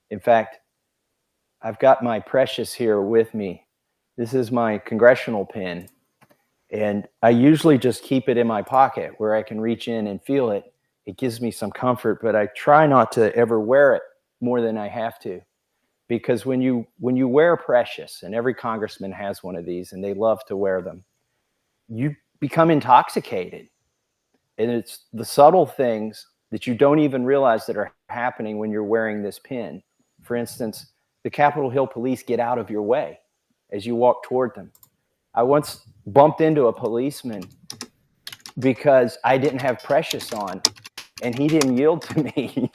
In fact, I've got my Precious here with me. This is my congressional pin, and I usually just keep it in my pocket where I can reach in and feel it. It gives me some comfort, but I try not to ever wear it more than I have to, because when you wear Precious, and every congressman has one of these and they love to wear them, you become intoxicated. And it's the subtle things that you don't even realize that are happening when you're wearing this pin. For instance, the Capitol Hill police get out of your way as you walk toward them. I once bumped into a policeman because I didn't have Precious on, and he didn't yield to me.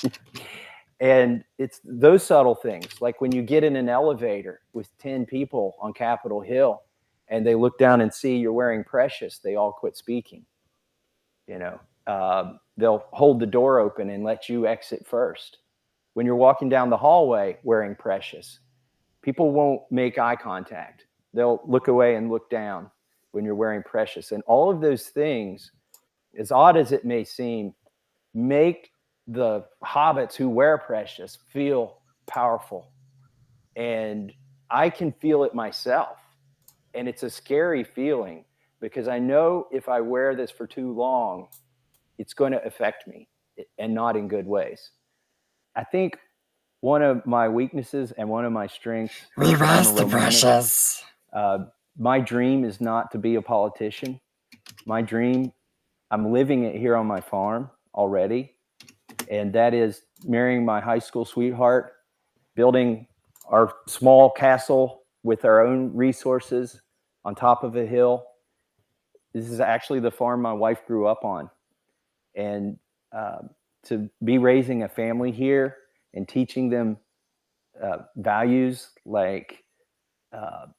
And it's those subtle things, like when you get in an elevator with 10 people on Capitol Hill and they look down and see you're wearing Precious, they all quit speaking. You know, they'll hold the door open and let you exit first. When you're walking down the hallway wearing Precious, people won't make eye contact. They'll look away and look down when you're wearing Precious. And all of those things, as odd as it may seem, make the hobbits who wear Precious feel powerful. And I can feel it myself. And it's a scary feeling, because I know if I wear this for too long, it's going to affect me, and not in good ways. I think one of my weaknesses and one of my strengths. We rest the Precious. My dream is not to be a politician. My dream, I'm living it here on my farm already, and that is marrying my high school sweetheart, building our small castle with our own resources on top of a hill. This is actually the farm my wife grew up on. And to be raising a family here and teaching them values like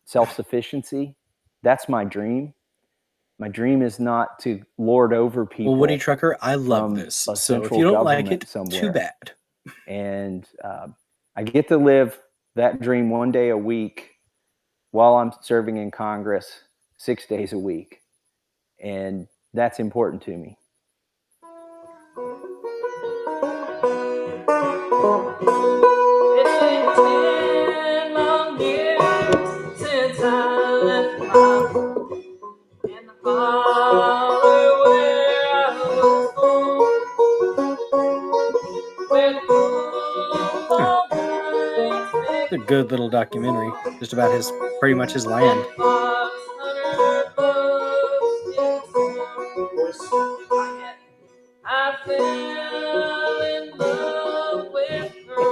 self-sufficiency, that's my dream. My dream is not to lord over people. Well, Woody Trucker, I love this. So if you don't like it, too bad. And I get to live that dream one day a week while I'm serving in Congress 6 days a week. And that's important to me. It's been 10 long years since I left my home in the holler where I was born. Where all nights It's a good little documentary, just about pretty much his land. I fell in love with her.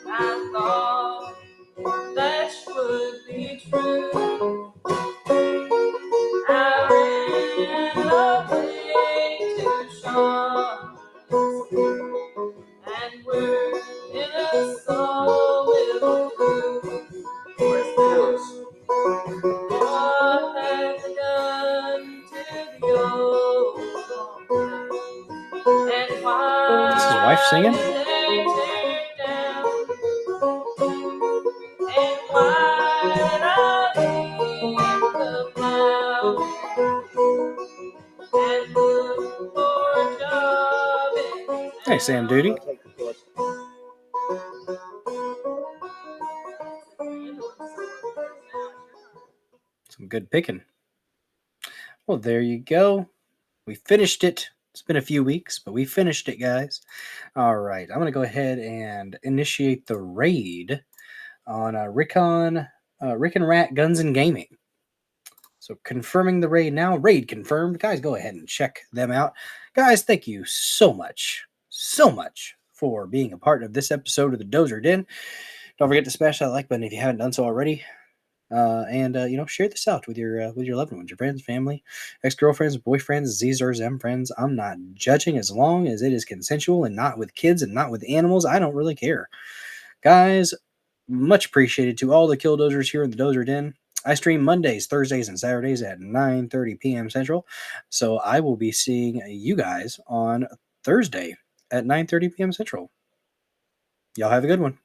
I thought that would be true. I ran away to Sean, and we're in a small little group. What has it done to the old home? And why Is his wife singing? did they tear it down? And why did I leave the plow and look for a job in Hey, Sam Duty. Some good picking. Well, there you go. We finished it. It's been a few weeks, but we finished it, guys. All right. I'm going to go ahead and initiate the raid on Rick and Rat Guns and Gaming. So confirming the raid now. Raid confirmed. Guys, go ahead and check them out. Guys, thank you so much for being a part of this episode of the Dozer Den. Don't forget to smash that like button if you haven't done so already. And share this out with your loved ones, your friends, family, ex-girlfriends, boyfriends, Z's or Zem friends. I'm not judging, as long as it is consensual and not with kids and not with animals. I don't really care. Guys, much appreciated to all the killdozers here in the Dozer Den. I stream Mondays, Thursdays, and Saturdays at 9:30 p.m. Central. So I will be seeing you guys on Thursday at 9:30 p.m. Central. Y'all have a good one.